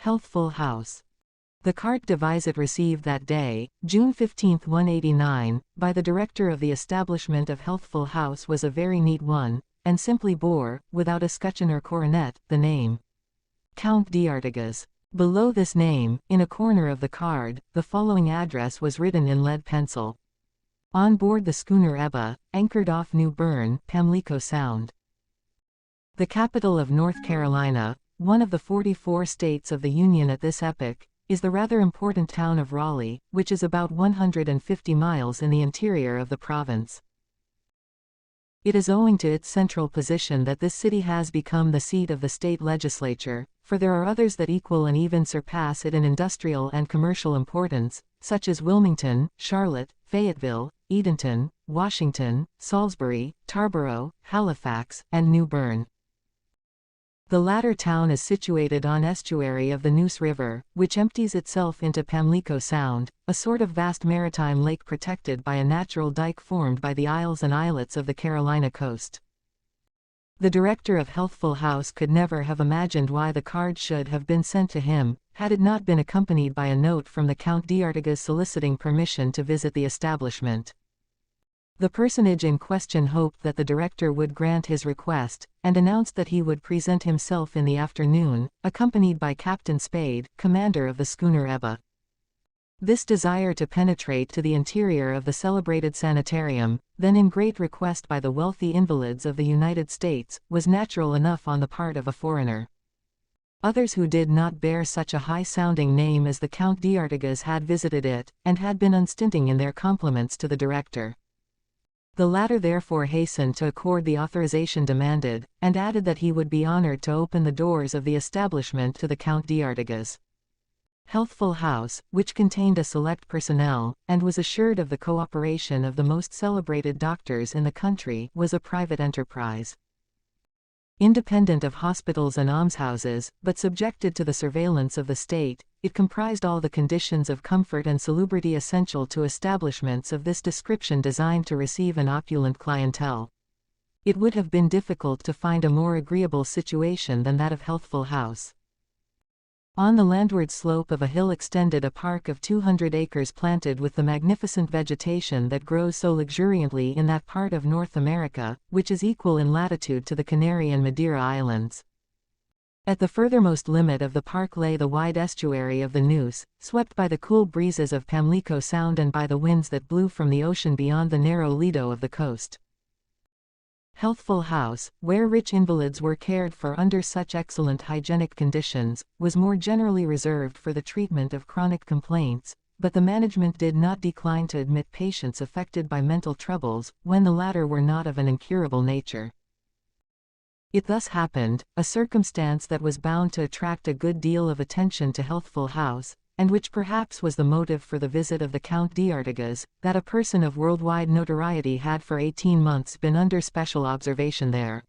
Healthful House. The carte de visite received that day, June 15, 189, by the director of the establishment of Healthful House was a very neat one, and simply bore, without escutcheon or coronet, the name Count d'Artigas. Below this name, in a corner of the card, the following address was written in lead pencil. On board the schooner Ebba, anchored off New-Berne, Pamlico Sound. The capital of North Carolina, one of the 44 states of the Union at this epoch, is the rather important town of Raleigh, which is about 150 miles in the interior of the province. It is owing to its central position that this city has become the seat of the state legislature, for there are others that equal and even surpass it in industrial and commercial importance, such as Wilmington, Charlotte, Fayetteville, Edenton, Washington, Salisbury, Tarborough, Halifax, and New-Berne. The latter town is situated on estuary of the Neuse River, which empties itself into Pamlico Sound, a sort of vast maritime lake protected by a natural dyke formed by the isles and islets of the Carolina coast. The director of Healthful House could never have imagined why the card should have been sent to him, had it not been accompanied by a note from the Count d'Artigas soliciting permission to visit the establishment. The personage in question hoped that the director would grant his request, and announced that he would present himself in the afternoon, accompanied by Captain Spade, commander of the schooner Ebba. This desire to penetrate to the interior of the celebrated sanitarium, then in great request by the wealthy invalids of the United States, was natural enough on the part of a foreigner. Others who did not bear such a high-sounding name as the Count d'Artigas had visited it, and had been unstinting in their compliments to the director. The latter therefore hastened to accord the authorization demanded, and added that he would be honored to open the doors of the establishment to the Count d'Artigas. Healthful House, which contained a select personnel, and was assured of the cooperation of the most celebrated doctors in the country, was a private enterprise. Independent of hospitals and almshouses, but subjected to the surveillance of the state, it comprised all the conditions of comfort and salubrity essential to establishments of this description designed to receive an opulent clientele. It would have been difficult to find a more agreeable situation than that of Healthful House. On the landward slope of a hill extended a park of 200 acres planted with the magnificent vegetation that grows so luxuriantly in that part of North America, which is equal in latitude to the Canary and Madeira Islands. At the furthermost limit of the park lay the wide estuary of the Neuse, swept by the cool breezes of Pamlico Sound and by the winds that blew from the ocean beyond the narrow lido of the coast. Healthful House, where rich invalids were cared for under such excellent hygienic conditions, was more generally reserved for the treatment of chronic complaints, but the management did not decline to admit patients affected by mental troubles, when the latter were not of an incurable nature. It thus happened, a circumstance that was bound to attract a good deal of attention to Healthful House, and which perhaps was the motive for the visit of the Count d'Artigas, that a person of worldwide notoriety had for 18 months been under special observation there.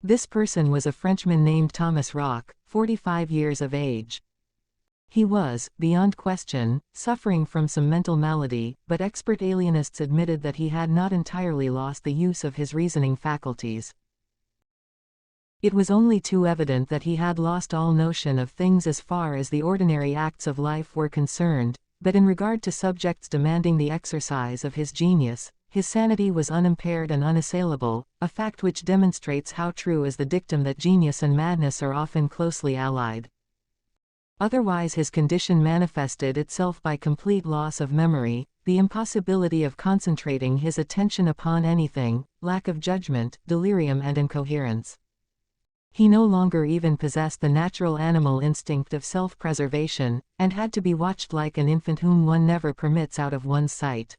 This person was a Frenchman named Thomas Roch, 45 years of age. He was, beyond question, suffering from some mental malady, but expert alienists admitted that he had not entirely lost the use of his reasoning faculties. It was only too evident that he had lost all notion of things as far as the ordinary acts of life were concerned, but in regard to subjects demanding the exercise of his genius, his sanity was unimpaired and unassailable, a fact which demonstrates how true is the dictum that genius and madness are often closely allied. Otherwise his condition manifested itself by complete loss of memory, the impossibility of concentrating his attention upon anything, lack of judgment, delirium and incoherence. He no longer even possessed the natural animal instinct of self-preservation, and had to be watched like an infant whom one never permits out of one's sight.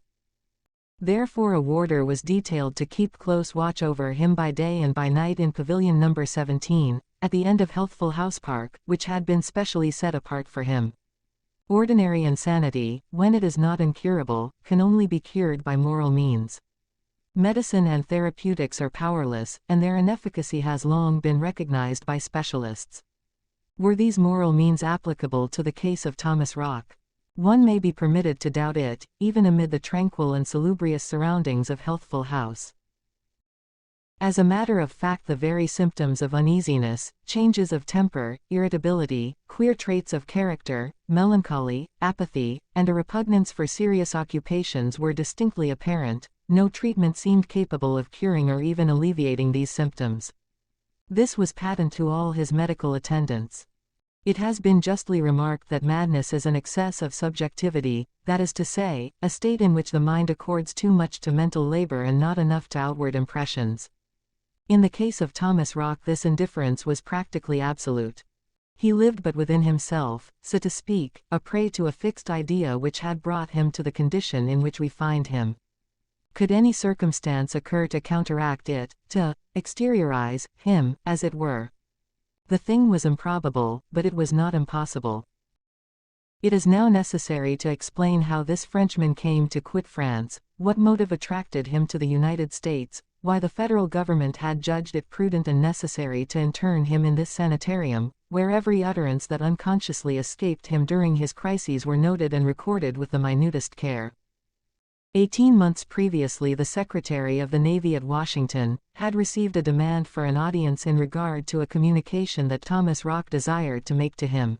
Therefore a warder was detailed to keep close watch over him by day and by night in Pavilion No. 17, at the end of Healthful House Park, which had been specially set apart for him. Ordinary insanity, when it is not incurable, can only be cured by moral means. Medicine and therapeutics are powerless, and their inefficacy has long been recognized by specialists. Were these moral means applicable to the case of Thomas Roch? One may be permitted to doubt it, even amid the tranquil and salubrious surroundings of Healthful House. As a matter of fact, the very symptoms of uneasiness, changes of temper, irritability, queer traits of character, melancholy, apathy, and a repugnance for serious occupations were distinctly apparent. No treatment seemed capable of curing or even alleviating these symptoms. This was patent to all his medical attendants. It has been justly remarked that madness is an excess of subjectivity, that is to say, a state in which the mind accords too much to mental labor and not enough to outward impressions. In the case of Thomas Rock, this indifference was practically absolute. He lived but within himself, so to speak, a prey to a fixed idea which had brought him to the condition in which we find him. Could any circumstance occur to counteract it, to exteriorize him, as it were? The thing was improbable, but it was not impossible. It is now necessary to explain how this Frenchman came to quit France, what motive attracted him to the United States, why the federal government had judged it prudent and necessary to intern him in this sanitarium, where every utterance that unconsciously escaped him during his crises were noted and recorded with the minutest care. 18 months previously, the Secretary of the Navy at Washington had received a demand for an audience in regard to a communication that Thomas Rock desired to make to him.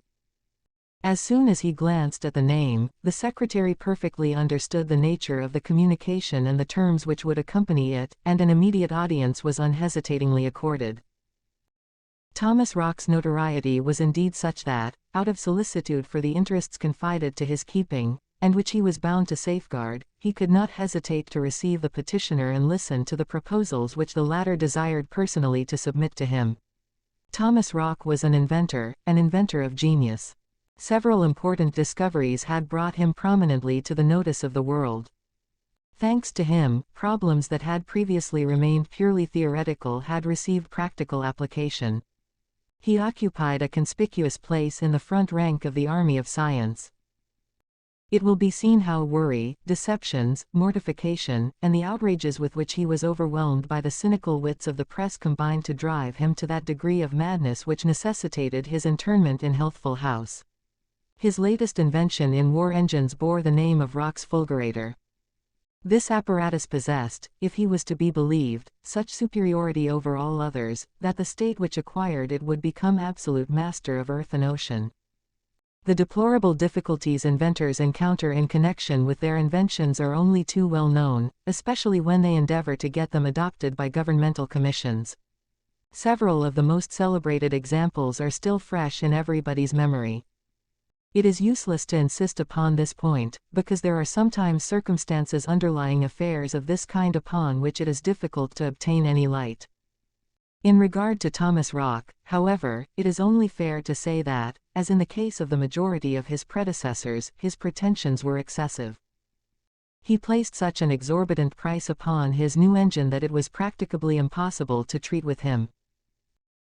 As soon as he glanced at the name, the secretary perfectly understood the nature of the communication and the terms which would accompany it, and an immediate audience was unhesitatingly accorded. Thomas Rock's notoriety was indeed such that, out of solicitude for the interests confided to his keeping, and which he was bound to safeguard, he could not hesitate to receive the petitioner and listen to the proposals which the latter desired personally to submit to him. Thomas Rock was an inventor of genius. Several important discoveries had brought him prominently to the notice of the world. Thanks to him, problems that had previously remained purely theoretical had received practical application. He occupied a conspicuous place in the front rank of the army of science. It will be seen how worry, deceptions, mortification, and the outrages with which he was overwhelmed by the cynical wits of the press combined to drive him to that degree of madness which necessitated his internment in Healthful House. His latest invention in war engines bore the name of Rock's fulgurator. This apparatus possessed, if he was to be believed, such superiority over all others, that the state which acquired it would become absolute master of earth and ocean. The deplorable difficulties inventors encounter in connection with their inventions are only too well known, especially when they endeavor to get them adopted by governmental commissions. Several of the most celebrated examples are still fresh in everybody's memory. It is useless to insist upon this point, because there are sometimes circumstances underlying affairs of this kind upon which it is difficult to obtain any light. In regard to Thomas Rock, however, it is only fair to say that, as in the case of the majority of his predecessors, his pretensions were excessive. He placed such an exorbitant price upon his new engine that it was practicably impossible to treat with him.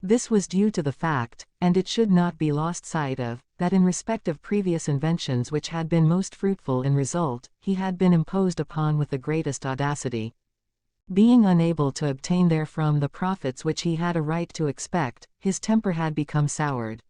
This was due to the fact, and it should not be lost sight of, that in respect of previous inventions which had been most fruitful in result, he had been imposed upon with the greatest audacity. Being unable to obtain therefrom the profits which he had a right to expect, his temper had become soured.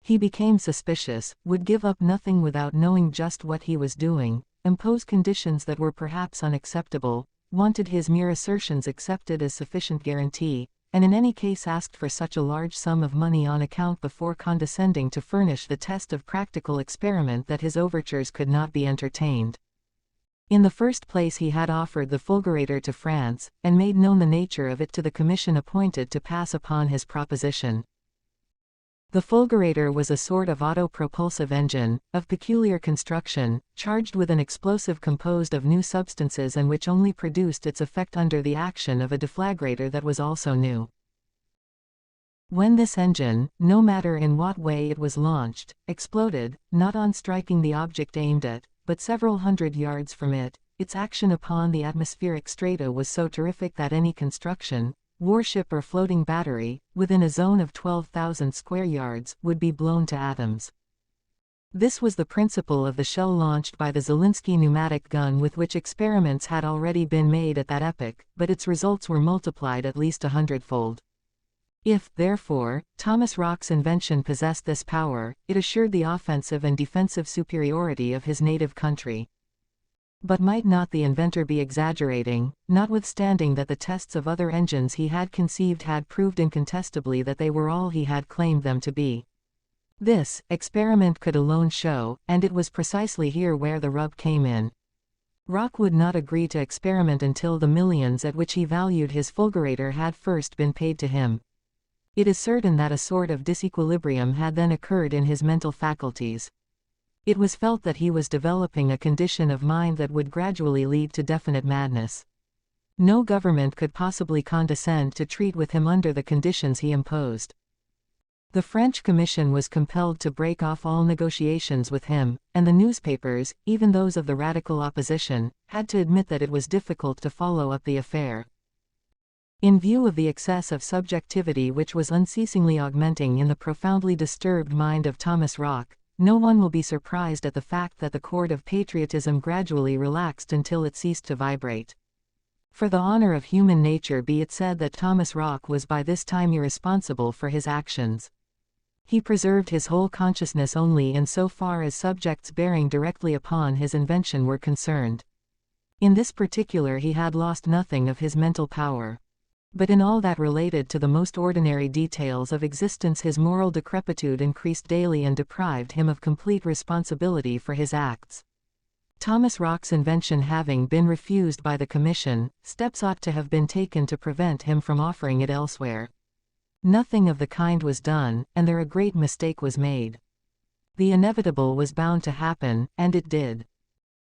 He became suspicious, would give up nothing without knowing just what he was doing, impose conditions that were perhaps unacceptable, wanted his mere assertions accepted as sufficient guarantee, and in any case asked for such a large sum of money on account before condescending to furnish the test of practical experiment that his overtures could not be entertained. In the first place, he had offered the fulgurator to France, and made known the nature of it to the commission appointed to pass upon his proposition. The fulgurator was a sort of auto-propulsive engine, of peculiar construction, charged with an explosive composed of new substances and which only produced its effect under the action of a deflagrator that was also new. When this engine, no matter in what way it was launched, exploded, not on striking the object aimed at, but several hundred yards from it, its action upon the atmospheric strata was so terrific that any construction, warship or floating battery, within a zone of 12,000 square yards, would be blown to atoms. This was the principle of the shell launched by the Zelinsky pneumatic gun with which experiments had already been made at that epoch, but its results were multiplied at least 100-fold. If, therefore, Thomas Rock's invention possessed this power, it assured the offensive and defensive superiority of his native country. But might not the inventor be exaggerating, notwithstanding that the tests of other engines he had conceived had proved incontestably that they were all he had claimed them to be? This, experiment could alone show, and it was precisely here where the rub came in. Rock would not agree to experiment until the millions at which he valued his fulgurator had first been paid to him. It is certain that a sort of disequilibrium had then occurred in his mental faculties. It was felt that he was developing a condition of mind that would gradually lead to definite madness. No government could possibly condescend to treat with him under the conditions he imposed. The French Commission was compelled to break off all negotiations with him, and the newspapers, even those of the radical opposition, had to admit that it was difficult to follow up the affair. In view of the excess of subjectivity which was unceasingly augmenting in the profoundly disturbed mind of Thomas Rock, no one will be surprised at the fact that the chord of patriotism gradually relaxed until it ceased to vibrate. For the honor of human nature be it said that Thomas Rock was by this time irresponsible for his actions. He preserved his whole consciousness only in so far as subjects bearing directly upon his invention were concerned. In this particular he had lost nothing of his mental power. But in all that related to the most ordinary details of existence his moral decrepitude increased daily and deprived him of complete responsibility for his acts. Thomas Rock's invention having been refused by the Commission, steps ought to have been taken to prevent him from offering it elsewhere. Nothing of the kind was done, and there a great mistake was made. The inevitable was bound to happen, and it did.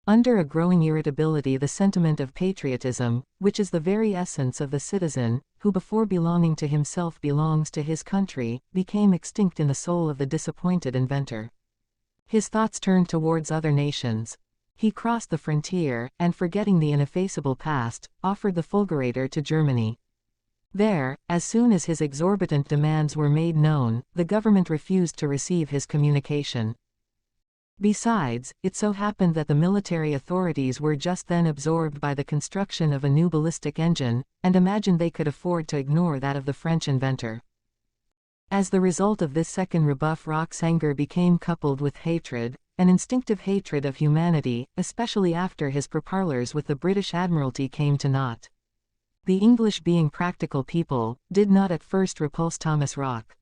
Under a growing irritability the sentiment of patriotism, which is the very essence of the citizen, who before belonging to himself belongs to his country, became extinct in the soul of the disappointed inventor. His thoughts turned towards other nations. He crossed the frontier, and forgetting the ineffaceable past, offered the fulgurator to Germany. There, as soon as his exorbitant demands were made known, the government refused to receive his communication. Besides, it so happened that the military authorities were just then absorbed by the construction of a new ballistic engine, and imagined they could afford to ignore that of the French inventor. As the result of this second rebuff, Rock's anger became coupled with hatred, an instinctive hatred of humanity, especially after his pourparlers with the British Admiralty came to naught. The English, being practical people, did not at first repulse Thomas Rock.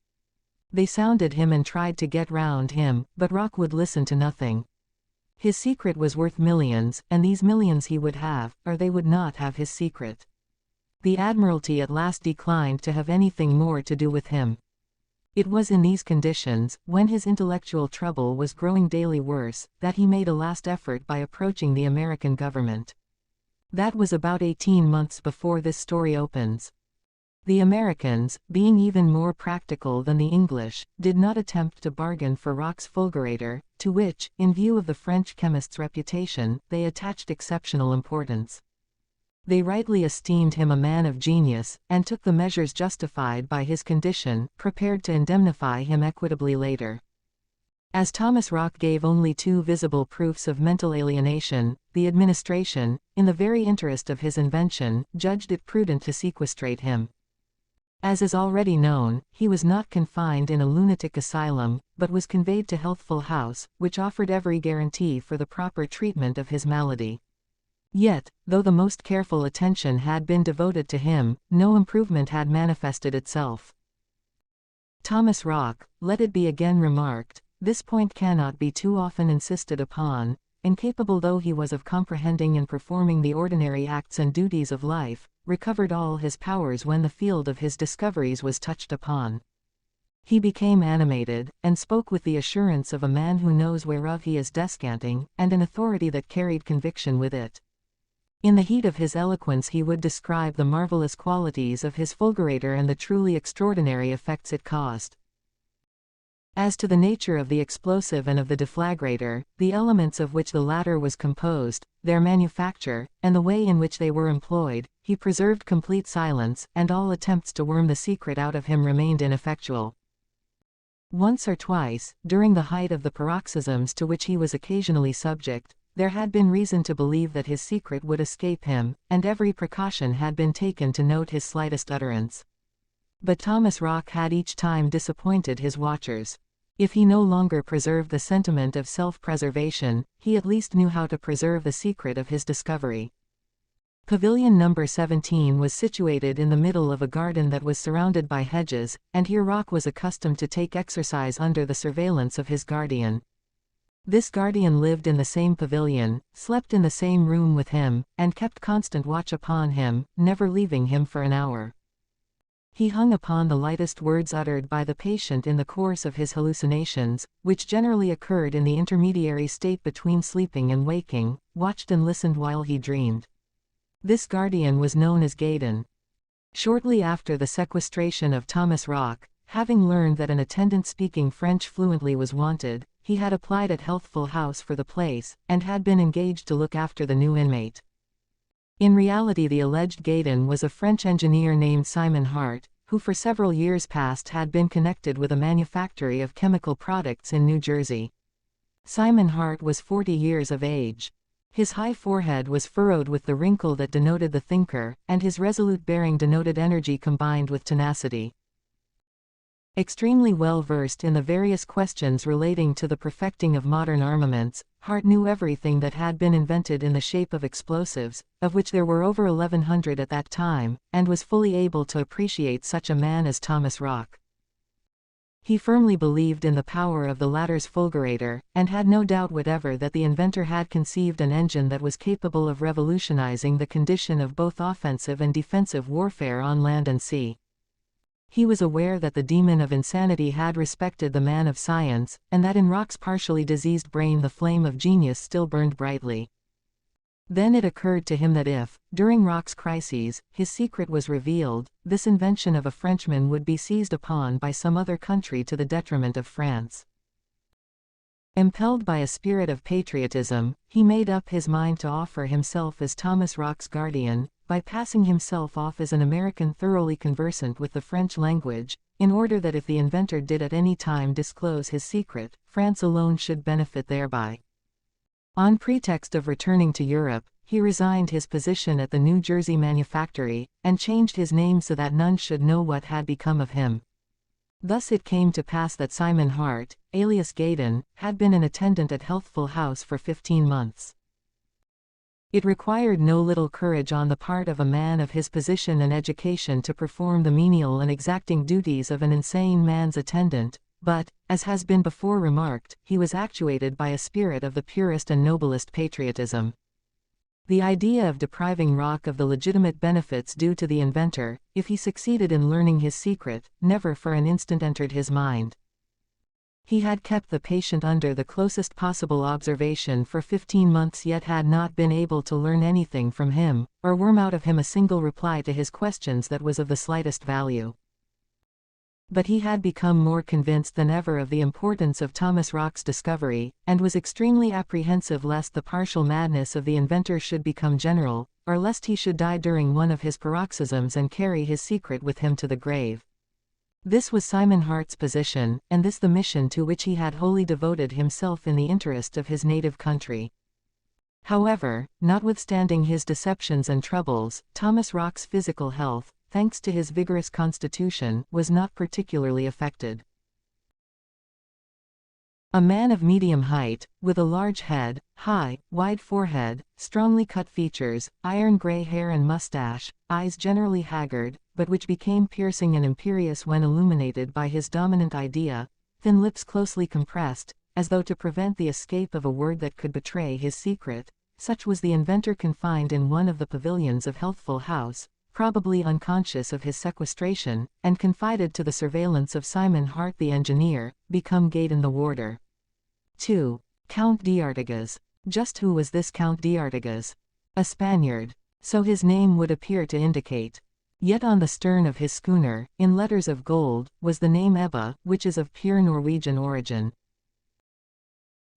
They sounded him and tried to get round him, but Rock would listen to nothing. His secret was worth millions, and these millions he would have, or they would not have his secret. The Admiralty at last declined to have anything more to do with him. It was in these conditions, when his intellectual trouble was growing daily worse, that he made a last effort by approaching the American government. That was about 18 months before this story opens. The Americans, being even more practical than the English, did not attempt to bargain for Rock's fulgurator, to which, in view of the French chemist's reputation, they attached exceptional importance. They rightly esteemed him a man of genius, and took the measures justified by his condition, prepared to indemnify him equitably later. As Thomas Rock gave only two visible proofs of mental alienation, the administration, in the very interest of his invention, judged it prudent to sequestrate him. As is already known, he was not confined in a lunatic asylum, but was conveyed to Healthful House, which offered every guarantee for the proper treatment of his malady. Yet, though the most careful attention had been devoted to him, no improvement had manifested itself. Thomas Rock, let it be again remarked, this point cannot be too often insisted upon, incapable though he was of comprehending and performing the ordinary acts and duties of life, recovered all his powers when the field of his discoveries was touched upon. He became animated, and spoke with the assurance of a man who knows whereof he is descanting, and an authority that carried conviction with it. In the heat of his eloquence he would describe the marvelous qualities of his fulgurator and the truly extraordinary effects it caused. As to the nature of the explosive and of the deflagrator, the elements of which the latter was composed, their manufacture, and the way in which they were employed, he preserved complete silence, and all attempts to worm the secret out of him remained ineffectual. Once or twice, during the height of the paroxysms to which he was occasionally subject, there had been reason to believe that his secret would escape him, and every precaution had been taken to note his slightest utterance. But Thomas Rock had each time disappointed his watchers. If he no longer preserved the sentiment of self-preservation, he at least knew how to preserve the secret of his discovery. Pavilion number 17 was situated in the middle of a garden that was surrounded by hedges, and here Rock was accustomed to take exercise under the surveillance of his guardian. This guardian lived in the same pavilion, slept in the same room with him, and kept constant watch upon him, never leaving him for an hour. He hung upon the lightest words uttered by the patient in the course of his hallucinations, which generally occurred in the intermediary state between sleeping and waking, watched and listened while he dreamed. This guardian was known as Gaydon. Shortly after the sequestration of Thomas Rock, having learned that an attendant speaking French fluently was wanted, he had applied at Healthful House for the place, and had been engaged to look after the new inmate. In reality, the alleged Gaydon was a French engineer named Simon Hart, who for several years past had been connected with a manufactory of chemical products in New Jersey. Simon Hart was 40 years of age. His high forehead was furrowed with the wrinkle that denoted the thinker, and his resolute bearing denoted energy combined with tenacity. Extremely well versed in the various questions relating to the perfecting of modern armaments, Hart knew everything that had been invented in the shape of explosives, of which there were over 1,100 at that time, and was fully able to appreciate such a man as Thomas Rock. He firmly believed in the power of the latter's fulgurator, and had no doubt whatever that the inventor had conceived an engine that was capable of revolutionizing the condition of both offensive and defensive warfare on land and sea. He was aware that the demon of insanity had respected the man of science, and that in Rock's partially diseased brain the flame of genius still burned brightly. Then it occurred to him that if, during Rock's crises, his secret was revealed, this invention of a Frenchman would be seized upon by some other country to the detriment of France. Impelled by a spirit of patriotism, he made up his mind to offer himself as Thomas Rock's guardian, by passing himself off as an American thoroughly conversant with the French language, in order that if the inventor did at any time disclose his secret, France alone should benefit thereby. On pretext of returning to Europe, he resigned his position at the New Jersey manufactory, and changed his name so that none should know what had become of him. Thus it came to pass that Simon Hart, alias Gaydon, had been an attendant at Healthful House for 15 months. It required no little courage on the part of a man of his position and education to perform the menial and exacting duties of an insane man's attendant, but, as has been before remarked, he was actuated by a spirit of the purest and noblest patriotism. The idea of depriving Rock of the legitimate benefits due to the inventor, if he succeeded in learning his secret, never for an instant entered his mind. He had kept the patient under the closest possible observation for 15 months, yet had not been able to learn anything from him, or worm out of him a single reply to his questions that was of the slightest value. But he had become more convinced than ever of the importance of Thomas Rock's discovery, and was extremely apprehensive lest the partial madness of the inventor should become general, or lest he should die during one of his paroxysms and carry his secret with him to the grave. This was Simon Hart's position, and this the mission to which he had wholly devoted himself in the interest of his native country. However, notwithstanding his deceptions and troubles, Thomas Rock's physical health, thanks to his vigorous constitution, was not particularly affected. A man of medium height, with a large head, high, wide forehead, strongly cut features, iron-gray hair and mustache, eyes generally haggard, but which became piercing and imperious when illuminated by his dominant idea, thin lips closely compressed, as though to prevent the escape of a word that could betray his secret, such was the inventor confined in one of the pavilions of Healthful House, probably unconscious of his sequestration, and confided to the surveillance of Simon Hart the engineer, become Gaydon the warder. 2. Count d'Artigas. Just who was this Count d'Artigas? A Spaniard. So his name would appear to indicate. Yet on the stern of his schooner, in letters of gold, was the name Ebba, which is of pure Norwegian origin.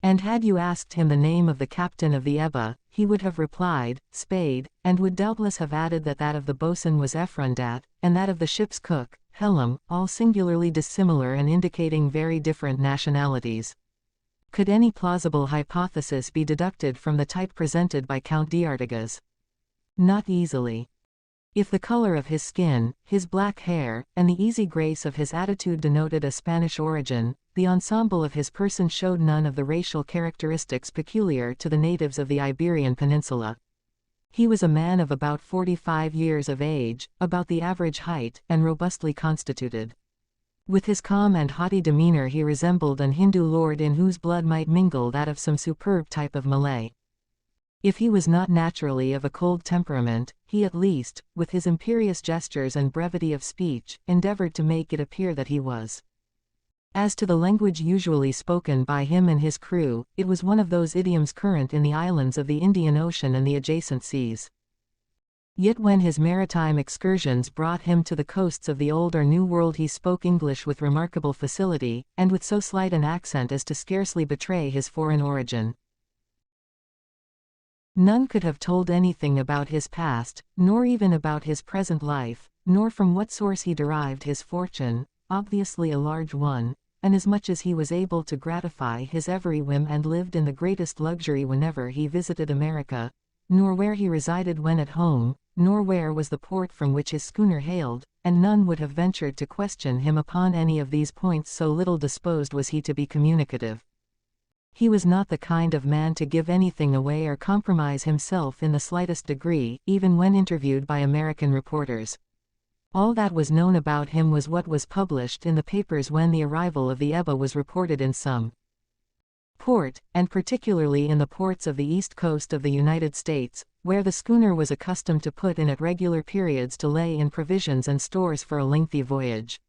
And had you asked him the name of the captain of the Ebba, he would have replied, Spade, and would doubtless have added that that of the boatswain was Effrondat, and that of the ship's cook, Helm, all singularly dissimilar and indicating very different nationalities. Could any plausible hypothesis be deducted from the type presented by Count d'Artigas? Not easily. If the color of his skin, his black hair, and the easy grace of his attitude denoted a Spanish origin, the ensemble of his person showed none of the racial characteristics peculiar to the natives of the Iberian Peninsula. He was a man of about 45 years of age, about the average height, and robustly constituted. With his calm and haughty demeanor he resembled an Hindu lord in whose blood might mingle that of some superb type of Malay. If he was not naturally of a cold temperament, he at least, with his imperious gestures and brevity of speech, endeavored to make it appear that he was. As to the language usually spoken by him and his crew, it was one of those idioms current in the islands of the Indian Ocean and the adjacent seas. Yet when his maritime excursions brought him to the coasts of the Old or New World he spoke English with remarkable facility, and with so slight an accent as to scarcely betray his foreign origin. None could have told anything about his past, nor even about his present life, nor from what source he derived his fortune, obviously a large one, inasmuch as he was able to gratify his every whim and lived in the greatest luxury whenever he visited America, nor where he resided when at home, nor where was the port from which his schooner hailed, and none would have ventured to question him upon any of these points, so little disposed was he to be communicative. He was not the kind of man to give anything away or compromise himself in the slightest degree, even when interviewed by American reporters. All that was known about him was what was published in the papers when the arrival of the Ebba was reported in some port, and particularly in the ports of the east coast of the United States, where the schooner was accustomed to put in at regular periods to lay in provisions and stores for a lengthy voyage.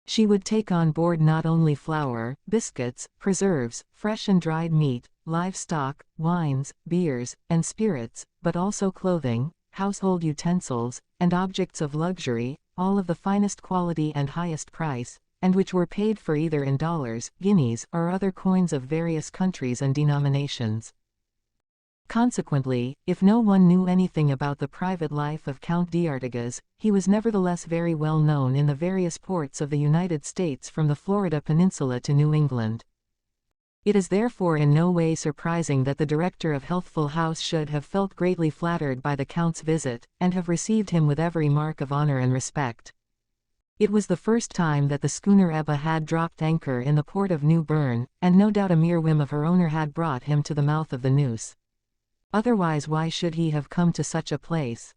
She would take on board not only flour, biscuits, preserves, fresh and dried meat, livestock, wines, beers, and spirits, but also clothing, household utensils, and objects of luxury, all of the finest quality and highest price, and which were paid for either in dollars, guineas, or other coins of various countries and denominations. Consequently, if no one knew anything about the private life of Count d'Artigas, he was nevertheless very well known in the various ports of the United States from the Florida Peninsula to New England. It is therefore in no way surprising that the director of Healthful House should have felt greatly flattered by the Count's visit, and have received him with every mark of honor and respect. It was the first time that the schooner Ebba had dropped anchor in the port of New-Berne, and no doubt a mere whim of her owner had brought him to the mouth of the Neuse. Otherwise why should he have come to such a place?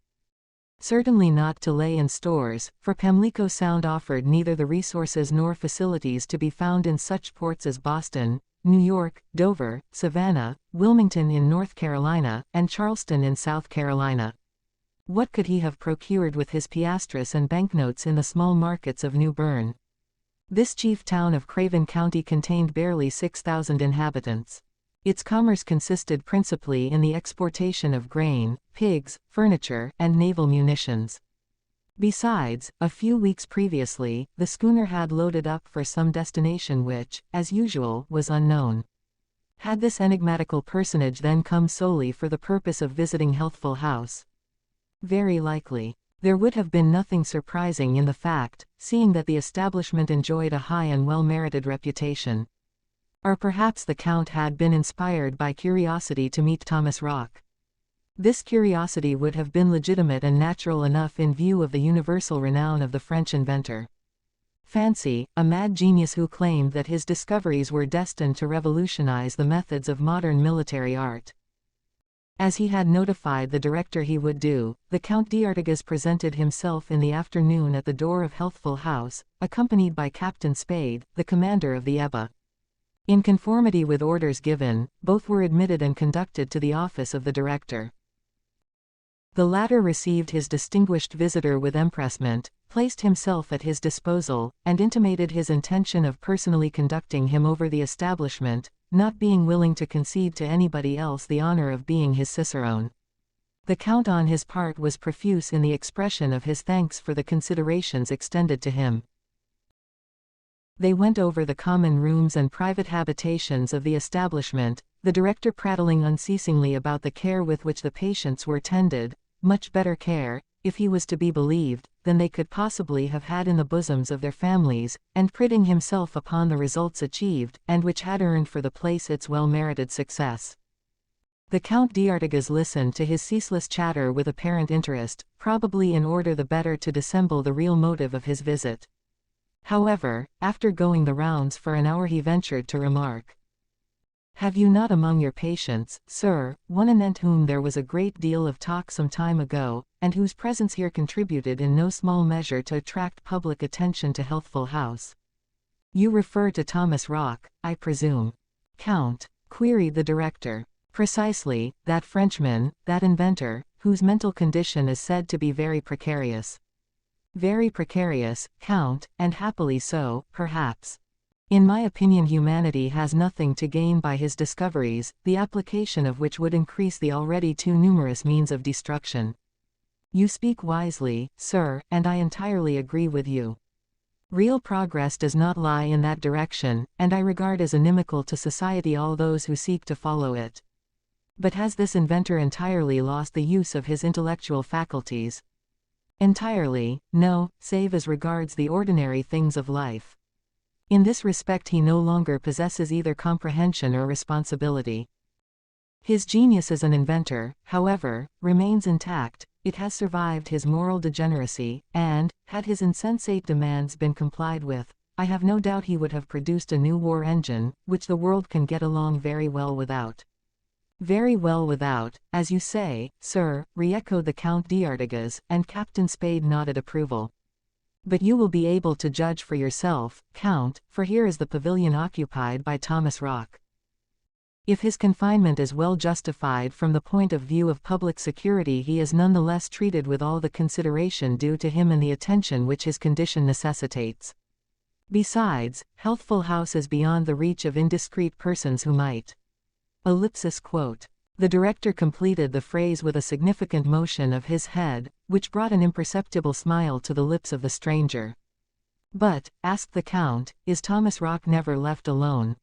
Certainly not to lay in stores, for Pamlico Sound offered neither the resources nor facilities to be found in such ports as Boston, New York, Dover, Savannah, Wilmington in North Carolina, and Charleston in South Carolina. What could he have procured with his piastres and banknotes in the small markets of New-Berne? This chief town of Craven County contained barely 6,000 inhabitants. Its commerce consisted principally in the exportation of grain, pigs, furniture, and naval munitions. Besides, a few weeks previously, the schooner had loaded up for some destination which, as usual, was unknown. Had this enigmatical personage then come solely for the purpose of visiting Healthful House? Very likely. There would have been nothing surprising in the fact, seeing that the establishment enjoyed a high and well-merited reputation. Or perhaps the Count had been inspired by curiosity to meet Thomas Rock. This curiosity would have been legitimate and natural enough in view of the universal renown of the French inventor. Fancy, a mad genius who claimed that his discoveries were destined to revolutionize the methods of modern military art. As he had notified the director he would do, the Count d'Artigas presented himself in the afternoon at the door of Healthful House, accompanied by Captain Spade, the commander of the Ebba. In conformity with orders given, both were admitted and conducted to the office of the director. The latter received his distinguished visitor with empressement, placed himself at his disposal, and intimated his intention of personally conducting him over the establishment, not being willing to concede to anybody else the honor of being his cicerone. The Count on his part was profuse in the expression of his thanks for the considerations extended to him. They went over the common rooms and private habitations of the establishment, the director prattling unceasingly about the care with which the patients were tended, much better care, if he was to be believed, than they could possibly have had in the bosoms of their families, and priding himself upon the results achieved, and which had earned for the place its well-merited success. The Count d'Artigas listened to his ceaseless chatter with apparent interest, probably in order the better to dissemble the real motive of his visit. However, after going the rounds for an hour he ventured to remark, "Have you not among your patients, sir, one anent whom there was a great deal of talk some time ago, and whose presence here contributed in no small measure to attract public attention to Healthful House? You refer to Thomas Rock, I presume?" "Count?" queried the director. "Precisely, that Frenchman, that inventor, whose mental condition is said to be very precarious." "Very precarious, Count, and happily so, perhaps. In my opinion humanity has nothing to gain by his discoveries, the application of which would increase the already too numerous means of destruction." "You speak wisely, sir, and I entirely agree with you. Real progress does not lie in that direction, and I regard as inimical to society all those who seek to follow it. But has this inventor entirely lost the use of his intellectual faculties?" "Entirely, no, save as regards the ordinary things of life. In this respect he no longer possesses either comprehension or responsibility. His genius as an inventor, however, remains intact. It has survived his moral degeneracy, and, had his insensate demands been complied with, I have no doubt he would have produced a new war engine, which the world can get along very well without." "Very well without, as you say, sir," re-echoed the Count d'Artigas, and Captain Spade nodded approval. "But you will be able to judge for yourself, Count, for here is the pavilion occupied by Thomas Rock. If his confinement is well justified from the point of view of public security he is none the less treated with all the consideration due to him and the attention which his condition necessitates. Besides, Healthful House is beyond the reach of indiscreet persons who might quote. The director completed the phrase with a significant motion of his head, which brought an imperceptible smile to the lips of the stranger. "But," asked the Count, "is Thomas Rock never left alone?"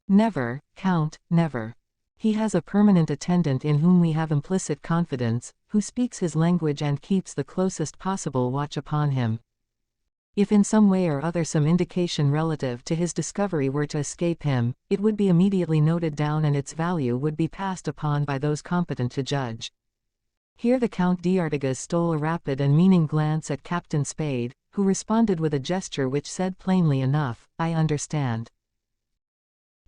"Never, Count, never. He has a permanent attendant in whom we have implicit confidence, who speaks his language and keeps the closest possible watch upon him. If in some way or other some indication relative to his discovery were to escape him, it would be immediately noted down and its value would be passed upon by those competent to judge." Here the Count d'Artigas stole a rapid and meaning glance at Captain Spade, who responded with a gesture which said plainly enough, "I understand."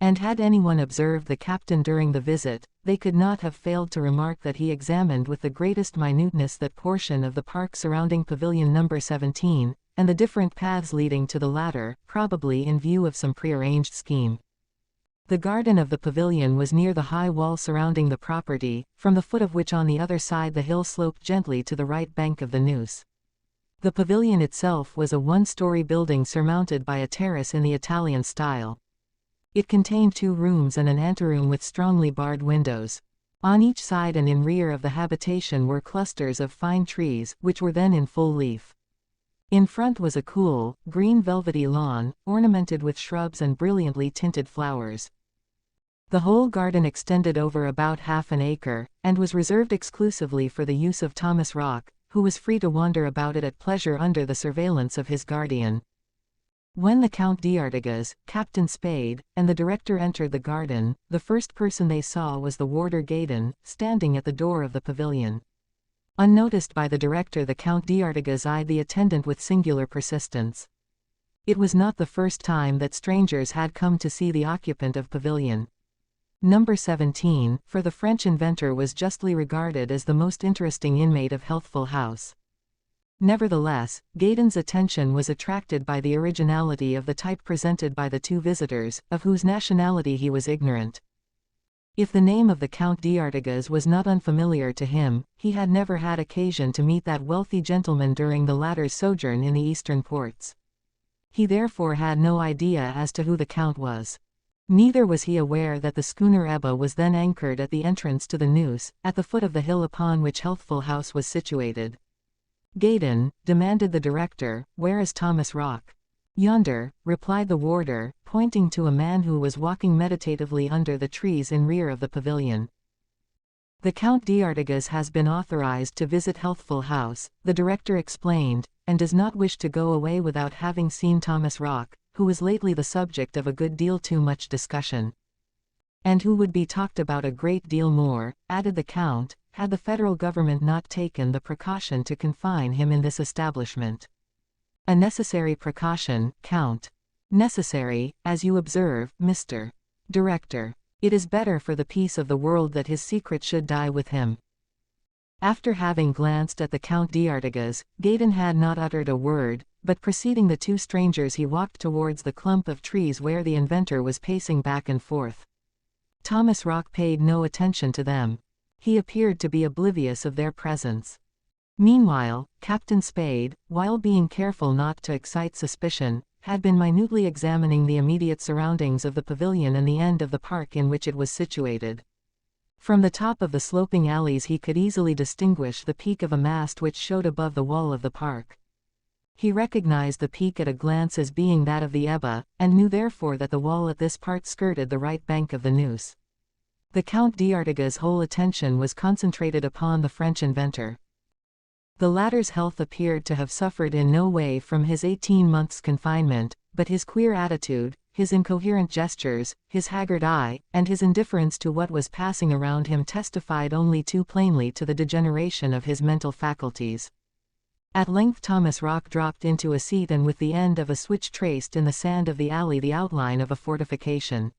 And had anyone observed the captain during the visit, they could not have failed to remark that he examined with the greatest minuteness that portion of the park surrounding Pavilion No. 17, and the different paths leading to the latter, probably in view of some prearranged scheme. The garden of the pavilion was near the high wall surrounding the property, from the foot of which on the other side the hill sloped gently to the right bank of the Neuse. The pavilion itself was a one-story building surmounted by a terrace in the Italian style. It contained 2 rooms and an anteroom with strongly barred windows. On each side and in rear of the habitation were clusters of fine trees, which were then in full leaf. In front was a cool, green velvety lawn, ornamented with shrubs and brilliantly tinted flowers. The whole garden extended over about half an acre, and was reserved exclusively for the use of Thomas Rock, who was free to wander about it at pleasure under the surveillance of his guardian. When the Count d'Artigas, Captain Spade, and the director entered the garden, the first person they saw was the warder Gaydon, standing at the door of the pavilion. Unnoticed by the director the Count d'Artigas eyed the attendant with singular persistence. It was not the first time that strangers had come to see the occupant of Pavilion No. 17, for the French inventor was justly regarded as the most interesting inmate of Healthful House. Nevertheless, Gaydon's attention was attracted by the originality of the type presented by the 2 visitors, of whose nationality he was ignorant. If the name of the Count d'Artigas was not unfamiliar to him, he had never had occasion to meet that wealthy gentleman during the latter's sojourn in the eastern ports. He therefore had no idea as to who the Count was. Neither was he aware that the schooner Ebba was then anchored at the entrance to the Neuse, at the foot of the hill upon which Healthful House was situated. "Gaydon," demanded the director, "where is Thomas Rock?" "Yonder," replied the warder, pointing to a man who was walking meditatively under the trees in rear of the pavilion. "The Count d'Artigas has been authorized to visit Healthful House," the director explained, "and does not wish to go away without having seen Thomas Rock, who was lately the subject of a good deal too much discussion." And who would be talked about a great deal more, added the Count, had the federal government not taken the precaution to confine him in this establishment. A necessary precaution, Count. Necessary, as you observe, Mr. Director. It is better for the peace of the world that his secret should die with him. After having glanced at the Count d'Artigas, Gaydon had not uttered a word, but preceding the two strangers he walked towards the clump of trees where the inventor was pacing back and forth. Thomas Rock paid no attention to them. He appeared to be oblivious of their presence. Meanwhile, Captain Spade, while being careful not to excite suspicion, had been minutely examining the immediate surroundings of the pavilion and the end of the park in which it was situated. From the top of the sloping alleys he could easily distinguish the peak of a mast which showed above the wall of the park. He recognized the peak at a glance as being that of the Ebba, and knew therefore that the wall at this part skirted the right bank of the Neuse. The Count d'Artigas' whole attention was concentrated upon the French inventor. The latter's health appeared to have suffered in no way from his 18 months' confinement, but his queer attitude, his incoherent gestures, his haggard eye, and his indifference to what was passing around him testified only too plainly to the degeneration of his mental faculties. At length Thomas Rock dropped into a seat and with the end of a switch traced in the sand of the alley the outline of a fortification.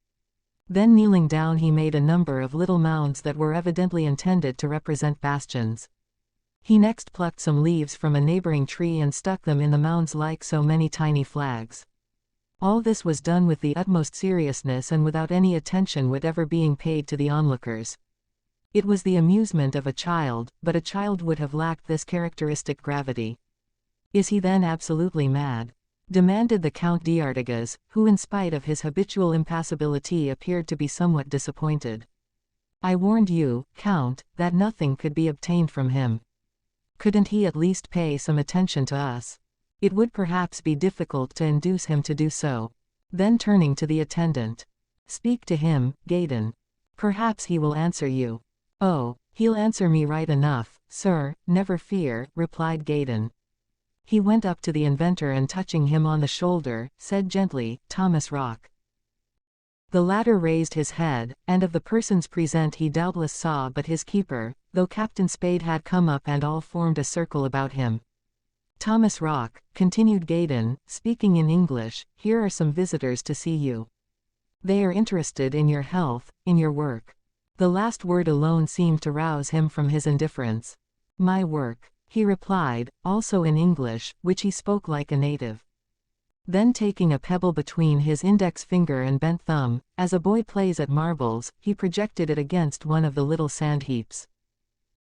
Then kneeling down he made a number of little mounds that were evidently intended to represent bastions. He next plucked some leaves from a neighboring tree and stuck them in the mounds like so many tiny flags. All this was done with the utmost seriousness and without any attention whatever being paid to the onlookers. It was the amusement of a child, but a child would have lacked this characteristic gravity. "Is he then absolutely mad?" demanded the Count d'Artigas, who in spite of his habitual impassibility appeared to be somewhat disappointed. "I warned you, Count, that nothing could be obtained from him. Couldn't he at least pay some attention to us? It would perhaps be difficult to induce him to do so." Then turning to the attendant, "Speak to him, Gaydon. Perhaps he will answer you." "Oh, he'll answer me right enough, sir, never fear," replied Gaydon. He went up to the inventor and touching him on the shoulder, said gently, "Thomas Rock." The latter raised his head, and of the persons present he doubtless saw but his keeper, though Captain Spade had come up and all formed a circle about him. "Thomas Rock," continued Gaydon, speaking in English, "here are some visitors to see you. They are interested in your health, in your work." The last word alone seemed to rouse him from his indifference. "My work," he replied, also in English, which he spoke like a native. Then taking a pebble between his index finger and bent thumb, as a boy plays at marbles, he projected it against one of the little sand heaps.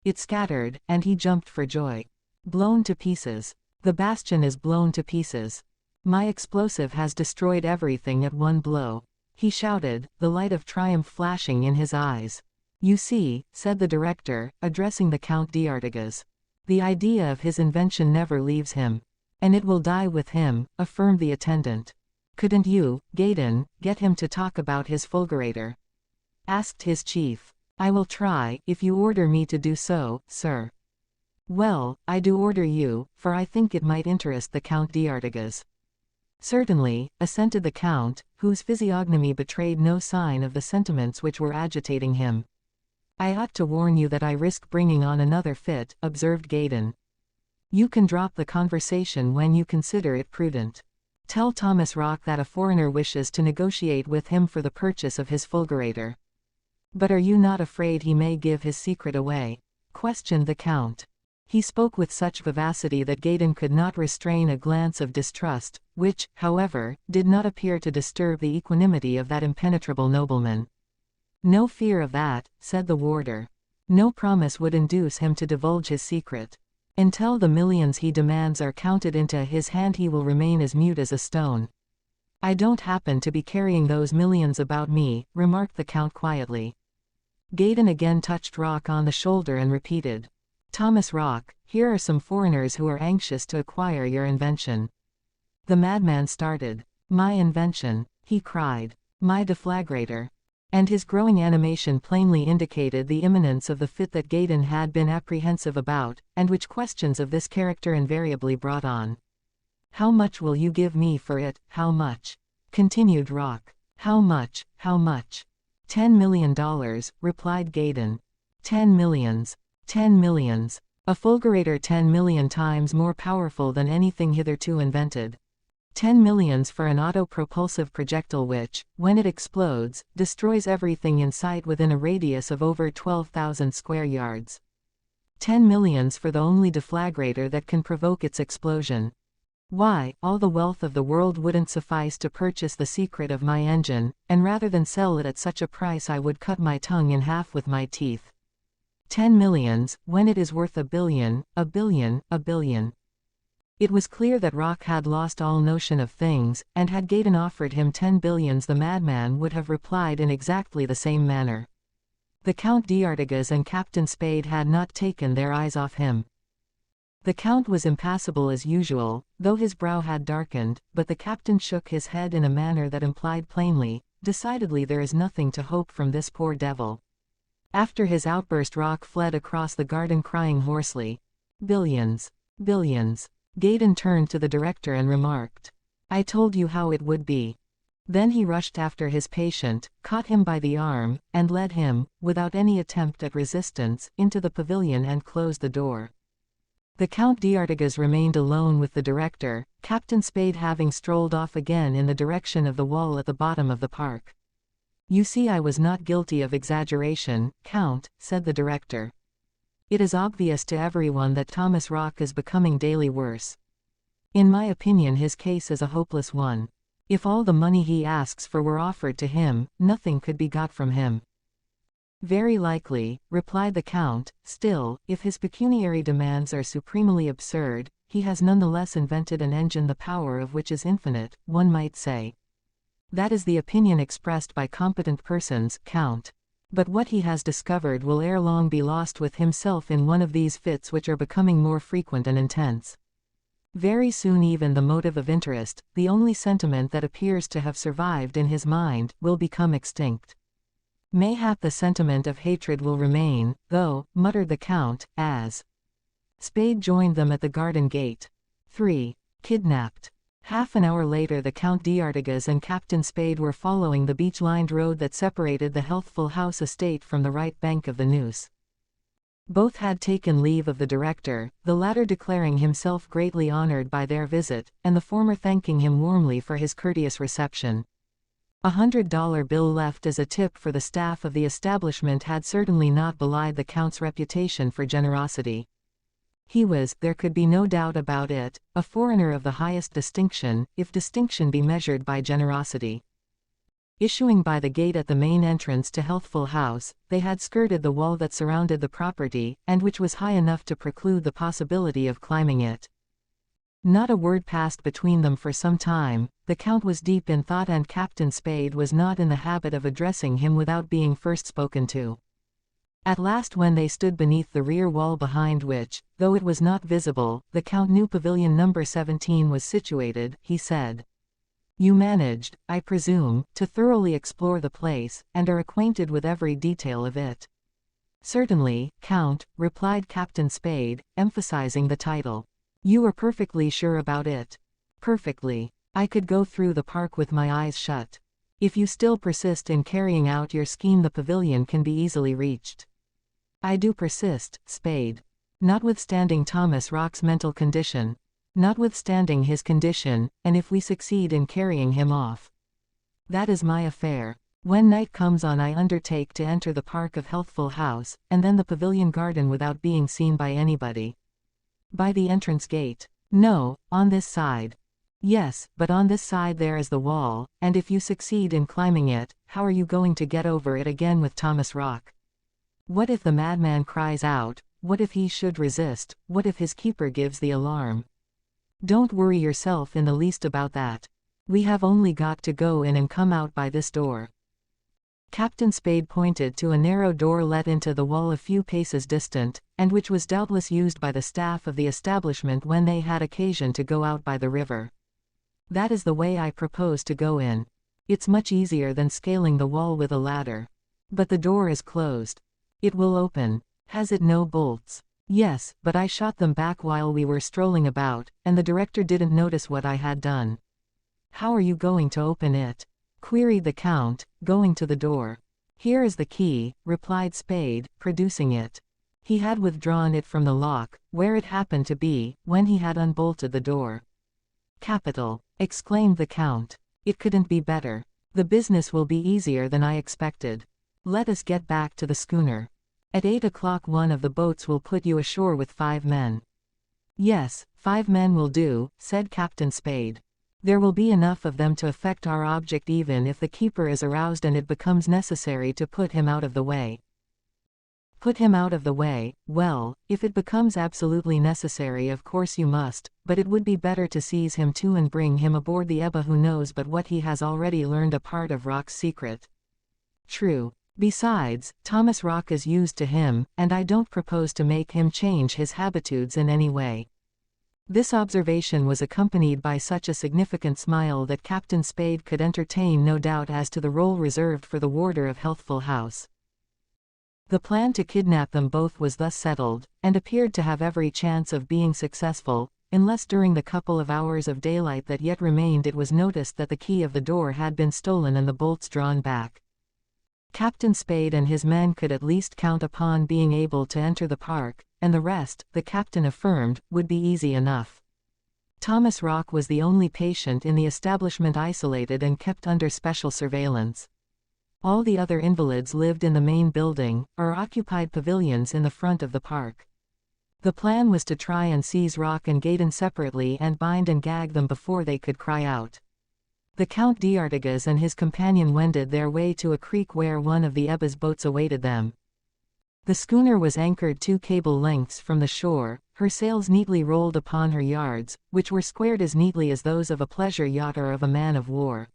It scattered, and he jumped for joy. "Blown to pieces. The bastion is blown to pieces. My explosive has destroyed everything at one blow," he shouted, the light of triumph flashing in his eyes. "You see," said the director, addressing the Count d'Artigas. "The idea of his invention never leaves him. And it will die with him," affirmed the attendant. "Couldn't you, Gaydon, get him to talk about his fulgurator?" asked his chief. "I will try, if you order me to do so, sir." "Well, I do order you, for I think it might interest the Count d'Artigas." "Certainly," assented the Count, whose physiognomy betrayed no sign of the sentiments which were agitating him. "I ought to warn you that I risk bringing on another fit," observed Gaydon. "You can drop the conversation when you consider it prudent. Tell Thomas Rock that a foreigner wishes to negotiate with him for the purchase of his fulgurator." "But are you not afraid he may give his secret away?" questioned the Count. He spoke with such vivacity that Gaydon could not restrain a glance of distrust, which, however, did not appear to disturb the equanimity of that impenetrable nobleman. "No fear of that," said the warder. "No promise would induce him to divulge his secret. Until the millions he demands are counted into his hand he will remain as mute as a stone." "I don't happen to be carrying those millions about me," remarked the Count quietly. Gaydon again touched Rock on the shoulder and repeated, "Thomas Rock, here are some foreigners who are anxious to acquire your invention." The madman started. "My invention," he cried. "My deflagrator." And his growing animation plainly indicated the imminence of the fit that Gaydon had been apprehensive about, and which questions of this character invariably brought on. "How much will you give me for it, how much?" continued Rock. "How much, how much?" $10 million, replied Gaydon. 10 millions. 10 millions. A fulgurator 10 million times more powerful than anything hitherto invented. 10 millions for an auto-propulsive projectile which, when it explodes, destroys everything in sight within a radius of over 12,000 square yards. 10 millions for the only deflagrator that can provoke its explosion. Why, all the wealth of the world wouldn't suffice to purchase the secret of my engine, and rather than sell it at such a price I would cut my tongue in half with my teeth. 10 millions, when it is worth $1 billion, $1 billion, $1 billion. It was clear that Rock had lost all notion of things, and had Gaydon offered him 10 billions the madman would have replied in exactly the same manner. The Count d'Artigas and Captain Spade had not taken their eyes off him. The Count was impassible as usual, though his brow had darkened, but the captain shook his head in a manner that implied plainly, decidedly there is nothing to hope from this poor devil. After his outburst Rock fled across the garden crying hoarsely, "Billions! Billions!" Gaydon turned to the director and remarked, "I told you how it would be." Then he rushed after his patient, caught him by the arm, and led him, without any attempt at resistance, into the pavilion and closed the door. The Count d'Artigas remained alone with the director, Captain Spade having strolled off again in the direction of the wall at the bottom of the park. "You see I was not guilty of exaggeration, Count," said the director. "It is obvious to everyone that Thomas Rock is becoming daily worse. In my opinion his case is a hopeless one. If all the money he asks for were offered to him, nothing could be got from him." "Very likely," replied the Count. "Still, if his pecuniary demands are supremely absurd, he has nonetheless invented an engine the power of which is infinite, one might say. That is the opinion expressed by competent persons, Count. But what he has discovered will ere long be lost with himself in one of these fits which are becoming more frequent and intense. Very soon even the motive of interest, the only sentiment that appears to have survived in his mind, will become extinct. Mayhap the sentiment of hatred will remain, though," muttered the Count, as Spade joined them at the garden gate. 3. Kidnapped. Half an hour later the Count d'Artigas and Captain Spade were following the beach-lined road that separated the Healthful House estate from the right bank of the Neuse. Both had taken leave of the director, the latter declaring himself greatly honored by their visit, and the former thanking him warmly for his courteous reception. $100 bill left as a tip for the staff of the establishment had certainly not belied the Count's reputation for generosity. He was, there could be no doubt about it, a foreigner of the highest distinction, if distinction be measured by generosity. Issuing by the gate at the main entrance to Healthful House, they had skirted the wall that surrounded the property, and which was high enough to preclude the possibility of climbing it. Not a word passed between them for some time. The Count was deep in thought and Captain Spade was not in the habit of addressing him without being first spoken to. At last when they stood beneath the rear wall behind which, though it was not visible, the Count knew Pavilion number 17 was situated, he said, "You managed, I presume, to thoroughly explore the place, and are acquainted with every detail of it." "Certainly, Count," replied Captain Spade, emphasizing the title. "You are perfectly sure about it?" "Perfectly. I could go through the park with my eyes shut. If you still persist in carrying out your scheme the pavilion can be easily reached." "I do persist, Spade. Notwithstanding Thomas Rock's mental condition. Notwithstanding his condition, and if we succeed in carrying him off. That is my affair. When night comes on I undertake to enter the park of Healthful House, and then the pavilion garden without being seen by anybody." "By the entrance gate?" "No, on this side." "Yes, but on this side there is the wall, and if you succeed in climbing it, how are you going to get over it again with Thomas Rock? What if the madman cries out? What if he should resist? What if his keeper gives the alarm?" "Don't worry yourself in the least about that. We have only got to go in and come out by this door." Captain Spade pointed to a narrow door let into the wall a few paces distant, and which was doubtless used by the staff of the establishment when they had occasion to go out by the river. "That is the way I propose to go in. It's much easier than scaling the wall with a ladder. But the door is closed." "It will open. Has it no bolts?" "Yes, but I shot them back while we were strolling about, and the director didn't notice what I had done." "How are you going to open it?" queried the Count, going to the door. "Here is the key," replied Spade, producing it. He had withdrawn it from the lock, where it happened to be, when he had unbolted the door. "Capital!" exclaimed the Count. "It couldn't be better. The business will be easier than I expected. Let us get back to the schooner. At 8 o'clock one of the boats will put you ashore with 5 men." "Yes, 5 men will do," said Captain Spade. "There will be enough of them to effect our object even if the keeper is aroused and it becomes necessary to put him out of the way." "Put him out of the way, well, if it becomes absolutely necessary of course you must, but it would be better to seize him too and bring him aboard the Ebba who knows but what he has already learned a part of Rock's secret." "True. Besides, Thomas Rock is used to him, and I don't propose to make him change his habitudes in any way." This observation was accompanied by such a significant smile that Captain Spade could entertain no doubt as to the role reserved for the warder of Healthful House. The plan to kidnap them both was thus settled, and appeared to have every chance of being successful, unless during the couple of hours of daylight that yet remained it was noticed that the key of the door had been stolen and the bolts drawn back. Captain Spade and his men could at least count upon being able to enter the park, and the rest, the captain affirmed, would be easy enough. Thomas Rock was the only patient in the establishment isolated and kept under special surveillance. All the other invalids lived in the main building, or occupied pavilions in the front of the park. The plan was to try and seize Rock and Gaydon separately and bind and gag them before they could cry out. The Count d'Artigas and his companion wended their way to a creek where one of the Ebba's boats awaited them. The schooner was anchored 2 cable lengths from the shore, her sails neatly rolled upon her yards, which were squared as neatly as those of a pleasure yacht or of a man of war.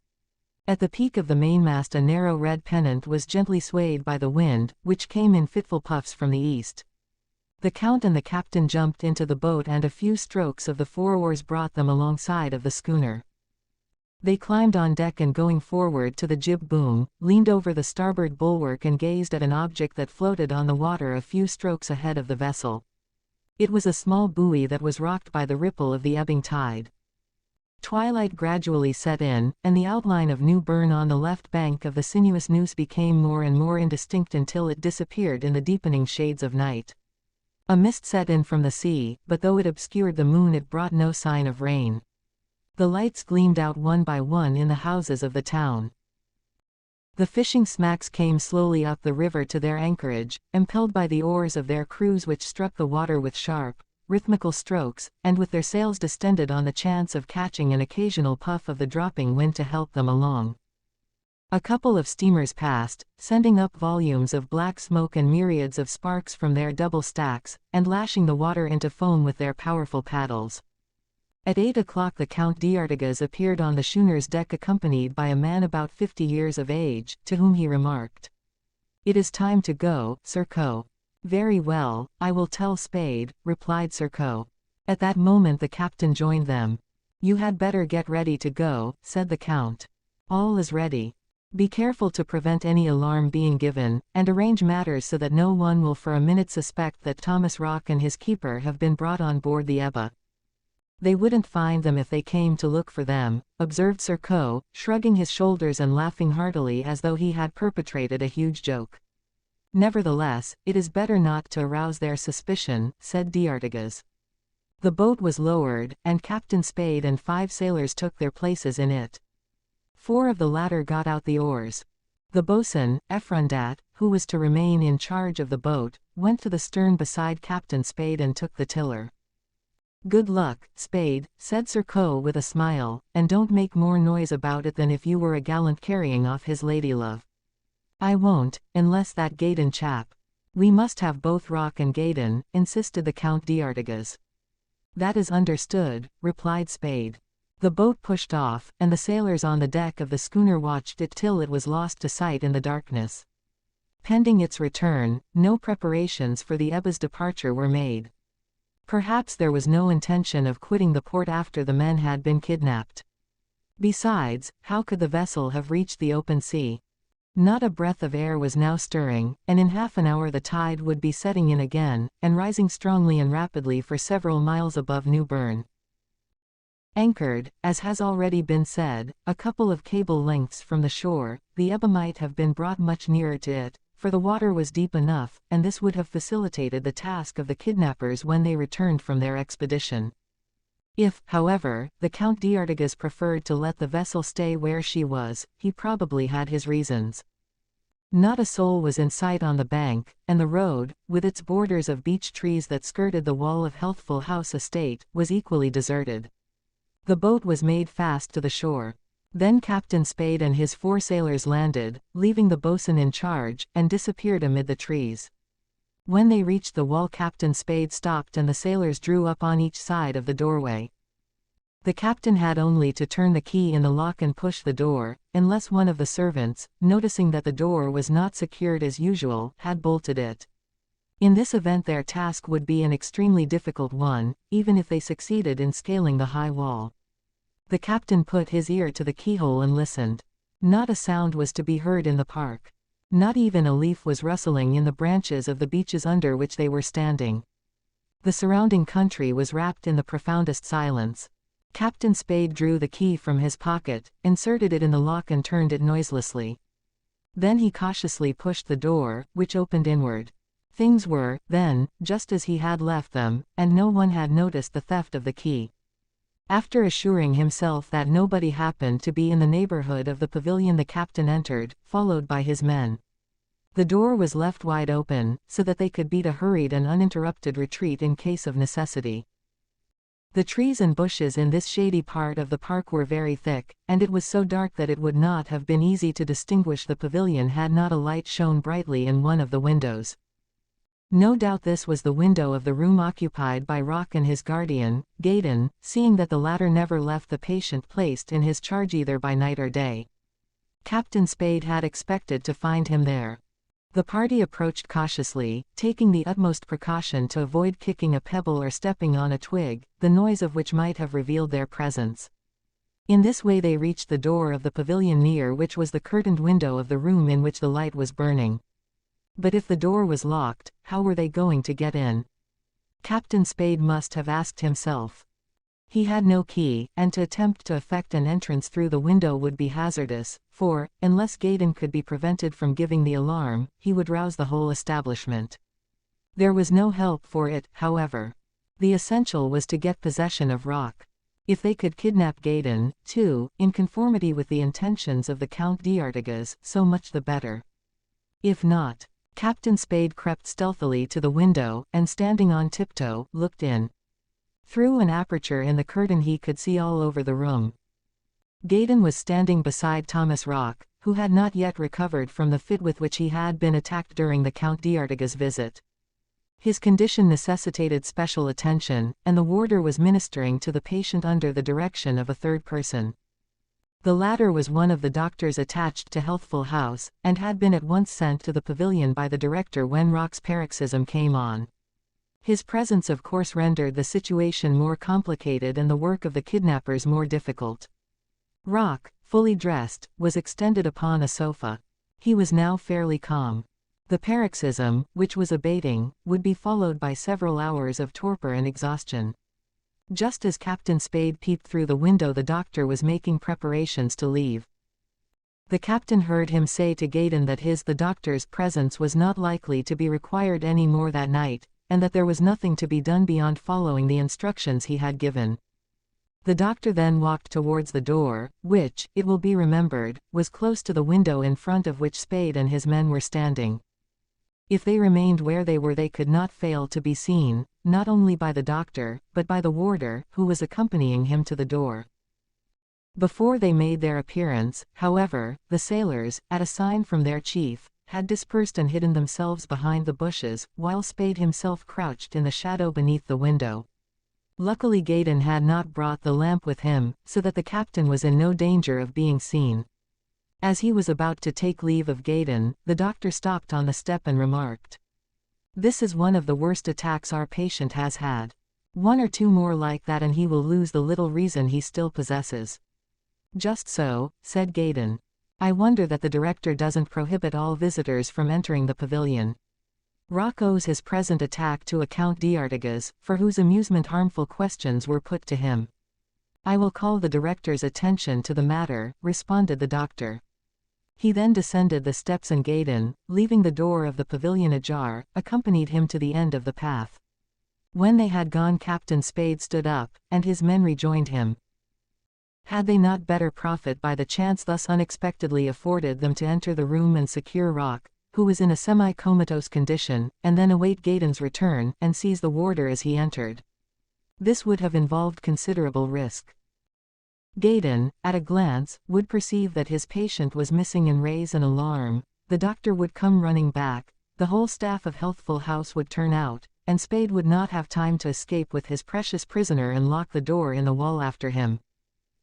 At the peak of the mainmast a narrow red pennant was gently swayed by the wind, which came in fitful puffs from the east. The Count and the captain jumped into the boat and a few strokes of the 4 oars brought them alongside of the schooner. They climbed on deck and going forward to the jib boom, leaned over the starboard bulwark and gazed at an object that floated on the water a few strokes ahead of the vessel. It was a small buoy that was rocked by the ripple of the ebbing tide. Twilight gradually set in, and the outline of New-Berne on the left bank of the sinuous Neuse became more and more indistinct until it disappeared in the deepening shades of night. A mist set in from the sea, but though it obscured the moon it brought no sign of rain. The lights gleamed out one by one in the houses of the town. The fishing smacks came slowly up the river to their anchorage, impelled by the oars of their crews which struck the water with sharp, rhythmical strokes, and with their sails distended on the chance of catching an occasional puff of the dropping wind to help them along. A couple of steamers passed, sending up volumes of black smoke and myriads of sparks from their double stacks, and lashing the water into foam with their powerful paddles. At 8 o'clock the Count d'Artigas appeared on the schooner's deck accompanied by a man about 50 years of age, to whom he remarked, "It is time to go, Sirko." "Very well, I will tell Spade," replied Sirko. At that moment the captain joined them. "You had better get ready to go," said the Count. "All is ready. Be careful to prevent any alarm being given, and arrange matters so that no one will for a minute suspect that Thomas Rock and his keeper have been brought on board the Ebba." "They wouldn't find them if they came to look for them," observed Sirko, shrugging his shoulders and laughing heartily as though he had perpetrated a huge joke. "Nevertheless, it is better not to arouse their suspicion," said d'Artigas. The boat was lowered, and Captain Spade and 5 sailors took their places in it. 4 of the latter got out the oars. The boatswain, Effrondat, who was to remain in charge of the boat, went to the stern beside Captain Spade and took the tiller. "Good luck, Spade," said Sirko with a smile, "and don't make more noise about it than if you were a gallant carrying off his ladylove." "I won't, unless that Gaydon chap." "We must have both Rock and Gaydon," insisted the Count d'Artigas. "That is understood," replied Spade. The boat pushed off, and the sailors on the deck of the schooner watched it till it was lost to sight in the darkness. Pending its return, no preparations for the Ebba's departure were made. Perhaps there was no intention of quitting the port after the men had been kidnapped. Besides, how could the vessel have reached the open sea? Not a breath of air was now stirring, and in half an hour the tide would be setting in again, and rising strongly and rapidly for several miles above New-Berne. Anchored, as has already been said, a couple of cable lengths from the shore, the Ebba might have been brought much nearer to it, for the water was deep enough, and this would have facilitated the task of the kidnappers when they returned from their expedition. If, however, the Count d'Artigas preferred to let the vessel stay where she was, he probably had his reasons. Not a soul was in sight on the bank, and the road, with its borders of beech trees that skirted the wall of Healthful House estate, was equally deserted. The boat was made fast to the shore. Then Captain Spade and his 4 sailors landed, leaving the boatswain in charge, and disappeared amid the trees. When they reached the wall, Captain Spade stopped and the sailors drew up on each side of the doorway. The captain had only to turn the key in the lock and push the door, unless one of the servants, noticing that the door was not secured as usual, had bolted it. In this event their task would be an extremely difficult one, even if they succeeded in scaling the high wall. The captain put his ear to the keyhole and listened. Not a sound was to be heard in the park. Not even a leaf was rustling in the branches of the beeches under which they were standing. The surrounding country was wrapped in the profoundest silence. Captain Spade drew the key from his pocket, inserted it in the lock and turned it noiselessly. Then he cautiously pushed the door, which opened inward. Things were, then, just as he had left them, and no one had noticed the theft of the key. After assuring himself that nobody happened to be in the neighborhood of the pavilion, the captain entered, followed by his men. The door was left wide open, so that they could beat a hurried and uninterrupted retreat in case of necessity. The trees and bushes in this shady part of the park were very thick, and it was so dark that it would not have been easy to distinguish the pavilion had not a light shone brightly in one of the windows. No doubt this was the window of the room occupied by Rock and his guardian, Gaydon, seeing that the latter never left the patient placed in his charge either by night or day. Captain Spade had expected to find him there. The party approached cautiously, taking the utmost precaution to avoid kicking a pebble or stepping on a twig, the noise of which might have revealed their presence. In this way they reached the door of the pavilion, near which was the curtained window of the room in which the light was burning. But if the door was locked, how were they going to get in? Captain Spade must have asked himself. He had no key, and to attempt to effect an entrance through the window would be hazardous, for, unless Gaydon could be prevented from giving the alarm, he would rouse the whole establishment. There was no help for it, however. The essential was to get possession of Rock. If they could kidnap Gaydon, too, in conformity with the intentions of the Count d'Artigas, so much the better. If not, Captain Spade crept stealthily to the window, and standing on tiptoe, looked in. Through an aperture in the curtain he could see all over the room. Gaydon was standing beside Thomas Rock, who had not yet recovered from the fit with which he had been attacked during the Count d'Artigas' visit. His condition necessitated special attention, and the warder was ministering to the patient under the direction of a third person. The latter was one of the doctors attached to Healthful House, and had been at once sent to the pavilion by the director when Rock's paroxysm came on. His presence of course rendered the situation more complicated and the work of the kidnappers more difficult. Rock, fully dressed, was extended upon a sofa. He was now fairly calm. The paroxysm, which was abating, would be followed by several hours of torpor and exhaustion. Just as Captain Spade peeped through the window, the doctor was making preparations to leave. The captain heard him say to Gaydon that the doctor's presence was not likely to be required any more that night, and that there was nothing to be done beyond following the instructions he had given. The doctor then walked towards the door, which, it will be remembered, was close to the window in front of which Spade and his men were standing. If they remained where they were they could not fail to be seen, not only by the doctor, but by the warder, who was accompanying him to the door. Before they made their appearance, however, the sailors, at a sign from their chief, had dispersed and hidden themselves behind the bushes, while Spade himself crouched in the shadow beneath the window. Luckily Gaydon had not brought the lamp with him, so that the captain was in no danger of being seen. As he was about to take leave of Gaydon, the doctor stopped on the step and remarked, "This is one of the worst attacks our patient has had. 1 or 2 more like that and he will lose the little reason he still possesses." "Just so," said Gaydon. "I wonder that the director doesn't prohibit all visitors from entering the pavilion. Rock owes his present attack to a Count d'Artigas, for whose amusement harmful questions were put to him. "I will call the director's attention to the matter," responded the doctor. He then descended the steps, and Gaydon, leaving the door of the pavilion ajar, accompanied him to the end of the path. When they had gone, Captain Spade stood up, and his men rejoined him. Had they not better profit by the chance thus unexpectedly afforded them to enter the room and secure Rock, who was in a semi-comatose condition, and then await Gaydon's return, and seize the warder as he entered? This would have involved considerable risk. Gaydon, at a glance, would perceive that his patient was missing and raise an alarm. The doctor would come running back, the whole staff of Healthful House would turn out, and Spade would not have time to escape with his precious prisoner and lock the door in the wall after him.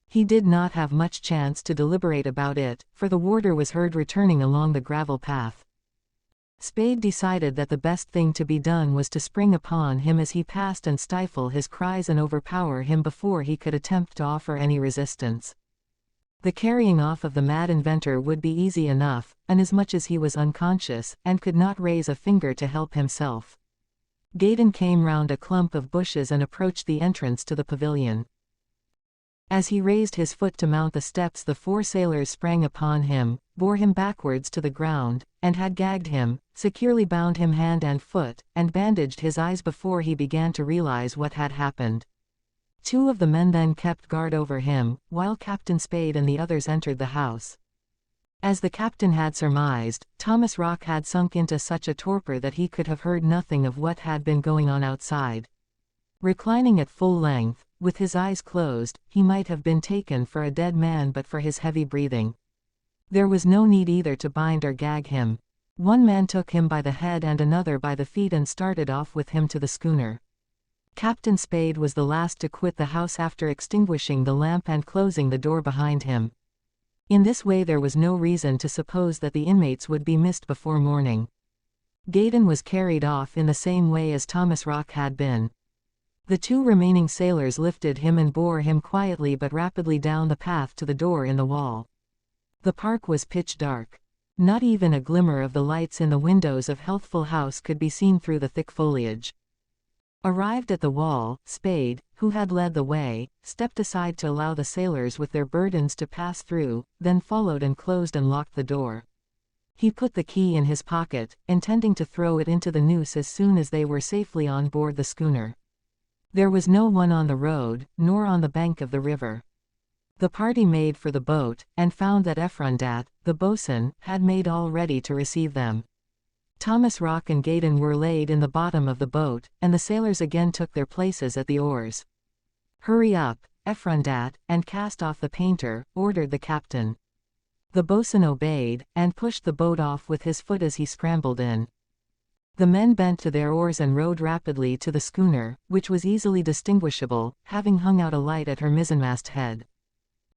He did not have much chance to deliberate about it, for the warder was heard returning along the gravel path. Spade decided that the best thing to be done was to spring upon him as he passed and stifle his cries and overpower him before he could attempt to offer any resistance. The carrying off of the mad inventor would be easy enough, inasmuch as he was unconscious, and could not raise a finger to help himself. Gaydon came round a clump of bushes and approached the entrance to the pavilion. As he raised his foot to mount the steps, the 4 sailors sprang upon him, bore him backwards to the ground, and had gagged him, securely bound him hand and foot, and bandaged his eyes before he began to realize what had happened. 2 of the men then kept guard over him, while Captain Spade and the others entered the house. As the captain had surmised, Thomas Rock had sunk into such a torpor that he could have heard nothing of what had been going on outside. Reclining at full length, with his eyes closed, he might have been taken for a dead man but for his heavy breathing. There was no need either to bind or gag him. One man took him by the head and another by the feet and started off with him to the schooner. Captain Spade was the last to quit the house after extinguishing the lamp and closing the door behind him. In this way there was no reason to suppose that the inmates would be missed before morning. Gaydon was carried off in the same way as Thomas Rock had been. The 2 remaining sailors lifted him and bore him quietly but rapidly down the path to the door in the wall. The park was pitch dark. Not even a glimmer of the lights in the windows of Healthful House could be seen through the thick foliage. Arrived at the wall, Spade, who had led the way, stepped aside to allow the sailors with their burdens to pass through, then followed and closed and locked the door. He put the key in his pocket, intending to throw it into the noose as soon as they were safely on board the schooner. There was no one on the road, nor on the bank of the river. The party made for the boat, and found that Effrondat, the boatswain, had made all ready to receive them. Thomas Rock and Gaydon were laid in the bottom of the boat, and the sailors again took their places at the oars. "Hurry up, Effrondat, and cast off the painter," ordered the captain. The boatswain obeyed, and pushed the boat off with his foot as he scrambled in. The men bent to their oars and rowed rapidly to the schooner, which was easily distinguishable, having hung out a light at her mizzenmast head.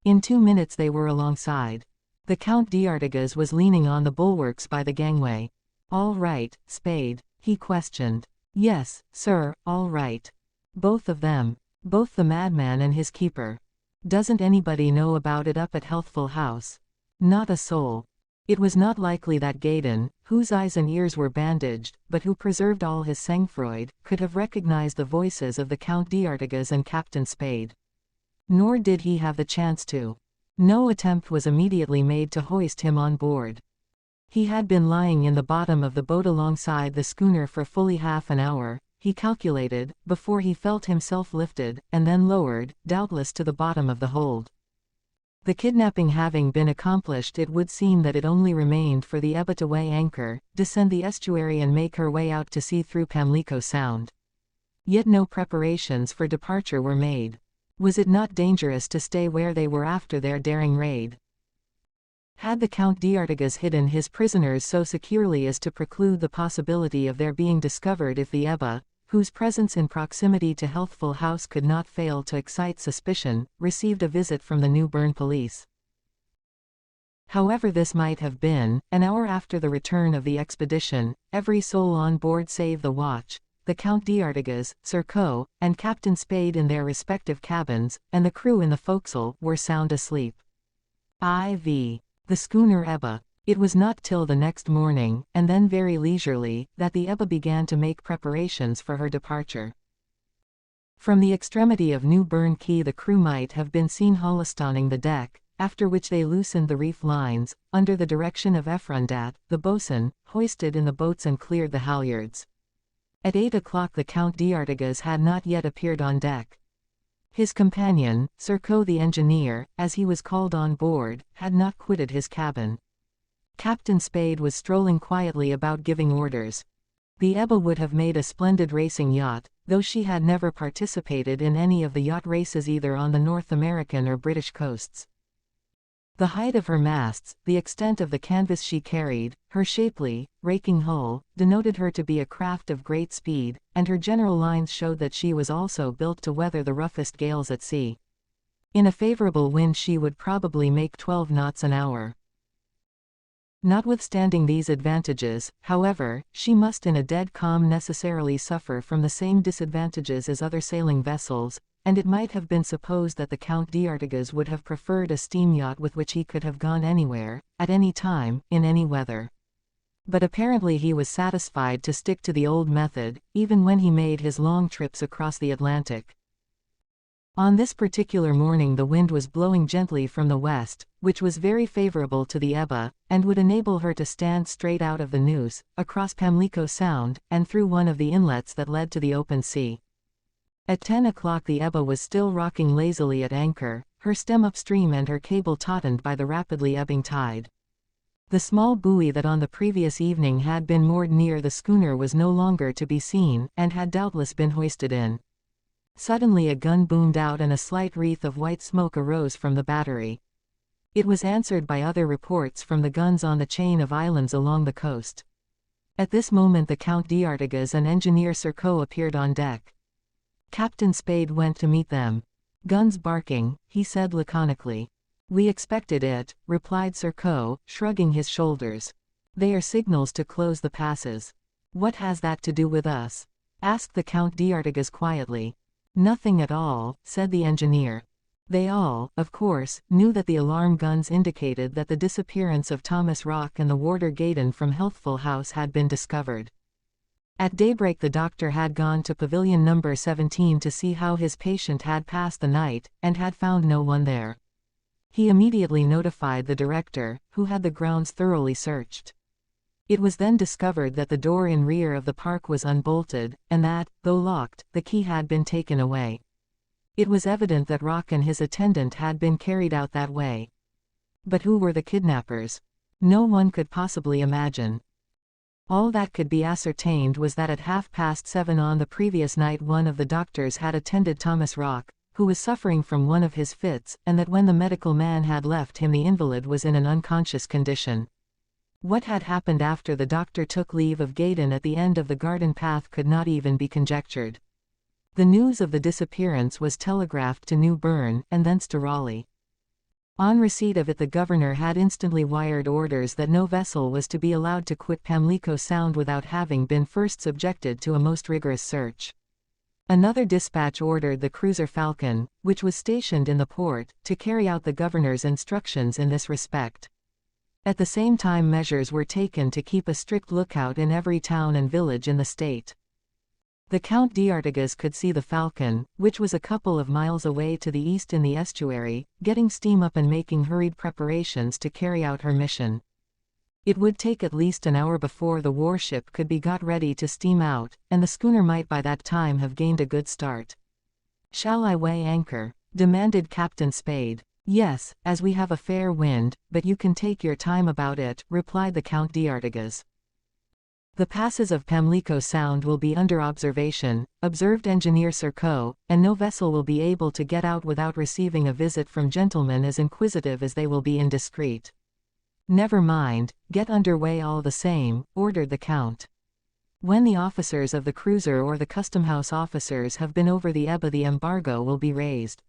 In 2 minutes they were alongside. The Count d'Artigas was leaning on the bulwarks by the gangway. "All right, Spade?" he questioned. "Yes, sir, all right. Both of them. Both the madman and his keeper. Doesn't anybody know about it up at Healthful House?" "Not a soul." It was not likely that Gaydon, whose eyes and ears were bandaged, but who preserved all his sang-froid, could have recognized the voices of the Count d'Artigas and Captain Spade. Nor did he have the chance to. No attempt was immediately made to hoist him on board. He had been lying in the bottom of the boat alongside the schooner for fully half an hour, he calculated, before he felt himself lifted, and then lowered, doubtless to the bottom of the hold. The kidnapping having been accomplished, it would seem that it only remained for the Ebba to weigh anchor, descend the estuary and make her way out to sea through Pamlico Sound. Yet no preparations for departure were made. Was it not dangerous to stay where they were after their daring raid? Had the Count d'Artigas hidden his prisoners so securely as to preclude the possibility of their being discovered if the Ebba, whose presence in proximity to Healthful House could not fail to excite suspicion, received a visit from the New-Berne police? However this might have been, an hour after the return of the expedition, every soul on board save the watch, the Count d'Artigas, Surco, and Captain Spade in their respective cabins, and the crew in the forecastle, were sound asleep. IV. The schooner Ebba. It was not till the next morning, and then very leisurely, that the Ebba began to make preparations for her departure. From the extremity of New-Berne quay the crew might have been seen holystoning the deck, after which they loosened the reef lines, under the direction of Effrondat, the boatswain, hoisted in the boats and cleared the halyards. At 8 o'clock the Count d'Artigas had not yet appeared on deck. His companion, Serko the engineer, as he was called on board, had not quitted his cabin. Captain Spade was strolling quietly about giving orders. The Ebba would have made a splendid racing yacht, though she had never participated in any of the yacht races either on the North American or British coasts. The height of her masts, the extent of the canvas she carried, her shapely, raking hull, denoted her to be a craft of great speed, and her general lines showed that she was also built to weather the roughest gales at sea. In a favorable wind she would probably make 12 knots an hour. Notwithstanding these advantages, however, she must in a dead calm necessarily suffer from the same disadvantages as other sailing vessels, and it might have been supposed that the Count d'Artigas would have preferred a steam yacht with which he could have gone anywhere, at any time, in any weather. But apparently he was satisfied to stick to the old method, even when he made his long trips across the Atlantic. On this particular morning the wind was blowing gently from the west, which was very favorable to the Ebba, and would enable her to stand straight out of the Neuse, across Pamlico Sound, and through one of the inlets that led to the open sea. At 10 o'clock the Ebba was still rocking lazily at anchor, her stem upstream and her cable tautened by the rapidly ebbing tide. The small buoy that on the previous evening had been moored near the schooner was no longer to be seen, and had doubtless been hoisted in. Suddenly a gun boomed out and a slight wreath of white smoke arose from the battery. It was answered by other reports from the guns on the chain of islands along the coast. At this moment the Count d'Artigas and engineer Serko appeared on deck. Captain Spade went to meet them. "Guns barking," he said laconically. "We expected it," replied Serko, shrugging his shoulders. "They are signals to close the passes." "What has that to do with us?" asked the Count d'Artigas quietly. "Nothing at all," said the engineer. They all, of course, knew that the alarm guns indicated that the disappearance of Thomas Rock and the warder Gaydon from Healthful House had been discovered. At daybreak the doctor had gone to pavilion number 17 to see how his patient had passed the night, and had found no one there. He immediately notified the director, who had the grounds thoroughly searched. It was then discovered that the door in rear of the park was unbolted, and that, though locked, the key had been taken away. It was evident that Rock and his attendant had been carried out that way. But who were the kidnappers? No one could possibly imagine. All that could be ascertained was that at 7:30 on the previous night one of the doctors had attended Thomas Rock, who was suffering from one of his fits, and that when the medical man had left him the invalid was in an unconscious condition. What had happened after the doctor took leave of Gaydon at the end of the garden path could not even be conjectured. The news of the disappearance was telegraphed to New-Berne, and thence to Raleigh. On receipt of it the governor had instantly wired orders that no vessel was to be allowed to quit Pamlico Sound without having been first subjected to a most rigorous search. Another dispatch ordered the cruiser Falcon, which was stationed in the port, to carry out the governor's instructions in this respect. At the same time measures were taken to keep a strict lookout in every town and village in the state. The Count d'Artigas could see the Falcon, which was a couple of miles away to the east in the estuary, getting steam up and making hurried preparations to carry out her mission. It would take at least an hour before the warship could be got ready to steam out, and the schooner might by that time have gained a good start. "Shall I weigh anchor?" demanded Captain Spade. "Yes, as we have a fair wind, but you can take your time about it," replied the Count d'Artigas. "The passes of Pamlico Sound will be under observation," observed engineer Serko, "and no vessel will be able to get out without receiving a visit from gentlemen as inquisitive as they will be indiscreet." "Never mind, get under way all the same," ordered the Count. "When the officers of the cruiser or the custom-house officers have been over the Ebba the embargo will be raised.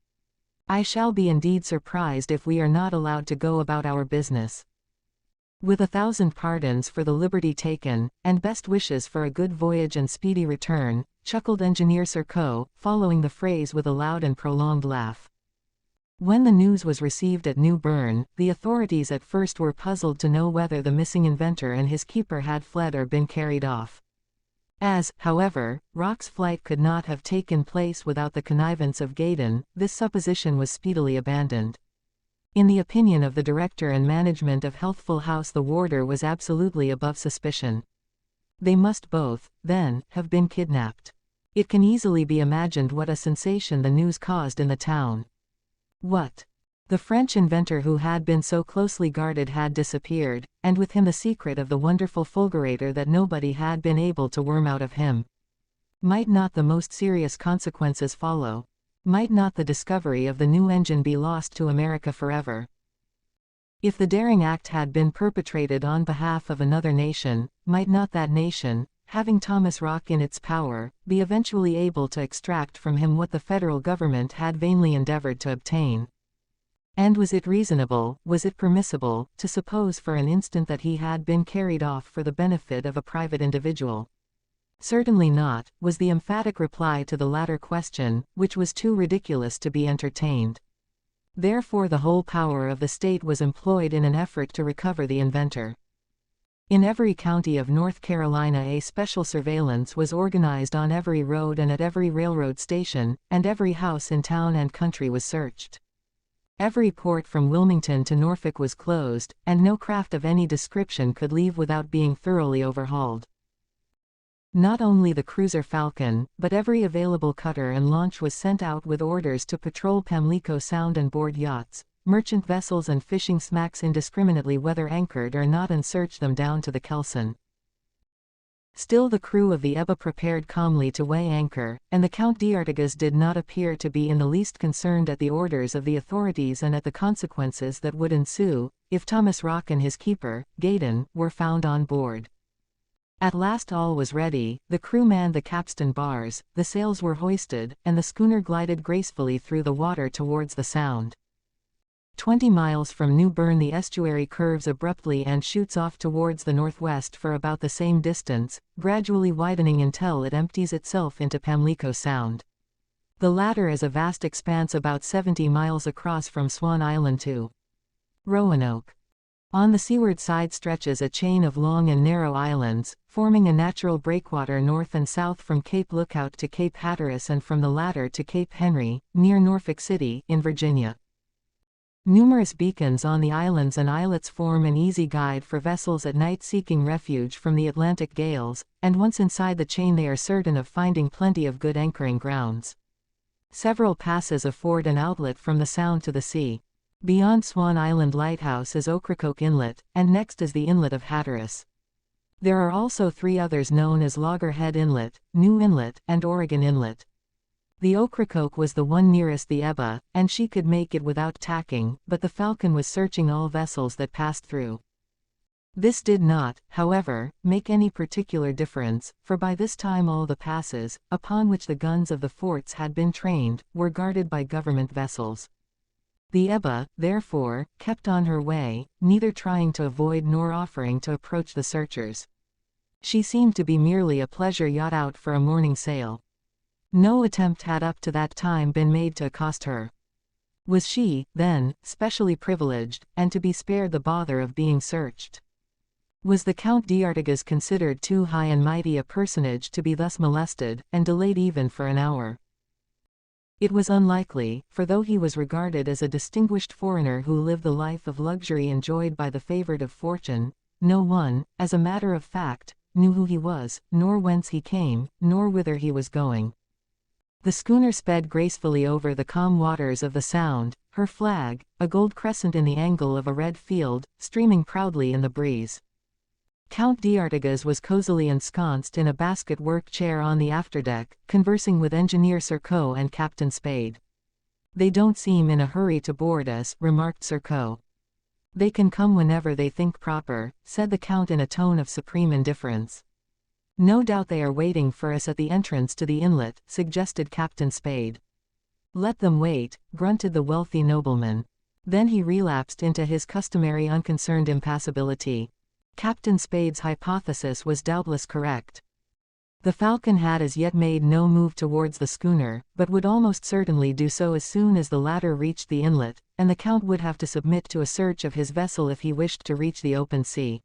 I shall be indeed surprised if we are not allowed to go about our business." "With 1,000 pardons for the liberty taken, and best wishes for a good voyage and speedy return," chuckled engineer Serko, following the phrase with a loud and prolonged laugh. When the news was received at New-Berne, the authorities at first were puzzled to know whether the missing inventor and his keeper had fled or been carried off. As, however, Rock's flight could not have taken place without the connivance of Gaydon, this supposition was speedily abandoned. In the opinion of the director and management of Healthful House, the warder was absolutely above suspicion. They must both, then, have been kidnapped. It can easily be imagined what a sensation the news caused in the town. What? The French inventor who had been so closely guarded had disappeared, and with him the secret of the wonderful fulgurator that nobody had been able to worm out of him. Might not the most serious consequences follow? Might not the discovery of the new engine be lost to America forever? If the daring act had been perpetrated on behalf of another nation, might not that nation, having Thomas Rock in its power, be eventually able to extract from him what the federal government had vainly endeavored to obtain? And was it reasonable, was it permissible, to suppose for an instant that he had been carried off for the benefit of a private individual? Certainly not, was the emphatic reply to the latter question, which was too ridiculous to be entertained. Therefore the whole power of the state was employed in an effort to recover the inventor. In every county of North Carolina a special surveillance was organized on every road and at every railroad station, and every house in town and country was searched. Every port from Wilmington to Norfolk was closed, and no craft of any description could leave without being thoroughly overhauled. Not only the cruiser Falcon, but every available cutter and launch was sent out with orders to patrol Pamlico Sound and board yachts, merchant vessels and fishing smacks indiscriminately whether anchored or not, and search them down to the kelson. Still the crew of the Ebba prepared calmly to weigh anchor, and the Count d'Artigas did not appear to be in the least concerned at the orders of the authorities and at the consequences that would ensue, if Thomas Rock and his keeper, Gaydon, were found on board. At last all was ready, the crew manned the capstan bars, the sails were hoisted, and the schooner glided gracefully through the water towards the Sound. 20 miles from New-Berne the estuary curves abruptly and shoots off towards the northwest for about the same distance, gradually widening until it empties itself into Pamlico Sound. The latter is a vast expanse about 70 miles across from Swan Island to Roanoke. On the seaward side stretches a chain of long and narrow islands, forming a natural breakwater north and south from Cape Lookout to Cape Hatteras and from the latter to Cape Henry, near Norfolk City, in Virginia. Numerous beacons on the islands and islets form an easy guide for vessels at night seeking refuge from the Atlantic gales, and once inside the chain they are certain of finding plenty of good anchoring grounds. Several passes afford an outlet from the Sound to the sea. Beyond Swan Island Lighthouse is Ocracoke Inlet, and next is the Inlet of Hatteras. There are also 3 others known as Loggerhead Inlet, New Inlet, and Oregon Inlet. The Ocracoke was the one nearest the Ebba, and she could make it without tacking, but the Falcon was searching all vessels that passed through. This did not, however, make any particular difference, for by this time all the passes, upon which the guns of the forts had been trained, were guarded by government vessels. The Ebba, therefore, kept on her way, neither trying to avoid nor offering to approach the searchers. She seemed to be merely a pleasure yacht out for a morning sail. No attempt had up to that time been made to accost her. Was she, then, specially privileged, and to be spared the bother of being searched? Was the Count d'Artigas considered too high and mighty a personage to be thus molested, and delayed even for an hour? It was unlikely, for though he was regarded as a distinguished foreigner who lived the life of luxury enjoyed by the favored of fortune, no one, as a matter of fact, knew who he was, nor whence he came, nor whither he was going. The schooner sped gracefully over the calm waters of the Sound, her flag, a gold crescent in the angle of a red field, streaming proudly in the breeze. Count d'Artigas was cozily ensconced in a basket-work chair on the afterdeck, conversing with Engineer Surcoe and Captain Spade. "They don't seem in a hurry to board us," remarked Surcoe. "They can come whenever they think proper," said the Count in a tone of supreme indifference. "No doubt they are waiting for us at the entrance to the inlet," suggested Captain Spade. "Let them wait," grunted the wealthy nobleman. Then he relapsed into his customary unconcerned impassibility. Captain Spade's hypothesis was doubtless correct. The Falcon had as yet made no move towards the schooner, but would almost certainly do so as soon as the latter reached the inlet, and the Count would have to submit to a search of his vessel if he wished to reach the open sea.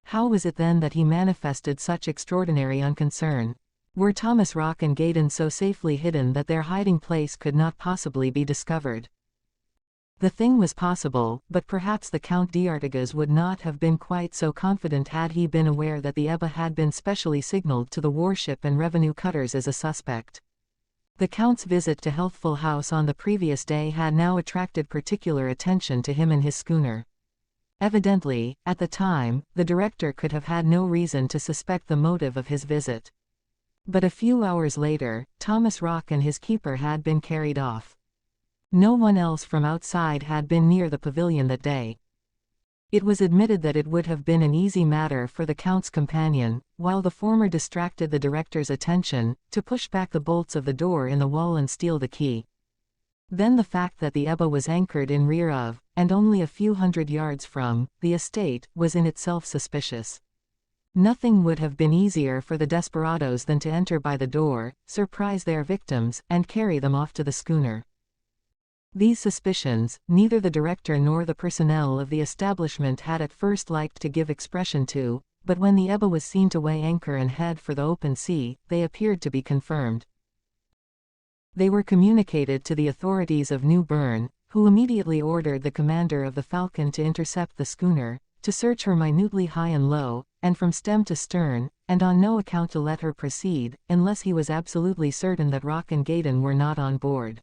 How was it then that he manifested such extraordinary unconcern? Were Thomas Rock and Gaydon so safely hidden that their hiding place could not possibly be discovered? The thing was possible, but perhaps the Count d'Artigas would not have been quite so confident had he been aware that the Ebba had been specially signaled to the warship and revenue cutters as a suspect. The Count's visit to Healthful House on the previous day had now attracted particular attention to him and his schooner. Evidently, at the time, the director could have had no reason to suspect the motive of his visit. But a few hours later, Thomas Rock and his keeper had been carried off. No one else from outside had been near the pavilion that day. It was admitted that it would have been an easy matter for the Count's companion, while the former distracted the director's attention, to push back the bolts of the door in the wall and steal the key. Then the fact that the Ebba was anchored in rear of, and only a few hundred yards from, the estate, was in itself suspicious. Nothing would have been easier for the desperadoes than to enter by the door, surprise their victims, and carry them off to the schooner. These suspicions, neither the director nor the personnel of the establishment had at first liked to give expression to, but when the Ebba was seen to weigh anchor and head for the open sea, they appeared to be confirmed. They were communicated to the authorities of New-Berne, who immediately ordered the commander of the Falcon to intercept the schooner, to search her minutely high and low, and from stem to stern, and on no account to let her proceed, unless he was absolutely certain that Rock and Gaydon were not on board.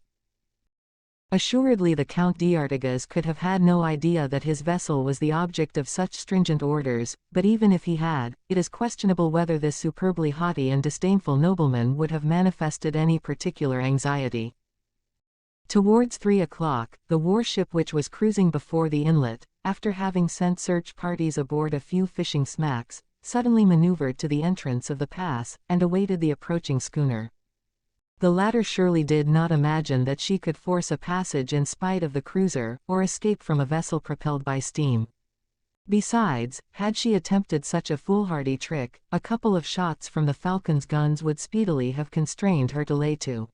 Assuredly the Count d'Artigas could have had no idea that his vessel was the object of such stringent orders, but even if he had, it is questionable whether this superbly haughty and disdainful nobleman would have manifested any particular anxiety. Towards 3 o'clock, the warship which was cruising before the inlet, after having sent search parties aboard a few fishing smacks, suddenly maneuvered to the entrance of the pass, and awaited the approaching schooner. The latter surely did not imagine that she could force a passage in spite of the cruiser, or escape from a vessel propelled by steam. Besides, had she attempted such a foolhardy trick, a couple of shots from the Falcon's guns would speedily have constrained her to lay to.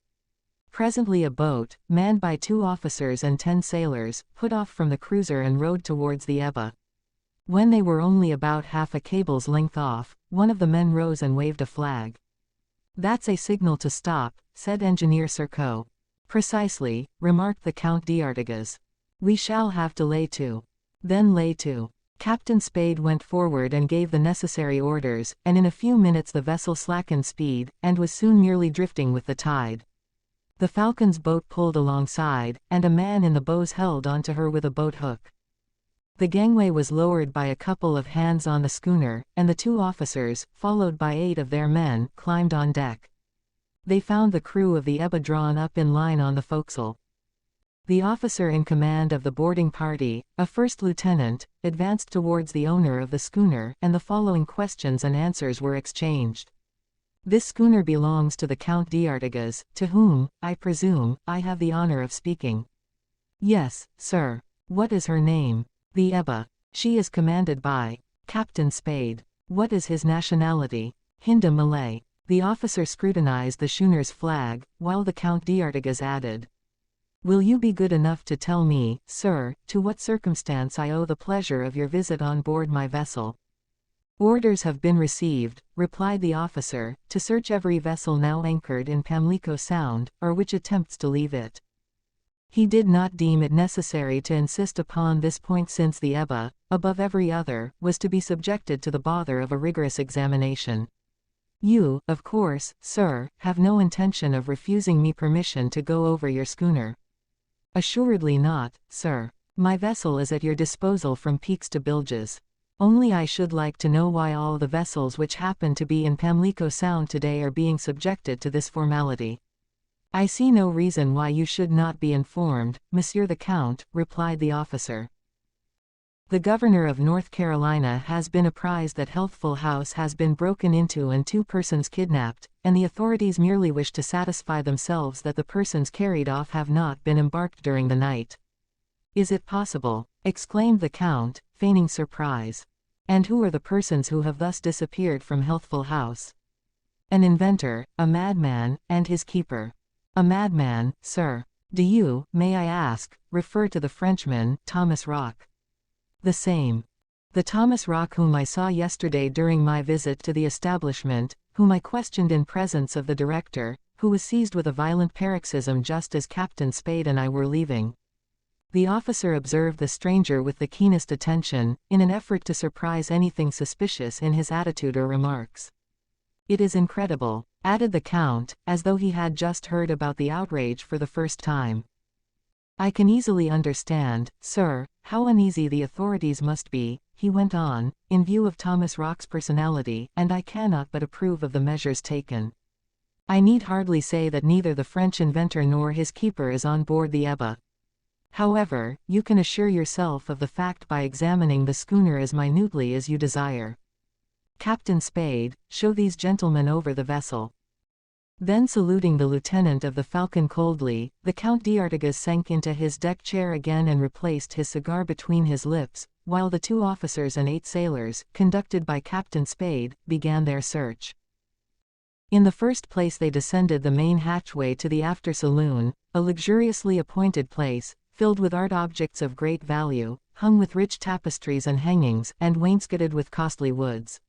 Presently a boat, manned by 2 officers and 10 sailors, put off from the cruiser and rowed towards the Ebba. When they were only about half a cable's length off, one of the men rose and waved a flag. "That's a signal to stop," said Engineer Serco. "Precisely," remarked the Count d'Artigas. "We shall have to lay to." Then lay to. Captain Spade went forward and gave the necessary orders, and in a few minutes the vessel slackened speed, and was soon merely drifting with the tide. The Falcon's boat pulled alongside, and a man in the bows held on to her with a boat hook. The gangway was lowered by a couple of hands on the schooner, and the 2 officers, followed by 8 of their men, climbed on deck. They found the crew of the Ebba drawn up in line on the forecastle. The officer in command of the boarding party, a first lieutenant, advanced towards the owner of the schooner, and the following questions and answers were exchanged. "This schooner belongs to the Count d'Artigas, to whom, I presume, I have the honor of speaking." "Yes, sir." "What is her name?" "The Ebba. She is commanded by Captain Spade." "What is his nationality?" "Hindu Malay." The officer scrutinized the schooner's flag, while the Count d'Artigas added, "Will you be good enough to tell me, sir, to what circumstance I owe the pleasure of your visit on board my vessel?" "Orders have been received," replied the officer, "to search every vessel now anchored in Pamlico Sound, or which attempts to leave it." He did not deem it necessary to insist upon this point since the Ebba, above every other, was to be subjected to the bother of a rigorous examination. "You, of course, sir, have no intention of refusing me permission to go over your schooner?" "Assuredly not, sir. My vessel is at your disposal from peaks to bilges. Only I should like to know why all the vessels which happen to be in Pamlico Sound today are being subjected to this formality." "I see no reason why you should not be informed, Monsieur the Count," replied the officer. "The governor of North Carolina has been apprised that Healthful House has been broken into and 2 persons kidnapped, and the authorities merely wish to satisfy themselves that the persons carried off have not been embarked during the night." "Is it possible?" exclaimed the Count, feigning surprise. "And who are the persons who have thus disappeared from Healthful House?" "An inventor, a madman, and his keeper." "A madman, sir. Do you, may I ask, refer to the Frenchman, Thomas Rock?" "The same." The Thomas Rock whom I saw yesterday during my visit to the establishment, whom I questioned in presence of the director, who was seized with a violent paroxysm just as Captain Spade and I were leaving." The officer observed the stranger with the keenest attention, in an effort to surprise anything suspicious in his attitude or remarks. "It is incredible," added the Count, as though he had just heard about the outrage for the first time. "I can easily understand, sir, how uneasy the authorities must be," he went on, "in view of Thomas Rock's personality, and I cannot but approve of the measures taken. I need hardly say that neither the French inventor nor his keeper is on board the Ebba. However, you can assure yourself of the fact by examining the schooner as minutely as you desire. Captain Spade, show these gentlemen over the vessel." Then saluting the lieutenant of the Falcon coldly, the Count d'Artigas sank into his deck chair again and replaced his cigar between his lips, while the 2 officers and 8 sailors, conducted by Captain Spade, began their search. In the first place they descended the main hatchway to the after saloon, a luxuriously appointed place, filled with art objects of great value, hung with rich tapestries and hangings, and wainscoted with costly woods.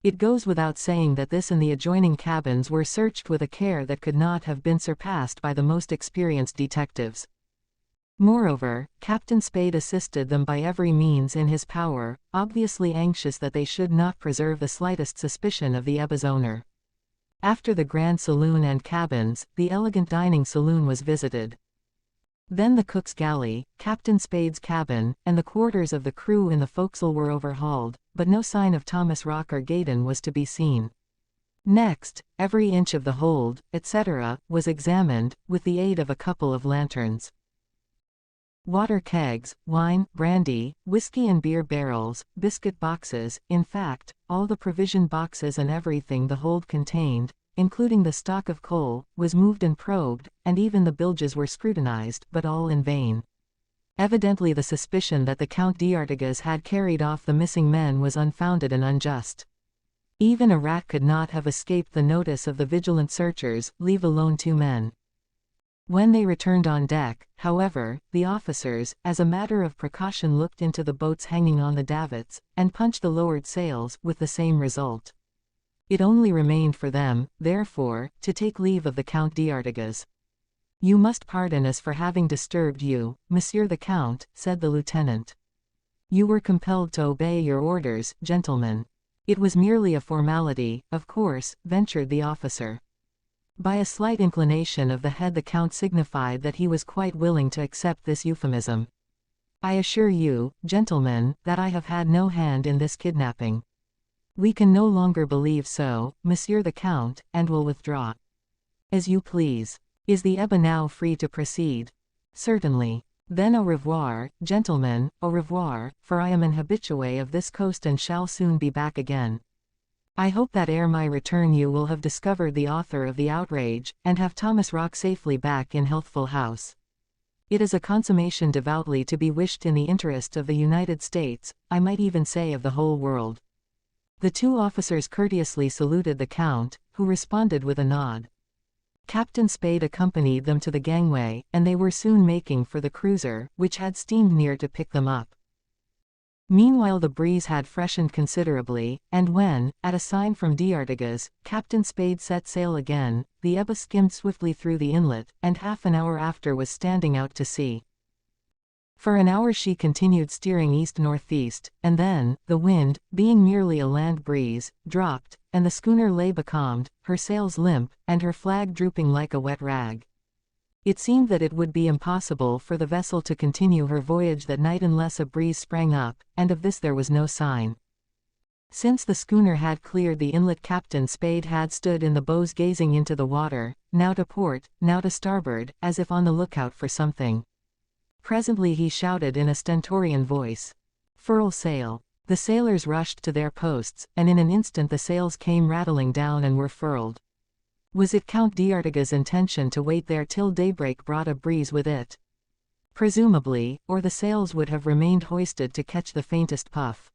It goes without saying that this and the adjoining cabins were searched with a care that could not have been surpassed by the most experienced detectives. Moreover, Captain Spade assisted them by every means in his power, obviously anxious that they should not preserve the slightest suspicion of the Ebba's owner. After the grand saloon and cabins, the elegant dining saloon was visited. Then the cook's galley, Captain Spade's cabin, and the quarters of the crew in the forecastle were overhauled, but no sign of Thomas Rock or Gaydon was to be seen. Next, every inch of the hold, etc., was examined, with the aid of a couple of lanterns. Water kegs, wine, brandy, whiskey and beer barrels, biscuit boxes, in fact, all the provision boxes and everything the hold contained, including the stock of coal, was moved and probed, and even the bilges were scrutinized, but all in vain. Evidently the suspicion that the Count d'Artigas had carried off the missing men was unfounded and unjust. Even a rat could not have escaped the notice of the vigilant searchers, leave alone 2 men. When they returned on deck, however, the officers, as a matter of precaution, looked into the boats hanging on the davits, and punched the lowered sails, with the same result. It only remained for them, therefore, to take leave of the Count d'Artigas. "You must pardon us for having disturbed you, Monsieur the Count," said the lieutenant. "You were compelled to obey your orders, gentlemen." "It was merely a formality, of course," ventured the officer. By a slight inclination of the head the Count signified that he was quite willing to accept this euphemism. "I assure you, gentlemen, that I have had no hand in this kidnapping." "We can no longer believe so, Monsieur the Count, and will withdraw." "As you please. Is the Ebba now free to proceed?" "Certainly." "Then au revoir, gentlemen, au revoir, for I am an habitué of this coast and shall soon be back again. I hope that ere my return you will have discovered the author of the outrage, and have Thomas Rock safely back in Healthful House. It is a consummation devoutly to be wished in the interest of the United States, I might even say of the whole world." The 2 officers courteously saluted the Count, who responded with a nod. Captain Spade accompanied them to the gangway, and they were soon making for the cruiser, which had steamed near to pick them up. Meanwhile the breeze had freshened considerably, and when, at a sign from d'Artigas, Captain Spade set sail again, the Ebba skimmed swiftly through the inlet, and half an hour after was standing out to sea. For an hour she continued steering east-northeast, and then, the wind, being merely a land breeze, dropped, and the schooner lay becalmed, her sails limp, and her flag drooping like a wet rag. It seemed that it would be impossible for the vessel to continue her voyage that night unless a breeze sprang up, and of this there was no sign. Since the schooner had cleared the inlet, Captain Spade had stood in the bows gazing into the water, now to port, now to starboard, as if on the lookout for something. Presently he shouted in a stentorian voice, "Furl sail!" The sailors rushed to their posts, and in an instant the sails came rattling down and were furled. Was it Count d'Artigas' intention to wait there till daybreak brought a breeze with it? Presumably, or the sails would have remained hoisted to catch the faintest puff.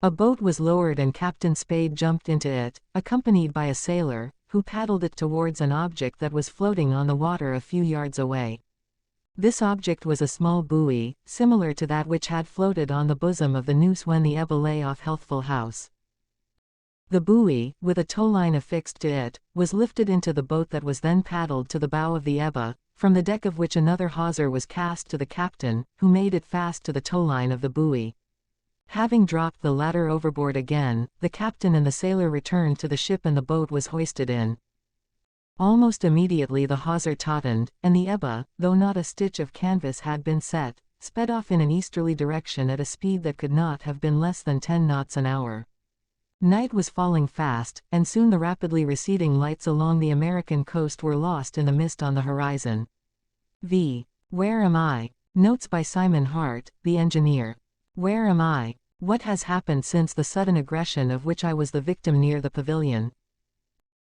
A boat was lowered and Captain Spade jumped into it, accompanied by a sailor, who paddled it towards an object that was floating on the water a few yards away. This object was a small buoy, similar to that which had floated on the bosom of the Neuse when the Ebba lay off Healthful House. The buoy, with a towline affixed to it, was lifted into the boat that was then paddled to the bow of the Ebba, from the deck of which another hawser was cast to the captain, who made it fast to the towline of the buoy. Having dropped the latter overboard again, the captain and the sailor returned to the ship and the boat was hoisted in. Almost immediately the hawser tautened, and the Ebba, though not a stitch of canvas had been set, sped off in an easterly direction at a speed that could not have been less than 10 knots an hour. Night was falling fast, and soon the rapidly receding lights along the American coast were lost in the mist on the horizon. Where am I? Notes by Simon Hart, the engineer. Where am I? What has happened since the sudden aggression of which I was the victim near the pavilion?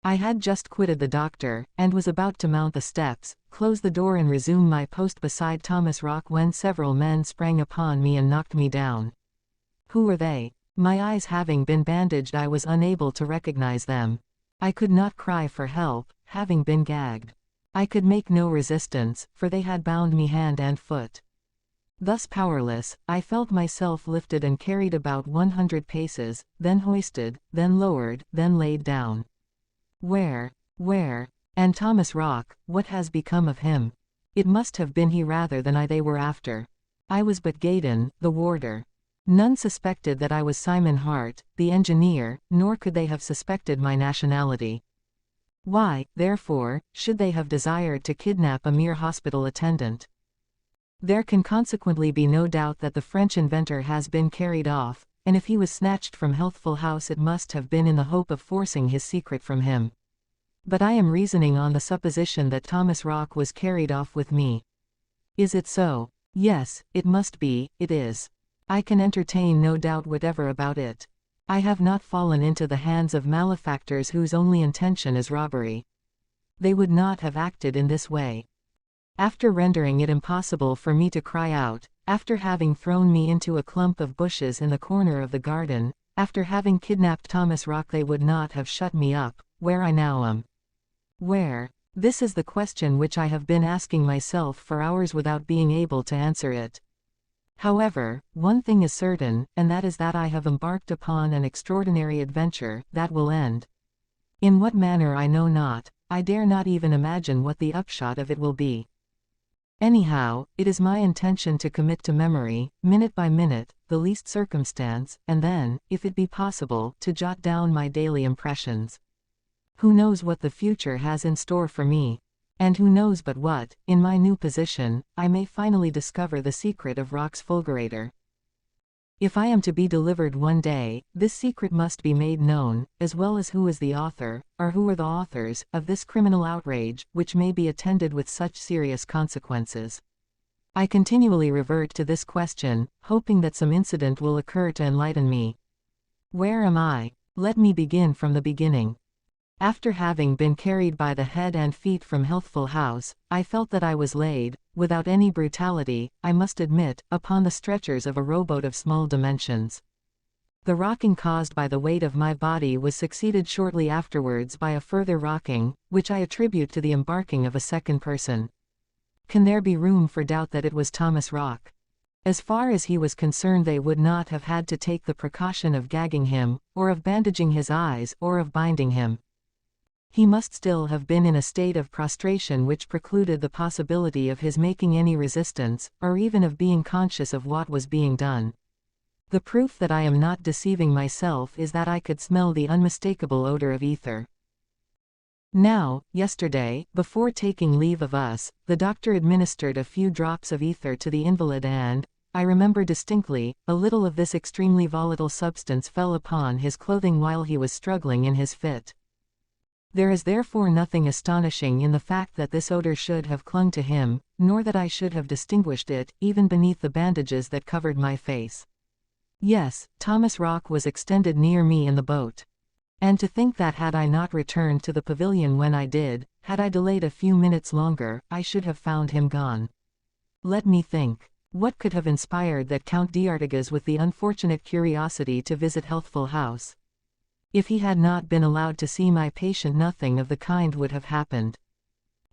I had just quitted the doctor, and was about to mount the steps, close the door and resume my post beside Thomas Rock when several men sprang upon me and knocked me down. Who were they? My eyes having been bandaged, I was unable to recognize them. I could not cry for help, having been gagged. I could make no resistance, for they had bound me hand and foot. Thus powerless, I felt myself lifted and carried about 100 paces, then hoisted, then lowered, then laid down. Where? And Thomas Rock, what has become of him? It must have been he rather than I they were after. I was but Gaydon, the warder. None suspected that I was Simon Hart, the engineer, nor could they have suspected my nationality. Why, therefore, should they have desired to kidnap a mere hospital attendant? There can consequently be no doubt that the French inventor has been carried off, and if he was snatched from Healthful House it must have been in the hope of forcing his secret from him. But I am reasoning on the supposition that Thomas Rock was carried off with me. Is it so? Yes, it must be, it is. I can entertain no doubt whatever about it. I have not fallen into the hands of malefactors whose only intention is robbery. They would not have acted in this way. After rendering it impossible for me to cry out, after having thrown me into a clump of bushes in the corner of the garden, after having kidnapped Thomas Rock, they would not have shut me up, where I now am. Where? This is the question which I have been asking myself for hours without being able to answer it. However, one thing is certain, and that is that I have embarked upon an extraordinary adventure, that will end. In what manner I know not, I dare not even imagine what the upshot of it will be. Anyhow, it is my intention to commit to memory, minute by minute, the least circumstance, and then, if it be possible, to jot down my daily impressions. Who knows what the future has in store for me? And who knows but what, in my new position, I may finally discover the secret of Rock's fulgurator. If I am to be delivered one day, this secret must be made known, as well as who is the author, or who are the authors, of this criminal outrage, which may be attended with such serious consequences. I continually revert to this question, hoping that some incident will occur to enlighten me. Where am I? Let me begin from the beginning. After having been carried by the head and feet from Healthful House, I felt that I was laid, without any brutality, I must admit, upon the stretchers of a rowboat of small dimensions. The rocking caused by the weight of my body was succeeded shortly afterwards by a further rocking, which I attribute to the embarking of a second person. Can there be room for doubt that it was Thomas Rock? As far as he was concerned, they would not have had to take the precaution of gagging him, or of bandaging his eyes, or of binding him. He must still have been in a state of prostration which precluded the possibility of his making any resistance, or even of being conscious of what was being done. The proof that I am not deceiving myself is that I could smell the unmistakable odor of ether. Now, yesterday, before taking leave of us, the doctor administered a few drops of ether to the invalid and, I remember distinctly, a little of this extremely volatile substance fell upon his clothing while he was struggling in his fit. There is therefore nothing astonishing in the fact that this odor should have clung to him, nor that I should have distinguished it, even beneath the bandages that covered my face. Yes, Thomas Rock was extended near me in the boat. And to think that had I not returned to the pavilion when I did, had I delayed a few minutes longer, I should have found him gone. Let me think. What could have inspired that Count d'Artigas with the unfortunate curiosity to visit Healthful House? If he had not been allowed to see my patient, nothing of the kind would have happened.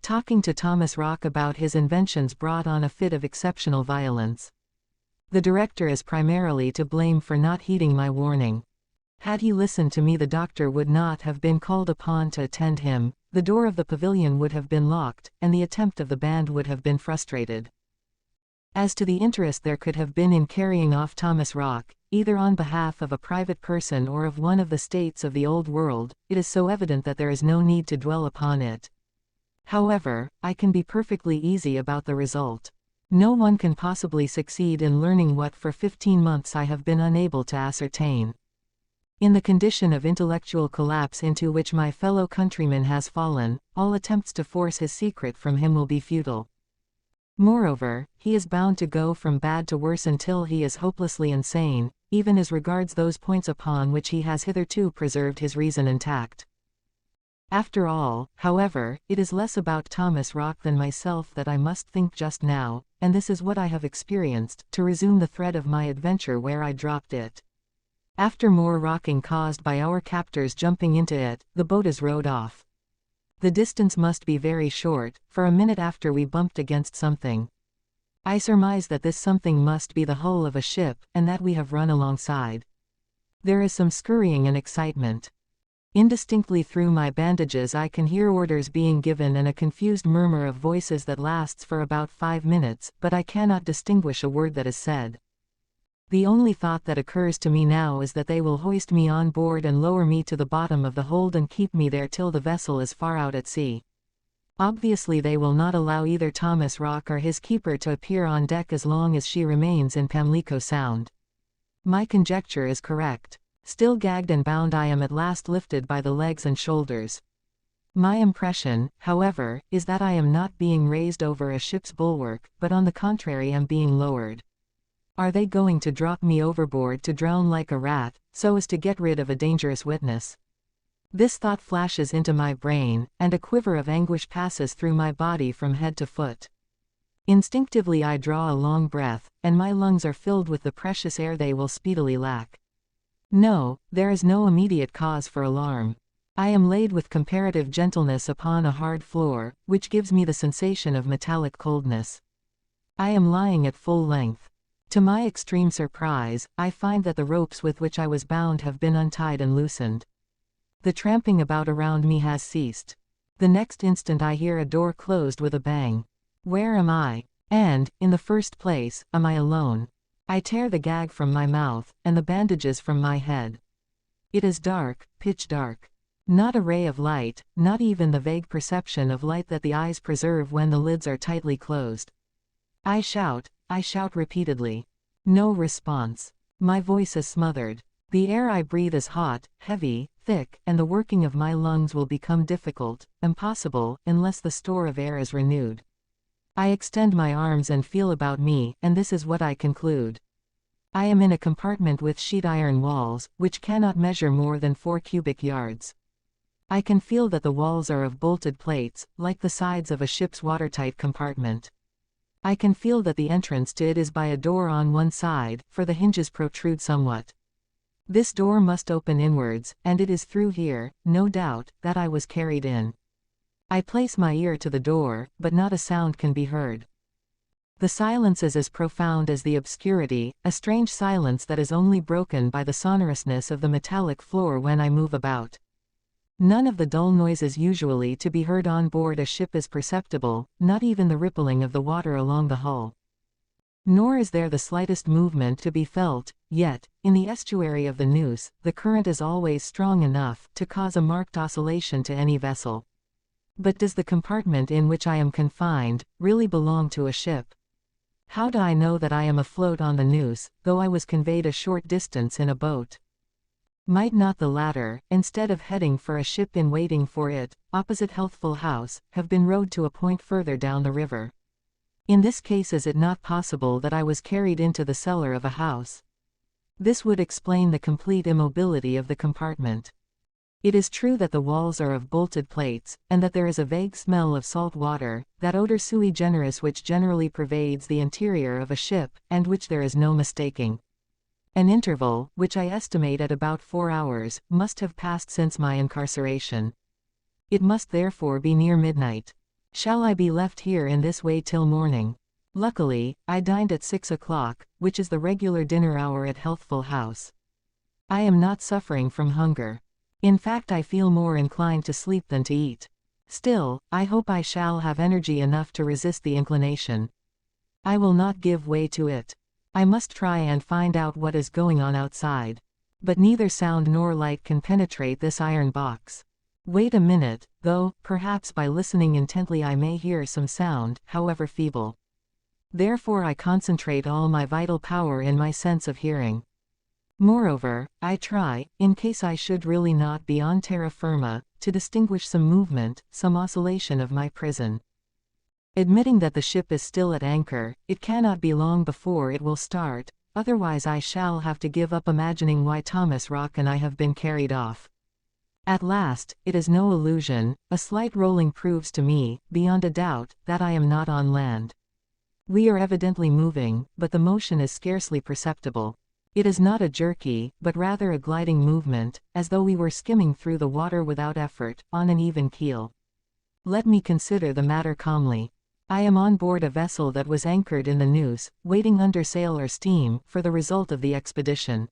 Talking to Thomas Rock about his inventions brought on a fit of exceptional violence. The director is primarily to blame for not heeding my warning. Had he listened to me, the doctor would not have been called upon to attend him, the door of the pavilion would have been locked, and the attempt of the band would have been frustrated. As to the interest there could have been in carrying off Thomas Rock, either on behalf of a private person or of one of the states of the Old World, it is so evident that there is no need to dwell upon it. However, I can be perfectly easy about the result. No one can possibly succeed in learning what for 15 months I have been unable to ascertain. In the condition of intellectual collapse into which my fellow countryman has fallen, all attempts to force his secret from him will be futile. Moreover, he is bound to go from bad to worse until he is hopelessly insane, even as regards those points upon which he has hitherto preserved his reason intact. After all, however, it is less about Thomas Rock than myself that I must think just now, and this is what I have experienced, to resume the thread of my adventure where I dropped it. After more rocking caused by our captors jumping into it, the boat is rowed off. The distance must be very short, for a minute after we bumped against something. I surmise that this something must be the hull of a ship, and that we have run alongside. There is some scurrying and excitement. Indistinctly through my bandages I can hear orders being given and a confused murmur of voices that lasts for about 5 minutes, but I cannot distinguish a word that is said. The only thought that occurs to me now is that they will hoist me on board and lower me to the bottom of the hold and keep me there till the vessel is far out at sea. Obviously they will not allow either Thomas Rock or his keeper to appear on deck as long as she remains in Pamlico Sound. My conjecture is correct. Still gagged and bound, I am at last lifted by the legs and shoulders. My impression, however, is that I am not being raised over a ship's bulwark, but on the contrary am being lowered. Are they going to drop me overboard to drown like a rat, so as to get rid of a dangerous witness? This thought flashes into my brain, and a quiver of anguish passes through my body from head to foot. Instinctively I draw a long breath, and my lungs are filled with the precious air they will speedily lack. No, there is no immediate cause for alarm. I am laid with comparative gentleness upon a hard floor, which gives me the sensation of metallic coldness. I am lying at full length. To my extreme surprise, I find that the ropes with which I was bound have been untied and loosened. The tramping about around me has ceased. The next instant I hear a door closed with a bang. Where am I? And, in the first place, am I alone? I tear the gag from my mouth, and the bandages from my head. It is dark, pitch dark. Not a ray of light, not even the vague perception of light that the eyes preserve when the lids are tightly closed. I shout repeatedly. No response. My voice is smothered. The air I breathe is hot, heavy, thick, and the working of my lungs will become difficult, impossible, unless the store of air is renewed. I extend my arms and feel about me, and this is what I conclude. I am in a compartment with sheet iron walls, which cannot measure more than 4 cubic yards. I can feel that the walls are of bolted plates, like the sides of a ship's watertight compartment. I can feel that the entrance to it is by a door on one side, for the hinges protrude somewhat. This door must open inwards, and it is through here, no doubt, that I was carried in. I place my ear to the door, but not a sound can be heard. The silence is as profound as the obscurity, a strange silence that is only broken by the sonorousness of the metallic floor when I move about. None of the dull noises usually to be heard on board a ship is perceptible, not even the rippling of the water along the hull. Nor is there the slightest movement to be felt, yet, in the estuary of the Neuse, the current is always strong enough to cause a marked oscillation to any vessel. But does the compartment in which I am confined really belong to a ship? How do I know that I am afloat on the Neuse, though I was conveyed a short distance in a boat? Might not the latter, instead of heading for a ship in waiting for it, opposite Healthful House, have been rowed to a point further down the river? In this case, is it not possible that I was carried into the cellar of a house? This would explain the complete immobility of the compartment. It is true that the walls are of bolted plates, and that there is a vague smell of salt water, that odor sui generis which generally pervades the interior of a ship, and which there is no mistaking. An interval, which I estimate at about 4 hours, must have passed since my incarceration. It must therefore be near midnight. Shall I be left here in this way till morning? Luckily, I dined at 6 o'clock, which is the regular dinner hour at Healthful House. I am not suffering from hunger. In fact, I feel more inclined to sleep than to eat. Still, I hope I shall have energy enough to resist the inclination. I will not give way to it. I must try and find out what is going on outside. But neither sound nor light can penetrate this iron box. Wait a minute, though, perhaps by listening intently I may hear some sound, however feeble. Therefore I concentrate all my vital power in my sense of hearing. Moreover, I try, in case I should really not be on terra firma, to distinguish some movement, some oscillation of my prison. Admitting that the ship is still at anchor, it cannot be long before it will start, otherwise I shall have to give up imagining why Thomas Rock and I have been carried off. At last, it is no illusion, a slight rolling proves to me, beyond a doubt, that I am not on land. We are evidently moving, but the motion is scarcely perceptible. It is not a jerky, but rather a gliding movement, as though we were skimming through the water without effort, on an even keel. Let me consider the matter calmly. I am on board a vessel that was anchored in the Neuse, waiting under sail or steam, for the result of the expedition.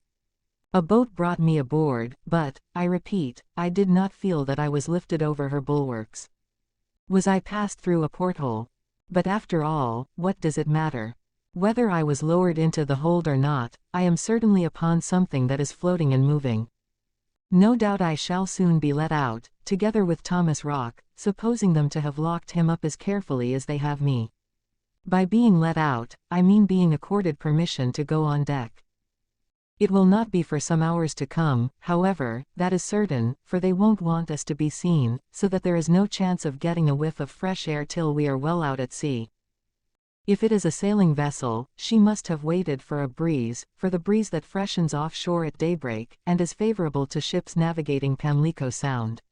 A boat brought me aboard, but, I repeat, I did not feel that I was lifted over her bulwarks. Was I passed through a porthole? But after all, what does it matter? Whether I was lowered into the hold or not, I am certainly upon something that is floating and moving. No doubt I shall soon be let out, together with Thomas Rock, supposing them to have locked him up as carefully as they have me. By being let out, I mean being accorded permission to go on deck. It will not be for some hours to come, however, that is certain, for they won't want us to be seen, so that there is no chance of getting a whiff of fresh air till we are well out at sea. If it is a sailing vessel, she must have waited for the breeze that freshens offshore at daybreak, and is favorable to ships navigating Pamlico Sound.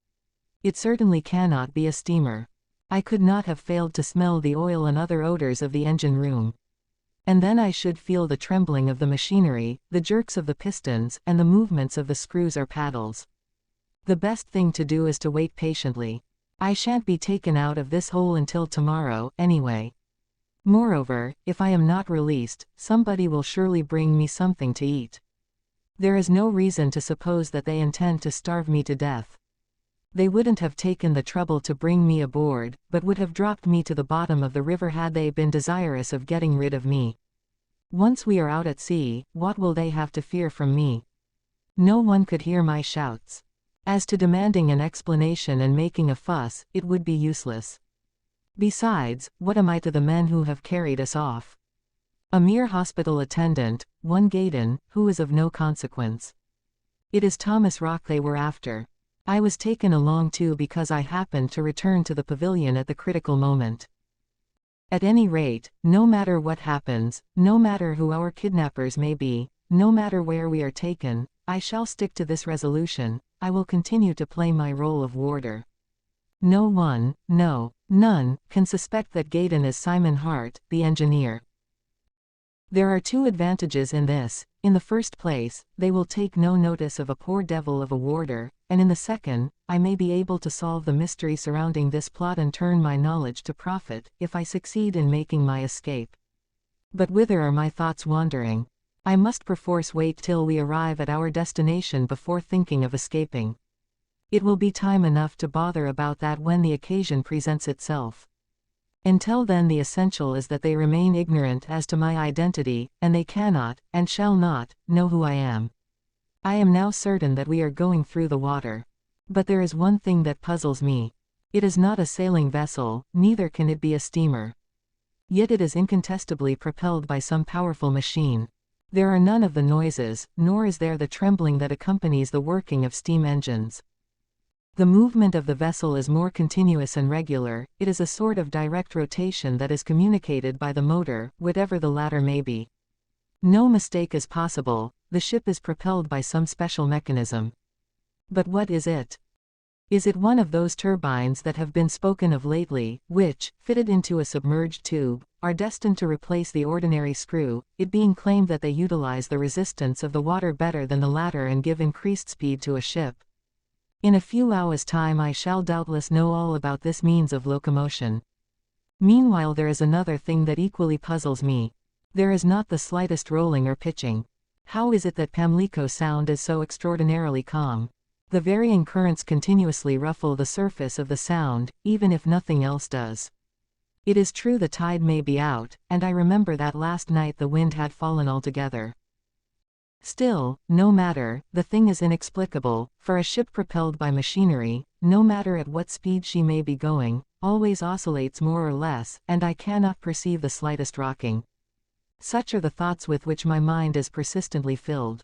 It certainly cannot be a steamer. I could not have failed to smell the oil and other odors of the engine room. And then I should feel the trembling of the machinery, the jerks of the pistons, and the movements of the screws or paddles. The best thing to do is to wait patiently. I shan't be taken out of this hole until tomorrow, anyway. Moreover, if I am not released, somebody will surely bring me something to eat. There is no reason to suppose that they intend to starve me to death. They wouldn't have taken the trouble to bring me aboard, but would have dropped me to the bottom of the river had they been desirous of getting rid of me. Once we are out at sea, what will they have to fear from me? No one could hear my shouts. As to demanding an explanation and making a fuss, it would be useless. Besides, what am I to the men who have carried us off? A mere hospital attendant, one Gaydon, who is of no consequence. It is Thomas Rock they were after. I was taken along too because I happened to return to the pavilion at the critical moment. At any rate, no matter what happens, no matter who our kidnappers may be, no matter where we are taken, I shall stick to this resolution. I will continue to play my role of warder. No one, no, none, can suspect that Gaydon is Simon Hart, the engineer. There are two advantages in this. In the first place, they will take no notice of a poor devil of a warder, and in the second, I may be able to solve the mystery surrounding this plot and turn my knowledge to profit, if I succeed in making my escape. But whither are my thoughts wandering? I must perforce wait till we arrive at our destination before thinking of escaping. It will be time enough to bother about that when the occasion presents itself. Until then the essential is that they remain ignorant as to my identity, and they cannot, and shall not, know who I am. I am now certain that we are going through the water. But there is one thing that puzzles me. It is not a sailing vessel, neither can it be a steamer. Yet it is incontestably propelled by some powerful machine. There are none of the noises, nor is there the trembling that accompanies the working of steam engines. The movement of the vessel is more continuous and regular. It is a sort of direct rotation that is communicated by the motor, whatever the latter may be. No mistake is possible, the ship is propelled by some special mechanism. But what is it? Is it one of those turbines that have been spoken of lately, which, fitted into a submerged tube, are destined to replace the ordinary screw, it being claimed that they utilize the resistance of the water better than the latter and give increased speed to a ship? In a few hours' time I shall doubtless know all about this means of locomotion. Meanwhile there is another thing that equally puzzles me. There is not the slightest rolling or pitching. How is it that Pamlico Sound is so extraordinarily calm? The varying currents continuously ruffle the surface of the Sound, even if nothing else does. It is true the tide may be out, and I remember that last night the wind had fallen altogether. Still, no matter, the thing is inexplicable, for a ship propelled by machinery, no matter at what speed she may be going, always oscillates more or less, and I cannot perceive the slightest rocking. Such are the thoughts with which my mind is persistently filled.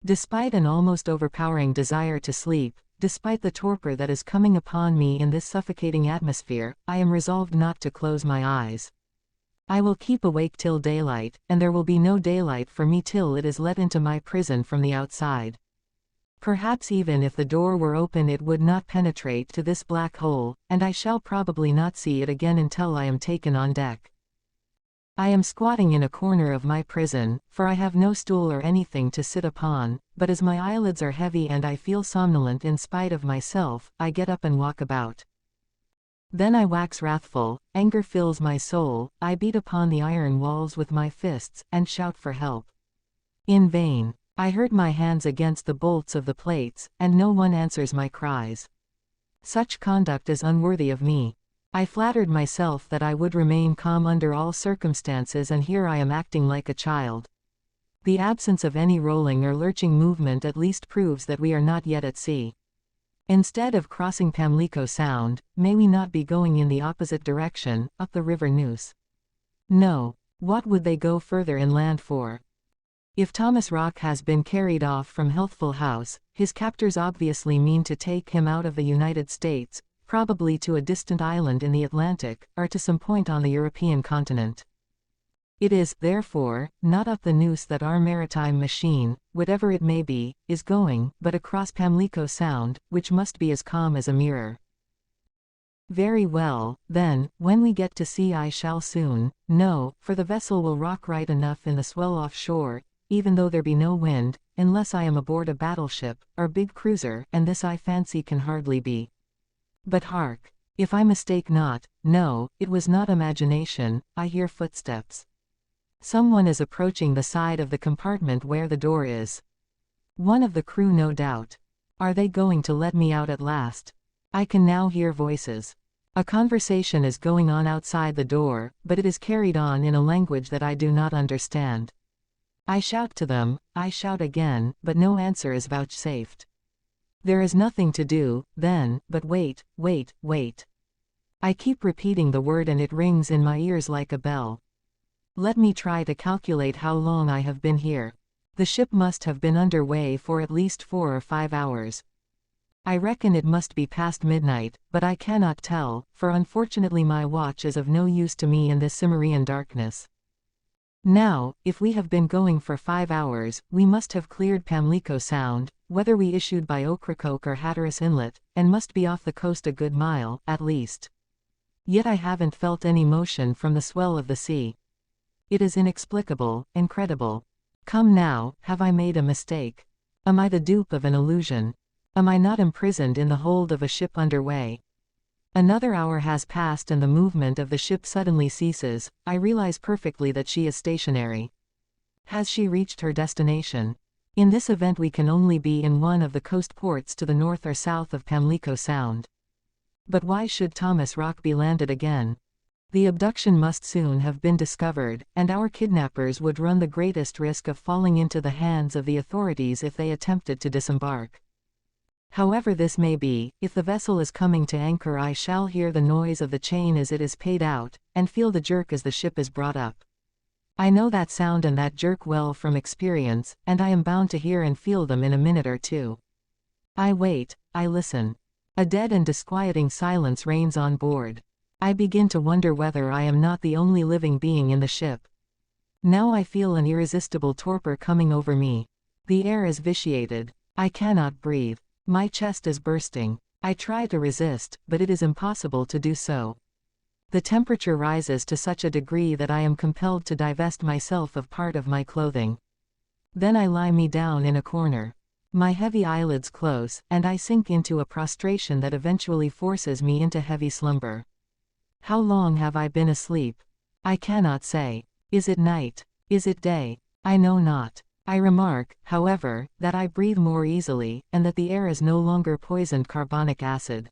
Despite an almost overpowering desire to sleep, despite the torpor that is coming upon me in this suffocating atmosphere, I am resolved not to close my eyes. I will keep awake till daylight, and there will be no daylight for me till it is let into my prison from the outside. Perhaps even if the door were open it would not penetrate to this black hole, and I shall probably not see it again until I am taken on deck. I am squatting in a corner of my prison, for I have no stool or anything to sit upon, but as my eyelids are heavy and I feel somnolent in spite of myself, I get up and walk about. Then I wax wrathful, anger fills my soul, I beat upon the iron walls with my fists, and shout for help. In vain. I hurt my hands against the bolts of the plates, and no one answers my cries. Such conduct is unworthy of me. I flattered myself that I would remain calm under all circumstances, and here I am acting like a child. The absence of any rolling or lurching movement at least proves that we are not yet at sea. Instead of crossing Pamlico Sound, may we not be going in the opposite direction, up the river Neuse? No. What would they go further inland for? If Thomas Rock has been carried off from Healthful House, his captors obviously mean to take him out of the United States, probably to a distant island in the Atlantic, or to some point on the European continent. It is, therefore, not up the Neuse that our maritime machine, whatever it may be, is going, but across Pamlico Sound, which must be as calm as a mirror. Very well, then, when we get to sea I shall soon know, for the vessel will rock right enough in the swell offshore, even though there be no wind, unless I am aboard a battleship, or big cruiser, and this I fancy can hardly be. But hark! If I mistake not, no, it was not imagination, I hear footsteps. Someone is approaching the side of the compartment where the door is. One of the crew, no doubt. Are they going to let me out at last? I can now hear voices. A conversation is going on outside the door, but it is carried on in a language that I do not understand. I shout to them, I shout again, but no answer is vouchsafed. There is nothing to do, then, but wait, wait, wait. I keep repeating the word and it rings in my ears like a bell. Let me try to calculate how long I have been here. The ship must have been under way for at least 4 or 5 hours. I reckon it must be past midnight, but I cannot tell, for unfortunately my watch is of no use to me in this Cimmerian darkness. Now, if we have been going for 5 hours, we must have cleared Pamlico Sound, whether we issued by Ocracoke or Hatteras Inlet, and must be off the coast a good mile, at least. Yet I haven't felt any motion from the swell of the sea. It is inexplicable, incredible. Come now, have I made a mistake? Am I the dupe of an illusion? Am I not imprisoned in the hold of a ship under way? Another hour has passed and the movement of the ship suddenly ceases. I realize perfectly that she is stationary. Has she reached her destination? In this event we can only be in one of the coast ports to the north or south of Pamlico Sound. But why should Thomas Rock be landed again? The abduction must soon have been discovered, and our kidnappers would run the greatest risk of falling into the hands of the authorities if they attempted to disembark. However this may be, if the vessel is coming to anchor I shall hear the noise of the chain as it is paid out, and feel the jerk as the ship is brought up. I know that sound and that jerk well from experience, and I am bound to hear and feel them in a minute or two. I wait, I listen. A dead and disquieting silence reigns on board. I begin to wonder whether I am not the only living being in the ship. Now I feel an irresistible torpor coming over me. The air is vitiated. I cannot breathe. My chest is bursting. I try to resist, but it is impossible to do so. The temperature rises to such a degree that I am compelled to divest myself of part of my clothing. Then I lie me down in a corner. My heavy eyelids close, and I sink into a prostration that eventually forces me into heavy slumber. How long have I been asleep? I cannot say. Is it night? Is it day? I know not. I remark, however, that I breathe more easily, and that the air is no longer poisoned carbonic acid.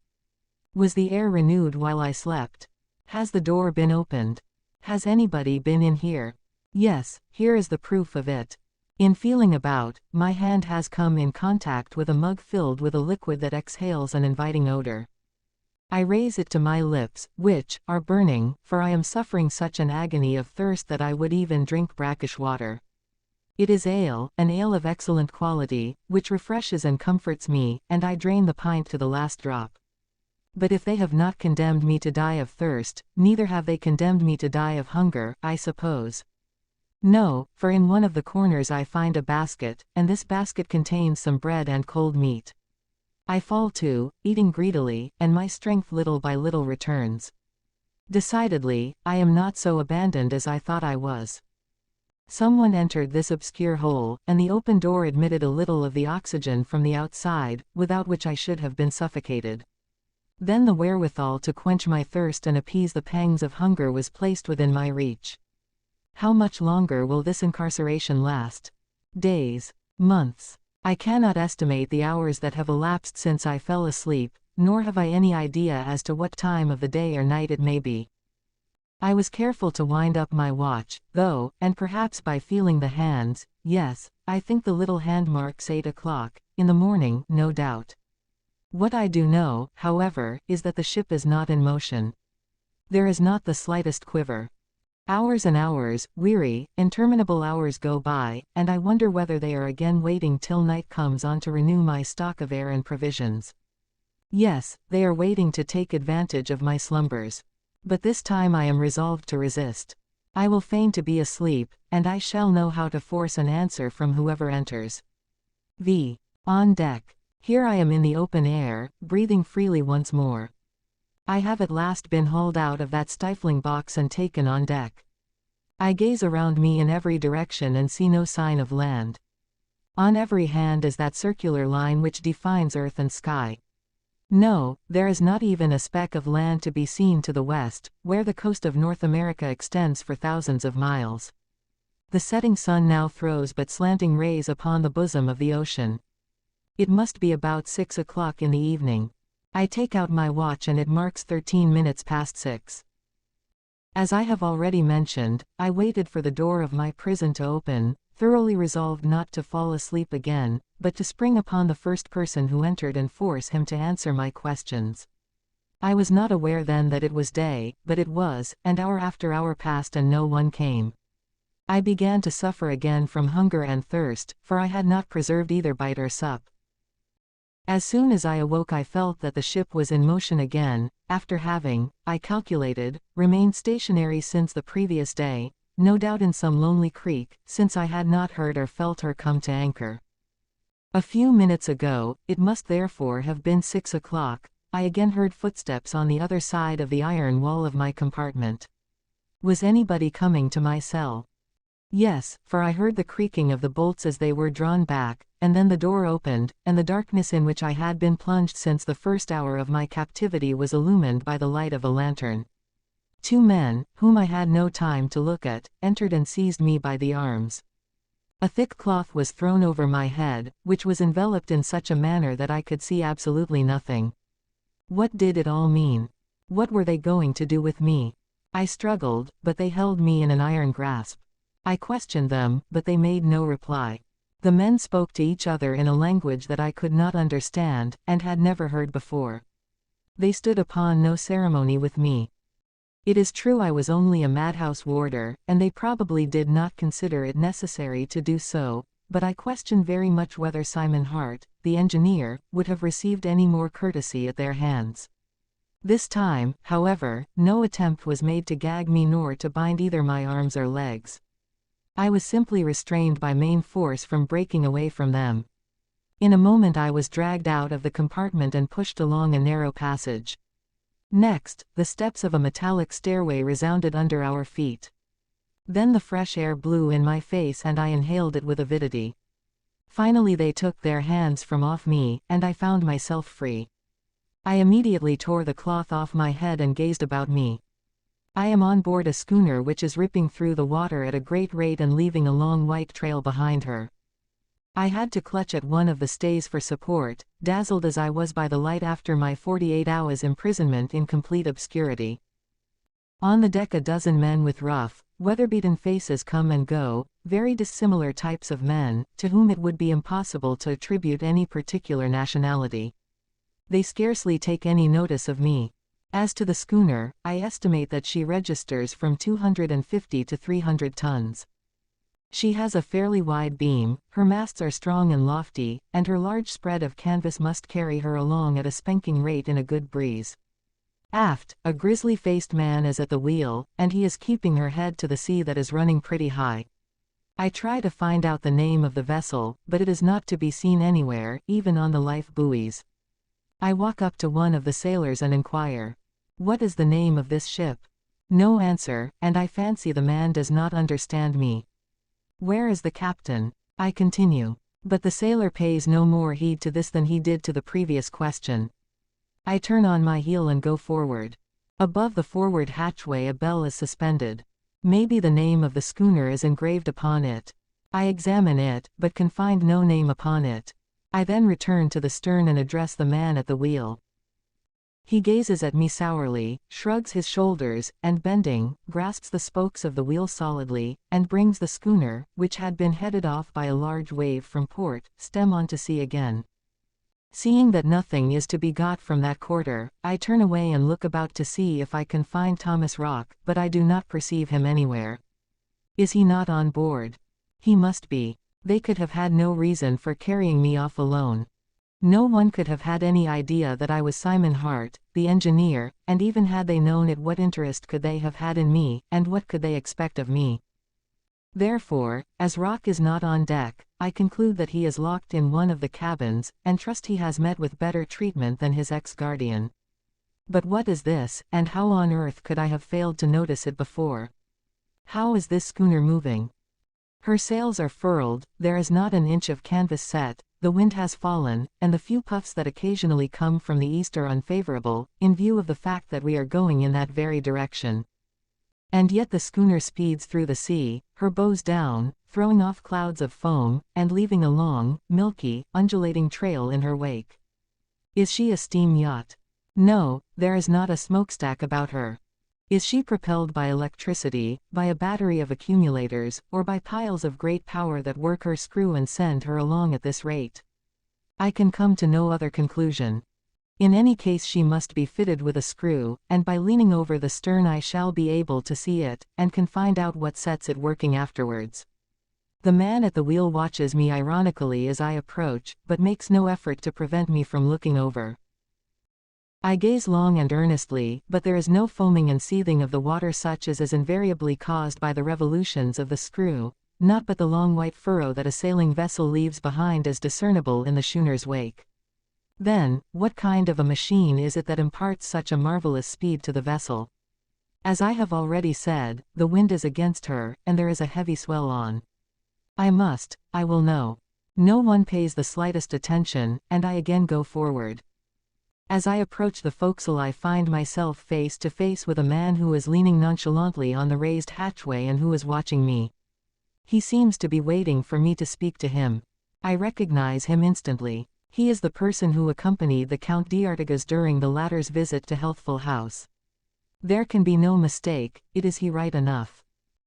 Was the air renewed while I slept? Has the door been opened? Has anybody been in here? Yes, here is the proof of it. In feeling about, my hand has come in contact with a mug filled with a liquid that exhales an inviting odor. I raise it to my lips, which are burning, for I am suffering such an agony of thirst that I would even drink brackish water. It is ale, an ale of excellent quality, which refreshes and comforts me, and I drain the pint to the last drop. But if they have not condemned me to die of thirst, neither have they condemned me to die of hunger, I suppose. No, for in one of the corners I find a basket, and this basket contains some bread and cold meat. I fall to, eating greedily, and my strength little by little returns. Decidedly, I am not so abandoned as I thought I was. Someone entered this obscure hole, and the open door admitted a little of the oxygen from the outside, without which I should have been suffocated. Then the wherewithal to quench my thirst and appease the pangs of hunger was placed within my reach. How much longer will this incarceration last? Days? Months? I cannot estimate the hours that have elapsed since I fell asleep, nor have I any idea as to what time of the day or night it may be. I was careful to wind up my watch, though, and perhaps by feeling the hands, yes, I think the little hand marks 8 o'clock, in the morning, no doubt. What I do know, however, is that the ship is not in motion. There is not the slightest quiver. Hours and hours, weary, interminable hours go by, and I wonder whether they are again waiting till night comes on to renew my stock of air and provisions. Yes, they are waiting to take advantage of my slumbers. But this time I am resolved to resist. I will feign to be asleep, and I shall know how to force an answer from whoever enters. On deck. Here I am in the open air, breathing freely once more. I have at last been hauled out of that stifling box and taken on deck. I gaze around me in every direction and see no sign of land. On every hand is that circular line which defines earth and sky. No, there is not even a speck of land to be seen to the west, where the coast of North America extends for thousands of miles. The setting sun now throws but slanting rays upon the bosom of the ocean. It must be about 6 o'clock in the evening. I take out my watch and it marks 13 minutes past 6. As I have already mentioned, I waited for the door of my prison to open, thoroughly resolved not to fall asleep again, but to spring upon the first person who entered and force him to answer my questions. I was not aware then that it was day, but it was, and hour after hour passed and no one came. I began to suffer again from hunger and thirst, for I had not preserved either bite or sup. As soon as I awoke I felt that the ship was in motion again, after having, I calculated, remained stationary since the previous day, no doubt in some lonely creek, since I had not heard or felt her come to anchor. A few minutes ago, it must therefore have been 6 o'clock, I again heard footsteps on the other side of the iron wall of my compartment. Was anybody coming to my cell? Yes, for I heard the creaking of the bolts as they were drawn back, and then the door opened, and the darkness in which I had been plunged since the first hour of my captivity was illumined by the light of a lantern. 2 men, whom I had no time to look at, entered and seized me by the arms. A thick cloth was thrown over my head, which was enveloped in such a manner that I could see absolutely nothing. What did it all mean? What were they going to do with me? I struggled, but they held me in an iron grasp. I questioned them, but they made no reply. The men spoke to each other in a language that I could not understand, and had never heard before. They stood upon no ceremony with me. It is true I was only a madhouse warder, and they probably did not consider it necessary to do so, but I question very much whether Simon Hart, the engineer, would have received any more courtesy at their hands. This time, however, no attempt was made to gag me nor to bind either my arms or legs. I was simply restrained by main force from breaking away from them. In a moment I was dragged out of the compartment and pushed along a narrow passage. Next, the steps of a metallic stairway resounded under our feet. Then the fresh air blew in my face and I inhaled it with avidity. Finally they took their hands from off me, and I found myself free. I immediately tore the cloth off my head and gazed about me. I am on board a schooner which is ripping through the water at a great rate and leaving a long white trail behind her. I had to clutch at one of the stays for support, dazzled as I was by the light after my 48 hours imprisonment in complete obscurity. On the deck a dozen men with rough, weather-beaten faces come and go, very dissimilar types of men, to whom it would be impossible to attribute any particular nationality. They scarcely take any notice of me. As to the schooner, I estimate that she registers from 250 to 300 tons. She has a fairly wide beam, her masts are strong and lofty, and her large spread of canvas must carry her along at a spanking rate in a good breeze. Aft, a grizzly-faced man is at the wheel, and he is keeping her head to the sea that is running pretty high. I try to find out the name of the vessel, but it is not to be seen anywhere, even on the life buoys. I walk up to one of the sailors and inquire, "What is the name of this ship?" No answer, and I fancy the man does not understand me. "Where is the captain?" I continue. But the sailor pays no more heed to this than he did to the previous question. I turn on my heel and go forward. Above the forward hatchway a bell is suspended. Maybe the name of the schooner is engraved upon it. I examine it, but can find no name upon it. I then return to the stern and address the man at the wheel. He gazes at me sourly, shrugs his shoulders, and bending, grasps the spokes of the wheel solidly, and brings the schooner, which had been headed off by a large wave from port, stem on to sea again. Seeing that nothing is to be got from that quarter, I turn away and look about to see if I can find Thomas Rock, but I do not perceive him anywhere. Is he not on board? He must be. They could have had no reason for carrying me off alone. No one could have had any idea that I was Simon Hart, the engineer, and even had they known it, what interest could they have had in me, and what could they expect of me? Therefore, as Rock is not on deck, I conclude that he is locked in one of the cabins, and trust he has met with better treatment than his ex-guardian. But what is this, and how on earth could I have failed to notice it before? How is this schooner moving? Her sails are furled, there is not an inch of canvas set, the wind has fallen, and the few puffs that occasionally come from the east are unfavorable, in view of the fact that we are going in that very direction. And yet the schooner speeds through the sea, her bows down, throwing off clouds of foam, and leaving a long, milky, undulating trail in her wake. Is she a steam yacht? No, there is not a smokestack about her. Is she propelled by electricity, by a battery of accumulators, or by piles of great power that work her screw and send her along at this rate? I can come to no other conclusion. In any case she must be fitted with a screw, and by leaning over the stern I shall be able to see it, and can find out what sets it working afterwards. The man at the wheel watches me ironically as I approach, but makes no effort to prevent me from looking over. I gaze long and earnestly, but there is no foaming and seething of the water such as is invariably caused by the revolutions of the screw, not but the long white furrow that a sailing vessel leaves behind is discernible in the schooner's wake. Then, what kind of a machine is it that imparts such a marvelous speed to the vessel? As I have already said, the wind is against her, and there is a heavy swell on. I will know. No one pays the slightest attention, and I again go forward. As I approach the forecastle I find myself face to face with a man who is leaning nonchalantly on the raised hatchway and who is watching me. He seems to be waiting for me to speak to him. I recognize him instantly. He is the person who accompanied the Count d'Artigas during the latter's visit to Healthful House. There can be no mistake, it is he right enough.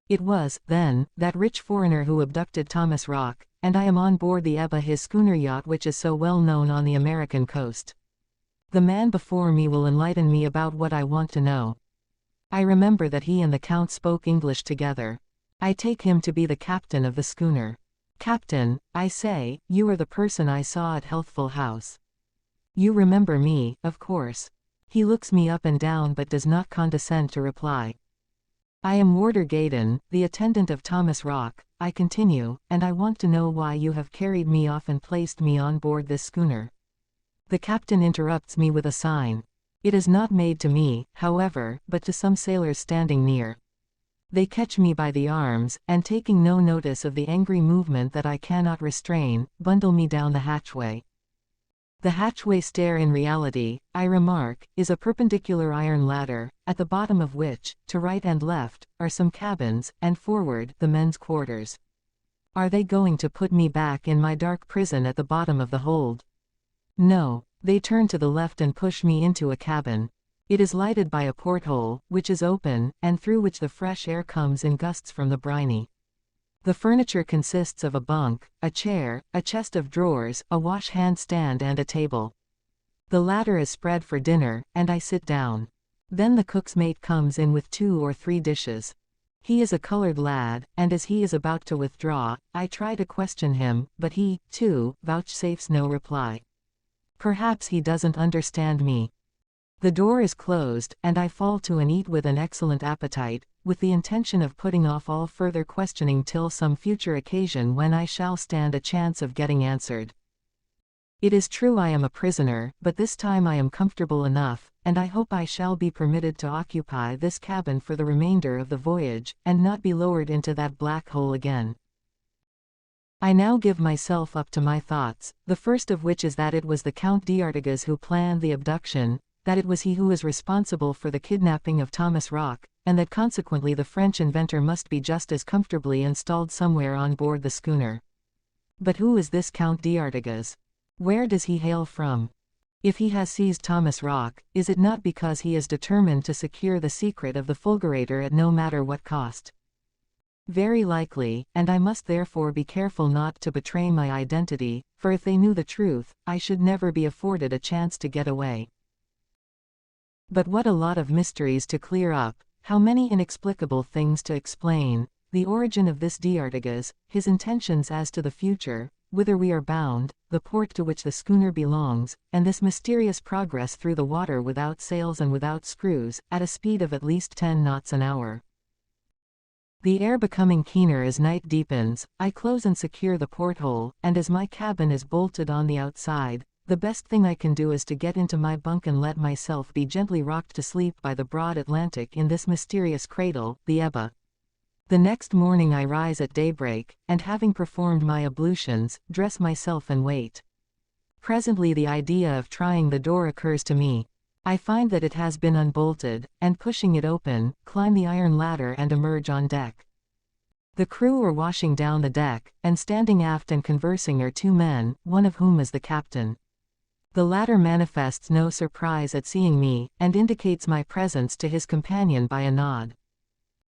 It was, then, that rich foreigner who abducted Thomas Rock, and I am on board the Ebba, his schooner yacht which is so well known on the American coast. The man before me will enlighten me about what I want to know. I remember that he and the Count spoke English together. I take him to be the captain of the schooner. "Captain," I say, "you are the person I saw at Healthful House. You remember me, of course." He looks me up and down but does not condescend to reply. "I am Warder Gaydon, the attendant of Thomas Rock," I continue, "and I want to know why you have carried me off and placed me on board this schooner." The captain interrupts me with a sign. It is not made to me, however, but to some sailors standing near. They catch me by the arms, and taking no notice of the angry movement that I cannot restrain, bundle me down the hatchway. The hatchway stair in reality, I remark, is a perpendicular iron ladder, at the bottom of which, to right and left, are some cabins, and forward, the men's quarters. Are they going to put me back in my dark prison at the bottom of the hold? No, they turn to the left and push me into a cabin. It is lighted by a porthole, which is open, and through which the fresh air comes in gusts from the briny. The furniture consists of a bunk, a chair, a chest of drawers, a wash-hand stand and a table. The latter is spread for dinner, and I sit down. Then the cook's mate comes in with 2 or 3 dishes. He is a colored lad, and as he is about to withdraw, I try to question him, but he, too, vouchsafes no reply. Perhaps he doesn't understand me. The door is closed, and I fall to and eat with an excellent appetite, with the intention of putting off all further questioning till some future occasion when I shall stand a chance of getting answered. It is true I am a prisoner, but this time I am comfortable enough, and I hope I shall be permitted to occupy this cabin for the remainder of the voyage, and not be lowered into that black hole again. I now give myself up to my thoughts, the first of which is that it was the Count d'Artigas who planned the abduction, that it was he who was responsible for the kidnapping of Thomas Rock, and that consequently the French inventor must be just as comfortably installed somewhere on board the schooner. But who is this Count d'Artigas? Where does he hail from? If he has seized Thomas Rock, is it not because he is determined to secure the secret of the fulgurator at no matter what cost? Very likely, and I must therefore be careful not to betray my identity, for if they knew the truth, I should never be afforded a chance to get away. But what a lot of mysteries to clear up, how many inexplicable things to explain, the origin of this d'Artigas, his intentions as to the future, whither we are bound, the port to which the schooner belongs, and this mysterious progress through the water without sails and without screws, at a speed of at least 10 knots an hour. The air becoming keener as night deepens, I close and secure the porthole, and as my cabin is bolted on the outside, the best thing I can do is to get into my bunk and let myself be gently rocked to sleep by the broad Atlantic in this mysterious cradle, the Ebba. The next morning I rise at daybreak, and having performed my ablutions, dress myself and wait. Presently the idea of trying the door occurs to me. I find that it has been unbolted, and pushing it open, climb the iron ladder and emerge on deck. The crew are washing down the deck, and standing aft and conversing are 2 men, one of whom is the captain. The latter manifests no surprise at seeing me, and indicates my presence to his companion by a nod.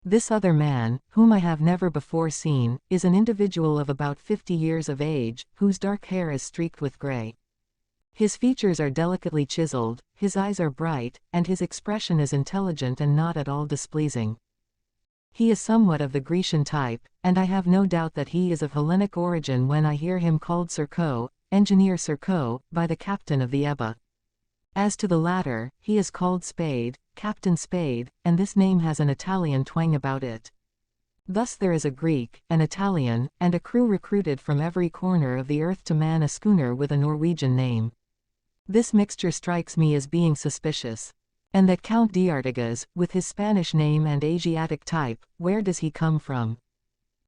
This other man, whom I have never before seen, is an individual of about 50 years of age, whose dark hair is streaked with gray. His features are delicately chiseled, his eyes are bright, and his expression is intelligent and not at all displeasing. He is somewhat of the Grecian type, and I have no doubt that he is of Hellenic origin when I hear him called Serko, Engineer Serko, by the captain of the Ebba. As to the latter, he is called Spade, Captain Spade, and this name has an Italian twang about it. Thus there is a Greek, an Italian, and a crew recruited from every corner of the earth to man a schooner with a Norwegian name. This mixture strikes me as being suspicious. And that Count d'Artigas, with his Spanish name and Asiatic type, where does he come from?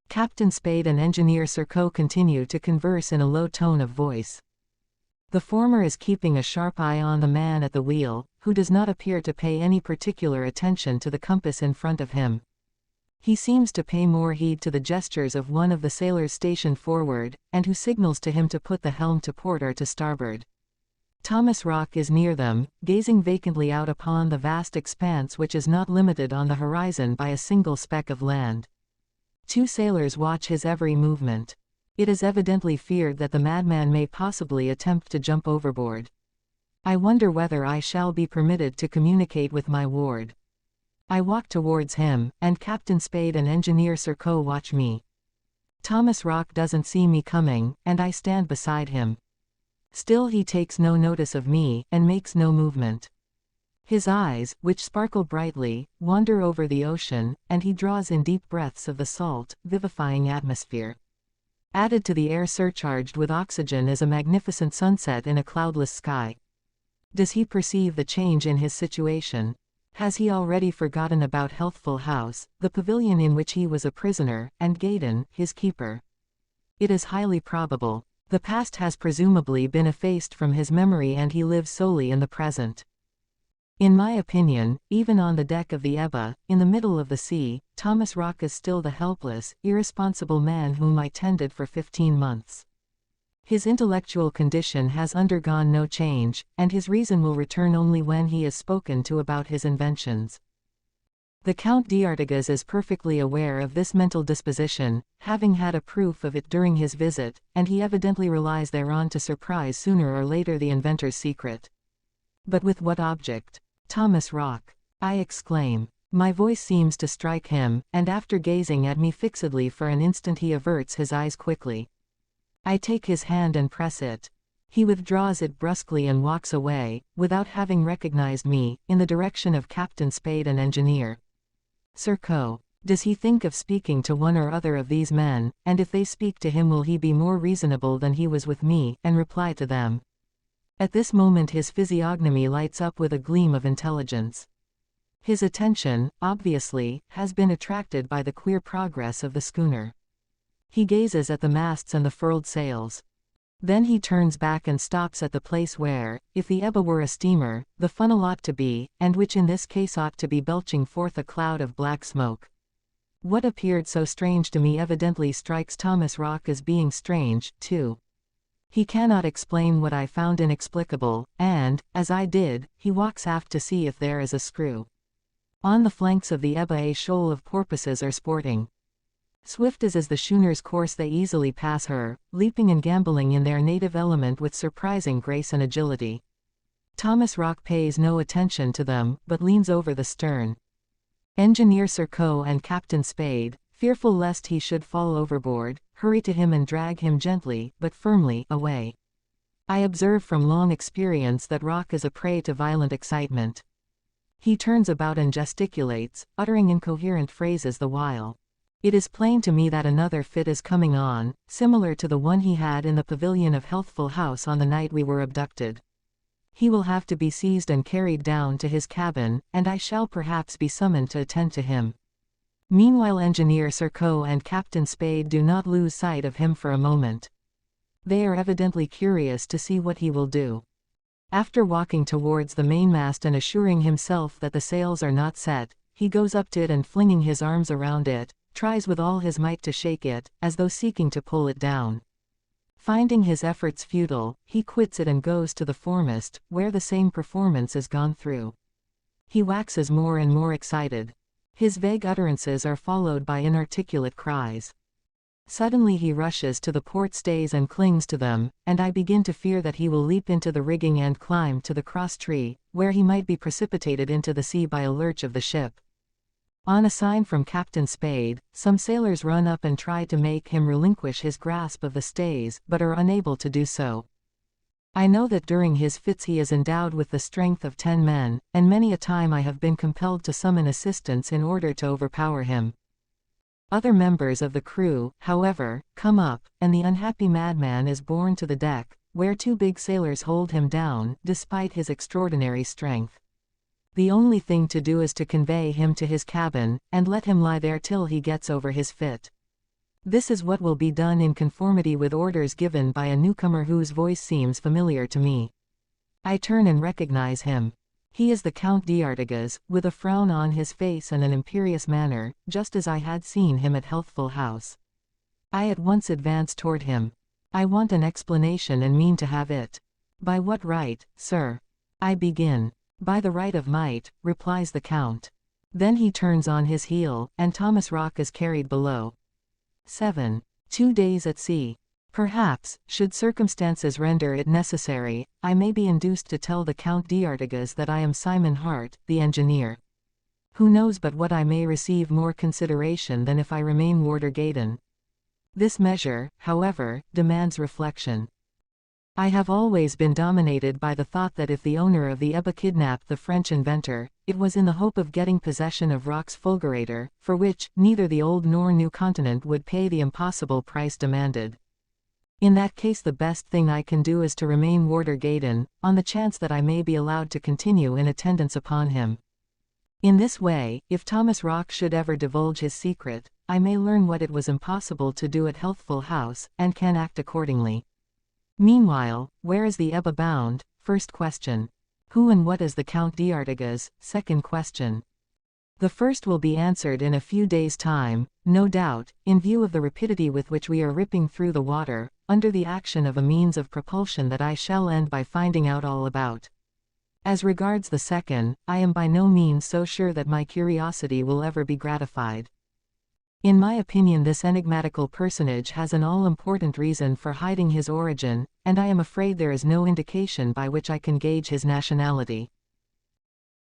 Captain Spade and Engineer Serko continue to converse in a low tone of voice. The former is keeping a sharp eye on the man at the wheel, who does not appear to pay any particular attention to the compass in front of him. He seems to pay more heed to the gestures of one of the sailors stationed forward, and who signals to him to put the helm to port or to starboard. Thomas Rock is near them, gazing vacantly out upon the vast expanse which is not limited on the horizon by a single speck of land. 2 sailors watch his every movement. It is evidently feared that the madman may possibly attempt to jump overboard. I wonder whether I shall be permitted to communicate with my ward. I walk towards him, and Captain Spade and Engineer Serko watch me. Thomas Rock doesn't see me coming, and I stand beside him. Still he takes no notice of me, and makes no movement. His eyes, which sparkle brightly, wander over the ocean, and he draws in deep breaths of the salt, vivifying atmosphere. Added to the air surcharged with oxygen is a magnificent sunset in a cloudless sky. Does he perceive the change in his situation? Has he already forgotten about Healthful House, the pavilion in which he was a prisoner, and Gaydon, his keeper? It is highly probable. The past has presumably been effaced from his memory and he lives solely in the present. In my opinion, even on the deck of the Ebba, in the middle of the sea, Thomas Rock is still the helpless, irresponsible man whom I tended for 15 months. His intellectual condition has undergone no change, and his reason will return only when he is spoken to about his inventions. The Count d'Artigas is perfectly aware of this mental disposition, having had a proof of it during his visit, and he evidently relies thereon to surprise sooner or later the inventor's secret. But with what object? Thomas Rock! I exclaim. My voice seems to strike him, and after gazing at me fixedly for an instant he averts his eyes quickly. I take his hand and press it. He withdraws it brusquely and walks away, without having recognized me, in the direction of Captain Spade and engineer. Serko, does he think of speaking to one or other of these men, and if they speak to him will he be more reasonable than he was with me, and reply to them? At this moment his physiognomy lights up with a gleam of intelligence. His attention, obviously, has been attracted by the queer progress of the schooner. He gazes at the masts and the furled sails. Then he turns back and stops at the place where, if the Ebba were a steamer, the funnel ought to be, and which in this case ought to be belching forth a cloud of black smoke. What appeared so strange to me evidently strikes Thomas Rock as being strange, too. He cannot explain what I found inexplicable, and, as I did, he walks aft to see if there is a screw. On the flanks of the Ebba a shoal of porpoises are sporting. Swift as is the schooner's course they easily pass her, leaping and gambolling in their native element with surprising grace and agility. Thomas Rock pays no attention to them, but leans over the stern. Engineer Serko and Captain Spade, fearful lest he should fall overboard, hurry to him and drag him gently, but firmly, away. I observe from long experience that Rock is a prey to violent excitement. He turns about and gesticulates, uttering incoherent phrases the while. It is plain to me that another fit is coming on, similar to the one he had in the pavilion of Healthful House on the night we were abducted. He will have to be seized and carried down to his cabin, and I shall perhaps be summoned to attend to him. Meanwhile Engineer Serko and Captain Spade do not lose sight of him for a moment. They are evidently curious to see what he will do. After walking towards the mainmast and assuring himself that the sails are not set, he goes up to it and flinging his arms around it, tries with all his might to shake it, as though seeking to pull it down. Finding his efforts futile, he quits it and goes to the foremast, where the same performance is gone through. He waxes more and more excited. His vague utterances are followed by inarticulate cries. Suddenly he rushes to the port stays and clings to them, and I begin to fear that he will leap into the rigging and climb to the cross tree, where he might be precipitated into the sea by a lurch of the ship. On a sign from Captain Spade, some sailors run up and try to make him relinquish his grasp of the stays, but are unable to do so. I know that during his fits he is endowed with the strength of 10 men, and many a time I have been compelled to summon assistance in order to overpower him. Other members of the crew, however, come up, and the unhappy madman is borne to the deck, where 2 big sailors hold him down, despite his extraordinary strength. The only thing to do is to convey him to his cabin, and let him lie there till he gets over his fit. This is what will be done in conformity with orders given by a newcomer whose voice seems familiar to me. I turn and recognize him. He is the Count d'Artigas, with a frown on his face and an imperious manner, just as I had seen him at Healthful House. I at once advance toward him. I want an explanation and mean to have it. By what right, sir? I begin. By the right of might, replies the Count. Then he turns on his heel, and Thomas Rock is carried below. 7. 2 days at sea. Perhaps, should circumstances render it necessary, I may be induced to tell the Count d'Artigas that I am Simon Hart, the engineer. Who knows but what I may receive more consideration than if I remain warder Gaydon. This measure, however, demands reflection. I have always been dominated by the thought that if the owner of the Ebba kidnapped the French inventor, it was in the hope of getting possession of Rock's fulgurator, for which, neither the old nor new continent would pay the impossible price demanded. In that case the best thing I can do is to remain warder Gaydon, on the chance that I may be allowed to continue in attendance upon him. In this way, if Thomas Rock should ever divulge his secret, I may learn what it was impossible to do at Healthful House, and can act accordingly. Meanwhile, where is the Ebba bound? First question. Who and what is the Count d'Artigas? Second question. The first will be answered in a few days' time, no doubt, in view of the rapidity with which we are ripping through the water, under the action of a means of propulsion that I shall end by finding out all about. As regards the second, I am by no means so sure that my curiosity will ever be gratified. In my opinion, this enigmatical personage has an all-important reason for hiding his origin, and I am afraid there is no indication by which I can gauge his nationality.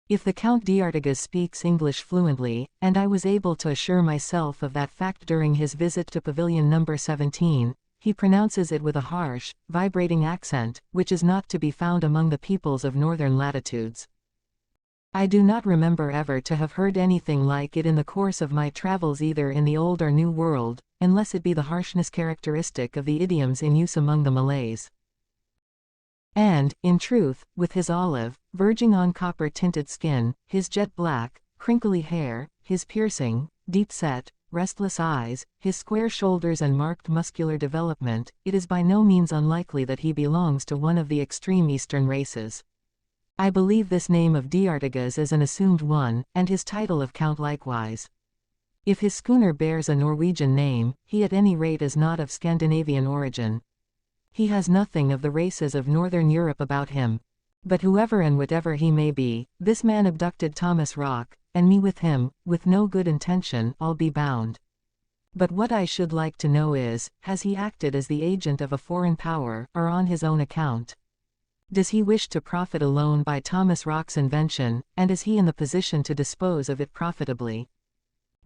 If the Count d'Artigas speaks English fluently, and I was able to assure myself of that fact during his visit to Pavilion No. 17, he pronounces it with a harsh, vibrating accent, which is not to be found among the peoples of northern latitudes. I do not remember ever to have heard anything like it in the course of my travels either in the Old or New World, unless it be the harshness characteristic of the idioms in use among the Malays. And, in truth, with his olive, verging on copper-tinted skin, his jet-black, crinkly hair, his piercing, deep-set, restless eyes, his square shoulders and marked muscular development, it is by no means unlikely that he belongs to one of the extreme Eastern races. I believe this name of d'Artigas is an assumed one, and his title of Count likewise. If his schooner bears a Norwegian name, he at any rate is not of Scandinavian origin. He has nothing of the races of Northern Europe about him. But whoever and whatever he may be, this man abducted Thomas Rock, and me with him, with no good intention, I'll be bound. But what I should like to know is, has he acted as the agent of a foreign power, or on his own account? Does he wish to profit alone by Thomas Rock's invention, and is he in the position to dispose of it profitably?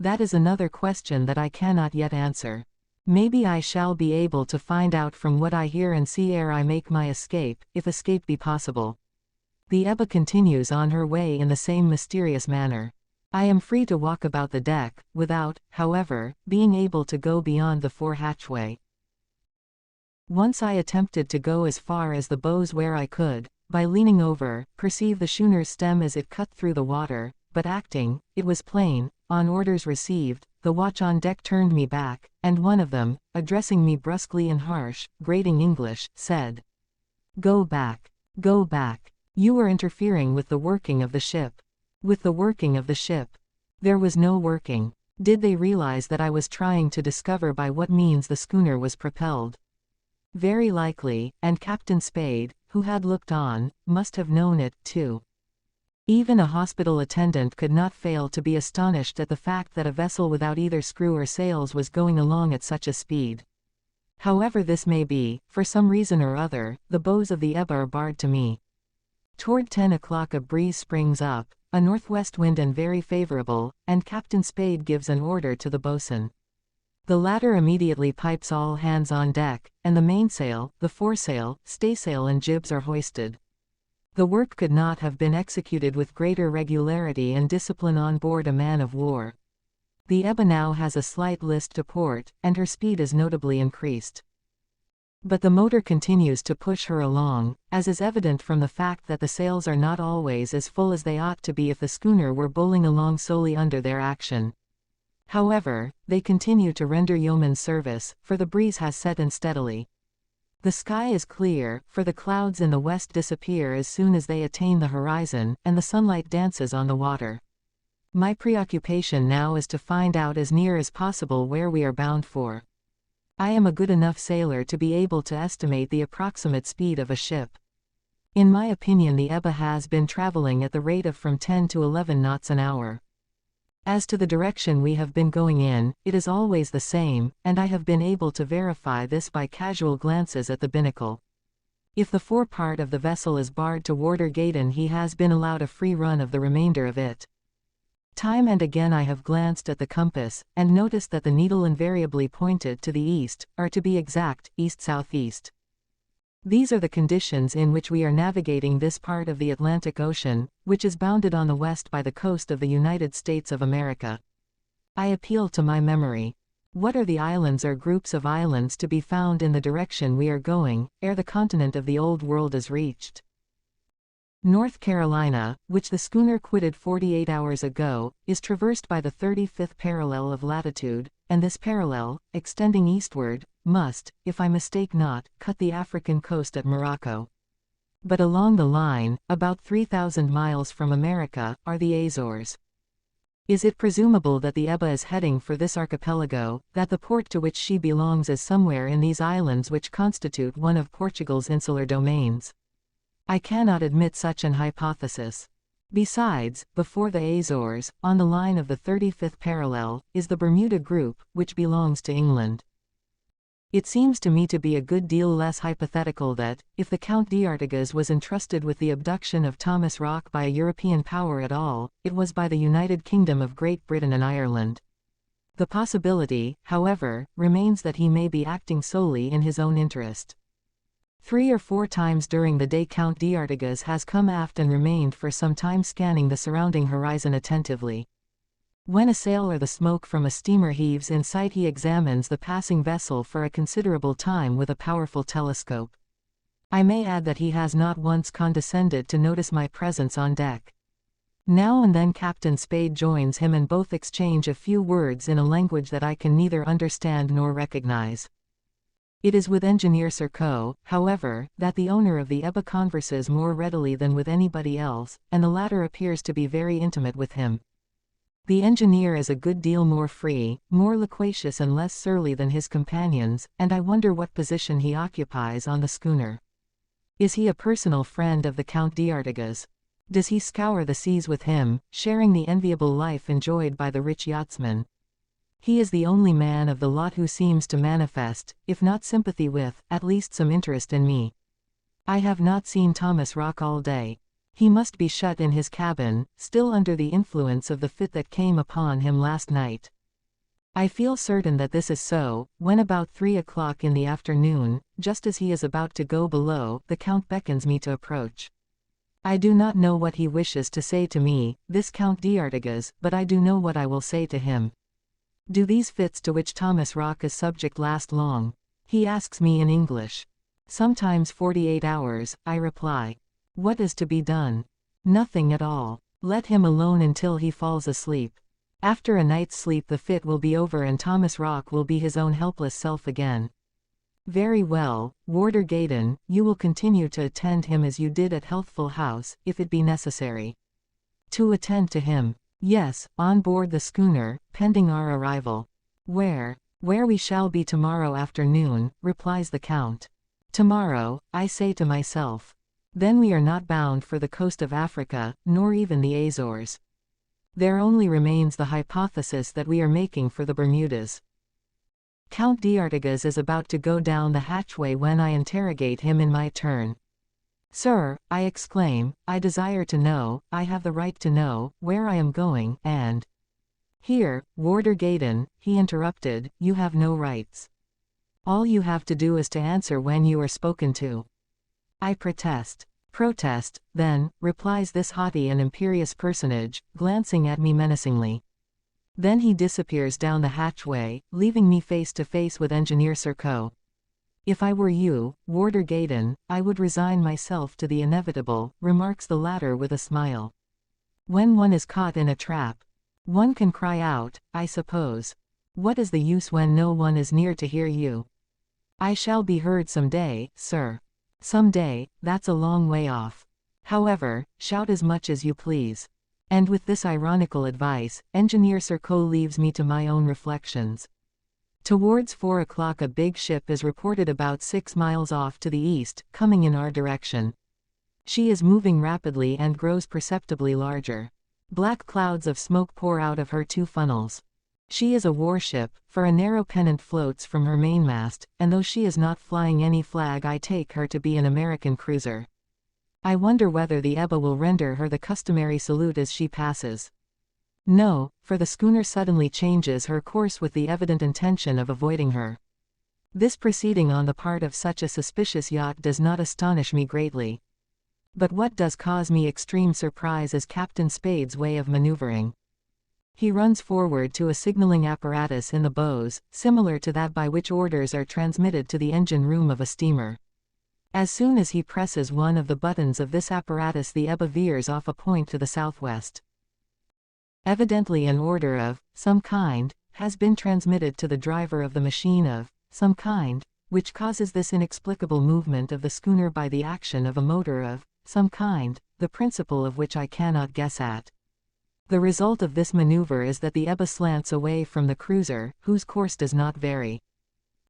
That is another question that I cannot yet answer. Maybe I shall be able to find out from what I hear and see ere I make my escape, if escape be possible. The Ebba continues on her way in the same mysterious manner. I am free to walk about the deck, without, however, being able to go beyond the fore hatchway. Once I attempted to go as far as the bows where I could, by leaning over, perceive the schooner's stem as it cut through the water, but acting, it was plain, on orders received, the watch on deck turned me back, and one of them, addressing me brusquely in harsh, grating English, said, "Go back. Go back. You are interfering with the working of the ship." With the working of the ship. There was no working. Did they realize that I was trying to discover by what means the schooner was propelled? Very likely, and Captain Spade, who had looked on, must have known it, too. Even a hospital attendant could not fail to be astonished at the fact that a vessel without either screw or sails was going along at such a speed. However this may be, for some reason or other, the bows of the Ebba are barred to me. Toward 10 o'clock a breeze springs up, a northwest wind and very favorable, and Captain Spade gives an order to the boatswain. The latter immediately pipes all hands on deck, and the mainsail, the foresail, staysail and jibs are hoisted. The work could not have been executed with greater regularity and discipline on board a man of war. The Ebba now has a slight list to port, and her speed is notably increased. But the motor continues to push her along, as is evident from the fact that the sails are not always as full as they ought to be if the schooner were bowling along solely under their action. However, they continue to render yeoman's service, for the breeze has set in steadily. The sky is clear, for the clouds in the west disappear as soon as they attain the horizon, and the sunlight dances on the water. My preoccupation now is to find out as near as possible where we are bound for. I am a good enough sailor to be able to estimate the approximate speed of a ship. In my opinion the Ebba has been traveling at the rate of from 10 to 11 knots an hour. As to the direction we have been going in, it is always the same, and I have been able to verify this by casual glances at the binnacle. If the fore part of the vessel is barred to Warder Gaydon he has been allowed a free run of the remainder of it. Time and again I have glanced at the compass, and noticed that the needle invariably pointed to the east, or to be exact, east-southeast. These are the conditions in which we are navigating this part of the Atlantic Ocean, which is bounded on the west by the coast of the United States of America. I appeal to my memory. What are the islands or groups of islands to be found in the direction we are going, ere the continent of the Old World is reached? North Carolina, which the schooner quitted 48 hours ago, is traversed by the 35th parallel of latitude, and this parallel, extending eastward, must, if I mistake not, cut the African coast at Morocco. But along the line, about 3,000 miles from America, are the Azores. Is it presumable that the Ebba is heading for this archipelago, that the port to which she belongs is somewhere in these islands which constitute one of Portugal's insular domains? I cannot admit such an hypothesis. Besides, before the Azores, on the line of the 35th parallel, is the Bermuda Group, which belongs to England. It seems to me to be a good deal less hypothetical that, if the Count d'Artigas was entrusted with the abduction of Thomas Rock by a European power at all, it was by the United Kingdom of Great Britain and Ireland. The possibility, however, remains that he may be acting solely in his own interest. 3 or 4 times during the day Count d'Artigas has come aft and remained for some time scanning the surrounding horizon attentively. When a sail or the smoke from a steamer heaves in sight, he examines the passing vessel for a considerable time with a powerful telescope. I may add that he has not once condescended to notice my presence on deck. Now and then Captain Spade joins him and both exchange a few words in a language that I can neither understand nor recognize. It is with Engineer Serko, however, that the owner of the Ebba converses more readily than with anybody else, and the latter appears to be very intimate with him. The engineer is a good deal more free, more loquacious and less surly than his companions, and I wonder what position he occupies on the schooner. Is he a personal friend of the Count d'Artigas? Does he scour the seas with him, sharing the enviable life enjoyed by the rich yachtsmen? He is the only man of the lot who seems to manifest, if not sympathy with, at least some interest in me. I have not seen Thomas Rock all day. He must be shut in his cabin, still under the influence of the fit that came upon him last night. I feel certain that this is so, when about 3 o'clock in the afternoon, just as he is about to go below, the Count beckons me to approach. I do not know what he wishes to say to me, this Count d'Artigas, but I do know what I will say to him. Do these fits to which Thomas Rock is subject last long? He asks me in English. Sometimes 48 hours, I reply. What is to be done? Nothing at all. Let him alone until he falls asleep. After a night's sleep the fit will be over and Thomas Rock will be his own helpless self again. Very well, Warder Gaydon, you will continue to attend him as you did at Healthful House, if it be necessary. To attend to him? Yes, on board the schooner, pending our arrival. Where we shall be tomorrow afternoon, replies the Count. Tomorrow, I say to myself. Then we are not bound for the coast of Africa, nor even the Azores. There only remains the hypothesis that we are making for the Bermudas. Count d'Artigas is about to go down the hatchway when I interrogate him in my turn. Sir, I exclaim, I desire to know, I have the right to know, where I am going, and— Here, Warder Gaydon, he interrupted, you have no rights. All you have to do is to answer when you are spoken to. I protest. Protest, then, replies this haughty and imperious personage, glancing at me menacingly. Then he disappears down the hatchway, leaving me face to face with Engineer Serko. If I were you, Warder Gaydon, I would resign myself to the inevitable, remarks the latter with a smile. When one is caught in a trap, one can cry out, I suppose. What is the use when no one is near to hear you? I shall be heard some day, sir. Some day, that's a long way off. However, shout as much as you please. And with this ironical advice, Engineer Serko leaves me to my own reflections. Towards 4 o'clock a big ship is reported about 6 miles off to the east, coming in our direction. She is moving rapidly and grows perceptibly larger. Black clouds of smoke pour out of her 2 funnels. She is a warship, for a narrow pennant floats from her mainmast, and though she is not flying any flag I take her to be an American cruiser. I wonder whether the Ebba will render her the customary salute as she passes. No, for the schooner suddenly changes her course with the evident intention of avoiding her. This proceeding on the part of such a suspicious yacht does not astonish me greatly. But what does cause me extreme surprise is Captain Spade's way of maneuvering. He runs forward to a signaling apparatus in the bows, similar to that by which orders are transmitted to the engine room of a steamer. As soon as he presses one of the buttons of this apparatus the Ebba veers off a point to the southwest. Evidently an order of some kind has been transmitted to the driver of the machine of some kind, which causes this inexplicable movement of the schooner by the action of a motor of some kind, the principle of which I cannot guess at. The result of this maneuver is that the Ebba slants away from the cruiser, whose course does not vary.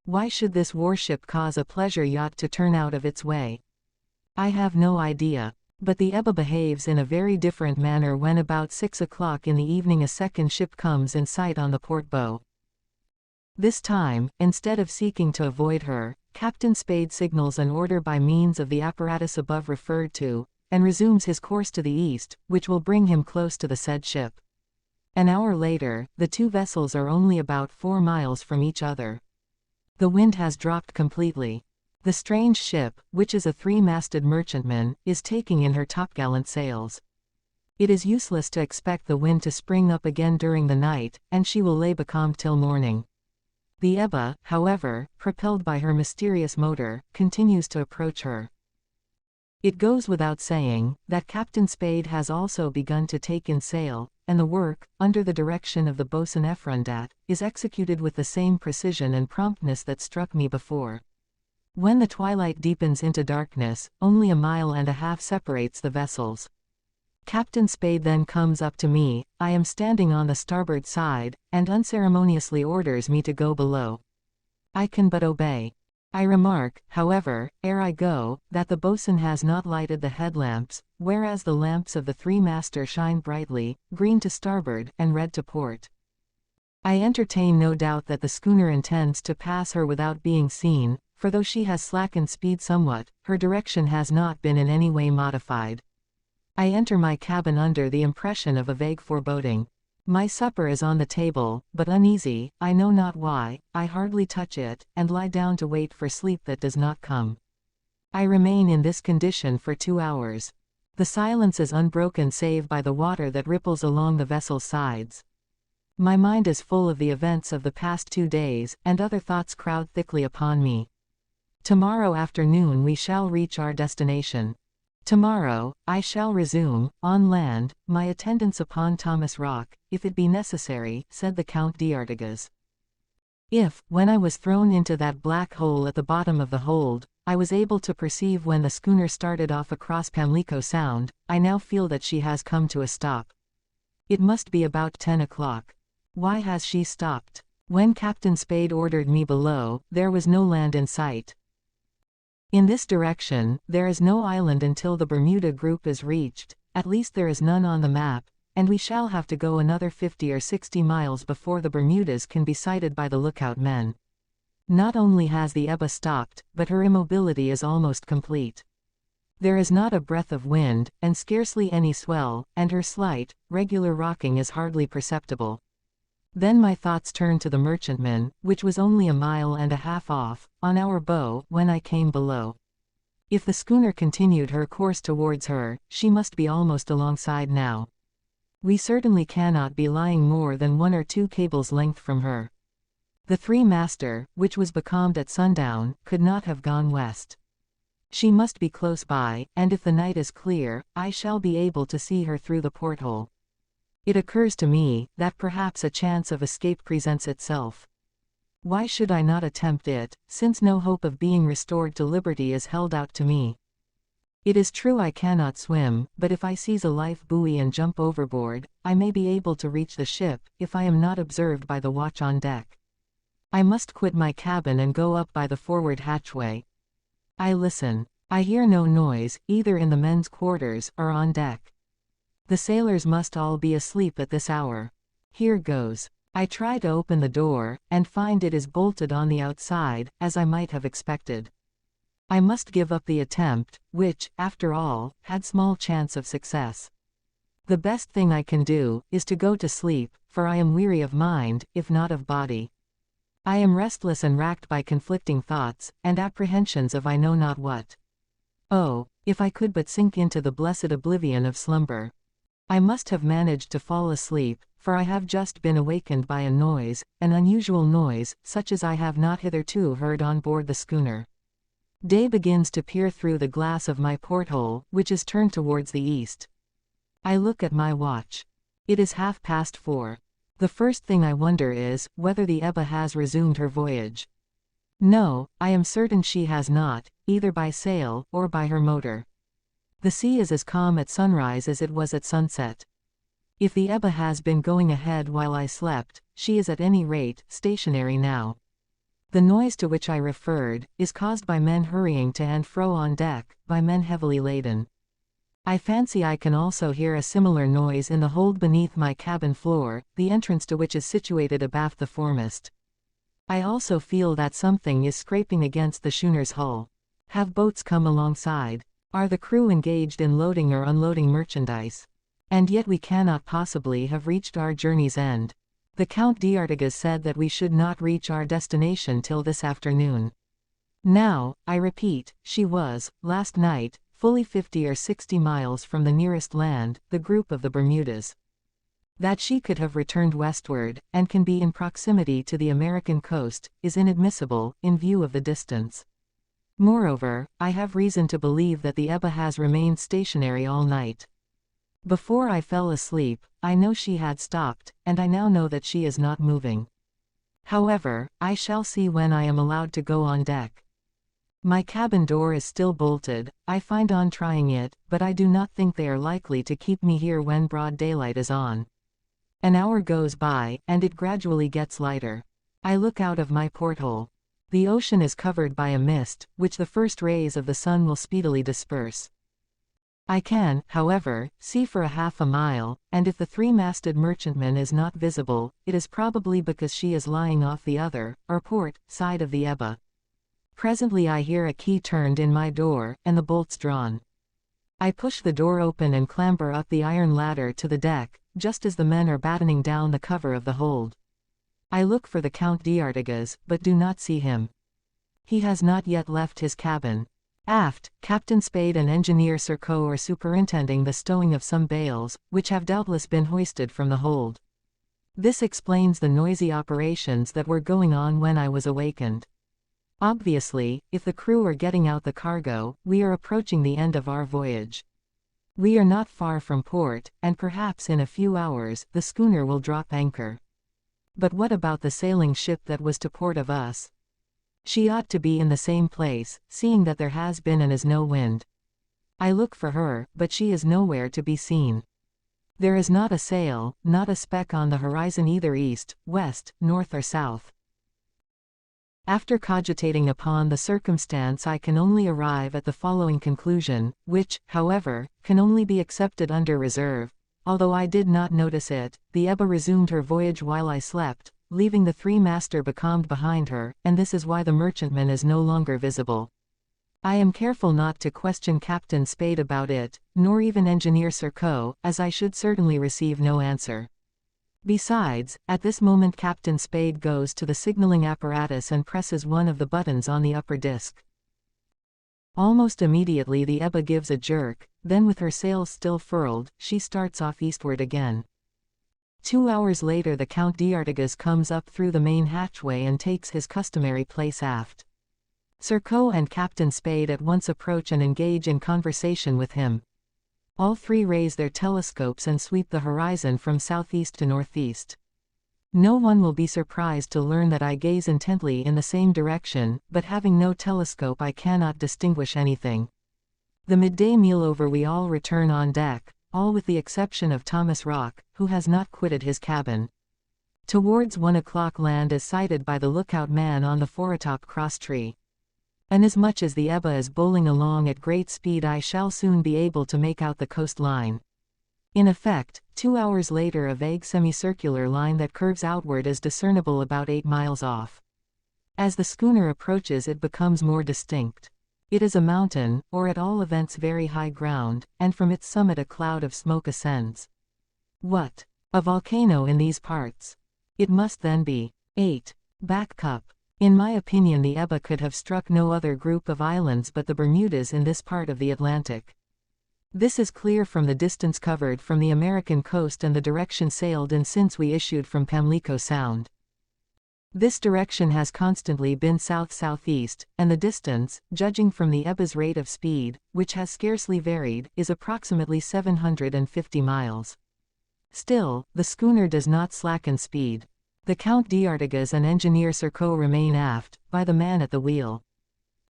Why should this warship cause a pleasure yacht to turn out of its way? I have no idea. But the Ebba behaves in a very different manner when about 6 o'clock in the evening a second ship comes in sight on the port bow. This time, instead of seeking to avoid her, Captain Spade signals an order by means of the apparatus above referred to, and resumes his course to the east, which will bring him close to the said ship. An hour later, the two vessels are only about 4 miles from each other. The wind has dropped completely. The strange ship, which is a 3-masted merchantman, is taking in her topgallant sails. It is useless to expect the wind to spring up again during the night, and she will lay becalmed till morning. The Ebba, however, propelled by her mysterious motor, continues to approach her. It goes without saying that Captain Spade has also begun to take in sail, and the work, under the direction of the boatswain Effrondat, is executed with the same precision and promptness that struck me before. When the twilight deepens into darkness, only 1.5 miles separates the vessels. Captain Spade then comes up to me, I am standing on the starboard side, and unceremoniously orders me to go below. I can but obey. I remark, however, ere I go, that the boatswain has not lighted the headlamps, whereas the lamps of the 3-master shine brightly, green to starboard, and red to port. I entertain no doubt that the schooner intends to pass her without being seen, for though she has slackened speed somewhat, her direction has not been in any way modified. I enter my cabin under the impression of a vague foreboding. My supper is on the table, but uneasy, I know not why, I hardly touch it, and lie down to wait for sleep that does not come. I remain in this condition for 2 hours. The silence is unbroken save by the water that ripples along the vessel's sides. My mind is full of the events of the past 2 days, and other thoughts crowd thickly upon me. Tomorrow afternoon we shall reach our destination. Tomorrow, I shall resume, on land, my attendance upon Thomas Rock, if it be necessary, said the Count d'Artigas. If, when I was thrown into that black hole at the bottom of the hold, I was able to perceive when the schooner started off across Pamlico Sound, I now feel that she has come to a stop. It must be about 10 o'clock. Why has she stopped? When Captain Spade ordered me below, there was no land in sight. In this direction, there is no island until the Bermuda group is reached, at least there is none on the map, and we shall have to go another 50 or 60 miles before the Bermudas can be sighted by the lookout men. Not only has the Ebba stopped, but her immobility is almost complete. There is not a breath of wind, and scarcely any swell, and her slight, regular rocking is hardly perceptible. Then my thoughts turn to the merchantman, which was only 1.5 miles off, on our bow, when I came below. If the schooner continued her course towards her, she must be almost alongside now. We certainly cannot be lying more than 1 or 2 cables' length from her. The 3-master, which was becalmed at sundown, could not have gone west. She must be close by, and if the night is clear, I shall be able to see her through the porthole. It occurs to me that perhaps a chance of escape presents itself. Why should I not attempt it, since no hope of being restored to liberty is held out to me? It is true I cannot swim, but if I seize a life buoy and jump overboard, I may be able to reach the ship, if I am not observed by the watch on deck. I must quit my cabin and go up by the forward hatchway. I listen. I hear no noise, either in the men's quarters, or on deck. The sailors must all be asleep at this hour. Here goes. I try to open the door, and find it is bolted on the outside, as I might have expected. I must give up the attempt, which, after all, had small chance of success. The best thing I can do, is to go to sleep, for I am weary of mind, if not of body. I am restless and racked by conflicting thoughts, and apprehensions of I know not what. Oh, if I could but sink into the blessed oblivion of slumber. I must have managed to fall asleep, for I have just been awakened by a noise, an unusual noise, such as I have not hitherto heard on board the schooner. Day begins to peer through the glass of my porthole, which is turned towards the east. I look at my watch. It is 4:30. The first thing I wonder is, whether the Ebba has resumed her voyage. No, I am certain she has not, either by sail, or by her motor. The sea is as calm at sunrise as it was at sunset. If the Ebba has been going ahead while I slept, she is at any rate stationary now. The noise to which I referred is caused by men hurrying to and fro on deck, by men heavily laden. I fancy I can also hear a similar noise in the hold beneath my cabin floor, the entrance to which is situated abaft the foremast. I also feel that something is scraping against the schooner's hull. Have boats come alongside? Are the crew engaged in loading or unloading merchandise? And yet we cannot possibly have reached our journey's end. The Count d'Artigas said that we should not reach our destination till this afternoon. Now, I repeat, she was, last night, fully 50 or 60 miles from the nearest land, the group of the Bermudas. That she could have returned westward, and can be in proximity to the American coast, is inadmissible, in view of the distance. Moreover, I have reason to believe that the Ebba has remained stationary all night. Before I fell asleep, I know she had stopped, and I now know that she is not moving. However, I shall see when I am allowed to go on deck. My cabin door is still bolted, I find on trying it, but I do not think they are likely to keep me here when broad daylight is on. An hour goes by, and it gradually gets lighter. I look out of my porthole. The ocean is covered by a mist, which the first rays of the sun will speedily disperse. I can, however, see for half a mile, and if the three-masted merchantman is not visible, it is probably because she is lying off the other, or port, side of the Ebba. Presently I hear a key turned in my door, and the bolts drawn. I push the door open and clamber up the iron ladder to the deck, just as the men are battening down the cover of the hold. I look for the Count d'Artigas, but do not see him. He has not yet left his cabin. Aft, Captain Spade and Engineer Surcoe are superintending the stowing of some bales, which have doubtless been hoisted from the hold. This explains the noisy operations that were going on when I was awakened. Obviously, if the crew are getting out the cargo, we are approaching the end of our voyage. We are not far from port, and perhaps in a few hours, the schooner will drop anchor. But what about the sailing ship that was to port of us? She ought to be in the same place, seeing that there has been and is no wind. I look for her, but she is nowhere to be seen. There is not a sail, not a speck on the horizon either east, west, north or south. After cogitating upon the circumstance I can only arrive at the following conclusion, which, however, can only be accepted under reserve. Although I did not notice it, the Ebba resumed her voyage while I slept, leaving the three-master becalmed behind her, and this is why the merchantman is no longer visible. I am careful not to question Captain Spade about it, nor even Engineer Surcoe, as I should certainly receive no answer. Besides, at this moment Captain Spade goes to the signaling apparatus and presses one of the buttons on the upper disc. Almost immediately the Ebba gives a jerk, then with her sails still furled, she starts off eastward again. 2 hours later the Count d'Artigas comes up through the main hatchway and takes his customary place aft. Surcoe and Captain Spade at once approach and engage in conversation with him. All three raise their telescopes and sweep the horizon from southeast to northeast. No one will be surprised to learn that I gaze intently in the same direction, but having no telescope I cannot distinguish anything. The midday meal over we all return on deck, all with the exception of Thomas Rock, who has not quitted his cabin. Towards 1 o'clock land is sighted by the lookout man on the foretop crosstree. Inasmuch as the Ebba is bowling along at great speed I shall soon be able to make out the coastline. In effect, 2 hours later a vague semicircular line that curves outward is discernible about 8 miles off. As the schooner approaches it becomes more distinct. It is a mountain, or at all events very high ground, and from its summit a cloud of smoke ascends. What? A volcano in these parts? It must then be. 8. Back Cup. In my opinion the Ebba could have struck no other group of islands but the Bermudas in this part of the Atlantic. This is clear from the distance covered from the American coast and the direction sailed in since we issued from Pamlico Sound. This direction has constantly been south-southeast, and the distance, judging from the Ebba's rate of speed, which has scarcely varied, is approximately 750 miles. Still, the schooner does not slacken speed. The Count d'Artigas and Engineer Serko remain aft, by the man at the wheel.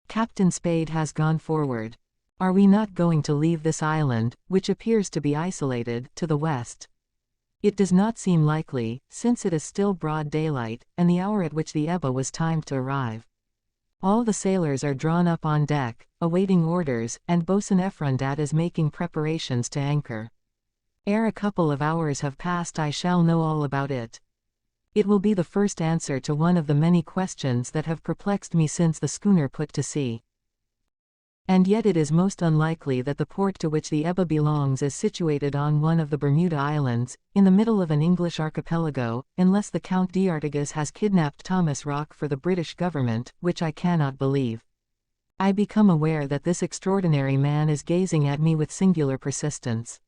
Captain Spade has gone forward. Are we not going to leave this island, which appears to be isolated, to the west? It does not seem likely, since it is still broad daylight, and the hour at which the Ebba was timed to arrive. All the sailors are drawn up on deck, awaiting orders, and Boatswain Effrondat is making preparations to anchor. Ere a couple of hours have passed I shall know all about it. It will be the first answer to one of the many questions that have perplexed me since the schooner put to sea. And yet it is most unlikely that the port to which the Ebba belongs is situated on one of the Bermuda Islands, in the middle of an English archipelago, unless the Count d'Artigas has kidnapped Thomas Rock for the British government, which I cannot believe. I become aware that this extraordinary man is gazing at me with singular persistence.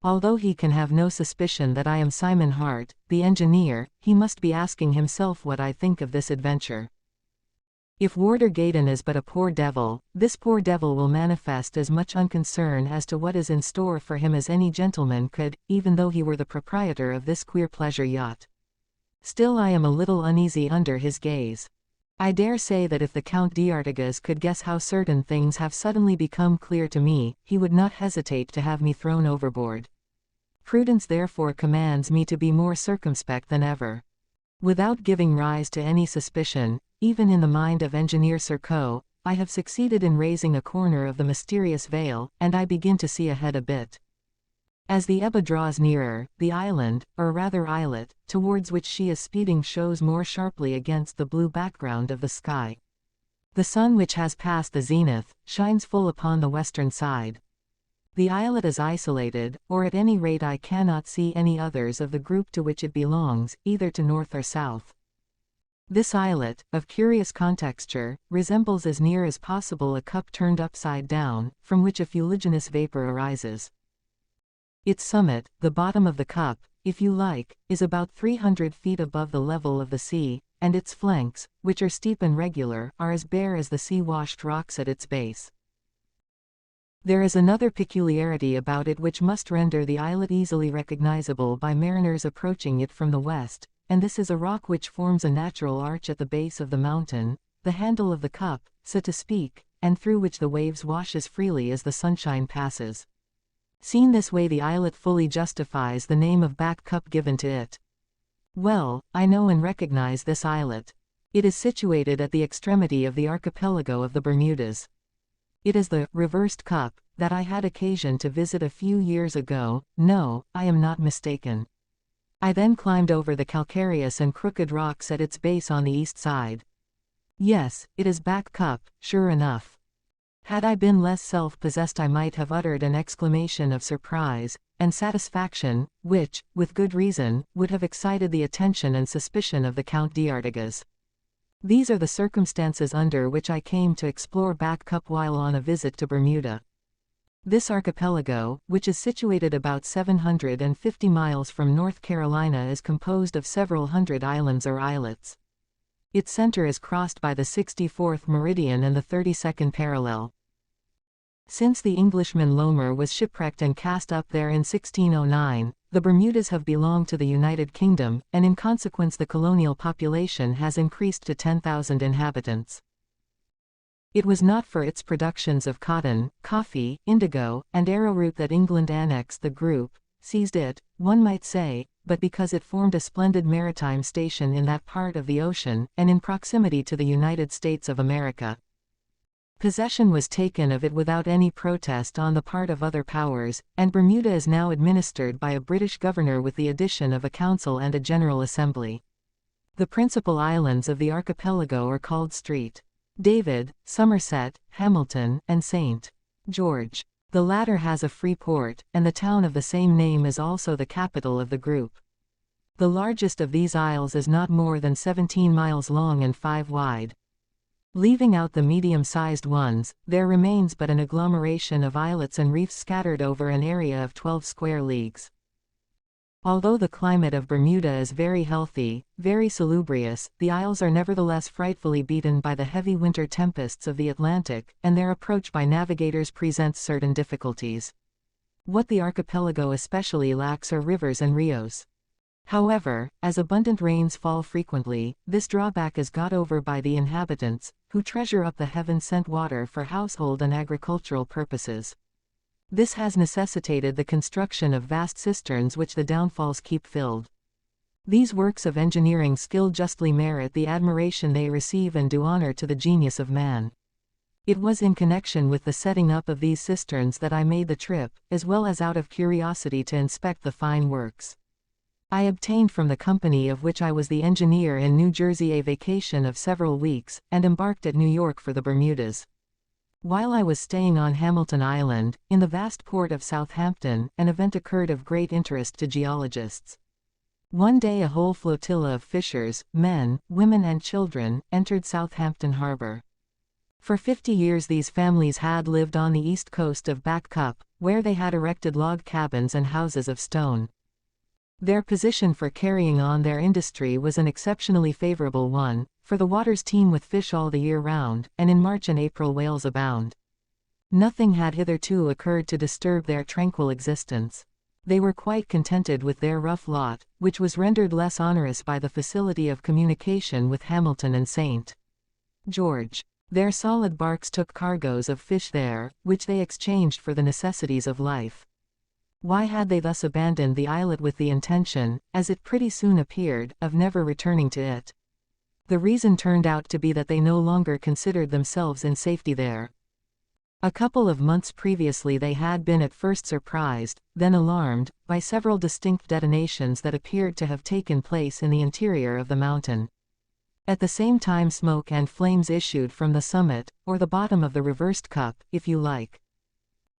Although he can have no suspicion that I am Simon Hart, the engineer, he must be asking himself what I think of this adventure. If Warder Gaydon is but a poor devil, this poor devil will manifest as much unconcern as to what is in store for him as any gentleman could, even though he were the proprietor of this queer pleasure yacht. Still I am a little uneasy under his gaze. I dare say that if the Count d'Artigas could guess how certain things have suddenly become clear to me, he would not hesitate to have me thrown overboard. Prudence therefore commands me to be more circumspect than ever. Without giving rise to any suspicion, even in the mind of Engineer Serko, I have succeeded in raising a corner of the mysterious veil, and I begin to see ahead a bit. As the Ebba draws nearer, the island, or rather islet, towards which she is speeding shows more sharply against the blue background of the sky. The sun, which has passed the zenith, shines full upon the western side. The islet is isolated, or at any rate I cannot see any others of the group to which it belongs, either to north or south. This islet, of curious contexture, resembles as near as possible a cup turned upside down, from which a fuliginous vapor arises. Its summit, the bottom of the cup, if you like, is about 300 feet above the level of the sea, and its flanks, which are steep and regular, are as bare as the sea-washed rocks at its base. There is another peculiarity about it which must render the islet easily recognizable by mariners approaching it from the west, and this is a rock which forms a natural arch at the base of the mountain, the handle of the cup, so to speak, and through which the waves wash as freely as the sunshine passes. Seen this way the islet fully justifies the name of Back Cup given to it. Well, I know and recognize this islet. It is situated at the extremity of the archipelago of the Bermudas. It is the reversed cup that I had occasion to visit a few years ago. No, I am not mistaken. I then climbed over the calcareous and crooked rocks at its base on the east side. Yes, it is Back Cup, sure enough. Had I been less self-possessed I might have uttered an exclamation of surprise and satisfaction, which, with good reason, would have excited the attention and suspicion of the Count d'Artigas. These are the circumstances under which I came to explore Back Cup while on a visit to Bermuda. This archipelago, which is situated about 750 miles from North Carolina, is composed of several hundred islands or islets. Its center is crossed by the 64th meridian and the 32nd parallel. Since the Englishman Lomer was shipwrecked and cast up there in 1609, the Bermudas have belonged to the United Kingdom, and in consequence the colonial population has increased to 10,000 inhabitants. It was not for its productions of cotton, coffee, indigo, and arrowroot that England annexed the group, seized it, one might say, but because it formed a splendid maritime station in that part of the ocean, and in proximity to the United States of America. Possession was taken of it without any protest on the part of other powers, and Bermuda is now administered by a British governor with the addition of a council and a general assembly. The principal islands of the archipelago are called St. David, Somerset, Hamilton, and St. George. The latter has a free port, and the town of the same name is also the capital of the group. The largest of these isles is not more than 17 miles long and 5 wide. Leaving out the medium-sized ones, there remains but an agglomeration of islets and reefs scattered over an area of 12 square leagues. Although the climate of Bermuda is very healthy, very salubrious, the isles are nevertheless frightfully beaten by the heavy winter tempests of the Atlantic, and their approach by navigators presents certain difficulties. What the archipelago especially lacks are rivers and rios. However, as abundant rains fall frequently, this drawback is got over by the inhabitants, who treasure up the heaven-sent water for household and agricultural purposes. This has necessitated the construction of vast cisterns which the downfalls keep filled. These works of engineering skill justly merit the admiration they receive and do honor to the genius of man. It was in connection with the setting up of these cisterns that I made the trip, as well as out of curiosity to inspect the fine works. I obtained from the company of which I was the engineer in New Jersey a vacation of several weeks, and embarked at New York for the Bermudas. While I was staying on Hamilton Island, in the vast port of Southampton, an event occurred of great interest to geologists. One day a whole flotilla of fishers, men, women and children, entered Southampton harbor. For 50 years these families had lived on the east coast of Back Cup, where they had erected log cabins and houses of stone. Their position for carrying on their industry was an exceptionally favorable one, for the waters teem with fish all the year round, and in March and April whales abound. Nothing had hitherto occurred to disturb their tranquil existence. They were quite contented with their rough lot, which was rendered less onerous by the facility of communication with Hamilton and St. George. Their solid barks took cargoes of fish there, which they exchanged for the necessities of life. Why had they thus abandoned the islet with the intention, as it pretty soon appeared, of never returning to it? The reason turned out to be that they no longer considered themselves in safety there. A couple of months previously they had been at first surprised, then alarmed, by several distinct detonations that appeared to have taken place in the interior of the mountain. At the same time smoke and flames issued from the summit, or the bottom of the reversed cup, if you like.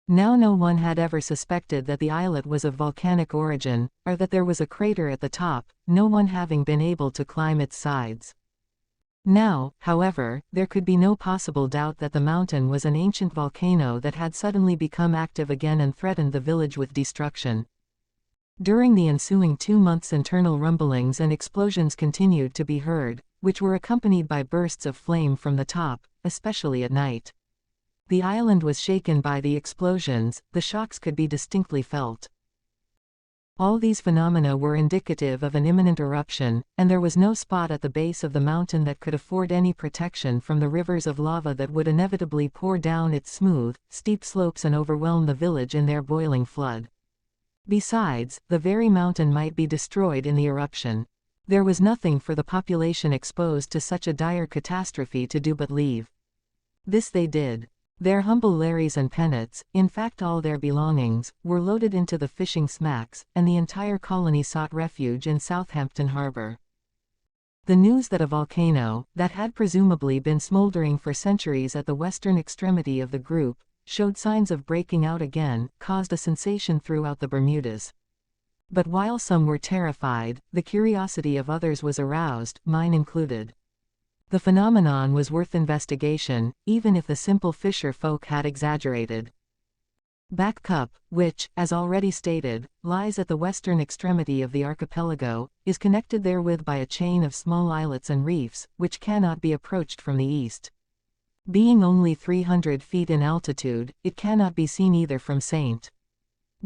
Now no one had ever suspected that the islet was of volcanic origin, or that there was a crater at the top, no one having been able to climb its sides. Now, however, there could be no possible doubt that the mountain was an ancient volcano that had suddenly become active again and threatened the village with destruction. During the ensuing 2 months internal rumblings and explosions continued to be heard, which were accompanied by bursts of flame from the top, especially at night. The island was shaken by the explosions, the shocks could be distinctly felt. All these phenomena were indicative of an imminent eruption, and there was no spot at the base of the mountain that could afford any protection from the rivers of lava that would inevitably pour down its smooth, steep slopes and overwhelm the village in their boiling flood. Besides, the very mountain might be destroyed in the eruption. There was nothing for the population exposed to such a dire catastrophe to do but leave. This they did. Their humble lares and penates, in fact all their belongings, were loaded into the fishing smacks, and the entire colony sought refuge in Southampton harbor. The news that a volcano, that had presumably been smoldering for centuries at the western extremity of the group, showed signs of breaking out again, caused a sensation throughout the Bermudas. But while some were terrified, the curiosity of others was aroused, mine included. The phenomenon was worth investigation, even if the simple fisher folk had exaggerated. Back Cup, which, as already stated, lies at the western extremity of the archipelago, is connected therewith by a chain of small islets and reefs, which cannot be approached from the east. Being only 300 feet in altitude, it cannot be seen either from St.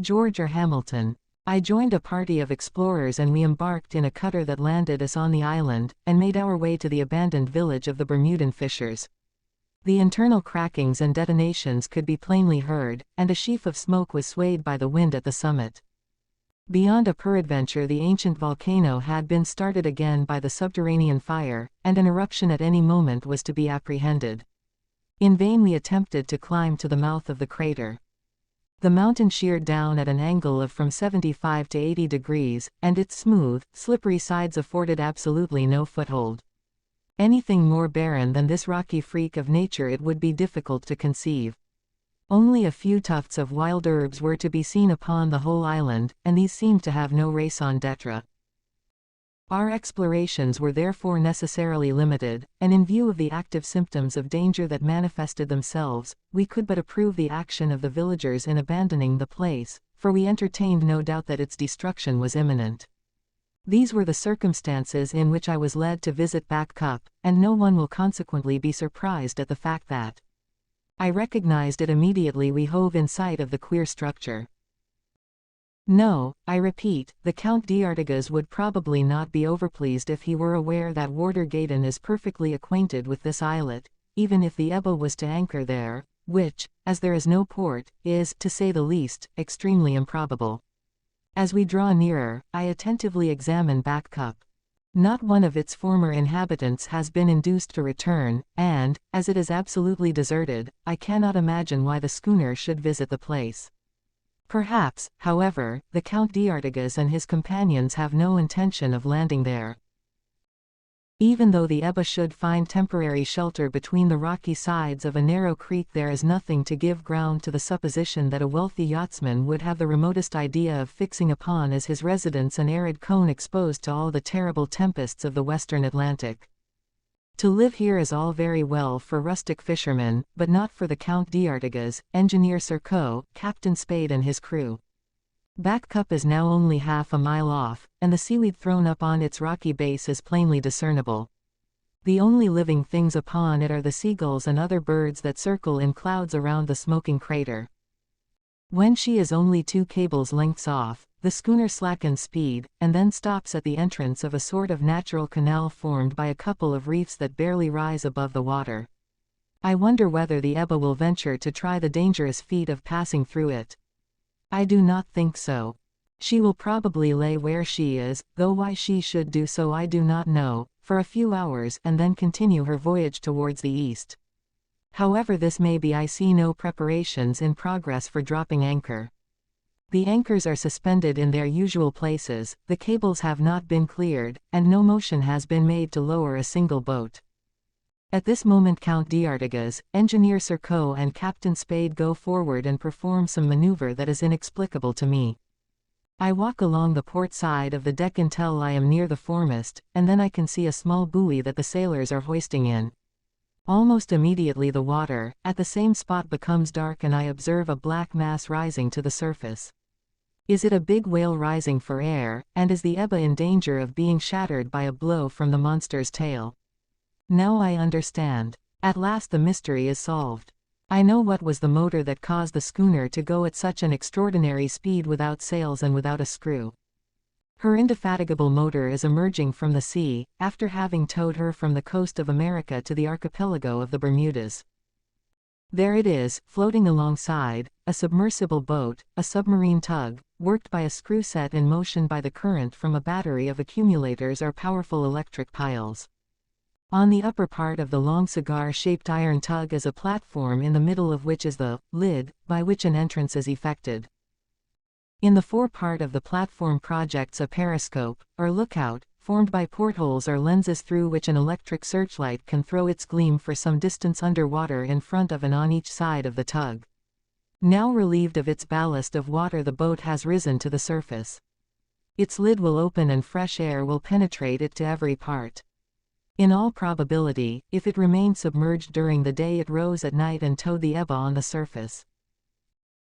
George or Hamilton. I joined a party of explorers and we embarked in a cutter that landed us on the island, and made our way to the abandoned village of the Bermudan fishers. The internal crackings and detonations could be plainly heard, and a sheaf of smoke was swayed by the wind at the summit. Beyond a peradventure the ancient volcano had been started again by the subterranean fire, and an eruption at any moment was to be apprehended. In vain we attempted to climb to the mouth of the crater. The mountain sheered down at an angle of from 75 to 80 degrees, and its smooth, slippery sides afforded absolutely no foothold. Anything more barren than this rocky freak of nature it would be difficult to conceive. Only a few tufts of wild herbs were to be seen upon the whole island, and these seemed to have no raison d'etre. Our explorations were therefore necessarily limited, and in view of the active symptoms of danger that manifested themselves, we could but approve the action of the villagers in abandoning the place, for we entertained no doubt that its destruction was imminent. These were the circumstances in which I was led to visit Back Cup, and no one will consequently be surprised at the fact that I recognized it immediately we hove in sight of the queer structure. No, I repeat, the Count d'Artigas would probably not be overpleased if he were aware that Warder Gaydon is perfectly acquainted with this islet, even if the Ebba was to anchor there, which, as there is no port, is, to say the least, extremely improbable. As we draw nearer, I attentively examine Back Cup. Not one of its former inhabitants has been induced to return, and, as it is absolutely deserted, I cannot imagine why the schooner should visit the place. Perhaps, however, the Count d'Artigas and his companions have no intention of landing there. Even though the Ebba should find temporary shelter between the rocky sides of a narrow creek, there is nothing to give ground to the supposition that a wealthy yachtsman would have the remotest idea of fixing upon as his residence an arid cone exposed to all the terrible tempests of the western Atlantic. To live here is all very well for rustic fishermen, but not for the Count d'Artigas, Engineer Serko, Captain Spade and his crew. Back Cup is now only half a mile off, and the seaweed thrown up on its rocky base is plainly discernible. The only living things upon it are the seagulls and other birds that circle in clouds around the smoking crater. When she is only 2 cables' lengths off, the schooner slackens speed, and then stops at the entrance of a sort of natural canal formed by a couple of reefs that barely rise above the water. I wonder whether the Ebba will venture to try the dangerous feat of passing through it. I do not think so. She will probably lay where she is, though why she should do so I do not know, for a few hours and then continue her voyage towards the east. However this may be, I see no preparations in progress for dropping anchor. The anchors are suspended in their usual places, the cables have not been cleared, and no motion has been made to lower a single boat. At this moment Count d'Artigas, Engineer Serko and Captain Spade go forward and perform some maneuver that is inexplicable to me. I walk along the port side of the deck until I am near the foremast, and then I can see a small buoy that the sailors are hoisting in. Almost immediately the water, at the same spot, becomes dark and I observe a black mass rising to the surface. Is it a big whale rising for air, and is the Ebba in danger of being shattered by a blow from the monster's tail? Now I understand. At last the mystery is solved. I know what was the motor that caused the schooner to go at such an extraordinary speed without sails and without a screw. Her indefatigable motor is emerging from the sea, after having towed her from the coast of America to the archipelago of the Bermudas. There it is, floating alongside, a submersible boat, a submarine tug, worked by a screw set in motion by the current from a battery of accumulators or powerful electric piles. On the upper part of the long cigar-shaped iron tug is a platform in the middle of which is the lid, by which an entrance is effected. In the forepart of the platform projects a periscope, or lookout, formed by portholes or lenses through which an electric searchlight can throw its gleam for some distance under water in front of and on each side of the tug. Now relieved of its ballast of water, the boat has risen to the surface. Its lid will open and fresh air will penetrate it to every part. In all probability, if it remained submerged during the day, it rose at night and towed the Ebba on the surface.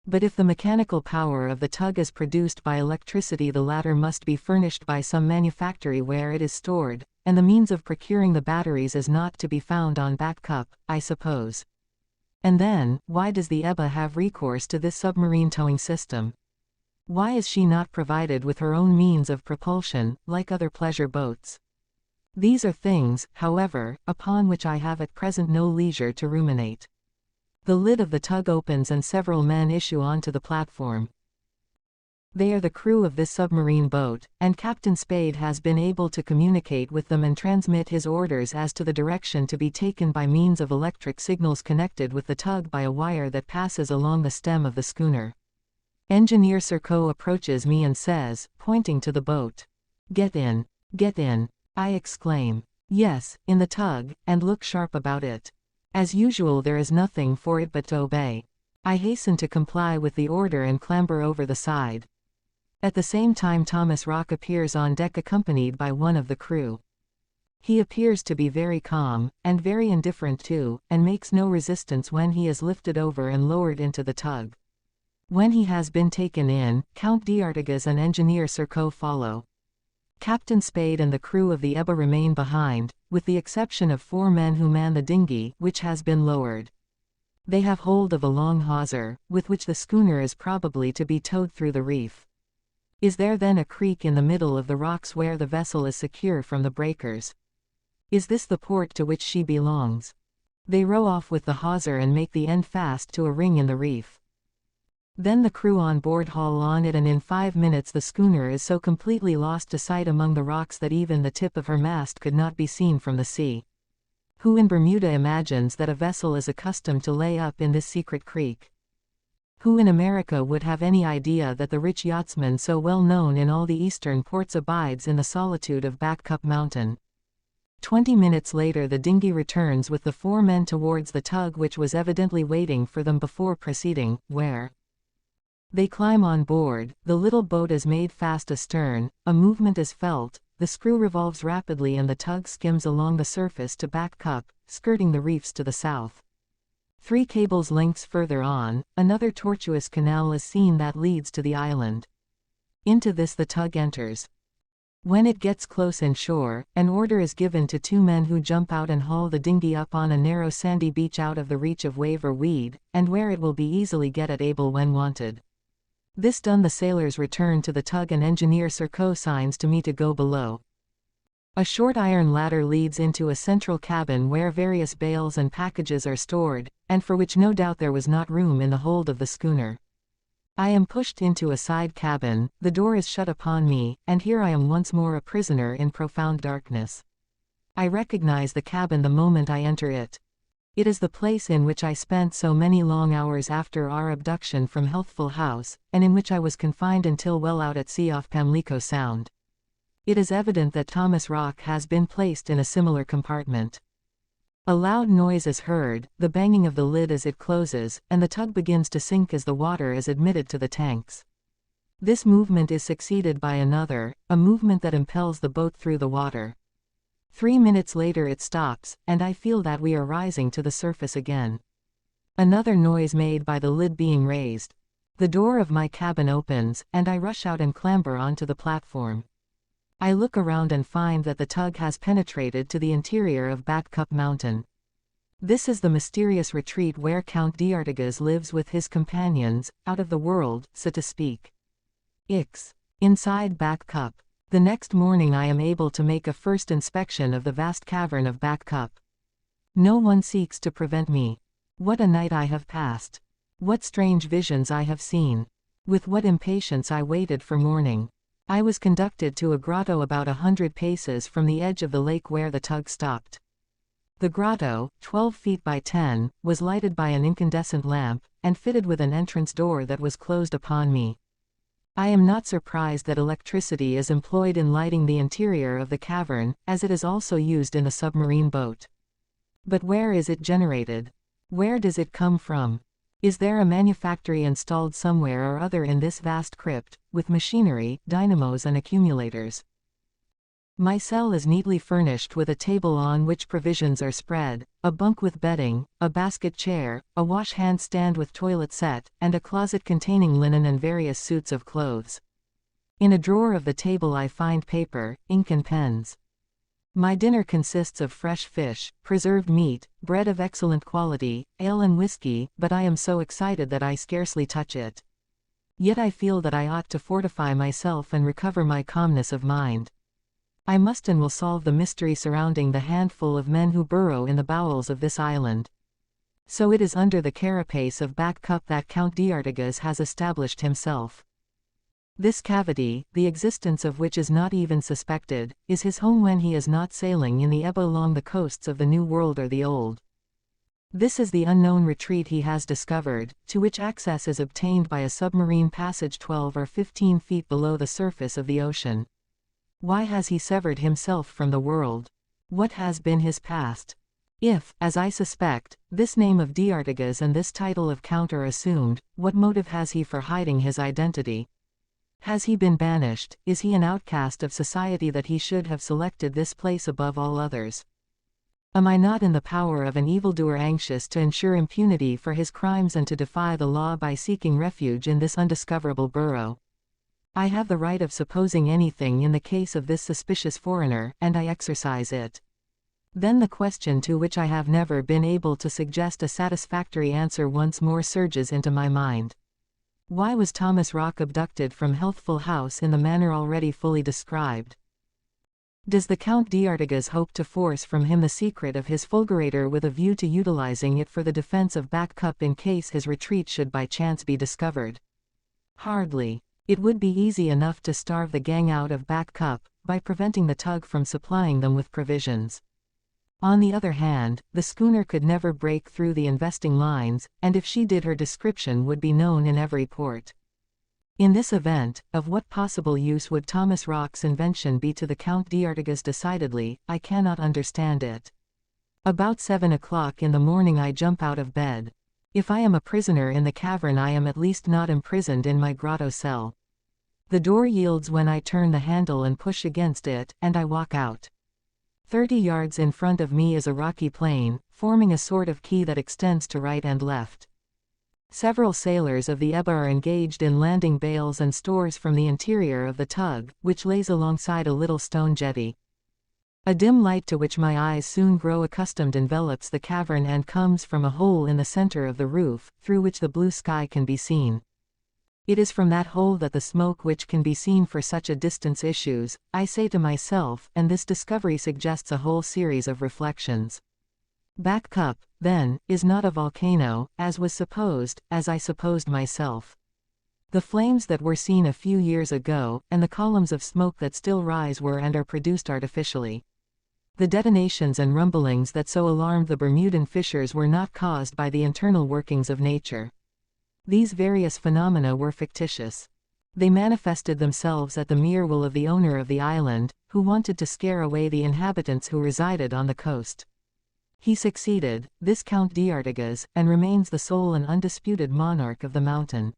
But if the mechanical power of the tug is produced by electricity, the latter must be furnished by some manufactory where it is stored, and the means of procuring the batteries is not to be found on Back Cup, I suppose. And then, why does the Ebba have recourse to this submarine towing system? Why is she not provided with her own means of propulsion, like other pleasure boats? These are things, however, upon which I have at present no leisure to ruminate. The lid of the tug opens and several men issue onto the platform. They are the crew of this submarine boat, and Captain Spade has been able to communicate with them and transmit his orders as to the direction to be taken by means of electric signals connected with the tug by a wire that passes along the stem of the schooner. Engineer Serko approaches me and says, pointing to the boat, "Get in, get in." I exclaim, "Yes, in the tug, and look sharp about it." As usual, there is nothing for it but to obey. I hasten to comply with the order and clamber over the side. At the same time Thomas Rock appears on deck accompanied by one of the crew. He appears to be very calm, and very indifferent too, and makes no resistance when he is lifted over and lowered into the tug. When he has been taken in, Count d'Artigas and Engineer Serko follow. Captain Spade and the crew of the Ebba remain behind, with the exception of 4 men who man the dinghy, which has been lowered. They have hold of a long hawser, with which the schooner is probably to be towed through the reef. Is there then a creek in the middle of the rocks where the vessel is secure from the breakers? Is this the port to which she belongs? They row off with the hawser and make the end fast to a ring in the reef. Then the crew on board haul on it, and in 5 minutes the schooner is so completely lost to sight among the rocks that even the tip of her mast could not be seen from the sea. Who in Bermuda imagines that a vessel is accustomed to lay up in this secret creek? Who in America would have any idea that the rich yachtsman so well known in all the eastern ports abides in the solitude of Back Cup Mountain? 20 minutes later the dinghy returns with the 4 men towards the tug, which was evidently waiting for them before proceeding, where they climb on board. The little boat is made fast astern, a movement is felt, the screw revolves rapidly and the tug skims along the surface to Back Cup, skirting the reefs to the south. 3 cables lengths further on, another tortuous canal is seen that leads to the island. Into this the tug enters. When it gets close inshore, an order is given to 2 men who jump out and haul the dinghy up on a narrow sandy beach out of the reach of wave or weed, and where it will be easily get at able when wanted. This done, the sailors return to the tug and engineer Serco signs to me to go below. A short iron ladder leads into a central cabin where various bales and packages are stored, and for which no doubt there was not room in the hold of the schooner. I am pushed into a side cabin, the door is shut upon me, and here I am once more a prisoner in profound darkness. I recognize the cabin the moment I enter it. It is the place in which I spent so many long hours after our abduction from Healthful House, and in which I was confined until well out at sea off Pamlico Sound. It is evident that Thomas Rock has been placed in a similar compartment. A loud noise is heard, the banging of the lid as it closes, and the tug begins to sink as the water is admitted to the tanks. This movement is succeeded by another, a movement that impels the boat through the water. 3 minutes later it stops, and I feel that we are rising to the surface again. Another noise made by the lid being raised. The door of my cabin opens, and I rush out and clamber onto the platform. I look around and find that the tug has penetrated to the interior of Back Cup Mountain. This is the mysterious retreat where Count d'Artigas lives with his companions, out of the world, so to speak. Inside Back Cup. The next morning I am able to make a first inspection of the vast cavern of Back Cup. No one seeks to prevent me. What a night I have passed! What strange visions I have seen! With what impatience I waited for morning! I was conducted to a grotto about 100 paces from the edge of the lake where the tug stopped. The grotto, 12 feet by 10, was lighted by an incandescent lamp, and fitted with an entrance door that was closed upon me. I am not surprised that electricity is employed in lighting the interior of the cavern, as it is also used in the submarine boat. But where is it generated? Where does it come from? Is there a manufactory installed somewhere or other in this vast crypt, with machinery, dynamos and accumulators? My cell is neatly furnished with a table on which provisions are spread, a bunk with bedding, a basket chair, a wash-hand stand with toilet set, and a closet containing linen and various suits of clothes. In a drawer of the table I find paper, ink and pens. My dinner consists of fresh fish, preserved meat, bread of excellent quality, ale and whiskey, but I am so excited that I scarcely touch it. Yet I feel that I ought to fortify myself and recover my calmness of mind. I must and will solve the mystery surrounding the handful of men who burrow in the bowels of this island. So it is under the carapace of Back Cup that Count d'Artigas has established himself. This cavity, the existence of which is not even suspected, is his home when he is not sailing in the Ebba along the coasts of the New World or the Old. This is the unknown retreat he has discovered, to which access is obtained by a submarine passage 12 or 15 feet below the surface of the ocean. Why has he severed himself from the world? What has been his past? If, as I suspect, this name of d'Artigas and this title of Count are assumed, what motive has he for hiding his identity? Has he been banished? Is he an outcast of society that he should have selected this place above all others? Am I not in the power of an evildoer anxious to ensure impunity for his crimes and to defy the law by seeking refuge in this undiscoverable burrow? I have the right of supposing anything in the case of this suspicious foreigner, and I exercise it. Then the question to which I have never been able to suggest a satisfactory answer once more surges into my mind. Why was Thomas Rock abducted from Healthful House in the manner already fully described? Does the Count d'Artigas hope to force from him the secret of his fulgurator with a view to utilizing it for the defense of Back Cup in case his retreat should by chance be discovered? Hardly. It would be easy enough to starve the gang out of Back Cup, by preventing the tug from supplying them with provisions. On the other hand, the schooner could never break through the investing lines, and if she did her description would be known in every port. In this event, of what possible use would Thomas Rock's invention be to the Count d'Artigas? Decidedly, I cannot understand it. About 7 o'clock in the morning I jump out of bed. If I am a prisoner in the cavern I am at least not imprisoned in my grotto cell. The door yields when I turn the handle and push against it, and I walk out. 30 yards in front of me is a rocky plain, forming a sort of quay that extends to right and left. Several sailors of the Ebba are engaged in landing bales and stores from the interior of the tug, which lays alongside a little stone jetty. A dim light to which my eyes soon grow accustomed envelops the cavern and comes from a hole in the center of the roof, through which the blue sky can be seen. It is from that hole that the smoke which can be seen for such a distance issues, I say to myself, and this discovery suggests a whole series of reflections. Back Cup, then, is not a volcano, as was supposed, as I supposed myself. The flames that were seen a few years ago, and the columns of smoke that still rise were and are produced artificially. The detonations and rumblings that so alarmed the Bermudan fishers were not caused by the internal workings of nature. These various phenomena were fictitious. They manifested themselves at the mere will of the owner of the island, who wanted to scare away the inhabitants who resided on the coast. He succeeded, this Count d'Artigas, and remains the sole and undisputed monarch of the mountain.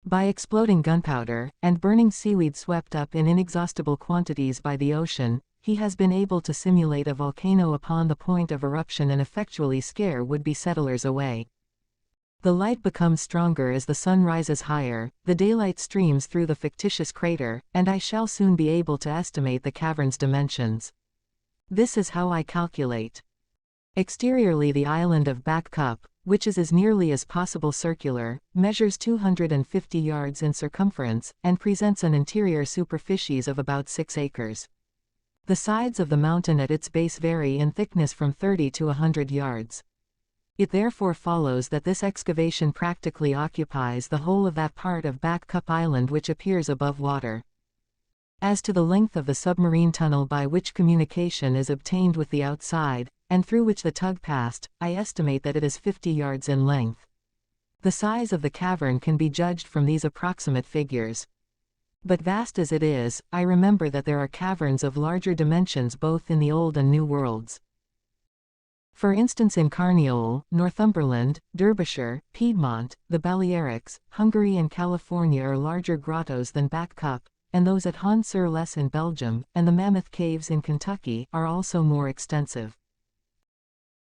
By exploding gunpowder, and burning seaweed swept up in inexhaustible quantities by the ocean, he has been able to simulate a volcano upon the point of eruption and effectually scare would-be settlers away. The light becomes stronger as the sun rises higher, the daylight streams through the fictitious crater, and I shall soon be able to estimate the cavern's dimensions. This is how I calculate. Exteriorly the island of Back Cup, which is as nearly as possible circular, measures 250 yards in circumference, and presents an interior superficies of about 6 acres. The sides of the mountain at its base vary in thickness from 30 to 100 yards. It therefore follows that this excavation practically occupies the whole of that part of Back Cup Island which appears above water. As to the length of the submarine tunnel by which communication is obtained with the outside, and through which the tug passed, I estimate that it is 50 yards in length. The size of the cavern can be judged from these approximate figures. But vast as it is, I remember that there are caverns of larger dimensions both in the Old and New Worlds. For instance, in Carniole, Northumberland, Derbyshire, Piedmont, the Balearics, Hungary and California are larger grottos than Back Cup, and those at Hon-sur-Lesse in Belgium, and the Mammoth Caves in Kentucky, are also more extensive.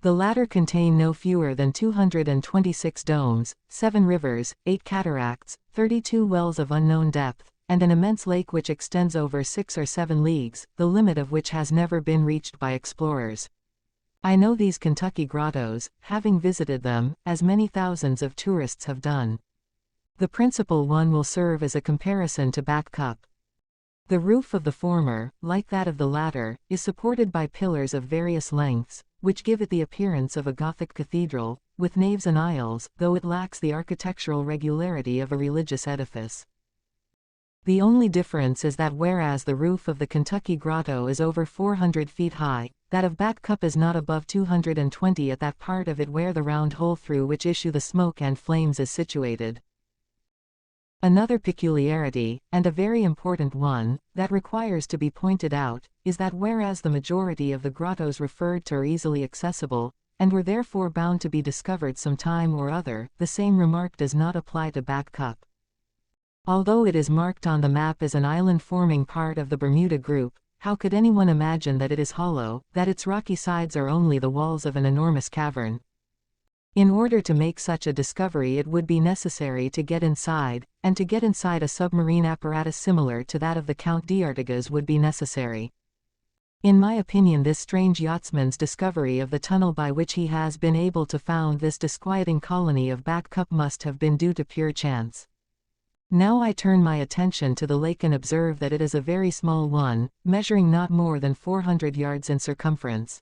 The latter contain no fewer than 226 domes, 7 rivers, 8 cataracts, 32 wells of unknown depth, and an immense lake which extends over 6 or 7 leagues, the limit of which has never been reached by explorers. I know these Kentucky grottos, having visited them, as many thousands of tourists have done. The principal one will serve as a comparison to Back Cup. The roof of the former, like that of the latter, is supported by pillars of various lengths, which give it the appearance of a Gothic cathedral, with naves and aisles, though it lacks the architectural regularity of a religious edifice. The only difference is that whereas the roof of the Kentucky grotto is over 400 feet high, that of Back Cup is not above 220 at that part of it where the round hole through which issue the smoke and flames is situated. Another peculiarity, and a very important one, that requires to be pointed out, is that whereas the majority of the grottos referred to are easily accessible, and were therefore bound to be discovered some time or other, the same remark does not apply to Back Cup. Although it is marked on the map as an island forming part of the Bermuda group, how could anyone imagine that it is hollow, that its rocky sides are only the walls of an enormous cavern? In order to make such a discovery it would be necessary to get inside, and to get inside a submarine apparatus similar to that of the Count d'Artigas would be necessary. In my opinion, this strange yachtsman's discovery of the tunnel by which he has been able to found this disquieting colony of Back Cup must have been due to pure chance. Now I turn my attention to the lake and observe that it is a very small one, measuring not more than 400 yards in circumference.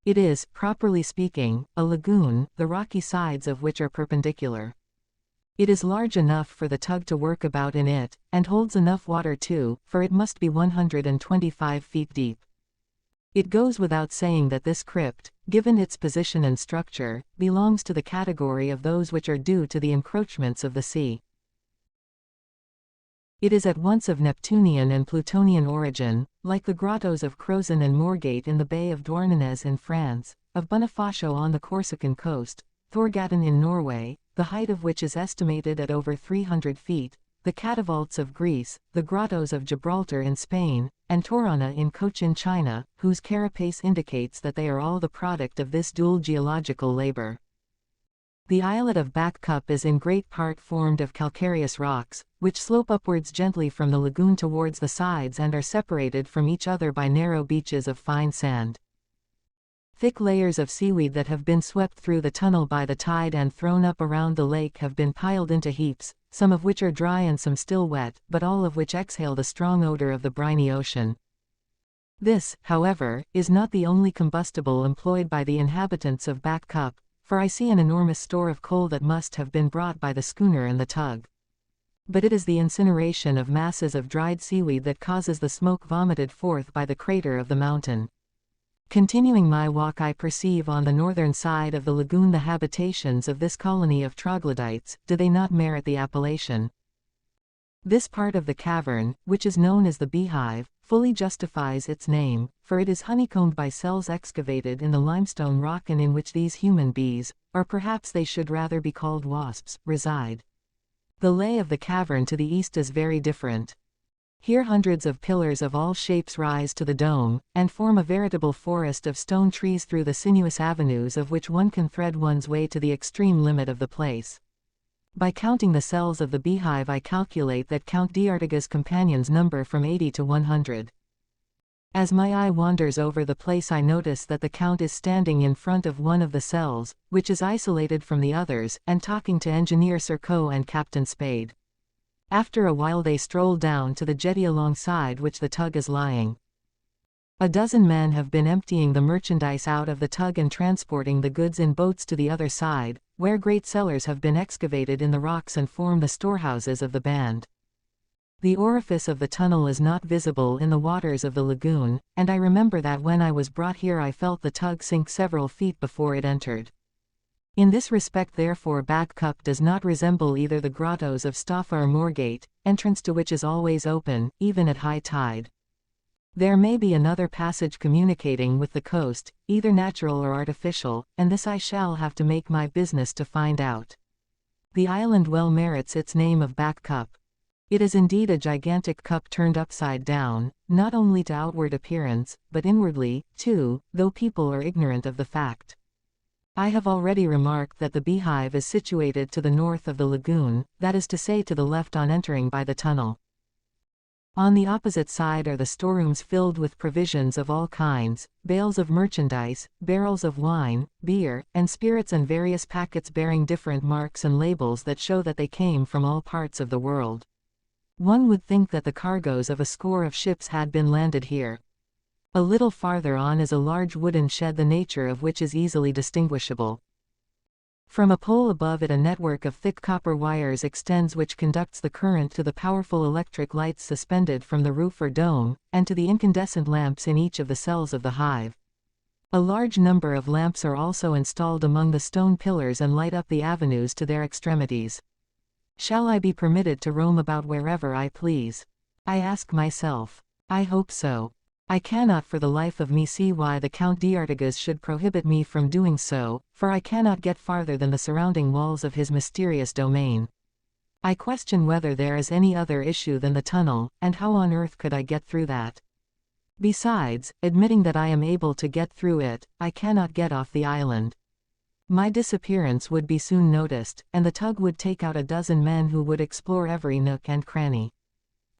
It is, properly speaking, a lagoon, the rocky sides of which are perpendicular. It is large enough for the tug to work about in it, and holds enough water too, for it must be 125 feet deep. It goes without saying that this crypt, given its position and structure, belongs to the category of those which are due to the encroachments of the sea. It is at once of Neptunian and Plutonian origin, like the grottos of Crozon and Moorgate in the Bay of Douarnenez in France, of Bonifacio on the Corsican coast, Thorgaten in Norway, the height of which is estimated at over 300 feet, the catavaults of Greece, the grottos of Gibraltar in Spain, and Torana in Cochin China, whose carapace indicates that they are all the product of this dual geological labor. The islet of Back Cup is in great part formed of calcareous rocks, which slope upwards gently from the lagoon towards the sides and are separated from each other by narrow beaches of fine sand. Thick layers of seaweed that have been swept through the tunnel by the tide and thrown up around the lake have been piled into heaps, some of which are dry and some still wet, but all of which exhale the strong odor of the briny ocean. This, however, is not the only combustible employed by the inhabitants of Back Cup, for I see an enormous store of coal that must have been brought by the schooner and the tug. But it is the incineration of masses of dried seaweed that causes the smoke vomited forth by the crater of the mountain. Continuing my walk, I perceive on the northern side of the lagoon the habitations of this colony of troglodytes. Do they not merit the appellation? This part of the cavern, which is known as the beehive, fully justifies its name, for it is honeycombed by cells excavated in the limestone rock and in which these human bees, or perhaps they should rather be called wasps, reside. The lay of the cavern to the east is very different. Here hundreds of pillars of all shapes rise to the dome, and form a veritable forest of stone trees through the sinuous avenues of which one can thread one's way to the extreme limit of the place. By counting the cells of the beehive, I calculate that Count d'Artigas' companions number from 80 to 100. As my eye wanders over the place, I notice that the Count is standing in front of one of the cells, which is isolated from the others, and talking to Engineer Serco and Captain Spade. After a while they stroll down to the jetty alongside which the tug is lying. A dozen men have been emptying the merchandise out of the tug and transporting the goods in boats to the other side, where great cellars have been excavated in the rocks and form the storehouses of the band. The orifice of the tunnel is not visible in the waters of the lagoon, and I remember that when I was brought here I felt the tug sink several feet before it entered. In this respect, therefore, Back Cup does not resemble either the grottos of Staffa or Moorgate, entrance to which is always open, even at high tide. There may be another passage communicating with the coast, either natural or artificial, and this I shall have to make my business to find out. The island well merits its name of Back Cup. It is indeed a gigantic cup turned upside down, not only to outward appearance, but inwardly, too, though people are ignorant of the fact. I have already remarked that the beehive is situated to the north of the lagoon, that is to say to the left on entering by the tunnel. On the opposite side are the storerooms filled with provisions of all kinds, bales of merchandise, barrels of wine, beer, and spirits, and various packets bearing different marks and labels that show that they came from all parts of the world. One would think that the cargoes of a score of ships had been landed here. A little farther on is a large wooden shed, the nature of which is easily distinguishable. From a pole above it a network of thick copper wires extends which conducts the current to the powerful electric lights suspended from the roof or dome, and to the incandescent lamps in each of the cells of the hive. A large number of lamps are also installed among the stone pillars and light up the avenues to their extremities. Shall I be permitted to roam about wherever I please? I ask myself. I hope so. I cannot for the life of me see why the Count d'Artigas should prohibit me from doing so, for I cannot get farther than the surrounding walls of his mysterious domain. I question whether there is any other issue than the tunnel, and how on earth could I get through that? Besides, admitting that I am able to get through it, I cannot get off the island. My disappearance would be soon noticed, and the tug would take out a dozen men who would explore every nook and cranny.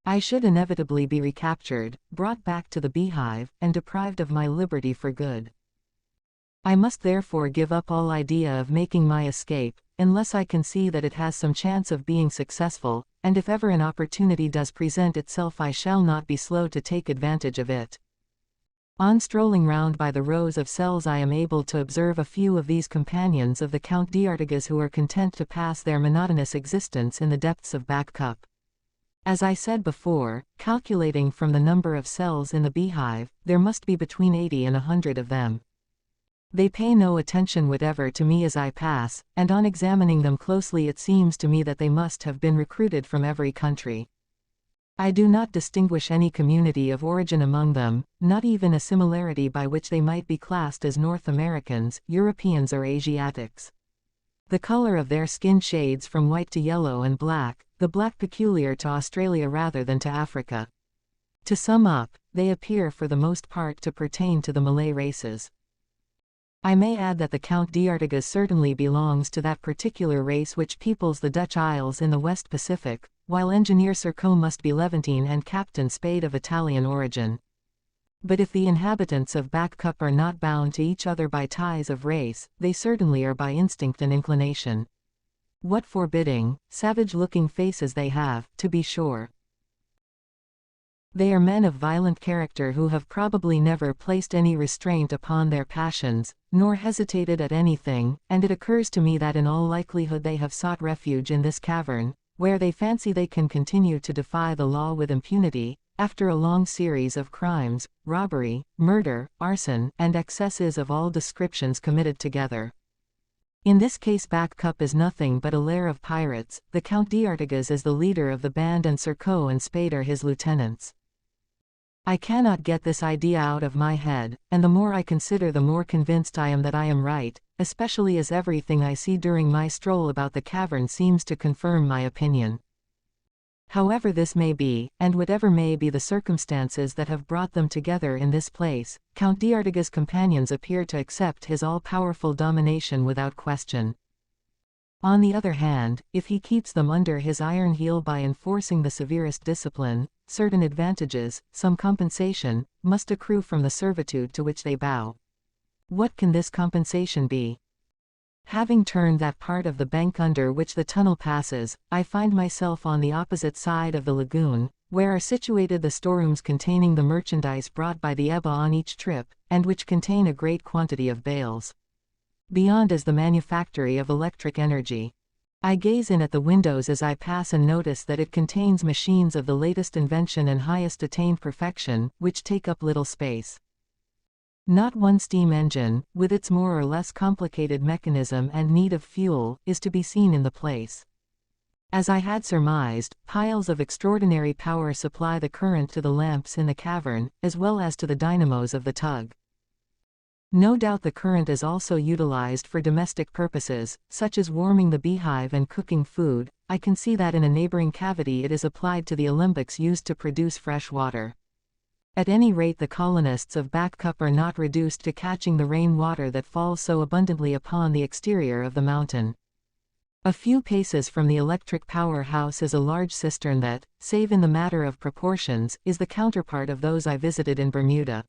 I should inevitably be recaptured, brought back to the beehive, and deprived of my liberty for good. I must therefore give up all idea of making my escape, unless I can see that it has some chance of being successful, and if ever an opportunity does present itself I shall not be slow to take advantage of it. On strolling round by the rows of cells I am able to observe a few of these companions of the Count d'Artigas who are content to pass their monotonous existence in the depths of Back Cup. As I said before, calculating from the number of cells in the beehive, there must be between 80 and 100 of them. They pay no attention whatever to me as I pass, and on examining them closely it seems to me that they must have been recruited from every country. I do not distinguish any community of origin among them, not even a similarity by which they might be classed as North Americans, Europeans or Asiatics. The color of their skin shades from white to yellow and black, the black peculiar to Australia rather than to Africa. To sum up, they appear for the most part to pertain to the Malay races. I may add that the Count d'Artigas certainly belongs to that particular race which peoples the Dutch Isles in the West Pacific, while Engineer Serko must be Levantine and Captain Spade of Italian origin. But if the inhabitants of Back Cup are not bound to each other by ties of race, they certainly are by instinct and inclination. What forbidding, savage-looking faces they have, to be sure. They are men of violent character who have probably never placed any restraint upon their passions, nor hesitated at anything, and it occurs to me that in all likelihood they have sought refuge in this cavern, where they fancy they can continue to defy the law with impunity, after a long series of crimes, robbery, murder, arson, and excesses of all descriptions committed together. In this case Back Cup is nothing but a lair of pirates, the Count d'Artigas is the leader of the band and Serko and Spade are his lieutenants. I cannot get this idea out of my head, and the more I consider the more convinced I am that I am right, especially as everything I see during my stroll about the cavern seems to confirm my opinion. However this may be, and whatever may be the circumstances that have brought them together in this place, Count d'Artigas' companions appear to accept his all-powerful domination without question. On the other hand, if he keeps them under his iron heel by enforcing the severest discipline, certain advantages, some compensation, must accrue from the servitude to which they bow. What can this compensation be? Having turned that part of the bank under which the tunnel passes, I find myself on the opposite side of the lagoon, where are situated the storerooms containing the merchandise brought by the Ebba on each trip, and which contain a great quantity of bales. Beyond is the manufactory of electric energy. I gaze in at the windows as I pass and notice that it contains machines of the latest invention and highest attained perfection, which take up little space. Not one steam engine, with its more or less complicated mechanism and need of fuel, is to be seen in the place. As I had surmised, piles of extraordinary power supply the current to the lamps in the cavern, as well as to the dynamos of the tug. No doubt the current is also utilized for domestic purposes, such as warming the beehive and cooking food. I can see that in a neighboring cavity it is applied to the alembics used to produce fresh water. At any rate the colonists of Back Cup are not reduced to catching the rain water that falls so abundantly upon the exterior of the mountain. A few paces from the electric power house is a large cistern that, save in the matter of proportions, is the counterpart of those I visited in Bermuda.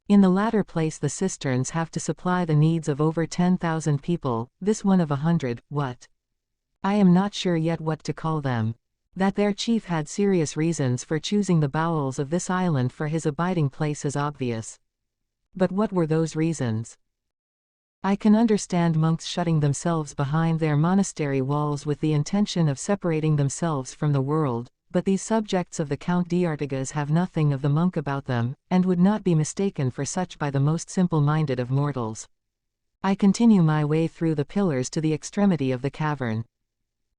In the latter place the cisterns have to supply the needs of over 10,000 people, this one of 100, what? I am not sure yet what to call them. That their chief had serious reasons for choosing the bowels of this island for his abiding place is obvious. But what were those reasons? I can understand monks shutting themselves behind their monastery walls with the intention of separating themselves from the world, but these subjects of the Count d'Artigas have nothing of the monk about them, and would not be mistaken for such by the most simple-minded of mortals. I continue my way through the pillars to the extremity of the cavern.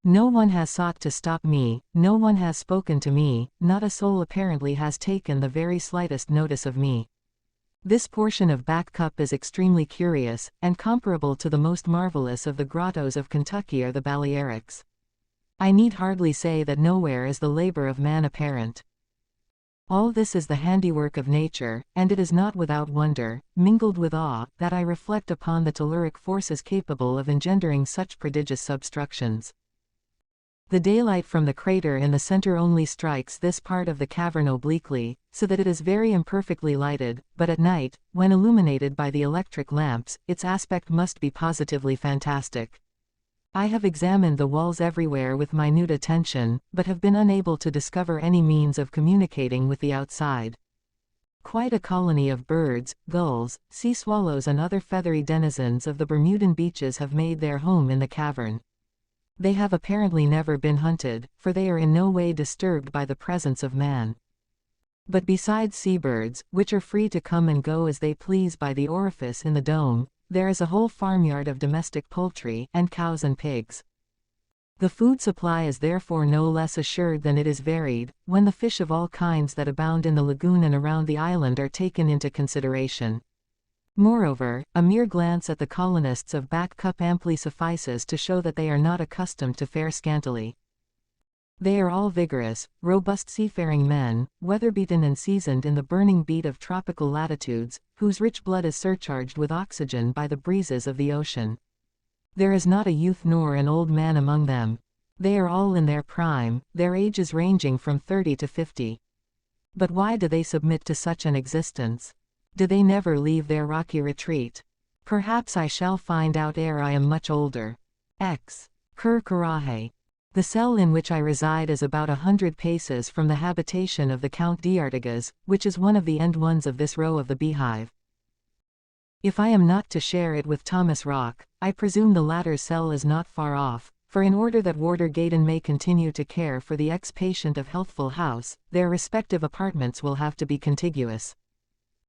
No one has sought to stop me, no one has spoken to me, not a soul apparently has taken the very slightest notice of me. This portion of Back Cup is extremely curious, and comparable to the most marvelous of the grottos of Kentucky are the Balearics. I need hardly say that nowhere is the labor of man apparent. All this is the handiwork of nature, and it is not without wonder, mingled with awe, that I reflect upon the telluric forces capable of engendering such prodigious substructions. The daylight from the crater in the center only strikes this part of the cavern obliquely, so that it is very imperfectly lighted, but at night, when illuminated by the electric lamps, its aspect must be positively fantastic. I have examined the walls everywhere with minute attention, but have been unable to discover any means of communicating with the outside. Quite a colony of birds, gulls, sea swallows and other feathery denizens of the Bermudan beaches have made their home in the cavern. They have apparently never been hunted, for they are in no way disturbed by the presence of man. But besides seabirds, which are free to come and go as they please by the orifice in the dome, there is a whole farmyard of domestic poultry, and cows and pigs. The food supply is therefore no less assured than it is varied, when the fish of all kinds that abound in the lagoon and around the island are taken into consideration. Moreover, a mere glance at the colonists of Back Cup amply suffices to show that they are not accustomed to fare scantily. They are all vigorous, robust seafaring men, weather-beaten and seasoned in the burning beat of tropical latitudes, whose rich blood is surcharged with oxygen by the breezes of the ocean. There is not a youth nor an old man among them. They are all in their prime, their ages ranging from 30 to 50. But why do they submit to such an existence? Do they never leave their rocky retreat? Perhaps I shall find out ere I am much older. X. Cur Caraje. The cell in which I reside is about 100 paces from the habitation of the Count d'Artigas, which is one of the end ones of this row of the beehive. If I am not to share it with Thomas Rock, I presume the latter's cell is not far off, for in order that Warder Gaydon may continue to care for the ex-patient of Healthful House, their respective apartments will have to be contiguous.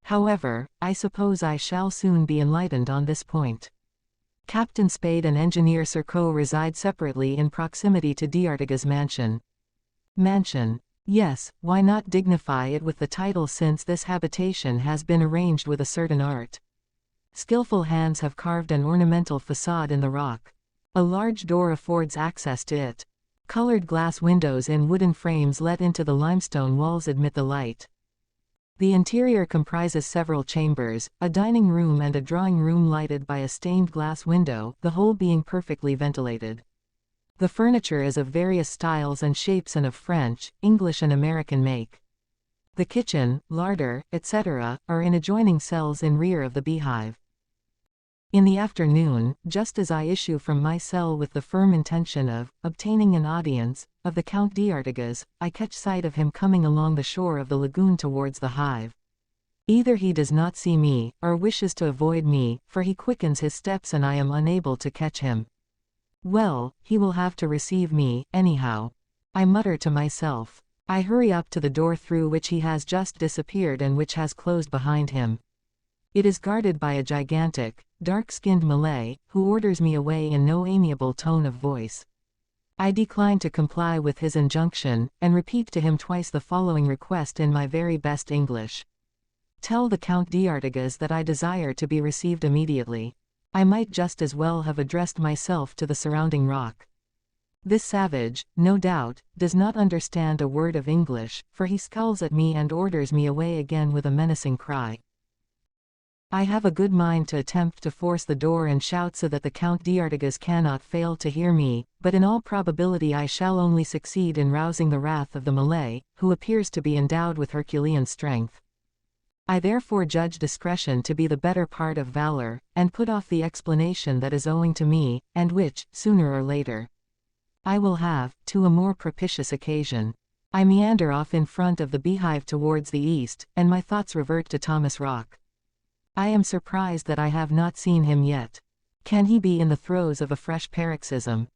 However, I suppose I shall soon be enlightened on this point. Captain Spade and Engineer Serco reside separately in proximity to d'Artigas' mansion. Mansion. Yes, why not dignify it with the title, since this habitation has been arranged with a certain art. Skillful hands have carved an ornamental facade in the rock. A large door affords access to it. Colored glass windows in wooden frames let into the limestone walls admit the light. The interior comprises several chambers, a dining room and a drawing room lighted by a stained glass window, the whole being perfectly ventilated. The furniture is of various styles and shapes and of French, English and American make. The kitchen, larder, etc., are in adjoining cells in rear of the beehive. In the afternoon, just as I issue from my cell with the firm intention of obtaining an audience of the Count d'Artigas, I catch sight of him coming along the shore of the lagoon towards the hive. Either he does not see me, or wishes to avoid me, for he quickens his steps and I am unable to catch him. Well, he will have to receive me, anyhow. I mutter to myself. I hurry up to the door through which he has just disappeared and which has closed behind him. It is guarded by a gigantic, dark-skinned Malay, who orders me away in no amiable tone of voice. I decline to comply with his injunction, and repeat to him twice the following request in my very best English. Tell the Count d'Artigas that I desire to be received immediately. I might just as well have addressed myself to the surrounding rock. This savage, no doubt, does not understand a word of English, for he scowls at me and orders me away again with a menacing cry. I have a good mind to attempt to force the door and shout so that the Count d'Artigas cannot fail to hear me, but in all probability I shall only succeed in rousing the wrath of the Malay, who appears to be endowed with Herculean strength. I therefore judge discretion to be the better part of valor, and put off the explanation that is owing to me, and which, sooner or later, I will have, to a more propitious occasion. I meander off in front of the beehive towards the east, and my thoughts revert to Thomas Rock. I am surprised that I have not seen him yet. Can he be in the throes of a fresh paroxysm?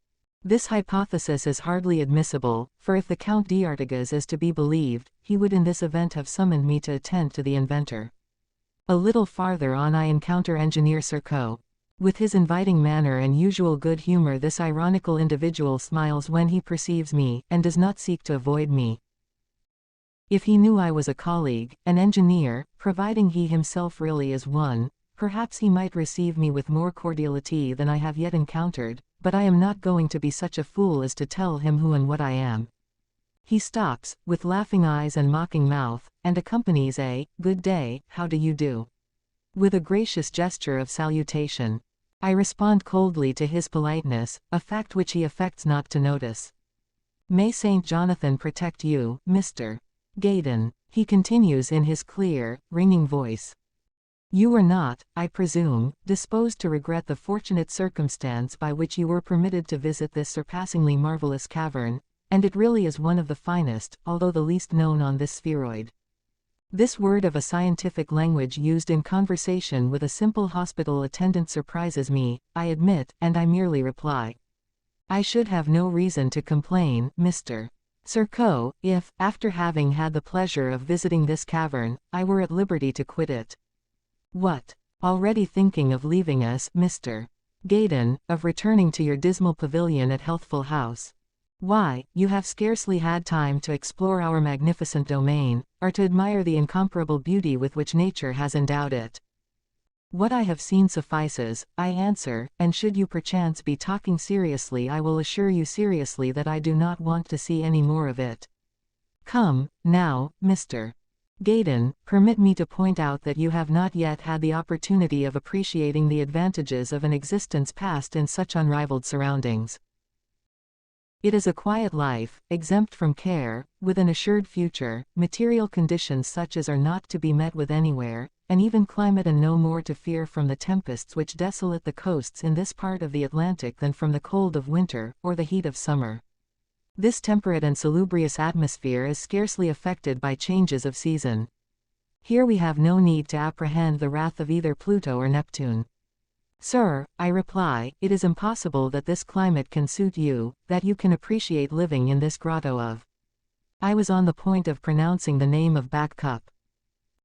This hypothesis is hardly admissible, for if the Count d'Artigas is to be believed, he would in this event have summoned me to attend to the inventor. A little farther on I encounter Engineer Serco. With his inviting manner and usual good humor, this ironical individual smiles when he perceives me, and does not seek to avoid me. If he knew I was a colleague, an engineer, providing he himself really is one, perhaps he might receive me with more cordiality than I have yet encountered, but I am not going to be such a fool as to tell him who and what I am. He stops, with laughing eyes and mocking mouth, and accompanies a "Good day, how do you do?" with a gracious gesture of salutation. I respond coldly to his politeness, a fact which he affects not to notice. May St. Jonathan protect you, Mr. Gaydon, he continues in his clear, ringing voice. You were not, I presume, disposed to regret the fortunate circumstance by which you were permitted to visit this surpassingly marvelous cavern, and it really is one of the finest, although the least known on this spheroid. This word of a scientific language used in conversation with a simple hospital attendant surprises me, I admit, and I merely reply. I should have no reason to complain, Mr. Surco, if, after having had the pleasure of visiting this cavern, I were at liberty to quit it. What? Already thinking of leaving us, Mr. Gaydon, of returning to your dismal pavilion at Healthful House? Why, you have scarcely had time to explore our magnificent domain, or to admire the incomparable beauty with which nature has endowed it. What I have seen suffices, I answer, and should you perchance be talking seriously, I will assure you seriously that I do not want to see any more of it. Come, now, Mr. Gaydon, permit me to point out that you have not yet had the opportunity of appreciating the advantages of an existence passed in such unrivaled surroundings. It is a quiet life, exempt from care, with an assured future, material conditions such as are not to be met with anywhere, an even climate and no more to fear from the tempests which desolate the coasts in this part of the Atlantic than from the cold of winter, or the heat of summer. This temperate and salubrious atmosphere is scarcely affected by changes of season. Here we have no need to apprehend the wrath of either Pluto or Neptune. Sir, I reply, it is impossible that this climate can suit you, that you can appreciate living in this grotto of. I was on the point of pronouncing the name of Back Cup.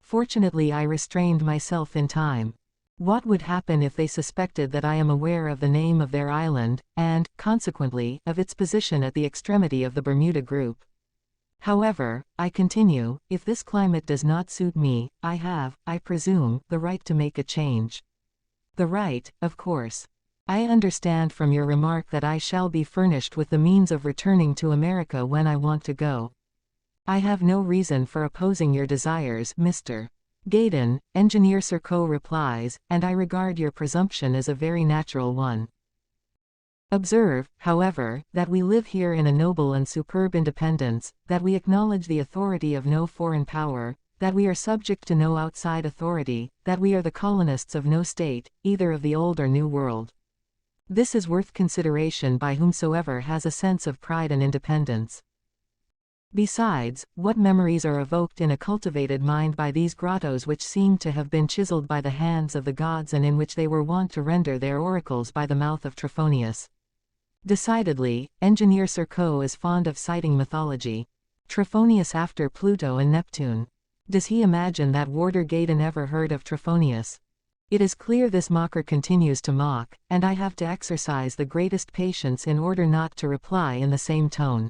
Fortunately I restrained myself in time. What would happen if they suspected that I am aware of the name of their island, and, consequently, of its position at the extremity of the Bermuda group? However, I continue, if this climate does not suit me, I have, I presume, the right to make a change. The right, of course. I understand from your remark that I shall be furnished with the means of returning to America when I want to go. I have no reason for opposing your desires, Mr. Gaydon, Engineer Surco replies, and I regard your presumption as a very natural one. Observe, however, that we live here in a noble and superb independence, that we acknowledge the authority of no foreign power, that we are subject to no outside authority, that we are the colonists of no state, either of the Old or New World. This is worth consideration by whomsoever has a sense of pride and independence. Besides, what memories are evoked in a cultivated mind by these grottos which seem to have been chiseled by the hands of the gods and in which they were wont to render their oracles by the mouth of Trophonius. Decidedly, Engineer Surco is fond of citing mythology. Trophonius after Pluto and Neptune. Does he imagine that Warder Gaydon ever heard of Trophonius? It is clear this mocker continues to mock, and I have to exercise the greatest patience in order not to reply in the same tone.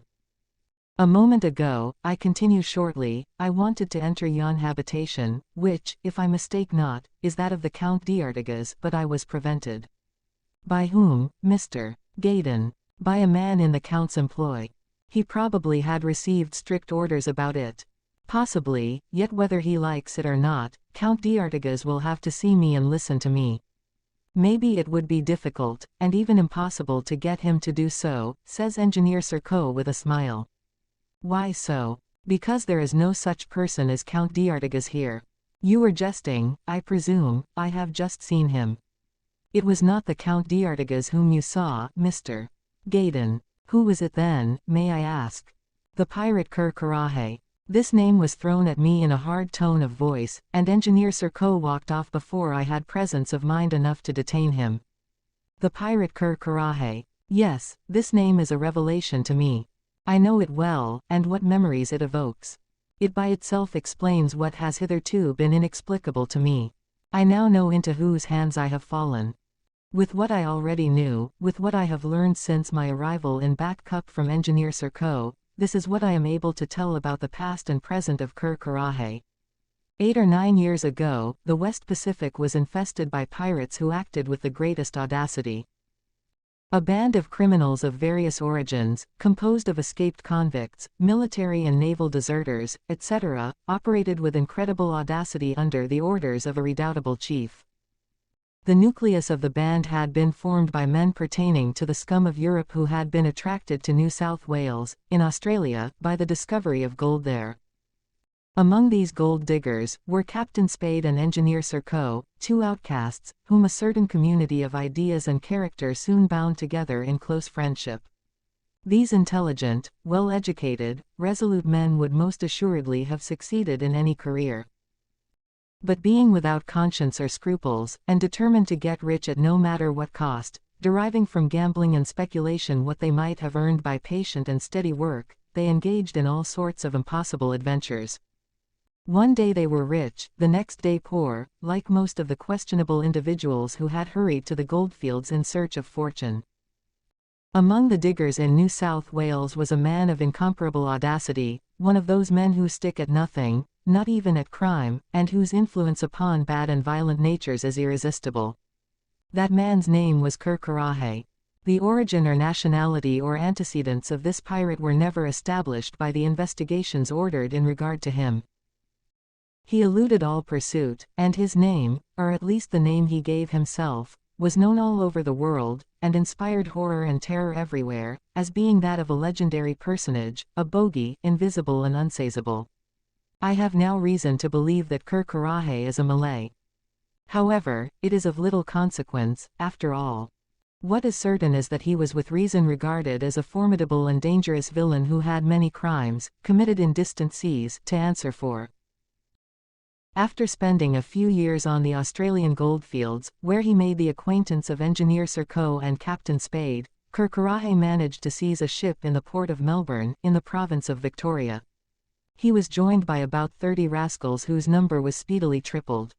A moment ago, I continue shortly, I wanted to enter yon habitation, which, if I mistake not, is that of the Count d'Artigas, but I was prevented. By whom, Mr. Gaydon? By a man in the Count's employ. He probably had received strict orders about it. Possibly, yet whether he likes it or not, Count d'Artigas will have to see me and listen to me. Maybe it would be difficult, and even impossible to get him to do so, says Engineer Surco with a smile. Why so? Because there is no such person as Count d'Artigas here. You were jesting, I presume, I have just seen him. It was not the Count d'Artigas whom you saw, Mr. Gaydon. Who was it then, may I ask? The pirate coronet. This name was thrown at me in a hard tone of voice, and Engineer Surco walked off before I had presence of mind enough to detain him. The pirate coronet. Yes, this name is a revelation to me. I know it well, and what memories it evokes. It by itself explains what has hitherto been inexplicable to me. I now know into whose hands I have fallen. With what I already knew, with what I have learned since my arrival in Back Cup from Engineer Surco, this is what I am able to tell about the past and present of coronet. 8 or 9 years ago, the West Pacific was infested by pirates who acted with the greatest audacity. A band of criminals of various origins, composed of escaped convicts, military and naval deserters, etc., operated with incredible audacity under the orders of a redoubtable chief. The nucleus of the band had been formed by men pertaining to the scum of Europe who had been attracted to New South Wales, in Australia, by the discovery of gold there. Among these gold diggers were Captain Spade and Engineer Serko, two outcasts, whom a certain community of ideas and character soon bound together in close friendship. These intelligent, well-educated, resolute men would most assuredly have succeeded in any career. But being without conscience or scruples, and determined to get rich at no matter what cost, deriving from gambling and speculation what they might have earned by patient and steady work, they engaged in all sorts of impossible adventures. One day they were rich, the next day poor, like most of the questionable individuals who had hurried to the goldfields in search of fortune. Among the diggers in New South Wales was a man of incomparable audacity, one of those men who stick at nothing, not even at crime, and whose influence upon bad and violent natures is irresistible. That man's name was Coronet. The origin or nationality or antecedents of this pirate were never established by the investigations ordered in regard to him. He eluded all pursuit, and his name, or at least the name he gave himself, was known all over the world, and inspired horror and terror everywhere, as being that of a legendary personage, a bogey, invisible and unseizable. I have now reason to believe that Coronet is a Malay. However, it is of little consequence, after all. What is certain is that he was with reason regarded as a formidable and dangerous villain who had many crimes, committed in distant seas, to answer for. After spending a few years on the Australian goldfields, where he made the acquaintance of Engineer Serko and Captain Spade, Coronet managed to seize a ship in the port of Melbourne, in the province of Victoria. He was joined by about 30 rascals whose number was speedily tripled.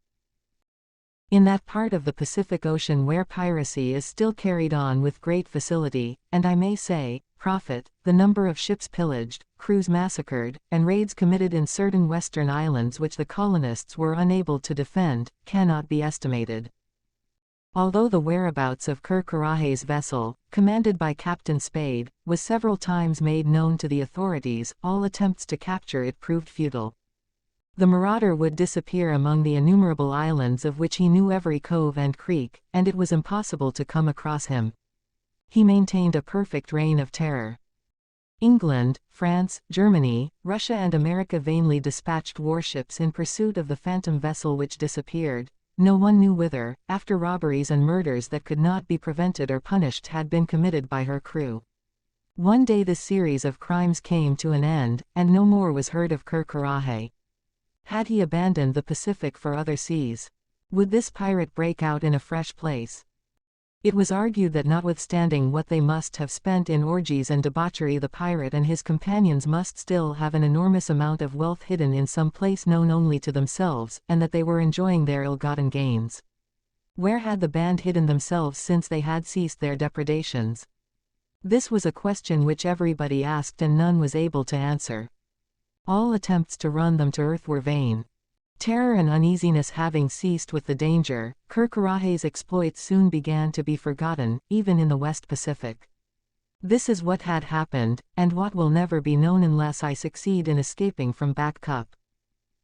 In that part of the Pacific Ocean where piracy is still carried on with great facility, and I may say, profit, the number of ships pillaged, crews massacred, and raids committed in certain western islands which the colonists were unable to defend, cannot be estimated. Although the whereabouts of Coronet's vessel, commanded by Captain Spade, was several times made known to the authorities, all attempts to capture it proved futile. The marauder would disappear among the innumerable islands of which he knew every cove and creek, and it was impossible to come across him. He maintained a perfect reign of terror. England, France, Germany, Russia and America vainly dispatched warships in pursuit of the phantom vessel which disappeared. No one knew whither, after robberies and murders that could not be prevented or punished had been committed by her crew. One day this series of crimes came to an end, and no more was heard of Coronet. Had he abandoned the Pacific for other seas? Would this pirate break out in a fresh place? It was argued that notwithstanding what they must have spent in orgies and debauchery, the pirate and his companions must still have an enormous amount of wealth hidden in some place known only to themselves, and that they were enjoying their ill-gotten gains. Where had the band hidden themselves since they had ceased their depredations? This was a question which everybody asked and none was able to answer. All attempts to run them to earth were vain. Terror and uneasiness having ceased with the danger, Coronet's exploits soon began to be forgotten, even in the West Pacific. This is what had happened, and what will never be known unless I succeed in escaping from Back Cup.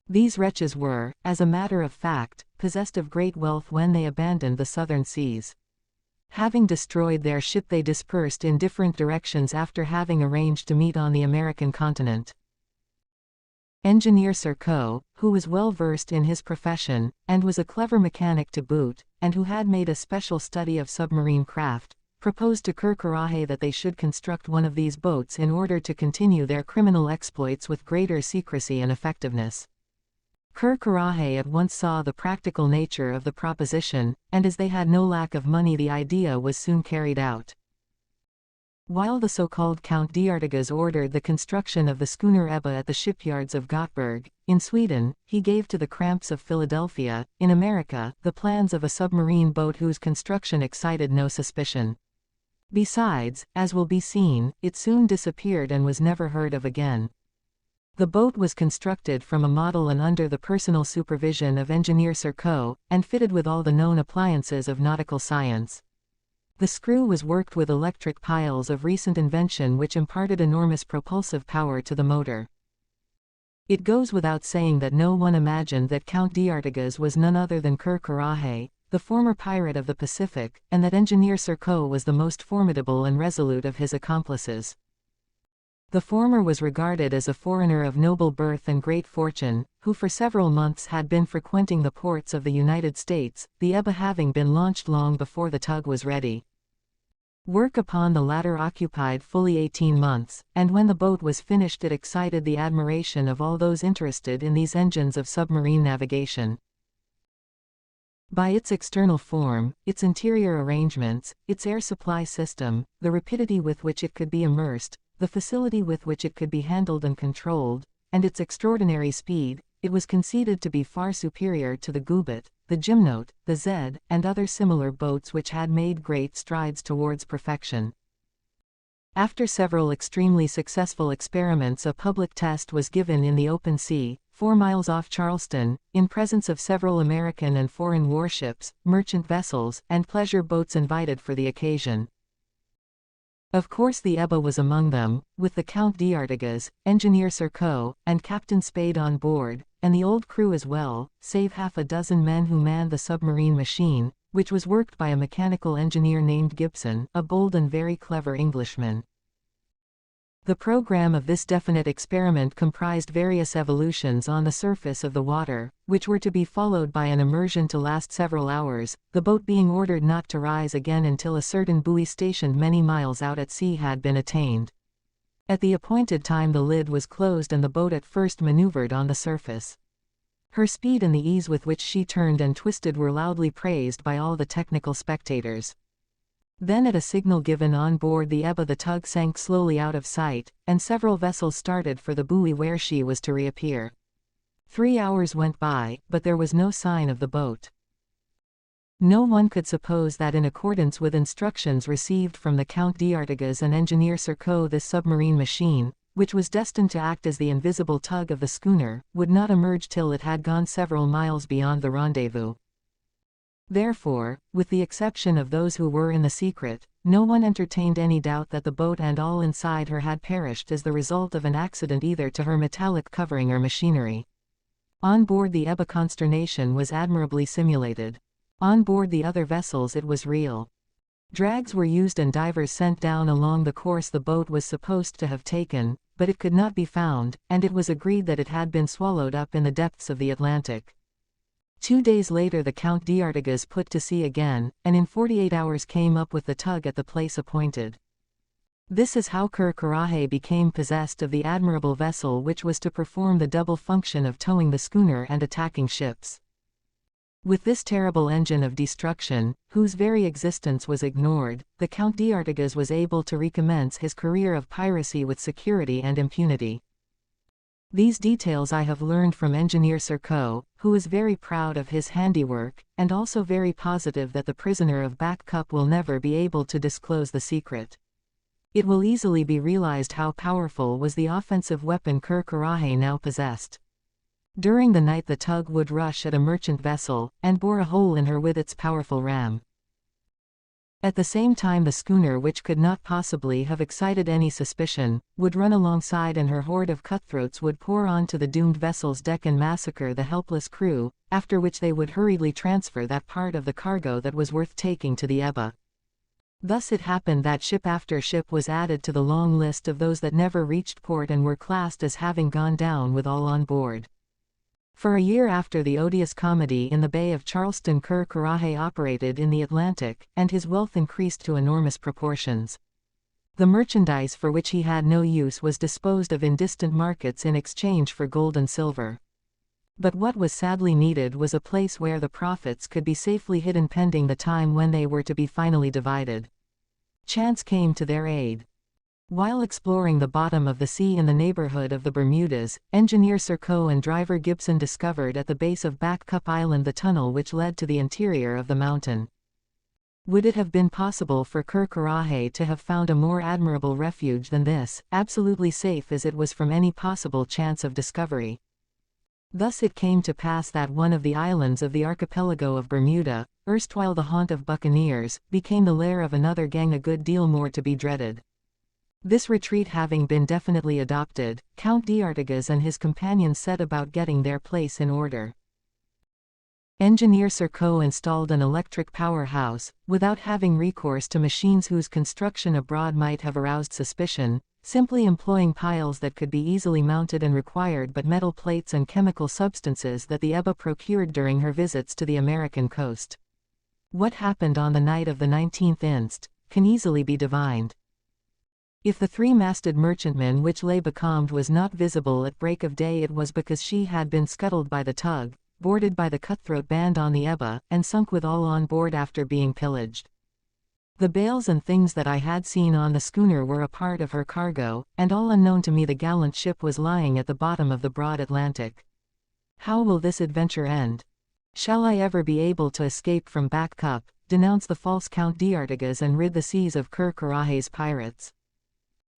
These wretches were, as a matter of fact, possessed of great wealth when they abandoned the southern seas. Having destroyed their ship, they dispersed in different directions after having arranged to meet on the American continent. Engineer Serko, who was well versed in his profession, and was a clever mechanic to boot, and who had made a special study of submarine craft, proposed to Coronet that they should construct one of these boats in order to continue their criminal exploits with greater secrecy and effectiveness. Coronet at once saw the practical nature of the proposition, and as they had no lack of money, the idea was soon carried out. While the so-called Count d'Artigas ordered the construction of the schooner Ebba at the shipyards of Gothenburg, in Sweden, he gave to the Cramps of Philadelphia, in America, the plans of a submarine boat whose construction excited no suspicion. Besides, as will be seen, it soon disappeared and was never heard of again. The boat was constructed from a model and under the personal supervision of Engineer Serko, and fitted with all the known appliances of nautical science. The screw was worked with electric piles of recent invention which imparted enormous propulsive power to the motor. It goes without saying that no one imagined that Count d'Artigas was none other than Coronet, the former pirate of the Pacific, and that Engineer Serko was the most formidable and resolute of his accomplices. The former was regarded as a foreigner of noble birth and great fortune, who for several months had been frequenting the ports of the United States, the Ebba having been launched long before the tug was ready. Work upon the latter occupied fully 18 months, and when the boat was finished it excited the admiration of all those interested in these engines of submarine navigation. By its external form, its interior arrangements, its air supply system, the rapidity with which it could be immersed, the facility with which it could be handled and controlled, and its extraordinary speed, it was conceded to be far superior to the Goubet, the Gymnote, the Zed, and other similar boats which had made great strides towards perfection. After several extremely successful experiments, a public test was given in the open sea, 4 miles off Charleston, in presence of several American and foreign warships, merchant vessels, and pleasure boats invited for the occasion. Of course the Ebba was among them, with the Count d'Artigas, Engineer Serko, and Captain Spade on board, and the old crew as well, save half a dozen men who manned the submarine machine, which was worked by a mechanical engineer named Gibson, a bold and very clever Englishman. The program of this definite experiment comprised various evolutions on the surface of the water, which were to be followed by an immersion to last several hours, the boat being ordered not to rise again until a certain buoy stationed many miles out at sea had been attained. At the appointed time the lid was closed and the boat at first maneuvered on the surface. Her speed and the ease with which she turned and twisted were loudly praised by all the technical spectators. Then at a signal given on board the Ebba the tug sank slowly out of sight, and several vessels started for the buoy where she was to reappear. 3 hours went by, but there was no sign of the boat. No one could suppose that in accordance with instructions received from the Count d'Artigas and Engineer Serko this submarine machine, which was destined to act as the invisible tug of the schooner, would not emerge till it had gone several miles beyond the rendezvous. Therefore, with the exception of those who were in the secret, no one entertained any doubt that the boat and all inside her had perished as the result of an accident either to her metallic covering or machinery. On board the Ebba consternation was admirably simulated. On board the other vessels it was real. Drags were used and divers sent down along the course the boat was supposed to have taken, but it could not be found, and it was agreed that it had been swallowed up in the depths of the Atlantic. 2 days later the Count d'Artigas put to sea again, and in 48 hours came up with the tug at the place appointed. This is how Ker became possessed of the admirable vessel which was to perform the double function of towing the schooner and attacking ships. With this terrible engine of destruction, whose very existence was ignored, the Count d'Artigas was able to recommence his career of piracy with security and impunity. These details I have learned from Engineer Serko, who is very proud of his handiwork, and also very positive that the prisoner of Back Cup will never be able to disclose the secret. It will easily be realized how powerful was the offensive weapon Ker now possessed. During the night the tug would rush at a merchant vessel, and bore a hole in her with its powerful ram. At the same time the schooner, which could not possibly have excited any suspicion, would run alongside and her horde of cutthroats would pour onto the doomed vessel's deck and massacre the helpless crew, after which they would hurriedly transfer that part of the cargo that was worth taking to the Ebba. Thus it happened that ship after ship was added to the long list of those that never reached port and were classed as having gone down with all on board. For a year after the odious comedy in the Bay of Charleston Ker operated in the Atlantic, and his wealth increased to enormous proportions. The merchandise for which he had no use was disposed of in distant markets in exchange for gold and silver. But what was sadly needed was a place where the profits could be safely hidden pending the time when they were to be finally divided. Chance came to their aid. While exploring the bottom of the sea in the neighborhood of the Bermudas, Engineer Serko and driver Gibson discovered at the base of Back Cup Island the tunnel which led to the interior of the mountain. Would it have been possible for Ker to have found a more admirable refuge than this, absolutely safe as it was from any possible chance of discovery? Thus it came to pass that one of the islands of the archipelago of Bermuda, erstwhile the haunt of buccaneers, became the lair of another gang a good deal more to be dreaded. This retreat having been definitely adopted, Count d'Artigas and his companions set about getting their place in order. Engineer Serko installed an electric powerhouse, without having recourse to machines whose construction abroad might have aroused suspicion, simply employing piles that could be easily mounted and required but metal plates and chemical substances that the Ebba procured during her visits to the American coast. What happened on the night of the 19th inst. Can easily be divined. If the three-masted merchantman which lay becalmed was not visible at break of day, it was because she had been scuttled by the tug, boarded by the cutthroat band on the Ebba, and sunk with all on board after being pillaged. The bales and things that I had seen on the schooner were a part of her cargo, and all unknown to me the gallant ship was lying at the bottom of the broad Atlantic. How will this adventure end? Shall I ever be able to escape from Back Cup, denounce the false Count d'Artigas and rid the seas of Ker Karraje's pirates?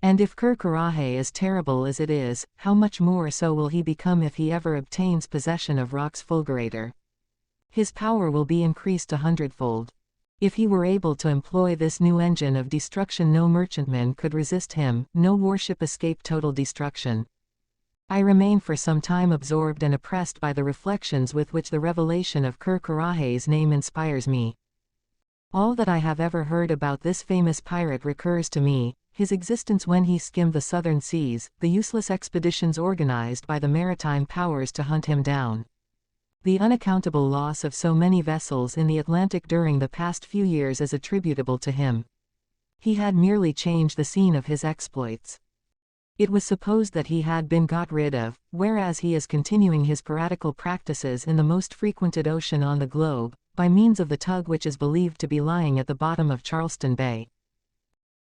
And if Ker Karraje is terrible as it is, how much more so will he become if he ever obtains possession of Rock's fulgurator? His power will be increased 100-fold. If he were able to employ this new engine of destruction, no merchantman could resist him, no warship escape total destruction. I remain for some time absorbed and oppressed by the reflections with which the revelation of Ker Karraje's name inspires me. All that I have ever heard about this famous pirate recurs to me, his existence when he skimmed the southern seas, the useless expeditions organized by the maritime powers to hunt him down. The unaccountable loss of so many vessels in the Atlantic during the past few years is attributable to him. He had merely changed the scene of his exploits. It was supposed that he had been got rid of, whereas he is continuing his piratical practices in the most frequented ocean on the globe, by means of the tug which is believed to be lying at the bottom of Charleston Bay.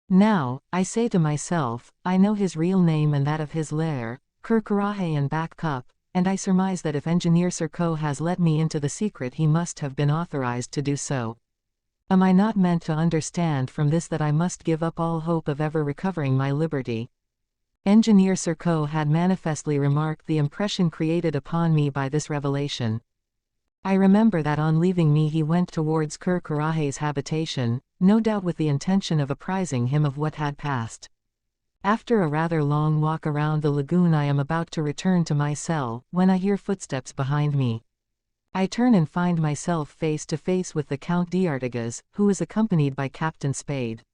Now, I say to myself, I know his real name and that of his lair, Ker Karraje and Back Cup, and I surmise that if Engineer Serko has let me into the secret, he must have been authorized to do so. Am I not meant to understand from this that I must give up all hope of ever recovering my liberty? Engineer Serko had manifestly remarked the impression created upon me by this revelation. I remember that on leaving me he went towards Ker Karraje's habitation, no doubt with the intention of apprising him of what had passed. After a rather long walk around the lagoon, I am about to return to my cell, when I hear footsteps behind me. I turn and find myself face to face with the Count d'Artigas, who is accompanied by Captain Spade.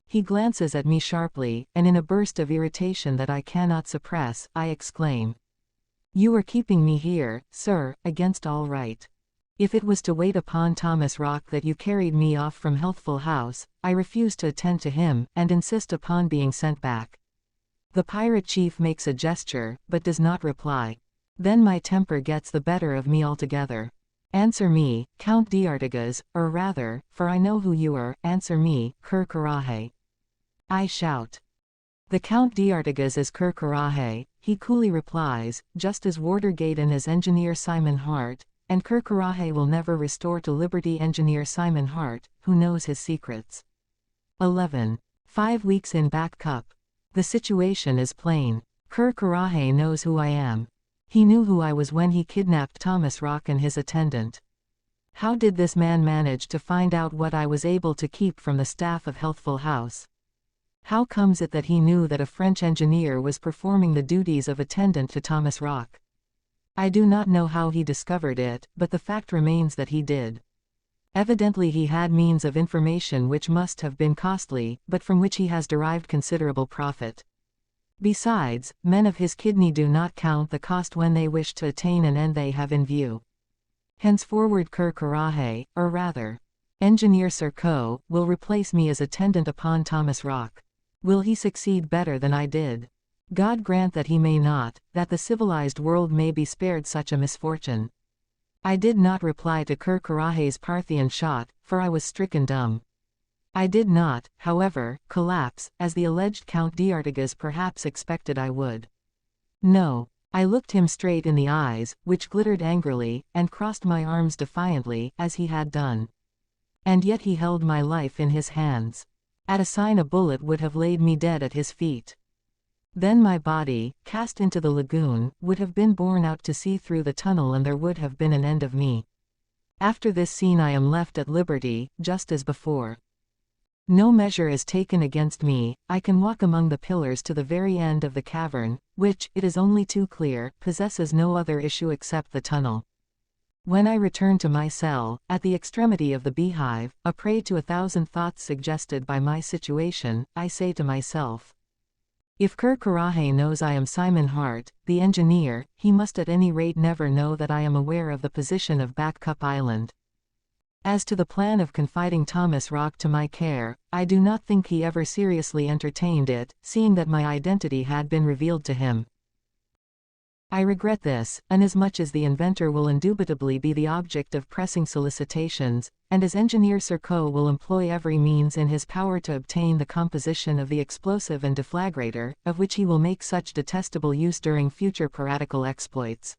He glances at me sharply, and in a burst of irritation that I cannot suppress, I exclaim, "You are keeping me here, sir, against all right. If it was to wait upon Thomas Rock that you carried me off from Healthful House, I refuse to attend to him, and insist upon being sent back." The pirate chief makes a gesture, but does not reply. Then my temper gets the better of me altogether. "Answer me, Count d'Artigas, or rather, for I know who you are, answer me, Ker Karraje." I shout. "The Count d'Artigas is Ker Karraje," he coolly replies, "just as Warder Gaydon is Engineer Simon Hart, and Ker Karraje will never restore to liberty Engineer Simon Hart, who knows his secrets." 11. 5 weeks in Back Cup. The situation is plain. Ker Karraje knows who I am. He knew who I was when he kidnapped Thomas Rock and his attendant. How did this man manage to find out what I was able to keep from the staff of Healthful House? How comes it that he knew that a French engineer was performing the duties of attendant to Thomas Rock? I do not know how he discovered it, but the fact remains that he did. Evidently he had means of information which must have been costly, but from which he has derived considerable profit. Besides, men of his kidney do not count the cost when they wish to attain an end they have in view. Henceforward Ker Karraje, or rather, Engineer Serko, will replace me as attendant upon Thomas Rock. Will he succeed better than I did? God grant that he may not, that the civilized world may be spared such a misfortune. I did not reply to Ker Karraje's Parthian shot, for I was stricken dumb. I did not, however, collapse, as the alleged Count d'Artigas perhaps expected I would. No, I looked him straight in the eyes, which glittered angrily, and crossed my arms defiantly, as he had done. And yet he held my life in his hands. At a sign a bullet would have laid me dead at his feet. Then my body, cast into the lagoon, would have been borne out to sea through the tunnel, and there would have been an end of me. After this scene I am left at liberty, just as before. No measure is taken against me, I can walk among the pillars to the very end of the cavern, which, it is only too clear, possesses no other issue except the tunnel. When I return to my cell, at the extremity of the beehive, a prey to 1,000 thoughts suggested by my situation, I say to myself, if Ker knows I am Simon Hart, the engineer, he must at any rate never know that I am aware of the position of Back Cup Island. As to the plan of confiding Thomas Rock to my care, I do not think he ever seriously entertained it, seeing that my identity had been revealed to him. I regret this, inasmuch as the inventor will indubitably be the object of pressing solicitations, and as Engineer Serko will employ every means in his power to obtain the composition of the explosive and deflagrator, of which he will make such detestable use during future piratical exploits.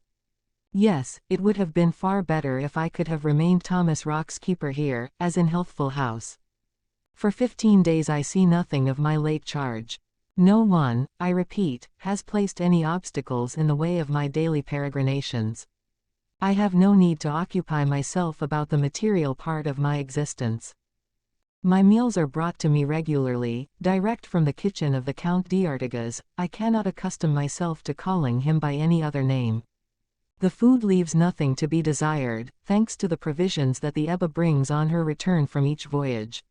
Yes, it would have been far better if I could have remained Thomas Rock's keeper here, as in Healthful House. For 15 days I see nothing of my late charge. No one, I repeat, has placed any obstacles in the way of my daily peregrinations. I have no need to occupy myself about the material part of my existence. My meals are brought to me regularly, direct from the kitchen of the Count d'Artigas. I cannot accustom myself to calling him by any other name. The food leaves nothing to be desired, thanks to the provisions that the Ebba brings on her return from each voyage.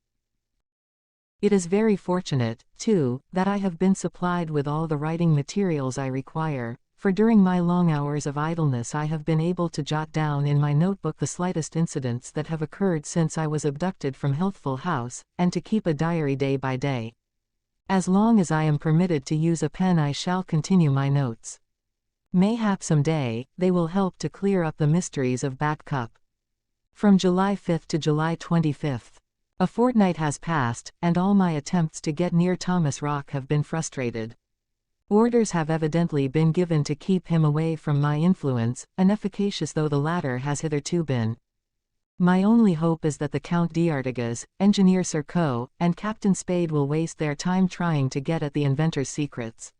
It is very fortunate, too, that I have been supplied with all the writing materials I require, for during my long hours of idleness I have been able to jot down in my notebook the slightest incidents that have occurred since I was abducted from Healthful House, and to keep a diary day by day. As long as I am permitted to use a pen I shall continue my notes. Mayhap some day, they will help to clear up the mysteries of Back Cup. From July 5 to July 25. A fortnight has passed, and all my attempts to get near Thomas Rock have been frustrated. Orders have evidently been given to keep him away from my influence, inefficacious though the latter has hitherto been. My only hope is that the Count d'Artigas, Engineer Serko, and Captain Spade will waste their time trying to get at the inventor's secrets.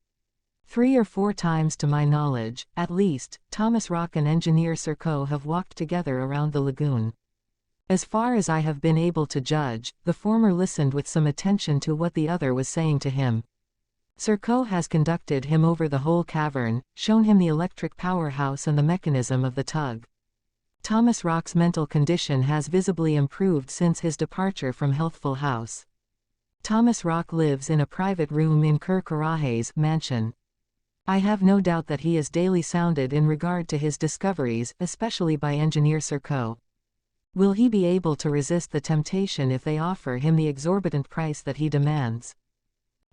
3 or 4 times to my knowledge, at least, Thomas Rock and Engineer Serko have walked together around the lagoon. As far as I have been able to judge, the former listened with some attention to what the other was saying to him. Serko has conducted him over the whole cavern, shown him the electric powerhouse and the mechanism of the tug. Thomas Rock's mental condition has visibly improved since his departure from Healthful House. Thomas Rock lives in a private room in Ker mansion. I have no doubt that he is daily sounded in regard to his discoveries, especially by Engineer Serko. Will he be able to resist the temptation if they offer him the exorbitant price that he demands?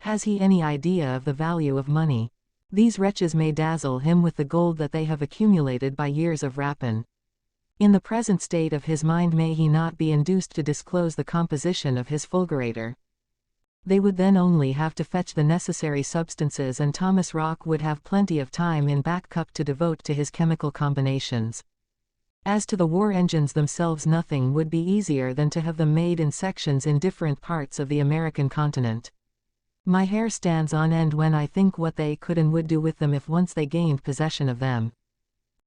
Has he any idea of the value of money? These wretches may dazzle him with the gold that they have accumulated by years of rapine. In the present state of his mind may he not be induced to disclose the composition of his fulgurator? They would then only have to fetch the necessary substances and Thomas Rock would have plenty of time in Back Cup to devote to his chemical combinations. As to the war engines themselves, nothing would be easier than to have them made in sections in different parts of the American continent. My hair stands on end when I think what they could and would do with them if once they gained possession of them.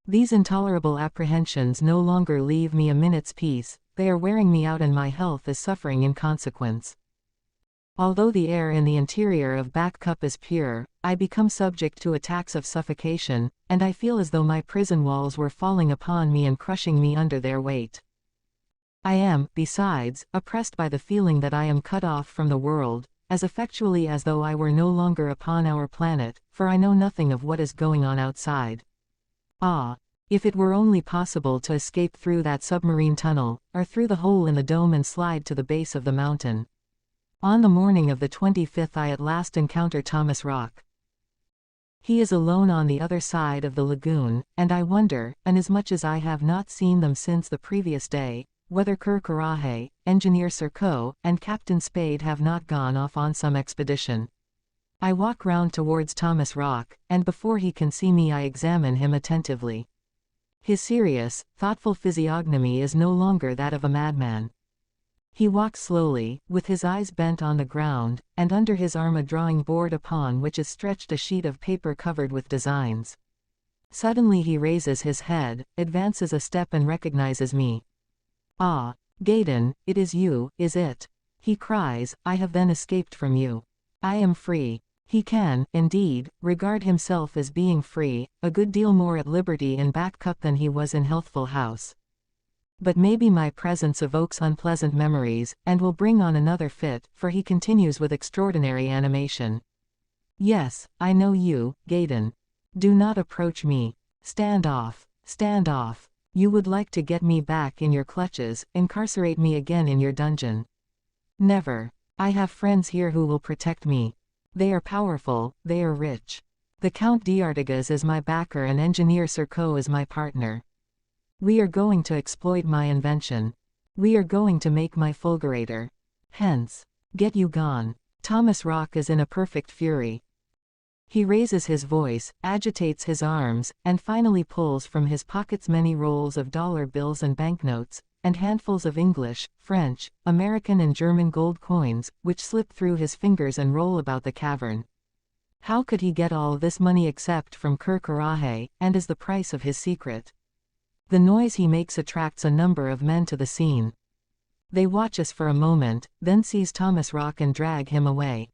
These intolerable apprehensions no longer leave me a minute's peace, they are wearing me out and my health is suffering in consequence. Although the air in the interior of Back Cup is pure, I become subject to attacks of suffocation, and I feel as though my prison walls were falling upon me and crushing me under their weight. I am, besides, oppressed by the feeling that I am cut off from the world, as effectually as though I were no longer upon our planet, for I know nothing of what is going on outside. Ah! If it were only possible to escape through that submarine tunnel, or through the hole in the dome and slide to the base of the mountain. On the morning of the 25th I at last encounter Thomas Rock. He is alone on the other side of the lagoon, and I wonder, inasmuch as I have not seen them since the previous day, whether Ker Engineer Serko, and Captain Spade have not gone off on some expedition. I walk round towards Thomas Rock, and before he can see me I examine him attentively. His serious, thoughtful physiognomy is no longer that of a madman. He walks slowly, with his eyes bent on the ground, and under his arm a drawing board upon which is stretched a sheet of paper covered with designs. Suddenly he raises his head, advances a step and recognizes me. "Ah, Gaydon, it is you, is it?" he cries. "I have then escaped from you. I am free." He can, indeed, regard himself as being free, a good deal more at liberty in Back Cup than he was in Healthful House. But maybe my presence evokes unpleasant memories, and will bring on another fit, for he continues with extraordinary animation. Yes, I know you, Gaydon. Do not approach me. Stand off. Stand off. You would like to get me back in your clutches, incarcerate me again in your dungeon. Never. I have friends here who will protect me. They are powerful, they are rich. The Count d'Artigas is my backer and Engineer Serco is my partner. We are going to exploit my invention. We are going to make my fulgurator. Hence. Get you gone. Thomas Rock is in a perfect fury. He raises his voice, agitates his arms, and finally pulls from his pockets many rolls of dollar bills and banknotes, and handfuls of English, French, American and German gold coins, which slip through his fingers and roll about the cavern. How could he get all this money except from Kirkarahe, and as the price of his secret? The noise he makes attracts a number of men to the scene. They watch us for a moment, then seize Thomas Rock and drag him away.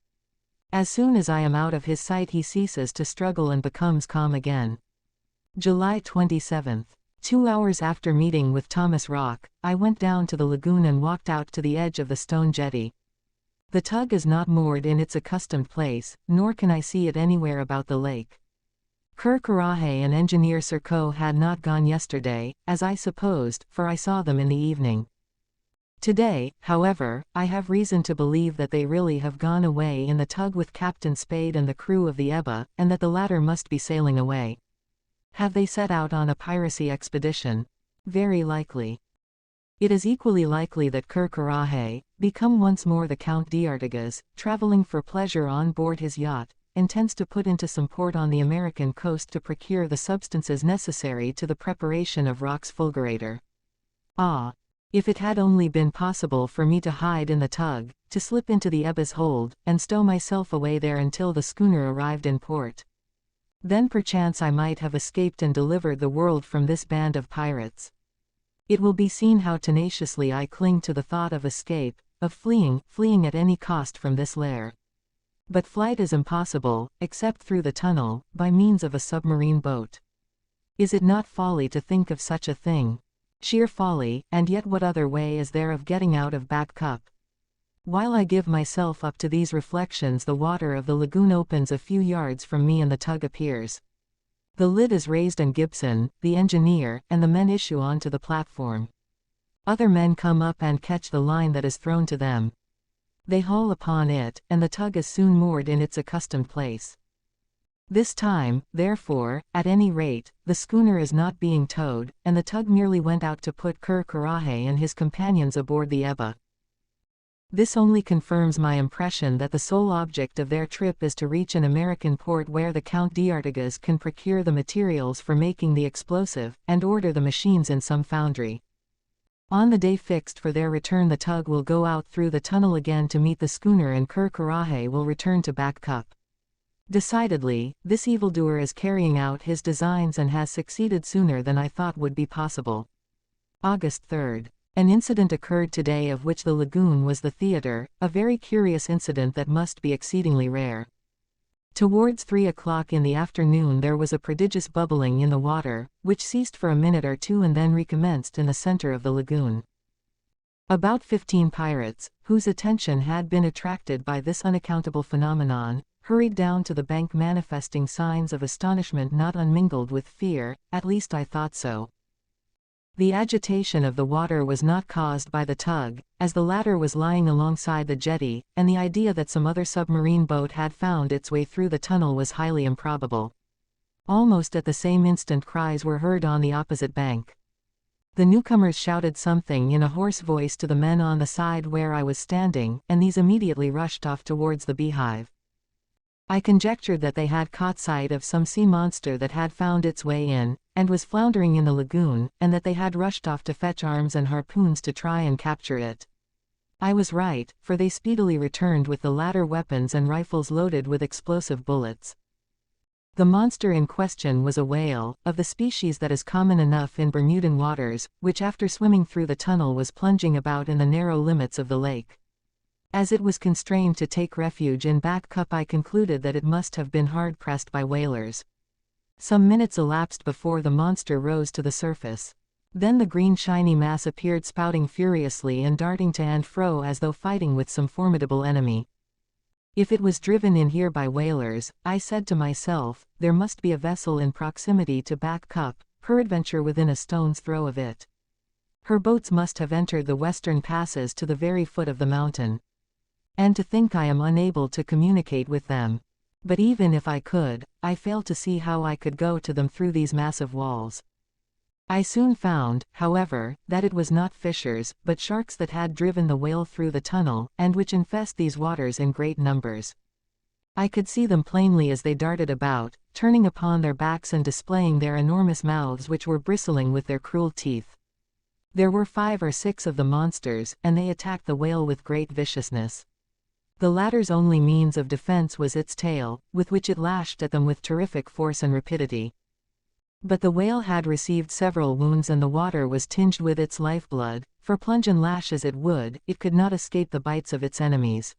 As soon as I am out of his sight he ceases to struggle and becomes calm again. July 27th. 2 hours after meeting with Thomas Rock, I went down to the lagoon and walked out to the edge of the stone jetty. The tug is not moored in its accustomed place, nor can I see it anywhere about the lake. Kirkarahe and Engineer Serco had not gone yesterday, as I supposed, for I saw them in the evening. Today, however, I have reason to believe that they really have gone away in the tug with Captain Spade and the crew of the Ebba, and that the latter must be sailing away. Have they set out on a piracy expedition? Very likely. It is equally likely that Kirkarahe, become once more the Count d'Artigas, traveling for pleasure on board his yacht, intends to put into some port on the American coast to procure the substances necessary to the preparation of Rock's fulgurator. Ah! If it had only been possible for me to hide in the tug, to slip into the Ebba's hold, and stow myself away there until the schooner arrived in port. Then perchance I might have escaped and delivered the world from this band of pirates. It will be seen how tenaciously I cling to the thought of escape, of fleeing at any cost from this lair. But flight is impossible, except through the tunnel, by means of a submarine boat. Is it not folly to think of such a thing? Sheer folly, and yet what other way is there of getting out of Back Cup? While I give myself up to these reflections the water of the lagoon opens a few yards from me and the tug appears. The lid is raised and Gibson, the engineer, and the men issue onto the platform. Other men come up and catch the line that is thrown to them. They haul upon it, and the tug is soon moored in its accustomed place. This time, therefore, at any rate, the schooner is not being towed, and the tug merely went out to put Kirkarahe and his companions aboard the Ebba. This only confirms my impression that the sole object of their trip is to reach an American port where the Count d'Artigas can procure the materials for making the explosive, and order the machines in some foundry. On the day fixed for their return the tug will go out through the tunnel again to meet the schooner and Kirkarahe will return to Back Cup. Decidedly, this evildoer is carrying out his designs and has succeeded sooner than I thought would be possible. August 3rd. An incident occurred today of which the lagoon was the theater, a very curious incident that must be exceedingly rare. Towards 3 o'clock in the afternoon there was a prodigious bubbling in the water, which ceased for a minute or two and then recommenced in the center of the lagoon. About 15 pirates, whose attention had been attracted by this unaccountable phenomenon, hurried down to the bank manifesting signs of astonishment not unmingled with fear, at least I thought so. The agitation of the water was not caused by the tug, as the latter was lying alongside the jetty, and the idea that some other submarine boat had found its way through the tunnel was highly improbable. Almost at the same instant cries were heard on the opposite bank. The newcomers shouted something in a hoarse voice to the men on the side where I was standing, and these immediately rushed off towards the beehive. I conjectured that they had caught sight of some sea monster that had found its way in, and was floundering in the lagoon, and that they had rushed off to fetch arms and harpoons to try and capture it. I was right, for they speedily returned with the latter weapons and rifles loaded with explosive bullets. The monster in question was a whale, of the species that is common enough in Bermudan waters, which after swimming through the tunnel was plunging about in the narrow limits of the lake. As it was constrained to take refuge in Back Cup I concluded that it must have been hard-pressed by whalers. Some minutes elapsed before the monster rose to the surface. Then the green shiny mass appeared, spouting furiously and darting to and fro as though fighting with some formidable enemy. If it was driven in here by whalers, I said to myself, there must be a vessel in proximity to Back Cup, peradventure within a stone's throw of it. Her boats must have entered the western passes to the very foot of the mountain. And to think I am unable to communicate with them. But even if I could, I fail to see how I could go to them through these massive walls. I soon found, however, that it was not fishers, but sharks that had driven the whale through the tunnel, and which infest these waters in great numbers. I could see them plainly as they darted about, turning upon their backs and displaying their enormous mouths which were bristling with their cruel teeth. There were 5 or 6 of the monsters, and they attacked the whale with great viciousness. The latter's only means of defense was its tail, with which it lashed at them with terrific force and rapidity. But the whale had received several wounds and the water was tinged with its lifeblood, for plunge and lash as it would, it could not escape the bites of its enemies.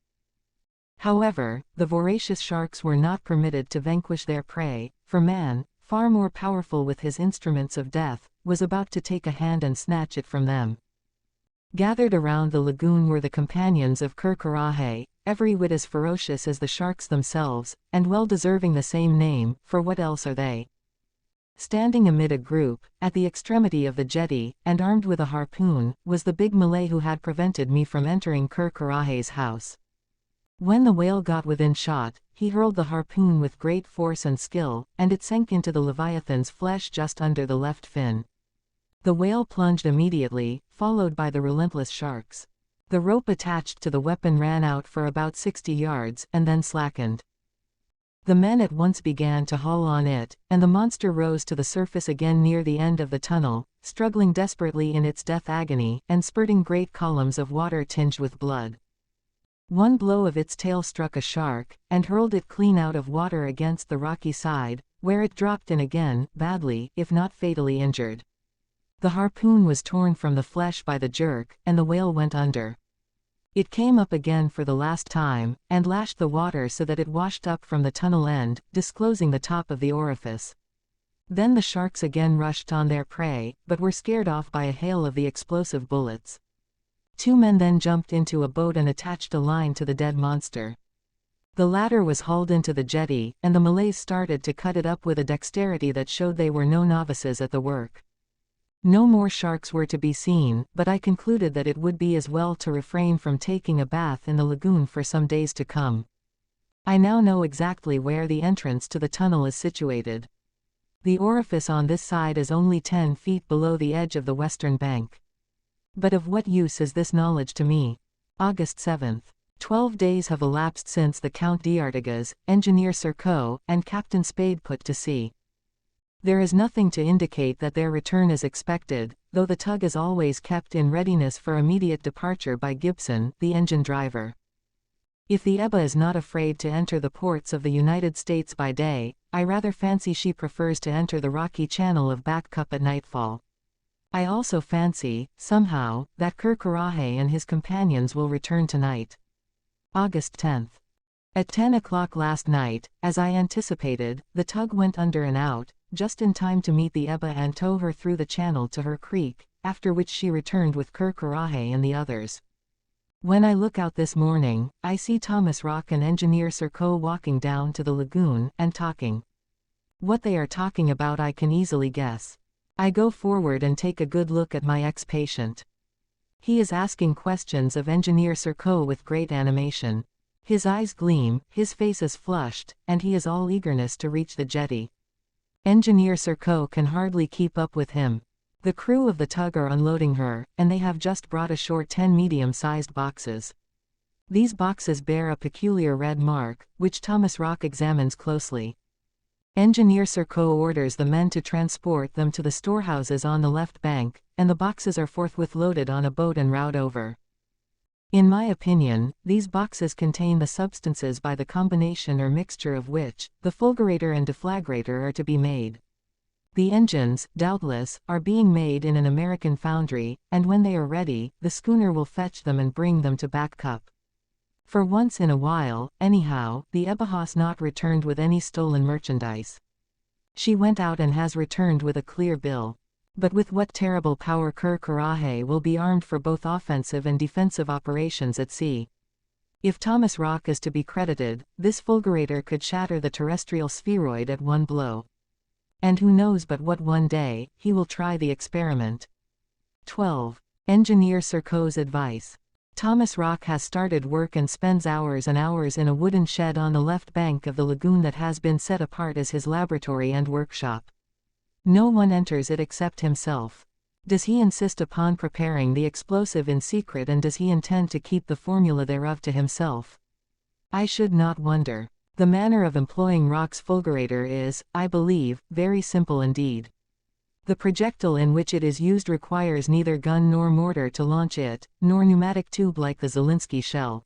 However, the voracious sharks were not permitted to vanquish their prey, for man, far more powerful with his instruments of death, was about to take a hand and snatch it from them. Gathered around the lagoon were the companions of coronet, every whit as ferocious as the sharks themselves, and well deserving the same name, for what else are they? Standing amid a group, at the extremity of the jetty, and armed with a harpoon, was the big Malay who had prevented me from entering coronet's house. When the whale got within shot, he hurled the harpoon with great force and skill, and it sank into the leviathan's flesh just under the left fin. The whale plunged immediately, followed by the relentless sharks. The rope attached to the weapon ran out for about 60 yards, and then slackened. The men at once began to haul on it, and the monster rose to the surface again near the end of the tunnel, struggling desperately in its death agony, and spurting great columns of water tinged with blood. One blow of its tail struck a shark, and hurled it clean out of water against the rocky side, where it dropped in again, badly, if not fatally injured. The harpoon was torn from the flesh by the jerk, and the whale went under. It came up again for the last time, and lashed the water so that it washed up from the tunnel end, disclosing the top of the orifice. Then the sharks again rushed on their prey, but were scared off by a hail of the explosive bullets. 2 men then jumped into a boat and attached a line to the dead monster. The latter was hauled into the jetty, and the Malays started to cut it up with a dexterity that showed they were no novices at the work. No more sharks were to be seen, but I concluded that it would be as well to refrain from taking a bath in the lagoon for some days to come. I now know exactly where the entrance to the tunnel is situated. The orifice on this side is only 10 feet below the edge of the western bank. But of what use is this knowledge to me? August 7th. 12 days have elapsed since the Count d'Artigas, Engineer Serko, and Captain Spade put to sea. There is nothing to indicate that their return is expected, though the tug is always kept in readiness for immediate departure by Gibson, the engine driver. If the Ebba is not afraid to enter the ports of the United States by day, I rather fancy she prefers to enter the rocky channel of Back Cup at nightfall. I also fancy, somehow, that coronet and his companions will return tonight. August 10th. At 10 o'clock last night, as I anticipated, the tug went under and out, just in time to meet the Ebba and tow her through the channel to her creek, after which she returned with coronet and the others. When I look out this morning, I see Thomas Rock and Engineer Serko walking down to the lagoon, and talking. What they are talking about I can easily guess. I go forward and take a good look at my ex-patient. He is asking questions of Engineer Serko with great animation. His eyes gleam, his face is flushed, and he is all eagerness to reach the jetty. Engineer Serko can hardly keep up with him. The crew of the tug are unloading her, and they have just brought ashore 10 medium-sized boxes. These boxes bear a peculiar red mark, which Thomas Rock examines closely. Engineer Serko orders the men to transport them to the storehouses on the left bank, and the boxes are forthwith loaded on a boat and rowed over. In my opinion, these boxes contain the substances by the combination or mixture of which, the fulgurator and deflagrator are to be made. The engines, doubtless, are being made in an American foundry, and when they are ready, the schooner will fetch them and bring them to Back Cup. For once in a while, anyhow, the Ebba has not returned with any stolen merchandise. She went out and has returned with a clear bill. But with what terrible power coronet will be armed for both offensive and defensive operations at sea. If Thomas Rock is to be credited, this fulgurator could shatter the terrestrial spheroid at one blow. And who knows but what one day, he will try the experiment. 12. Engineer Serco's advice. Thomas Rock has started work and spends hours and hours in a wooden shed on the left bank of the lagoon that has been set apart as his laboratory and workshop. No one enters it except himself. Does he insist upon preparing the explosive in secret, and does he intend to keep the formula thereof to himself? I should not wonder. The manner of employing Rock's fulgurator is, I believe, very simple indeed. The projectile in which it is used requires neither gun nor mortar to launch it, nor pneumatic tube like the Zelinsky shell.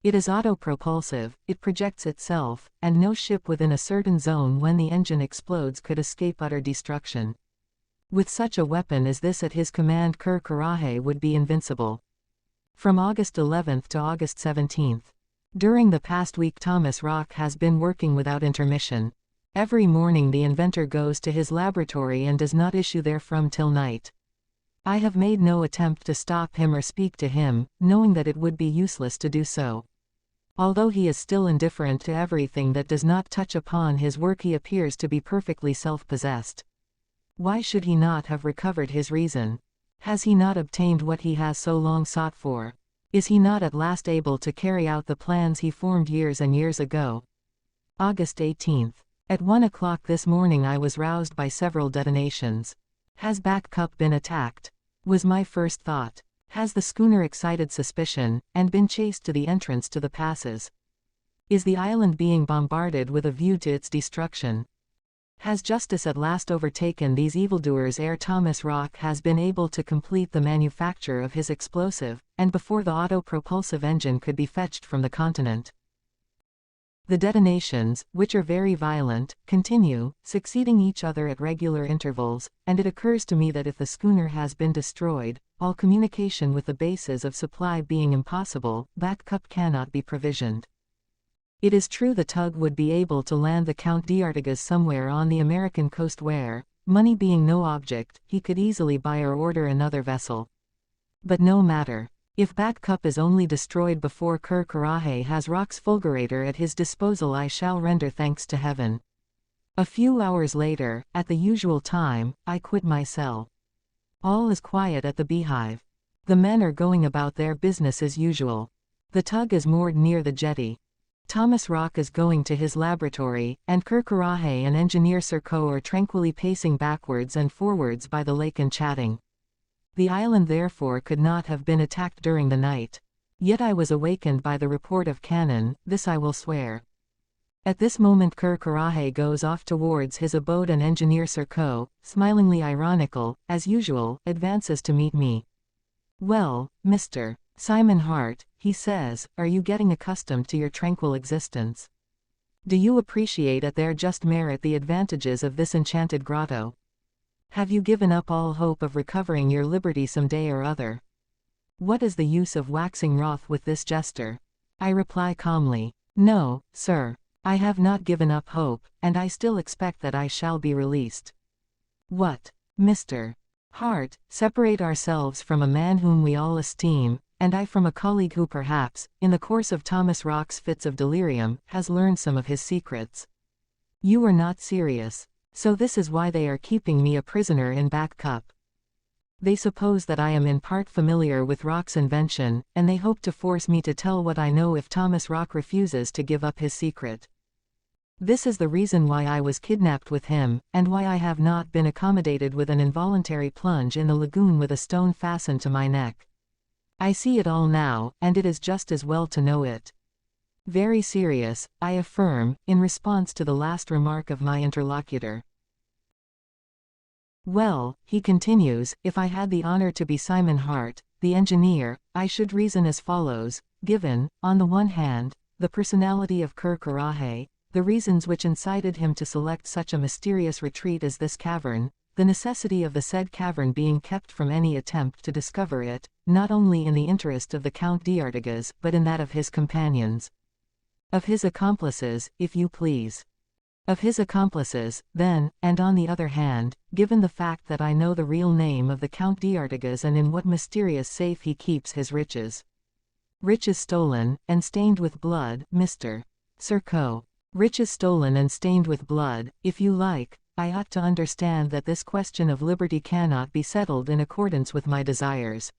It is autopropulsive, it projects itself, and no ship within a certain zone when the engine explodes could escape utter destruction. With such a weapon as this at his command, coronet would be invincible. From August 11 to August 17. During the past week Thomas Rock has been working without intermission. Every morning the inventor goes to his laboratory and does not issue therefrom till night. I have made no attempt to stop him or speak to him, knowing that it would be useless to do so. Although he is still indifferent to everything that does not touch upon his work, he appears to be perfectly self-possessed. Why should he not have recovered his reason? Has he not obtained what he has so long sought for? Is he not at last able to carry out the plans he formed years and years ago? August 18. At 1 o'clock this morning I was roused by several detonations. Has Back Cup been attacked? Was my first thought. Has the schooner excited suspicion, and been chased to the entrance to the passes? Is the island being bombarded with a view to its destruction? Has justice at last overtaken these evildoers ere Thomas Rock has been able to complete the manufacture of his explosive, and before the autopropulsive engine could be fetched from the continent? The detonations, which are very violent, continue, succeeding each other at regular intervals, and it occurs to me that if the schooner has been destroyed, all communication with the bases of supply being impossible, Back Cup cannot be provisioned. It is true the tug would be able to land the Count d'Artigas somewhere on the American coast where, money being no object, he could easily buy or order another vessel. But no matter. If Back Cup is only destroyed before coronet has Rock's fulgurator at his disposal, I shall render thanks to heaven. A few hours later, at the usual time, I quit my cell. All is quiet at the Beehive. The men are going about their business as usual. The tug is moored near the jetty. Thomas Rock is going to his laboratory, and coronet and engineer Serco are tranquilly pacing backwards and forwards by the lake and chatting. The island therefore could not have been attacked during the night. Yet I was awakened by the report of cannon, this I will swear. At this moment coronet goes off towards his abode, and engineer Serco, smilingly ironical, as usual, advances to meet me. "Well, Mr. Simon Hart," he says, "are you getting accustomed to your tranquil existence? Do you appreciate at their just merit the advantages of this enchanted grotto? Have you given up all hope of recovering your liberty some day or other? What is the use of waxing wroth with this jester?" I reply calmly, "No, sir. I have not given up hope, and I still expect that I shall be released." "What, Mr. Hart, separate ourselves from a man whom we all esteem, and I from a colleague who perhaps, in the course of Thomas Rock's fits of delirium, has learned some of his secrets. You are not serious. So this is why they are keeping me a prisoner in Back Cup. They suppose that I am in part familiar with Rock's invention, and they hope to force me to tell what I know if Thomas Rock refuses to give up his secret. This is the reason why I was kidnapped with him, and why I have not been accommodated with an involuntary plunge in the lagoon with a stone fastened to my neck. I see it all now, and it is just as well to know it. Very serious, I affirm, in response to the last remark of my interlocutor. Well, he continues, if I had the honor to be Simon Hart, the engineer, I should reason as follows, given, on the one hand, the personality of coronet, the reasons which incited him to select such a mysterious retreat as this cavern, the necessity of the said cavern being kept from any attempt to discover it, not only in the interest of the Count d'Artigas but in that of his companions. Of his accomplices, if you please. Of his accomplices, then, and on the other hand, given the fact that I know the real name of the Count d'Artigas and in what mysterious safe he keeps his riches. Riches stolen, and stained with blood, Mr. Surco. Riches stolen and stained with blood, if you like. I ought to understand that this question of liberty cannot be settled in accordance with my desires.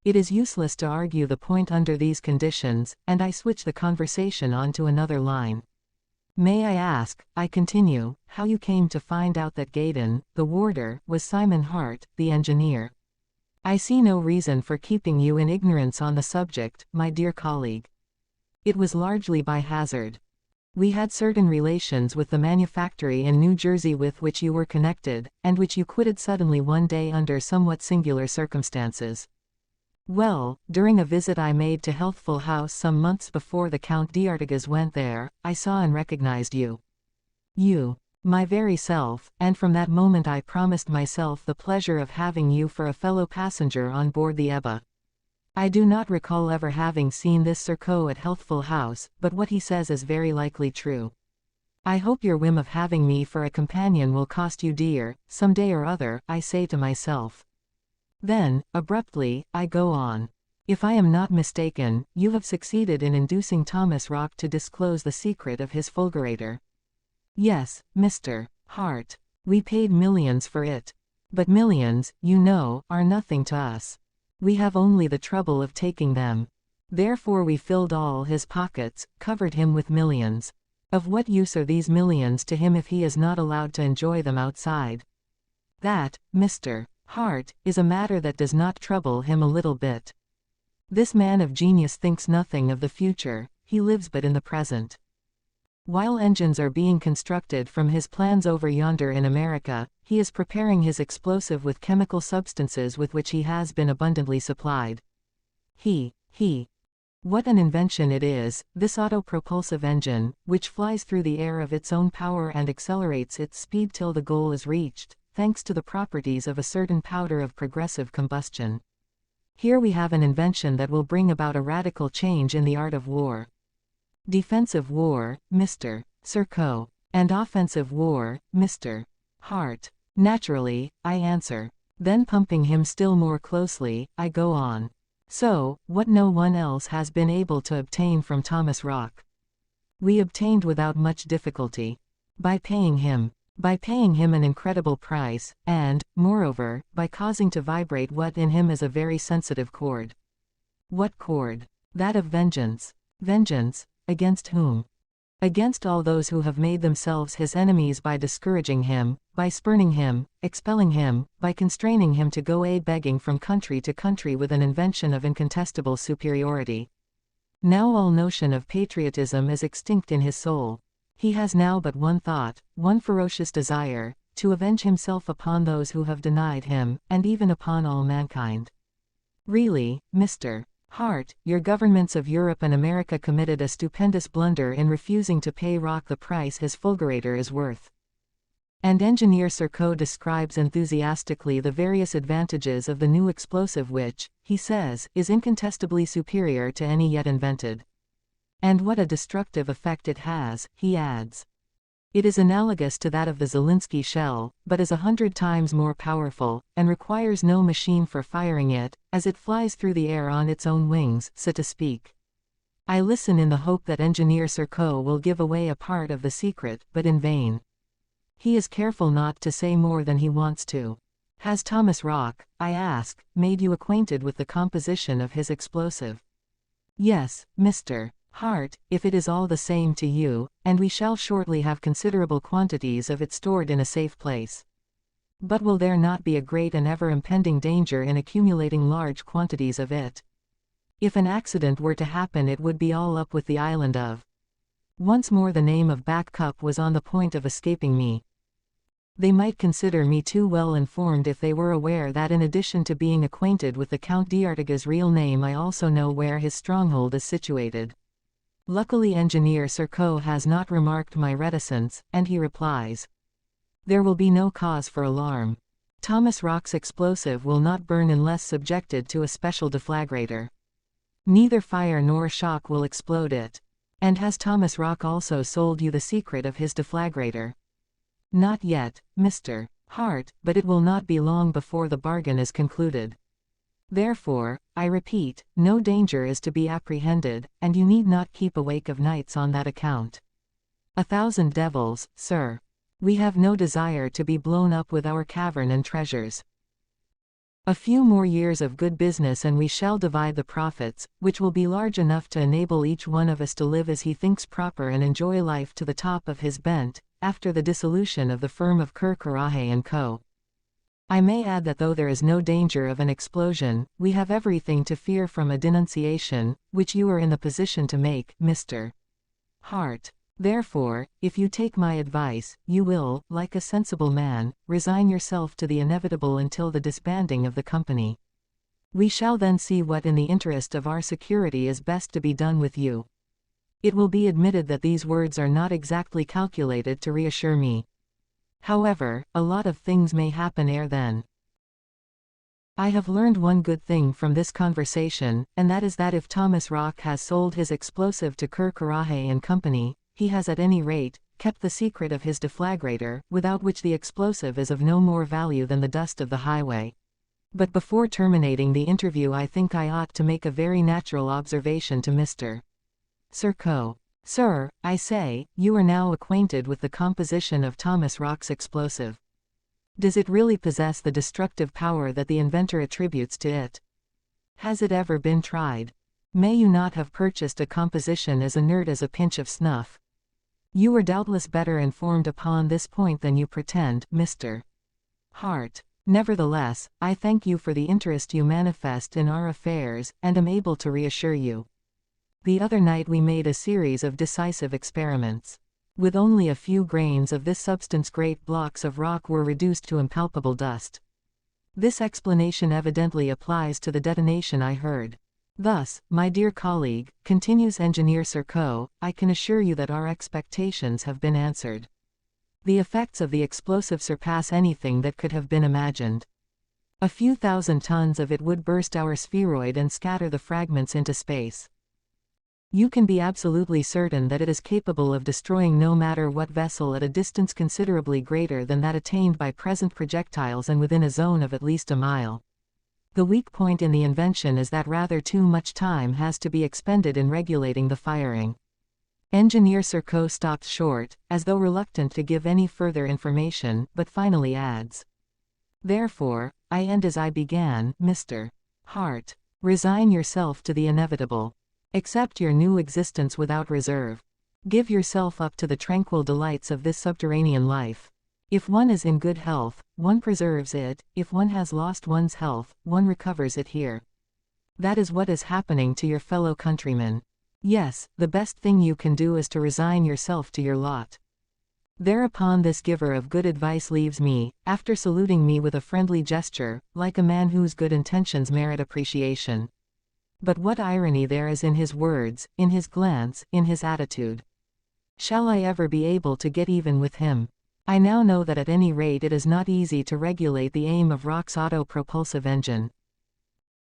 It is useless to argue the point under these conditions, and I switch the conversation on to another line. May I ask, I continue, how you came to find out that Gaydon, the warder, was Simon Hart, the engineer? I see no reason for keeping you in ignorance on the subject, my dear colleague. It was largely by hazard. We had certain relations with the manufactory in New Jersey with which you were connected, and which you quitted suddenly one day under somewhat singular circumstances. Well, during a visit I made to Healthful House some months before the Count d'Artigas went there, I saw and recognized you. You, my very self, and from that moment I promised myself the pleasure of having you for a fellow passenger on board the Ebba. I do not recall ever having seen this Surco at Healthful House, but what he says is very likely true. I hope your whim of having me for a companion will cost you dear, some day or other, I say to myself. Then, abruptly, I go on. If I am not mistaken, you have succeeded in inducing Thomas Rock to disclose the secret of his fulgurator. Yes, Mr. Hart. We paid millions for it. But millions, you know, are nothing to us. We have only the trouble of taking them. Therefore we filled all his pockets, covered him with millions. Of what use are these millions to him if he is not allowed to enjoy them outside? That, Mr. Hart, is a matter that does not trouble him a little bit. This man of genius thinks nothing of the future, he lives but in the present. While engines are being constructed from his plans over yonder in America, he is preparing his explosive with chemical substances with which he has been abundantly supplied. What an invention it is, this auto-propulsive engine, which flies through the air of its own power and accelerates its speed till the goal is reached, thanks to the properties of a certain powder of progressive combustion. Here we have an invention that will bring about a radical change in the art of war. Defensive war, Mr. Surco, and offensive war, Mr. Hart. Naturally, I answer. Then pumping him still more closely, I go on. So, what no one else has been able to obtain from Thomas Rock, we obtained without much difficulty. By paying him an incredible price, and, moreover, by causing to vibrate what in him is a very sensitive chord. What chord? That of vengeance. Vengeance, against whom? Against all those who have made themselves his enemies by discouraging him, by spurning him, expelling him, by constraining him to go begging from country to country with an invention of incontestable superiority. Now all notion of patriotism is extinct in his soul. He has now but one thought, one ferocious desire, to avenge himself upon those who have denied him, and even upon all mankind. Really, Mr. Hart, your governments of Europe and America committed a stupendous blunder in refusing to pay Rock the price his fulgurator is worth. And Engineer Surco describes enthusiastically the various advantages of the new explosive which, he says, is incontestably superior to any yet invented. And what a destructive effect it has, he adds. It is analogous to that of the Zelinsky shell, but is 100 times more powerful, and requires no machine for firing it, as it flies through the air on its own wings, so to speak. I listen in the hope that Engineer Surco will give away a part of the secret, but in vain. He is careful not to say more than he wants to. Has Thomas Rock, I ask, made you acquainted with the composition of his explosive? Yes, Mr. Hart, if it is all the same to you, and we shall shortly have considerable quantities of it stored in a safe place. But will there not be a great and ever-impending danger in accumulating large quantities of it? If an accident were to happen it would be all up with the island of. Once more the name of Back Cup was on the point of escaping me. They might consider me too well informed if they were aware that in addition to being acquainted with the Count d'Artigas' real name I also know where his stronghold is situated. Luckily Engineer Surco has not remarked my reticence, and he replies. There will be no cause for alarm. Thomas Rock's explosive will not burn unless subjected to a special deflagrator. Neither fire nor shock will explode it. And has Thomas Rock also sold you the secret of his deflagrator? Not yet, Mr. Hart, but it will not be long before the bargain is concluded. Therefore, I repeat, no danger is to be apprehended, and you need not keep awake of nights on that account. 1,000 devils, sir. We have no desire to be blown up with our cavern and treasures. A few more years of good business and we shall divide the profits, which will be large enough to enable each one of us to live as he thinks proper and enjoy life to the top of his bent, after the dissolution of the firm of Coronet & Co. I may add that though there is no danger of an explosion, we have everything to fear from a denunciation, which you are in the position to make, Mr. Hart. Therefore, if you take my advice, you will, like a sensible man, resign yourself to the inevitable until the disbanding of the company. We shall then see what in the interest of our security is best to be done with you. It will be admitted that these words are not exactly calculated to reassure me. However, a lot of things may happen ere then. I have learned one good thing from this conversation, and that is that if Thomas Rock has sold his explosive to Coronet & Company, he has at any rate kept the secret of his deflagrator, without which the explosive is of no more value than the dust of the highway. But before terminating the interview I think I ought to make a very natural observation to Mr. Serco. Sir, I say, you are now acquainted with the composition of Thomas Rock's explosive. Does it really possess the destructive power that the inventor attributes to it? Has it ever been tried? May you not have purchased a composition as inert as a pinch of snuff? You are doubtless better informed upon this point than you pretend, Mr. Hart. Nevertheless, I thank you for the interest you manifest in our affairs, and am able to reassure you. The other night we made a series of decisive experiments. With only a few grains of this substance great blocks of rock were reduced to impalpable dust. This explanation evidently applies to the detonation I heard. Thus, my dear colleague, continues Engineer Serco, I can assure you that our expectations have been answered. The effects of the explosive surpass anything that could have been imagined. A few thousand tons of it would burst our spheroid and scatter the fragments into space. You can be absolutely certain that it is capable of destroying no matter what vessel at a distance considerably greater than that attained by present projectiles and within a zone of at least a mile. The weak point in the invention is that rather too much time has to be expended in regulating the firing. Engineer Serco stops short, as though reluctant to give any further information, but finally adds. Therefore, I end as I began, Mr. Hart. Resign yourself to the inevitable. Accept your new existence without reserve. Give yourself up to the tranquil delights of this subterranean life. If one is in good health, one preserves it; if one has lost one's health, one recovers it here. That is what is happening to your fellow countrymen. Yes, the best thing you can do is to resign yourself to your lot. Thereupon this giver of good advice leaves me, after saluting me with a friendly gesture, like a man whose good intentions merit appreciation. But what irony there is in his words, in his glance, in his attitude. Shall I ever be able to get even with him? I now know that at any rate it is not easy to regulate the aim of Rock's auto-propulsive engine.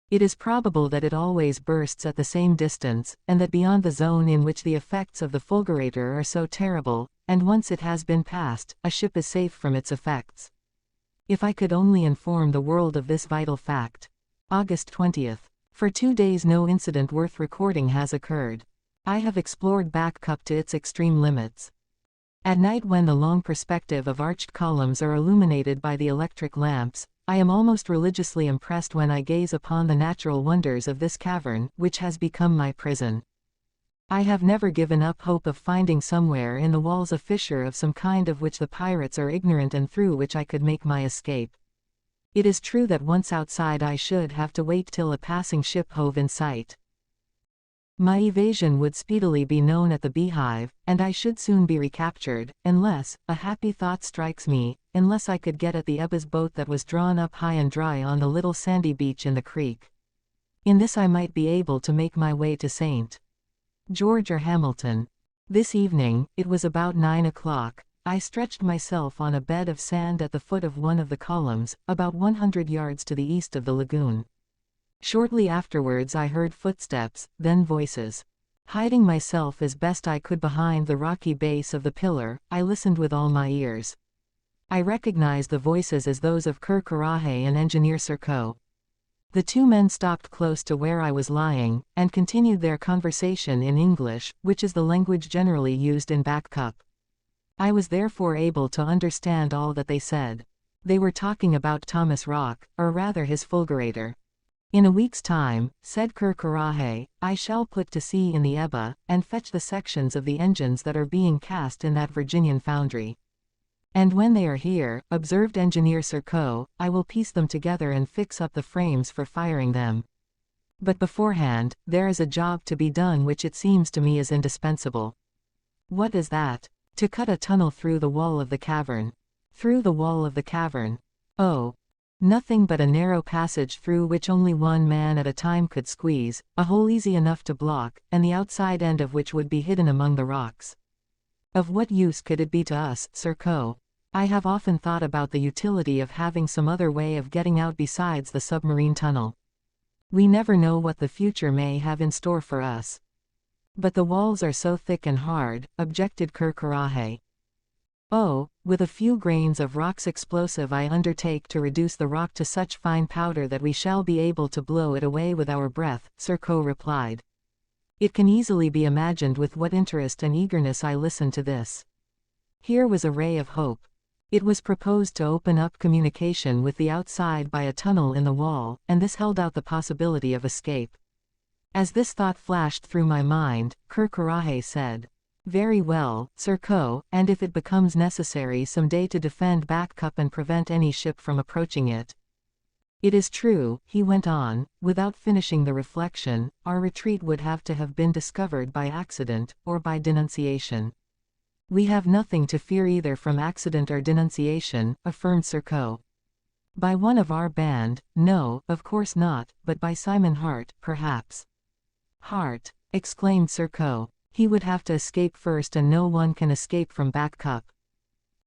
It is probable that it always bursts at the same distance, and that beyond the zone in which the effects of the fulgurator are so terrible, and once it has been passed, a ship is safe from its effects. If I could only inform the world of this vital fact. August 20th. For 2 days no incident worth recording has occurred. I have explored Back Cup to its extreme limits. At night when the long perspective of arched columns are illuminated by the electric lamps, I am almost religiously impressed when I gaze upon the natural wonders of this cavern, which has become my prison. I have never given up hope of finding somewhere in the walls a fissure of some kind of which the pirates are ignorant and through which I could make my escape. It is true that once outside I should have to wait till a passing ship hove in sight. My evasion would speedily be known at the Beehive, and I should soon be recaptured, unless, a happy thought strikes me, unless I could get at the Ebba's boat that was drawn up high and dry on the little sandy beach in the creek. In this I might be able to make my way to St. George or Hamilton. This evening, it was about 9 o'clock, I stretched myself on a bed of sand at the foot of one of the columns, about 100 yards to the east of the lagoon. Shortly afterwards I heard footsteps, then voices. Hiding myself as best I could behind the rocky base of the pillar, I listened with all my ears. I recognized the voices as those of coronet and Engineer Serko. The two men stopped close to where I was lying, and continued their conversation in English, which is the language generally used in Back Cup. I was therefore able to understand all that they said. They were talking about Thomas Rock, or rather his fulgurator. In a week's time, said coronet, I shall put to sea in the Ebba, and fetch the sections of the engines that are being cast in that Virginian foundry. And when they are here, observed Engineer Serko, I will piece them together and fix up the frames for firing them. But beforehand, there is a job to be done which it seems to me is indispensable. What is that? To cut a tunnel through the wall of the cavern. Through the wall of the cavern. Oh. Nothing but a narrow passage through which only one man at a time could squeeze, a hole easy enough to block, and the outside end of which would be hidden among the rocks. Of what use could it be to us, Serko? I have often thought about the utility of having some other way of getting out besides the submarine tunnel. We never know what the future may have in store for us. But the walls are so thick and hard, objected coronet. Oh, with a few grains of rock's explosive I undertake to reduce the rock to such fine powder that we shall be able to blow it away with our breath, Serko replied. It can easily be imagined with what interest and eagerness I listened to this. Here was a ray of hope. It was proposed to open up communication with the outside by a tunnel in the wall, and this held out the possibility of escape. As this thought flashed through my mind, coronet said, very well, Serko, and if it becomes necessary some day to defend Back Cup and prevent any ship from approaching it. It is true, he went on, without finishing the reflection, our retreat would have to have been discovered by accident, or by denunciation. We have nothing to fear either from accident or denunciation, affirmed Serko. By one of our band, no, of course not, but by Simon Hart, perhaps. Hart, exclaimed Serko. He would have to escape first and no one can escape from Back Cup.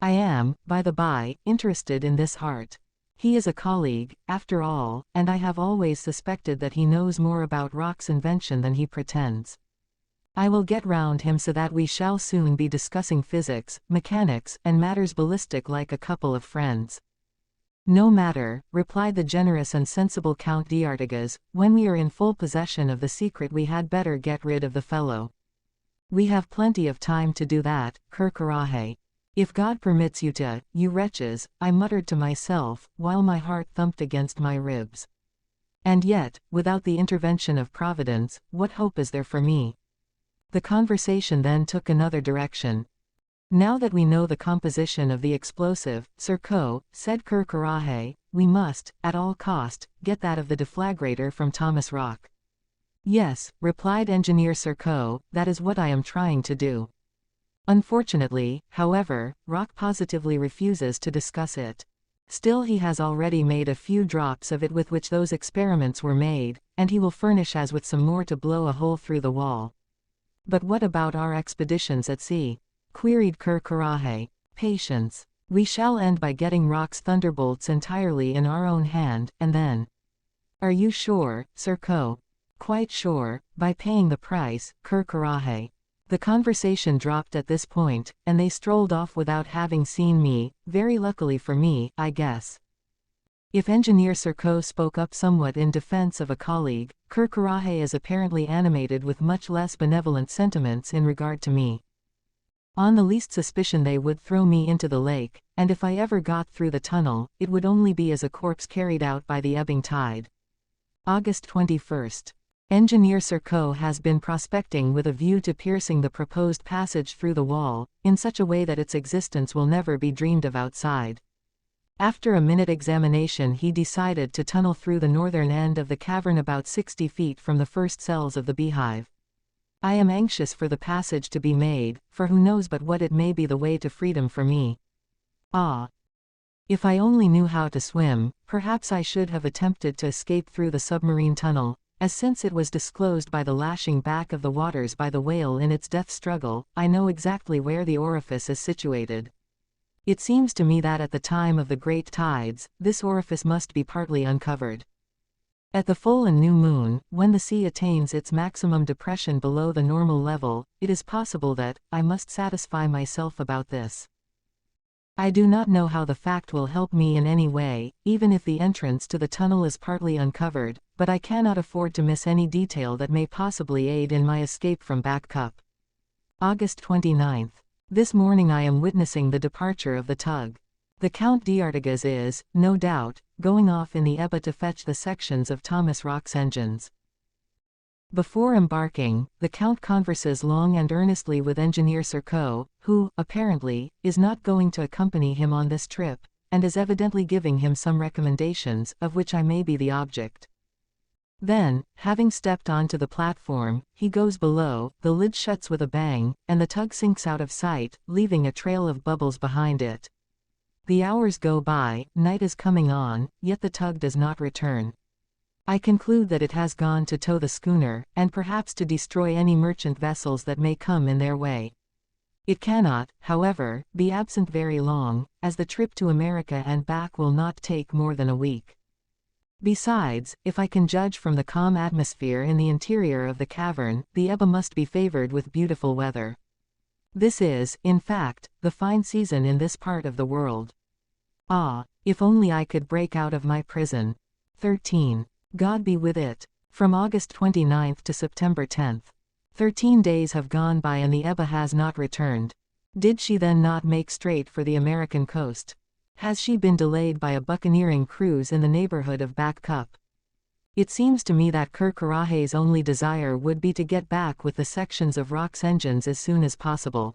I am, by the by, interested in this Hart. He is a colleague, after all, and I have always suspected that he knows more about Rock's invention than he pretends. I will get round him so that we shall soon be discussing physics, mechanics, and matters ballistic like a couple of friends. No matter, replied the generous and sensible Count d'Artigas, when we are in full possession of the secret we had better get rid of the fellow. We have plenty of time to do that, coronet. If God permits you to, you wretches, I muttered to myself, while my heart thumped against my ribs. And yet, without the intervention of Providence, what hope is there for me? The conversation then took another direction. Now that we know the composition of the explosive, Serko, said coronet, we must, at all cost, get that of the deflagrator from Thomas Rock. Yes, replied Engineer Serko, that is what I am trying to do. Unfortunately, however, Rock positively refuses to discuss it. Still he has already made a few drops of it with which those experiments were made, and he will furnish us with some more to blow a hole through the wall. But what about our expeditions at sea? Queried coronet. Patience. We shall end by getting Rock's thunderbolts entirely in our own hand, and then. Are you sure, Serko? Quite sure, by paying the price, coronet. The conversation dropped at this point, and they strolled off without having seen me, very luckily for me, I guess. If Engineer Serko spoke up somewhat in defense of a colleague, coronet is apparently animated with much less benevolent sentiments in regard to me. On the least suspicion they would throw me into the lake, and if I ever got through the tunnel, it would only be as a corpse carried out by the ebbing tide. August 21st. Engineer Serko has been prospecting with a view to piercing the proposed passage through the wall, in such a way that its existence will never be dreamed of outside. After a minute examination he decided to tunnel through the northern end of the cavern about 60 feet from the first cells of the beehive. I am anxious for the passage to be made, for who knows but what it may be the way to freedom for me. Ah! If I only knew how to swim, perhaps I should have attempted to escape through the submarine tunnel, as since it was disclosed by the lashing back of the waters by the whale in its death struggle, I know exactly where the orifice is situated. It seems to me that at the time of the great tides, this orifice must be partly uncovered. At the full and new moon, when the sea attains its maximum depression below the normal level, it is possible that I must satisfy myself about this. I do not know how the fact will help me in any way, even if the entrance to the tunnel is partly uncovered, but I cannot afford to miss any detail that may possibly aid in my escape from Back Cup. August 29th. This morning I am witnessing the departure of the tug. The Count d'Artigas is, no doubt, going off in the Ebba to fetch the sections of Thomas Rock's engines. Before embarking, the Count converses long and earnestly with Engineer Serko, who, apparently, is not going to accompany him on this trip, and is evidently giving him some recommendations, of which I may be the object. Then, having stepped onto the platform, he goes below, the lid shuts with a bang, and the tug sinks out of sight, leaving a trail of bubbles behind it. The hours go by, night is coming on, yet the tug does not return. I conclude that it has gone to tow the schooner, and perhaps to destroy any merchant vessels that may come in their way. It cannot, however, be absent very long, as the trip to America and back will not take more than a week. Besides, if I can judge from the calm atmosphere in the interior of the cavern, the Ebba must be favored with beautiful weather. This is, in fact, the fine season in this part of the world. Ah, if only I could break out of my prison. 13. God be with it. From August 29th to September 10th. 13 days have gone by and the Ebba has not returned. Did she then not make straight for the American coast? Has she been delayed by a buccaneering cruise in the neighborhood of Back Cup? It seems to me that Ker Karahe's only desire would be to get back with the sections of Rock's engines as soon as possible.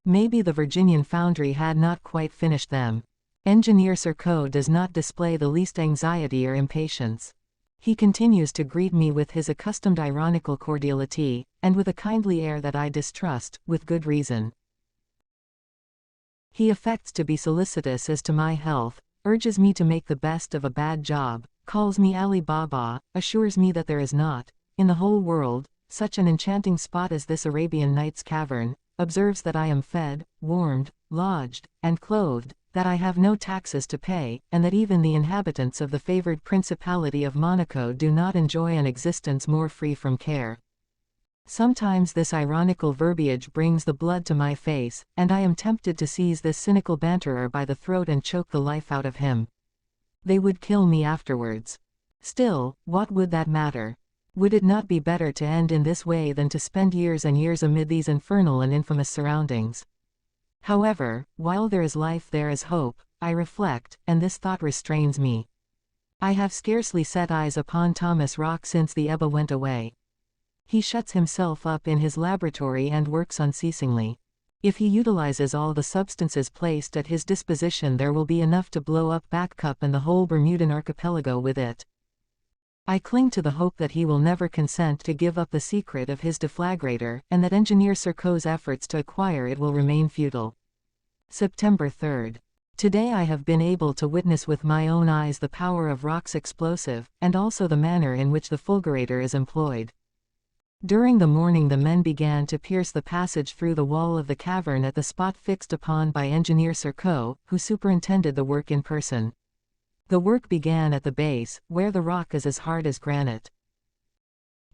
Maybe the Virginian foundry had not quite finished them. Engineer Serko does not display the least anxiety or impatience. He continues to greet me with his accustomed ironical cordiality, and with a kindly air that I distrust, with good reason. He affects to be solicitous as to my health, urges me to make the best of a bad job, calls me Ali Baba, assures me that there is not, in the whole world, such an enchanting spot as this Arabian Nights cavern, observes that I am fed, warmed, lodged, and clothed, that I have no taxes to pay, and that even the inhabitants of the favored Principality of Monaco do not enjoy an existence more free from care. Sometimes this ironical verbiage brings the blood to my face, and I am tempted to seize this cynical banterer by the throat and choke the life out of him. They would kill me afterwards. Still, what would that matter? Would it not be better to end in this way than to spend years and years amid these infernal and infamous surroundings? However, while there is life there is hope, I reflect, and this thought restrains me. I have scarcely set eyes upon Thomas Rock since the Ebba went away. He shuts himself up in his laboratory and works unceasingly. If he utilizes all the substances placed at his disposition, there will be enough to blow up Back Cup and the whole Bermudan archipelago with it. I cling to the hope that he will never consent to give up the secret of his deflagrator, and that Engineer Serko's efforts to acquire it will remain futile. September 3rd. Today I have been able to witness with my own eyes the power of Rock's explosive, and also the manner in which the fulgurator is employed. During the morning the men began to pierce the passage through the wall of the cavern at the spot fixed upon by Engineer Serko, who superintended the work in person. The work began at the base, where the rock is as hard as granite.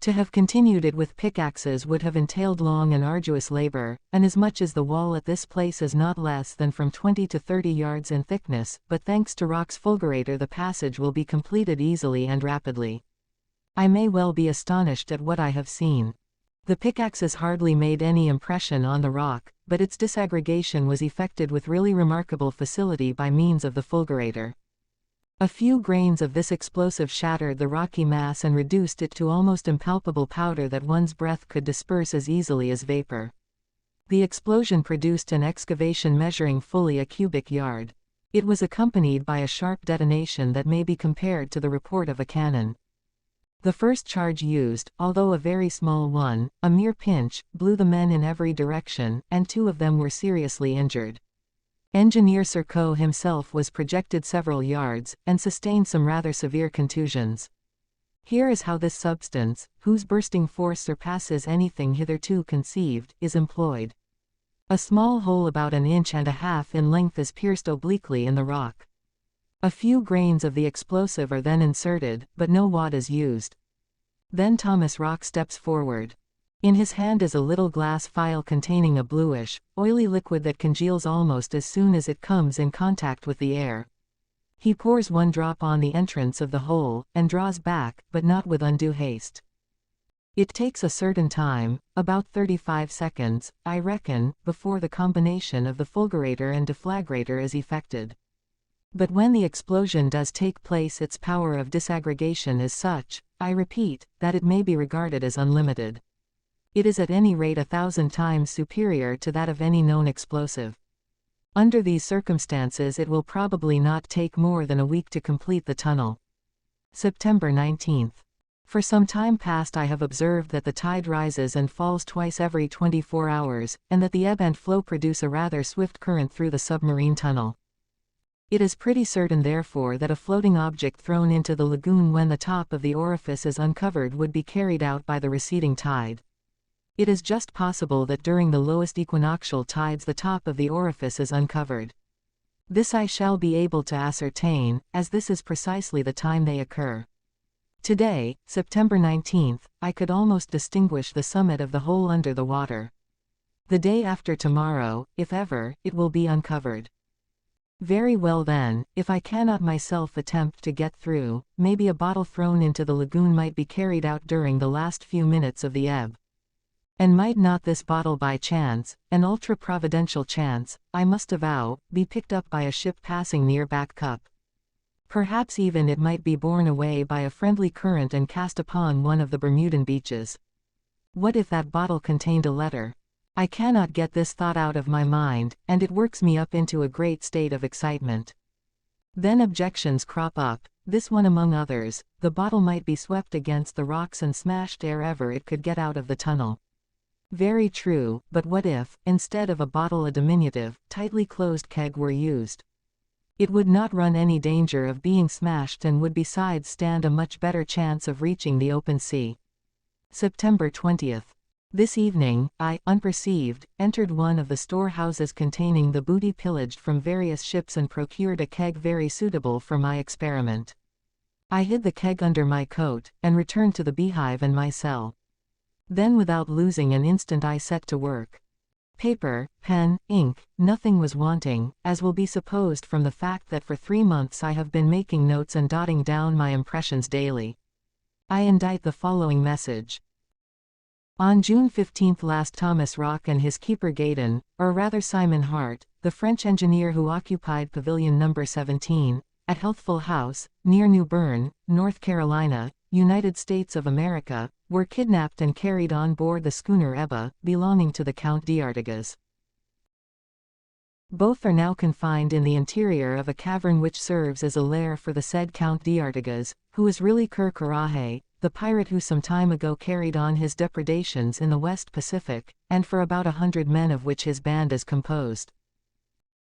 To have continued it with pickaxes would have entailed long and arduous labor, inasmuch as the wall at this place is not less than from 20 to 30 yards in thickness, but thanks to Rock's fulgurator the passage will be completed easily and rapidly. I may well be astonished at what I have seen. The pickaxes hardly made any impression on the rock, but its disaggregation was effected with really remarkable facility by means of the fulgurator. A few grains of this explosive shattered the rocky mass and reduced it to almost impalpable powder that one's breath could disperse as easily as vapor. The explosion produced an excavation measuring fully a cubic yard. It was accompanied by a sharp detonation that may be compared to the report of a cannon. The first charge used, although a very small one, a mere pinch, blew the men in every direction, and 2 of them were seriously injured. Engineer Serko himself was projected several yards, and sustained some rather severe contusions. Here is how this substance, whose bursting force surpasses anything hitherto conceived, is employed. A small hole about 1.5 inches in length is pierced obliquely in the rock. A few grains of the explosive are then inserted, but no wad is used. Then Thomas Rock steps forward. In his hand is a little glass phial containing a bluish, oily liquid that congeals almost as soon as it comes in contact with the air. He pours one drop on the entrance of the hole, and draws back, but not with undue haste. It takes a certain time, about 35 seconds, I reckon, before the combination of the fulgurator and deflagrator is effected. But when the explosion does take place, its power of disaggregation is such, I repeat, that it may be regarded as unlimited. It is at any rate 1,000 times superior to that of any known explosive. Under these circumstances it will probably not take more than a week to complete the tunnel. September 19th. For some time past I have observed that the tide rises and falls twice every 24 hours, and that the ebb and flow produce a rather swift current through the submarine tunnel. It is pretty certain therefore that a floating object thrown into the lagoon when the top of the orifice is uncovered would be carried out by the receding tide. It is just possible that during the lowest equinoctial tides the top of the orifice is uncovered. This I shall be able to ascertain, as this is precisely the time they occur. Today, September 19th, I could almost distinguish the summit of the hole under the water. The day after tomorrow, if ever, it will be uncovered. Very well then, if I cannot myself attempt to get through, maybe a bottle thrown into the lagoon might be carried out during the last few minutes of the ebb. And might not this bottle by chance, an ultra-providential chance, I must avow, be picked up by a ship passing near Back Cup? Perhaps even it might be borne away by a friendly current and cast upon one of the Bermudan beaches. What if that bottle contained a letter? I cannot get this thought out of my mind, and it works me up into a great state of excitement. Then objections crop up, this one among others: the bottle might be swept against the rocks and smashed ere ever it could get out of the tunnel. Very true, but what if, instead of a bottle, a diminutive, tightly closed keg were used? It would not run any danger of being smashed and would besides stand a much better chance of reaching the open sea. September 20th. This evening, I, unperceived, entered one of the storehouses containing the booty pillaged from various ships and procured a keg very suitable for my experiment. I hid the keg under my coat, and returned to the beehive and my cell. Then without losing an instant I set to work. Paper, pen, ink, nothing was wanting, as will be supposed from the fact that for 3 months I have been making notes and dotting down my impressions daily. I indite the following message. On June 15 last, Thomas Rock and his keeper Gaydon, or rather Simon Hart, the French engineer who occupied Pavilion No. 17, at Healthful House, near New-Berne, North Carolina, United States of America, were kidnapped and carried on board the schooner Ebba, belonging to the Count d'Artigas. Both are now confined in the interior of a cavern which serves as a lair for the said Count d'Artigas, who is really coronet, the pirate who some time ago carried on his depredations in the West Pacific, and for about 100 men of which his band is composed.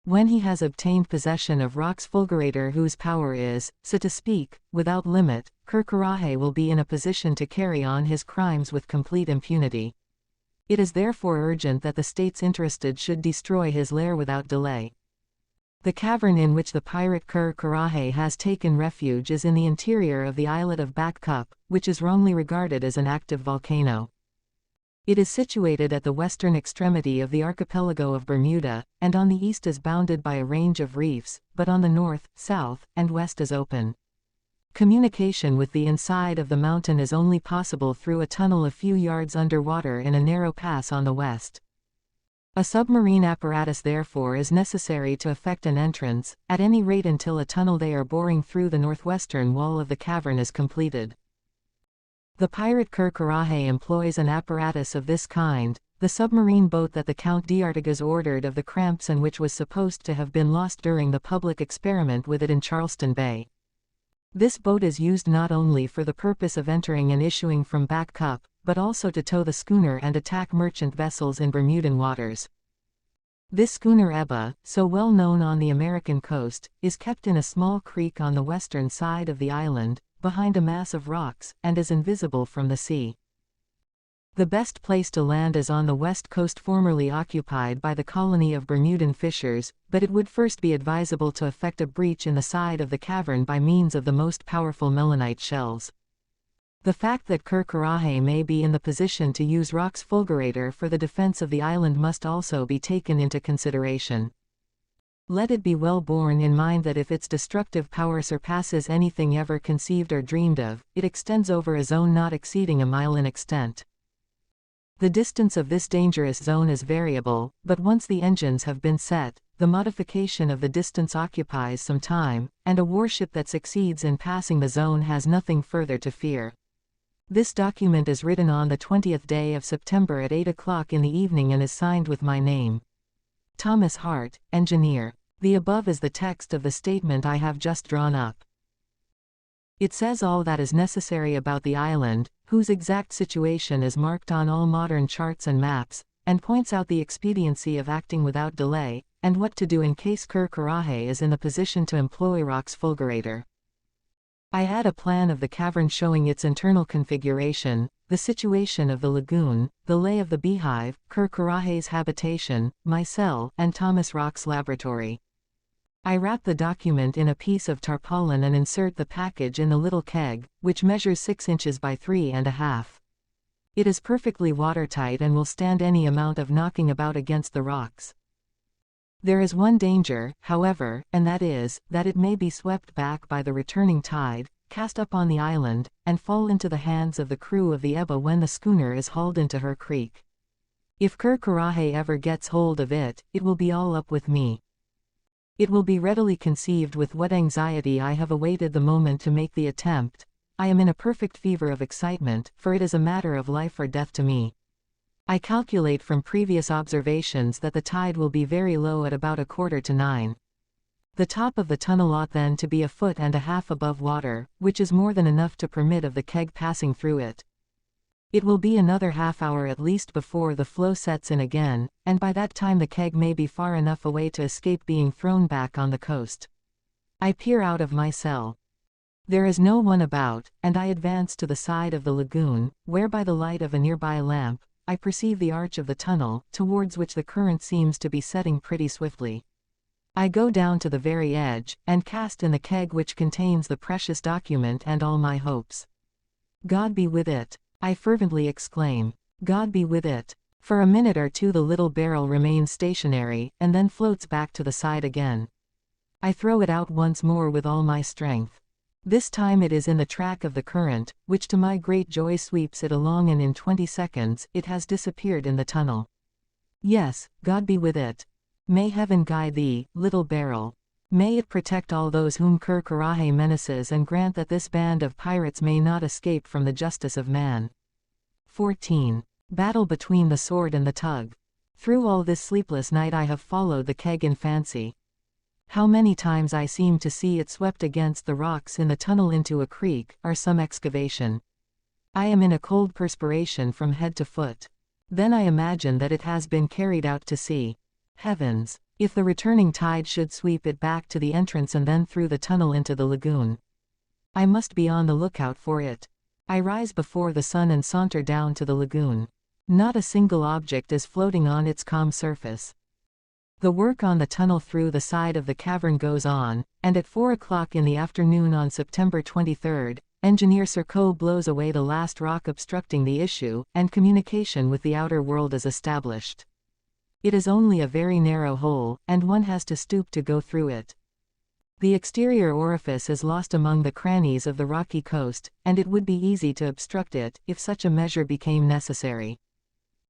When he has obtained possession of Rock's fulgurator, whose power is, so to speak, without limit, coronet will be in a position to carry on his crimes with complete impunity. It is therefore urgent that the states interested should destroy his lair without delay. The cavern in which the pirate coronet has taken refuge is in the interior of the islet of Back Cup, which is wrongly regarded as an active volcano. It is situated at the western extremity of the archipelago of Bermuda, and on the east is bounded by a range of reefs, but on the north, south, and west is open. Communication with the inside of the mountain is only possible through a tunnel a few yards under water in a narrow pass on the west. A submarine apparatus therefore is necessary to effect an entrance, at any rate until a tunnel they are boring through the northwestern wall of the cavern is completed. The pirate coronet employs an apparatus of this kind, the submarine boat that the Count d'Artigas ordered of the Cramps and which was supposed to have been lost during the public experiment with it in Charleston Bay. This boat is used not only for the purpose of entering and issuing from Back Cup, but also to tow the schooner and attack merchant vessels in Bermudan waters. This schooner Ebba, so well known on the American coast, is kept in a small creek on the western side of the island, behind a mass of rocks, and is invisible from the sea. The best place to land is on the west coast formerly occupied by the colony of Bermudan fishers, but it would first be advisable to effect a breach in the side of the cavern by means of the most powerful melanite shells. The fact that Ker may be in the position to use Rock's fulgurator for the defense of the island must also be taken into consideration. Let it be well borne in mind that if its destructive power surpasses anything ever conceived or dreamed of, it extends over a zone not exceeding a mile in extent. The distance of this dangerous zone is variable, but once the engines have been set, the modification of the distance occupies some time, and a warship that succeeds in passing the zone has nothing further to fear. This document is written on the 20th day of September at 8 o'clock in the evening and is signed with my name. Thomas Hart, Engineer. The above is the text of the statement I have just drawn up. It says all that is necessary about the island, whose exact situation is marked on all modern charts and maps, and points out the expediency of acting without delay, and what to do in case Ker is in the position to employ Rock's fulgurator. I add a plan of the cavern showing its internal configuration, the situation of the lagoon, the lay of the beehive, Ker habitation, my cell, and Thomas Rock's laboratory. I wrap the document in a piece of tarpaulin and insert the package in the little keg, which measures 6 inches by 3.5. It is perfectly watertight and will stand any amount of knocking about against the rocks. There is one danger, however, and that is, that it may be swept back by the returning tide, cast up on the island, and fall into the hands of the crew of the Ebba when the schooner is hauled into her creek. If Ker ever gets hold of it, it will be all up with me. It will be readily conceived with what anxiety I have awaited the moment to make the attempt. I am in a perfect fever of excitement, for it is a matter of life or death to me. I calculate from previous observations that the tide will be very low at about 8:45. The top of the tunnel ought then to be 1.5 feet above water, which is more than enough to permit of the keg passing through it. It will be another half hour at least before the flow sets in again, and by that time the keg may be far enough away to escape being thrown back on the coast. I peer out of my cell. There is no one about, and I advance to the side of the lagoon, where by the light of a nearby lamp, I perceive the arch of the tunnel, towards which the current seems to be setting pretty swiftly. I go down to the very edge, and cast in the keg which contains the precious document and all my hopes. God be with it, I fervently exclaim. God be with it. For a minute or two the little barrel remains stationary, and then floats back to the side again. I throw it out once more with all my strength. This time it is in the track of the current, which to my great joy sweeps it along, and in 20 seconds, it has disappeared in the tunnel. Yes, God be with it. May heaven guide thee, little barrel. May it protect all those whom Ker menaces, and grant that this band of pirates may not escape from the justice of man. 14. Battle between the sword and the tug. Through all this sleepless night I have followed the keg in fancy. How many times I seem to see it swept against the rocks in the tunnel into a creek, or some excavation. I am in a cold perspiration from head to foot. Then I imagine that it has been carried out to sea. Heavens! If the returning tide should sweep it back to the entrance and then through the tunnel into the lagoon. I must be on the lookout for it. I rise before the sun and saunter down to the lagoon. Not a single object is floating on its calm surface. The work on the tunnel through the side of the cavern goes on, and at 4 o'clock in the afternoon on September 23, Engineer Serco blows away the last rock obstructing the issue, and communication with the outer world is established. It is only a very narrow hole, and one has to stoop to go through it. The exterior orifice is lost among the crannies of the rocky coast, and it would be easy to obstruct it, if such a measure became necessary.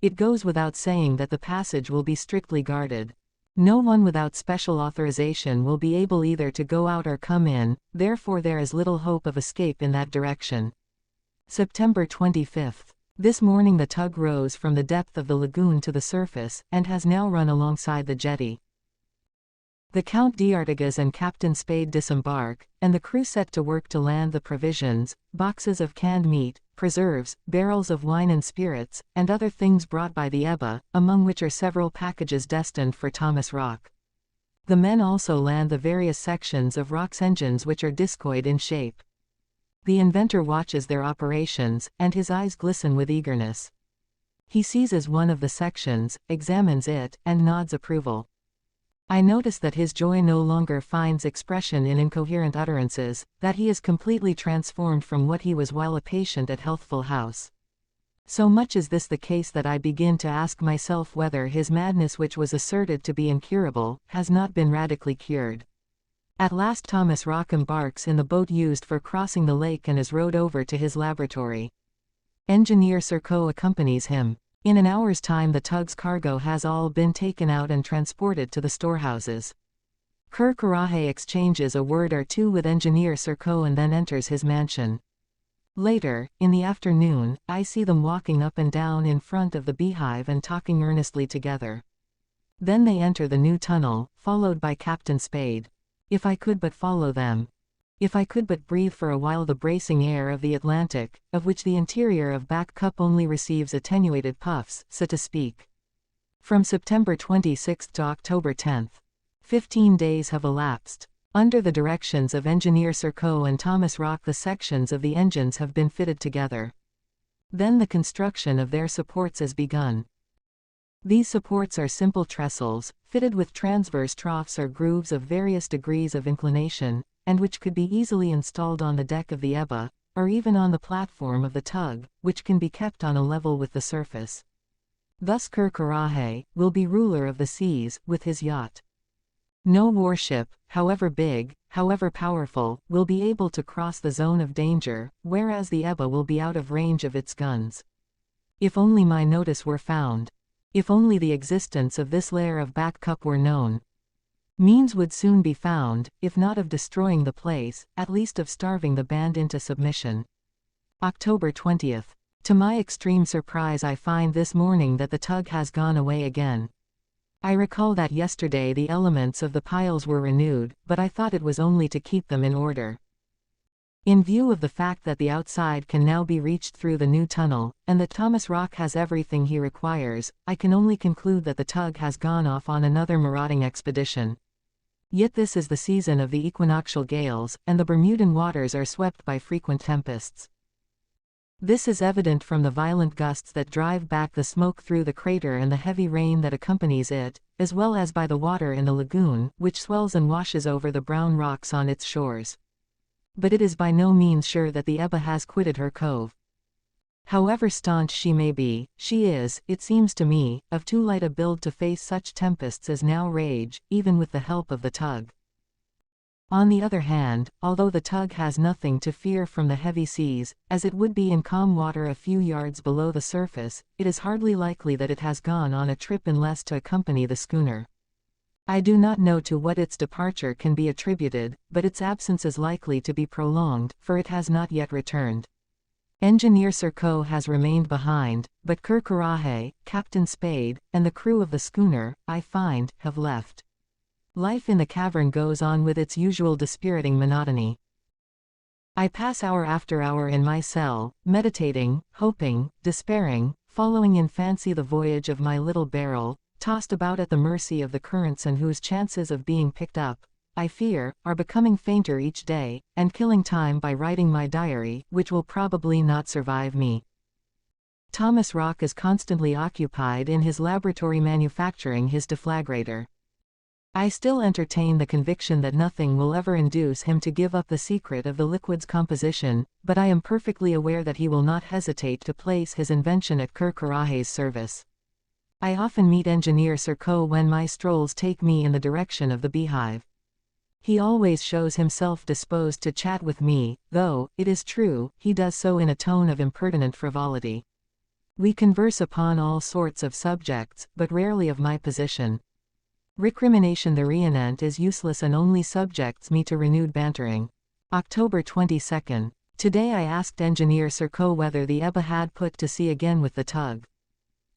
It goes without saying that the passage will be strictly guarded. No one without special authorization will be able either to go out or come in, therefore there is little hope of escape in that direction. September 25. This morning the tug rose from the depth of the lagoon to the surface, and has now run alongside the jetty. The Count d'Artigas and Captain Spade disembark, and the crew set to work to land the provisions, boxes of canned meat, preserves, barrels of wine and spirits, and other things brought by the Ebba, among which are several packages destined for Thomas Rock. The men also land the various sections of Rock's engines which are discoid in shape. The inventor watches their operations, and his eyes glisten with eagerness. He seizes one of the sections, examines it, and nods approval. I notice that his joy no longer finds expression in incoherent utterances, that he is completely transformed from what he was while a patient at Healthful House. So much is this the case that I begin to ask myself whether his madness, which was asserted to be incurable, has not been radically cured. At last Thomas Rock embarks in the boat used for crossing the lake and is rowed over to his laboratory. Engineer Serko accompanies him. In an hour's time the tug's cargo has all been taken out and transported to the storehouses. Kirkarahe exchanges a word or two with Engineer Serko and then enters his mansion. Later, in the afternoon, I see them walking up and down in front of the beehive and talking earnestly together. Then they enter the new tunnel, followed by Captain Spade. If I could but follow them. If I could but breathe for a while the bracing air of the Atlantic, of which the interior of Back Cup only receives attenuated puffs, so to speak. From September 26 to October 10. 15 days have elapsed. Under the directions of Engineer Serko and Thomas Rock the sections of the engines have been fitted together. Then the construction of their supports has begun. These supports are simple trestles, fitted with transverse troughs or grooves of various degrees of inclination, and which could be easily installed on the deck of the Ebba, or even on the platform of the tug, which can be kept on a level with the surface. Thus Kirkarahe will be ruler of the seas, with his yacht. No warship, however big, however powerful, will be able to cross the zone of danger, whereas the Ebba will be out of range of its guns. If only my notice were found. If only the existence of this lair of Back Cup were known. Means would soon be found, if not of destroying the place, at least of starving the band into submission. October 20. To my extreme surprise I find this morning that the tug has gone away again. I recall that yesterday the elements of the piles were renewed, but I thought it was only to keep them in order. In view of the fact that the outside can now be reached through the new tunnel, and that Thomas Rock has everything he requires, I can only conclude that the tug has gone off on another marauding expedition. Yet this is the season of the equinoctial gales, and the Bermudan waters are swept by frequent tempests. This is evident from the violent gusts that drive back the smoke through the crater and the heavy rain that accompanies it, as well as by the water in the lagoon, which swells and washes over the brown rocks on its shores. But it is by no means sure that the Ebba has quitted her cove. However staunch she may be, she is, it seems to me, of too light a build to face such tempests as now rage, even with the help of the tug. On the other hand, although the tug has nothing to fear from the heavy seas, as it would be in calm water a few yards below the surface, it is hardly likely that it has gone on a trip unless to accompany the schooner. I do not know to what its departure can be attributed, but its absence is likely to be prolonged, for it has not yet returned. Engineer Serko has remained behind, but Kirkarahe, Captain Spade, and the crew of the schooner, I find, have left. Life in the cavern goes on with its usual dispiriting monotony. I pass hour after hour in my cell, meditating, hoping, despairing, following in fancy the voyage of my little barrel, tossed about at the mercy of the currents and whose chances of being picked up, I fear, are becoming fainter each day, and killing time by writing my diary, which will probably not survive me. Thomas Rock is constantly occupied in his laboratory manufacturing his deflagrator. I still entertain the conviction that nothing will ever induce him to give up the secret of the liquid's composition, but I am perfectly aware that he will not hesitate to place his invention at Kirkarahe's service. I often meet Engineer Serko when my strolls take me in the direction of the beehive. He always shows himself disposed to chat with me, though, it is true, he does so in a tone of impertinent frivolity. We converse upon all sorts of subjects, but rarely of my position. Recrimination thereanent is useless and only subjects me to renewed bantering. October 22. Today I asked Engineer Serko whether the Ebba had put to sea again with the tug.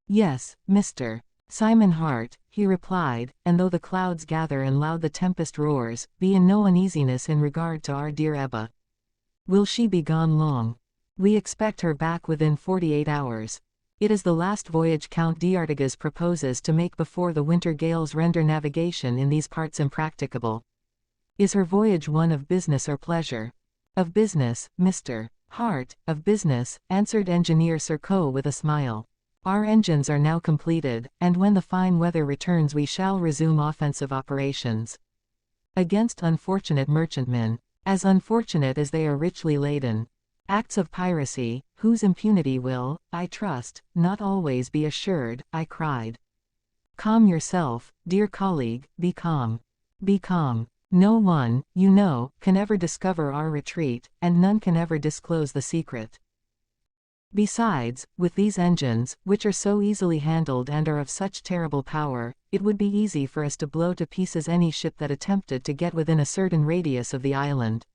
Yes, Mr. Simon Hart, he replied, and though the clouds gather and loud the tempest roars, be in no uneasiness in regard to our dear Ebba. Will she be gone long? We expect her back within 48 hours. It is the last voyage Count d'Artigas proposes to make before the winter gales render navigation in these parts impracticable. Is her voyage one of business or pleasure? Of business, Mr. Hart, of business, answered Engineer Serko with a smile. Our engines are now completed, and when the fine weather returns we shall resume offensive operations against unfortunate merchantmen, as unfortunate as they are richly laden. Acts of piracy, whose impunity will, I trust, not always be assured, I cried. Calm yourself, dear colleague, be calm. Be calm. No one, you know, can ever discover our retreat, and none can ever disclose the secret. Besides, with these engines, which are so easily handled and are of such terrible power, it would be easy for us to blow to pieces any ship that attempted to get within a certain radius of the island.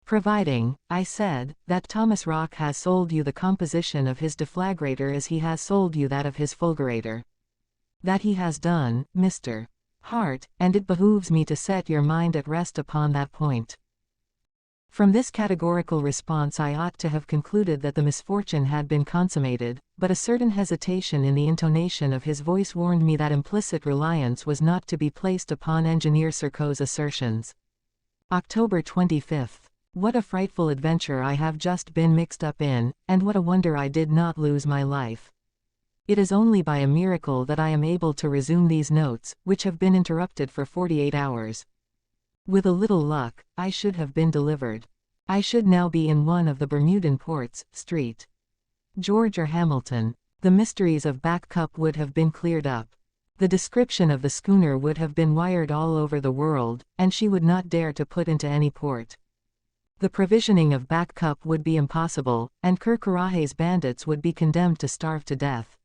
Providing, I said, that Thomas Rock has sold you the composition of his deflagrator as he has sold you that of his fulgurator. That he has done, Mr. Hart, and it behooves me to set your mind at rest upon that point. From this categorical response I ought to have concluded that the misfortune had been consummated, but a certain hesitation in the intonation of his voice warned me that implicit reliance was not to be placed upon Engineer Serco's assertions. October 25. What a frightful adventure I have just been mixed up in, and what a wonder I did not lose my life. It is only by a miracle that I am able to resume these notes, which have been interrupted for 48 hours. With a little luck, I should have been delivered. I should now be in one of the Bermudan ports, St. George or Hamilton. The mysteries of Back Cup would have been cleared up. The description of the schooner would have been wired all over the world, and she would not dare to put into any port. The provisioning of Back Cup would be impossible, and Kerkerahe's bandits would be condemned to starve to death.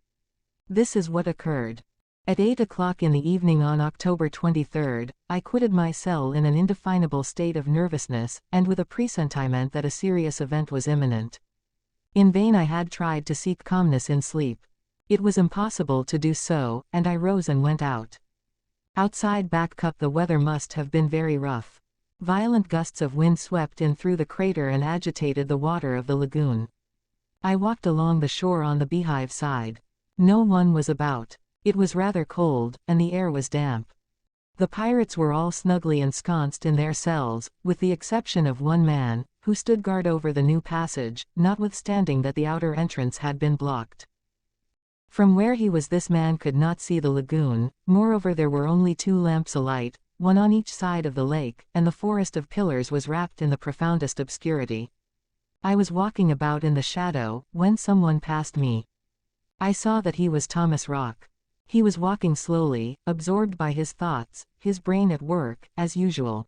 This is what occurred. At 8 o'clock in the evening on October 23, I quitted my cell in an indefinable state of nervousness, and with a presentiment that a serious event was imminent. In vain I had tried to seek calmness in sleep. It was impossible to do so, and I rose and went out. Outside Back Cup the weather must have been very rough. Violent gusts of wind swept in through the crater and agitated the water of the lagoon. I walked along the shore on the Beehive side. No one was about. It was rather cold, and the air was damp. The pirates were all snugly ensconced in their cells, with the exception of one man, who stood guard over the new passage, notwithstanding that the outer entrance had been blocked. From where he was this man could not see the lagoon, moreover there were only 2 lamps alight, one on each side of the lake, and the forest of pillars was wrapped in the profoundest obscurity. I was walking about in the shadow, when someone passed me. I saw that he was Thomas Rock. He was walking slowly, absorbed by his thoughts, his brain at work, as usual.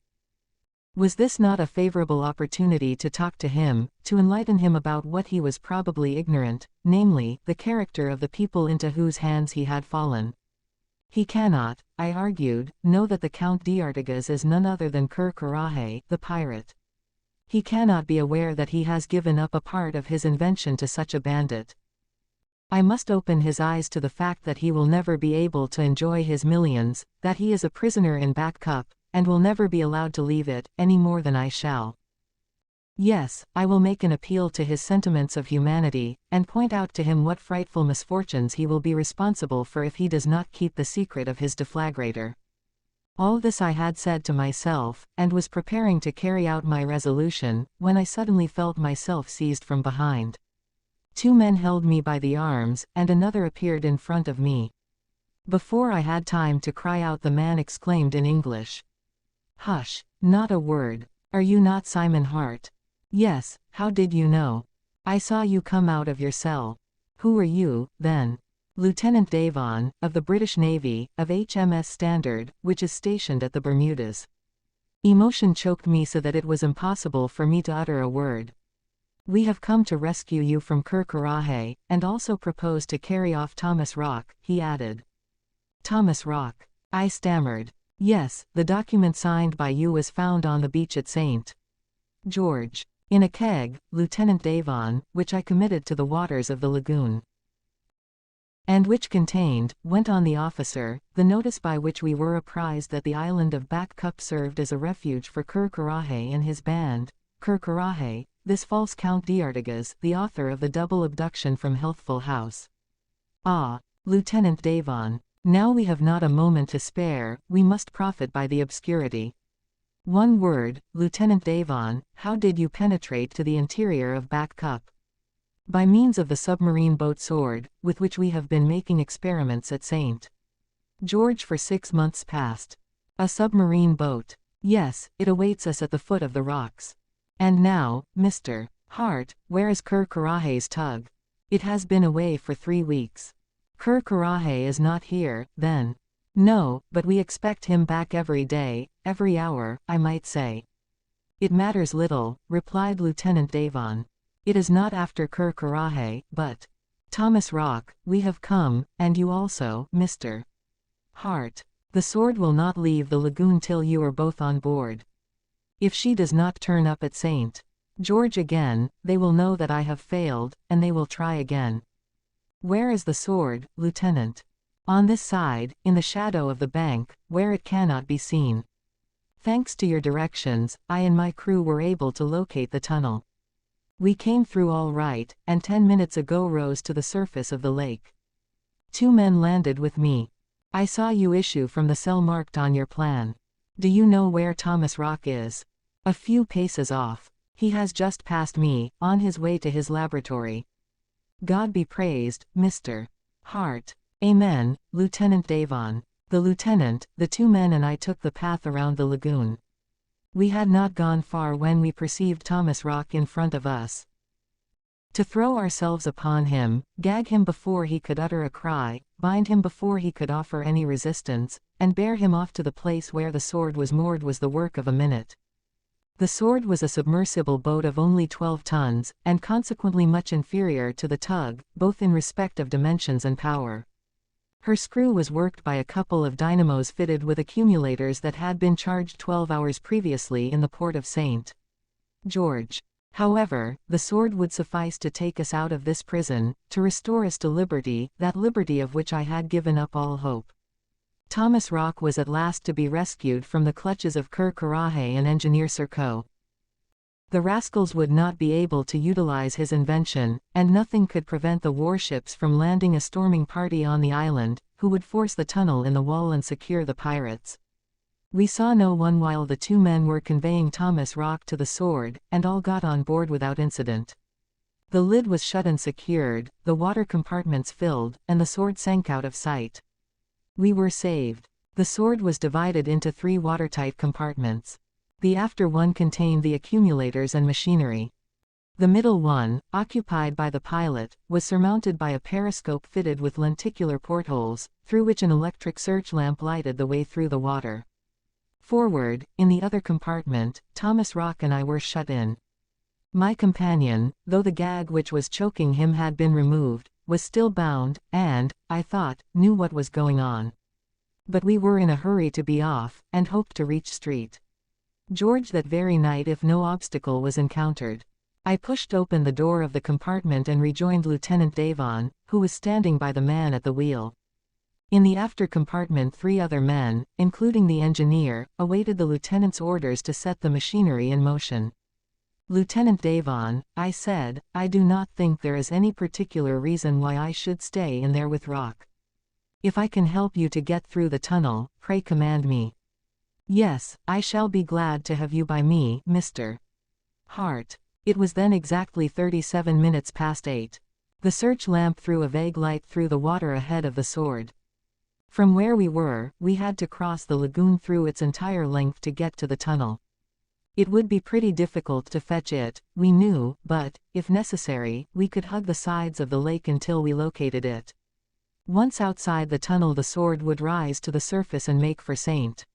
Was this not a favorable opportunity to talk to him, to enlighten him about what he was probably ignorant, namely, the character of the people into whose hands he had fallen? He cannot, I argued, know that the Count d'Artigas is none other than Kerkerahe, the pirate. He cannot be aware that he has given up a part of his invention to such a bandit. I must open his eyes to the fact that he will never be able to enjoy his millions, that he is a prisoner in Back Cup, and will never be allowed to leave it, any more than I shall. Yes, I will make an appeal to his sentiments of humanity, and point out to him what frightful misfortunes he will be responsible for if he does not keep the secret of his deflagrator. All this I had said to myself, and was preparing to carry out my resolution, when I suddenly felt myself seized from behind. 2 men held me by the arms, and another appeared in front of me. Before I had time to cry out the man exclaimed in English. Hush, not a word. Are you not Simon Hart? Yes, how did you know? I saw you come out of your cell. Who are you, then? Lieutenant Davon, of the British Navy, of HMS Standard, which is stationed at the Bermudas. Emotion choked me so that it was impossible for me to utter a word. We have come to rescue you from Kerkerahe, and also propose to carry off Thomas Rock, he added. Thomas Rock. I stammered. Yes, the document signed by you was found on the beach at St. George. In a keg, Lieutenant Davon, which I committed to the waters of the lagoon. And which contained, went on the officer, the notice by which we were apprised that the island of Back Cup served as a refuge for Kerkerahe and his band. Kerkerahe, this false Count d'Artigas, the author of the double abduction from Healthful House. Ah, Lieutenant Davon, now we have not a moment to spare, we must profit by the obscurity. One word, Lieutenant Davon, how did you penetrate to the interior of Back Cup? By means of the submarine boat Sword, with which we have been making experiments at St. George for 6 months past. A submarine boat. Yes, it awaits us at the foot of the rocks. And now, Mr. Hart, where is Carahe's tug? It has been away for 3 weeks. Carahe is not here, then? No, but we expect him back every day, every hour, I might say. It matters little, replied Lieutenant Davon. It is not after Carahe, but Thomas Rock, we have come, and you also, Mr. Hart. The Sword will not leave the lagoon till you are both on board. If she does not turn up at St. George again, they will know that I have failed, and they will try again. Where is the Sword, Lieutenant? On this side, in the shadow of the bank, where it cannot be seen. Thanks to your directions, I and my crew were able to locate the tunnel. We came through all right, and 10 minutes ago rose to the surface of the lake. 2 men landed with me. I saw you issue from the cell marked on your plan. Do you know where Thomas Rock is? A few paces off. He has just passed me, on his way to his laboratory. God be praised, Mr. Hart. Amen, Lieutenant Davon. The lieutenant, the 2 men and I took the path around the lagoon. We had not gone far when we perceived Thomas Rock in front of us. To throw ourselves upon him, gag him before he could utter a cry, bind him before he could offer any resistance, and bear him off to the place where the Sword was moored was the work of a minute. The Sword was a submersible boat of only 12 tons, and consequently much inferior to the tug, both in respect of dimensions and power. Her screw was worked by a couple of dynamos fitted with accumulators that had been charged 12 hours previously in the port of St. George. However, the Sword would suffice to take us out of this prison, to restore us to liberty, that liberty of which I had given up all hope. Thomas Rock was at last to be rescued from the clutches of Carahe and Engineer Serco. The rascals would not be able to utilize his invention, and nothing could prevent the warships from landing a storming party on the island, who would force the tunnel in the wall and secure the pirates. We saw no one while the 2 men were conveying Thomas Rock to the Sword, and all got on board without incident. The lid was shut and secured, the water compartments filled, and the Sword sank out of sight. We were saved. The Sword was divided into 3 watertight compartments. The after one contained the accumulators and machinery. The middle one, occupied by the pilot, was surmounted by a periscope fitted with lenticular portholes, through which an electric search lamp lighted the way through the water. Forward, in the other compartment, Thomas Rock and I were shut in. My companion, though the gag which was choking him had been removed, was still bound, and, I thought, knew what was going on. But we were in a hurry to be off, and hoped to reach St. George that very night if no obstacle was encountered. I pushed open the door of the compartment and rejoined Lieutenant Davon, who was standing by the man at the wheel. In the after compartment 3 other men, including the engineer, awaited the lieutenant's orders to set the machinery in motion. Lieutenant Davon, I said, I do not think there is any particular reason why I should stay in there with Rock. If I can help you to get through the tunnel, pray command me. Yes, I shall be glad to have you by me, Mr. Hart. It was then exactly 37 minutes past 8. The search lamp threw a vague light through the water ahead of the Sword. From where we were, we had to cross the lagoon through its entire length to get to the tunnel. It would be pretty difficult to fetch it, we knew, but, if necessary, we could hug the sides of the lake until we located it. Once outside the tunnel the Sword would rise to the surface and make for St.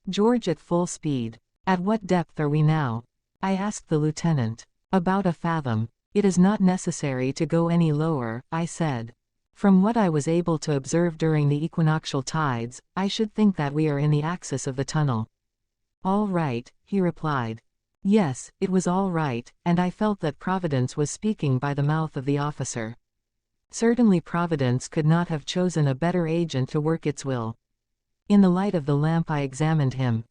George at full speed. At what depth are we now? I asked the lieutenant. About a fathom. It is not necessary to go any lower, I said. From what I was able to observe during the equinoctial tides, I should think that we are in the axis of the tunnel. All right, he replied. Yes, it was all right, and I felt that Providence was speaking by the mouth of the officer. Certainly Providence could not have chosen a better agent to work its will. In the light of the lamp I examined him.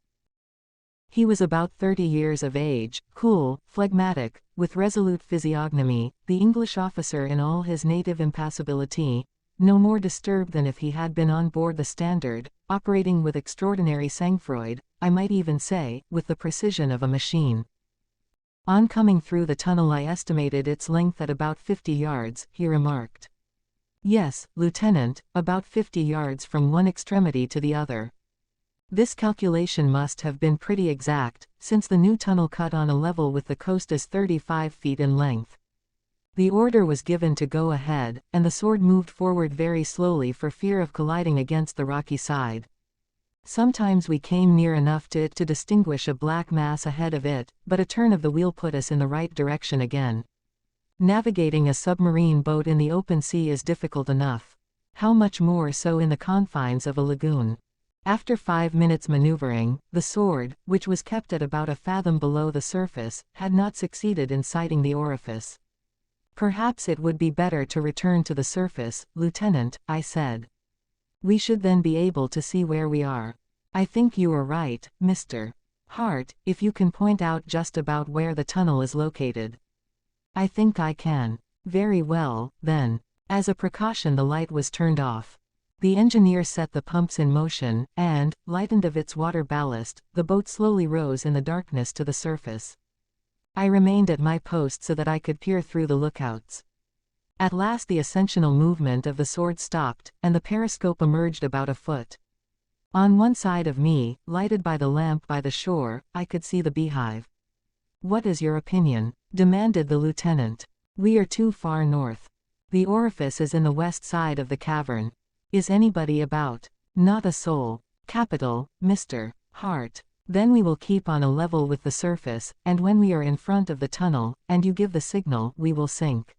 He was about 30 years of age, cool, phlegmatic, with resolute physiognomy, the English officer in all his native impassibility, no more disturbed than if he had been on board the Standard, operating with extraordinary sang-froid, I might even say, with the precision of a machine. On coming through the tunnel I estimated its length at about 50 yards, he remarked. Yes, Lieutenant, about 50 yards from one extremity to the other. This calculation must have been pretty exact, since the new tunnel cut on a level with the coast is 35 feet in length. The order was given to go ahead, and the sword moved forward very slowly for fear of colliding against the rocky side. Sometimes we came near enough to it to distinguish a black mass ahead of it, but a turn of the wheel put us in the right direction again. Navigating a submarine boat in the open sea is difficult enough. How much more so in the confines of a lagoon? After 5 minutes maneuvering, the sword, which was kept at about a fathom below the surface, had not succeeded in sighting the orifice. Perhaps it would be better to return to the surface, Lieutenant, I said. We should then be able to see where we are. I think you are right, Mr. Hart, if you can point out just about where the tunnel is located. I think I can. Very well, then. As a precaution the light was turned off. The engineer set the pumps in motion, and, lightened of its water ballast, the boat slowly rose in the darkness to the surface. I remained at my post so that I could peer through the lookouts. At last the ascensional movement of the sword stopped, and the periscope emerged about a foot. On one side of me, lighted by the lamp by the shore, I could see the beehive. What is your opinion? Demanded the lieutenant. We are too far north. The orifice is in the west side of the cavern. Is anybody about? Not a soul. Capital, Mr. Hart. Then we will keep on a level with the surface, and when we are in front of the tunnel, and you give the signal, we will sink.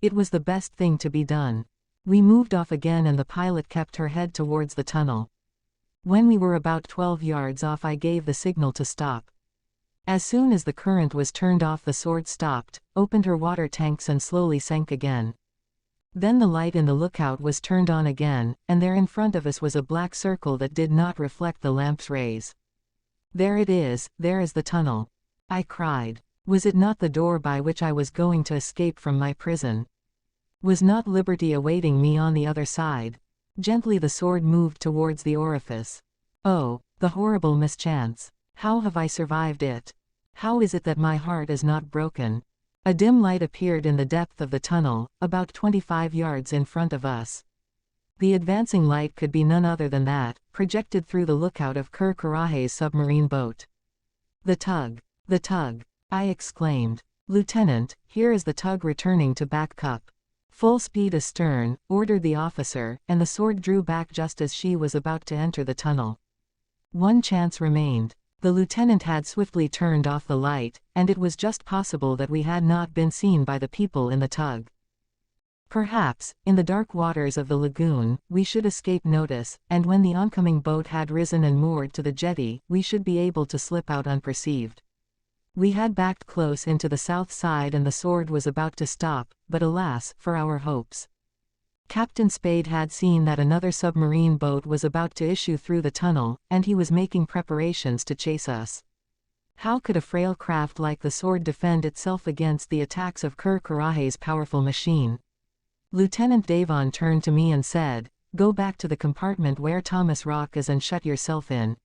It was the best thing to be done. We moved off again and the pilot kept her head towards the tunnel. When we were about 12 yards off I gave the signal to stop. As soon as the current was turned off the sword stopped, opened her water tanks and slowly sank again. Then the light in the lookout was turned on again, and there in front of us was a black circle that did not reflect the lamp's rays. There it is, there is the tunnel. I cried. Was it not the door by which I was going to escape from my prison? Was not liberty awaiting me on the other side? Gently the sword moved towards the orifice. Oh, the horrible mischance. How have I survived it? How is it that my heart is not broken? A dim light appeared in the depth of the tunnel, about 25 yards in front of us. The advancing light could be none other than that, projected through the lookout of Kerr-Karraje's submarine boat. The tug! The tug! I exclaimed. Lieutenant, here is the tug returning to Back Cup. Full speed astern, ordered the officer, and the sword drew back just as she was about to enter the tunnel. One chance remained. The lieutenant had swiftly turned off the light, and it was just possible that we had not been seen by the people in the tug. Perhaps, in the dark waters of the lagoon, we should escape notice, and when the oncoming boat had risen and moored to the jetty, we should be able to slip out unperceived. We had backed close into the south side and the sword was about to stop, but alas, for our hopes. Captain Spade had seen that another submarine boat was about to issue through the tunnel, and he was making preparations to chase us. How could a frail craft like the sword defend itself against the attacks of Kerr-Karraje's powerful machine? Lieutenant Davon turned to me and said, "Go back to the compartment where Thomas Rock is and shut yourself in.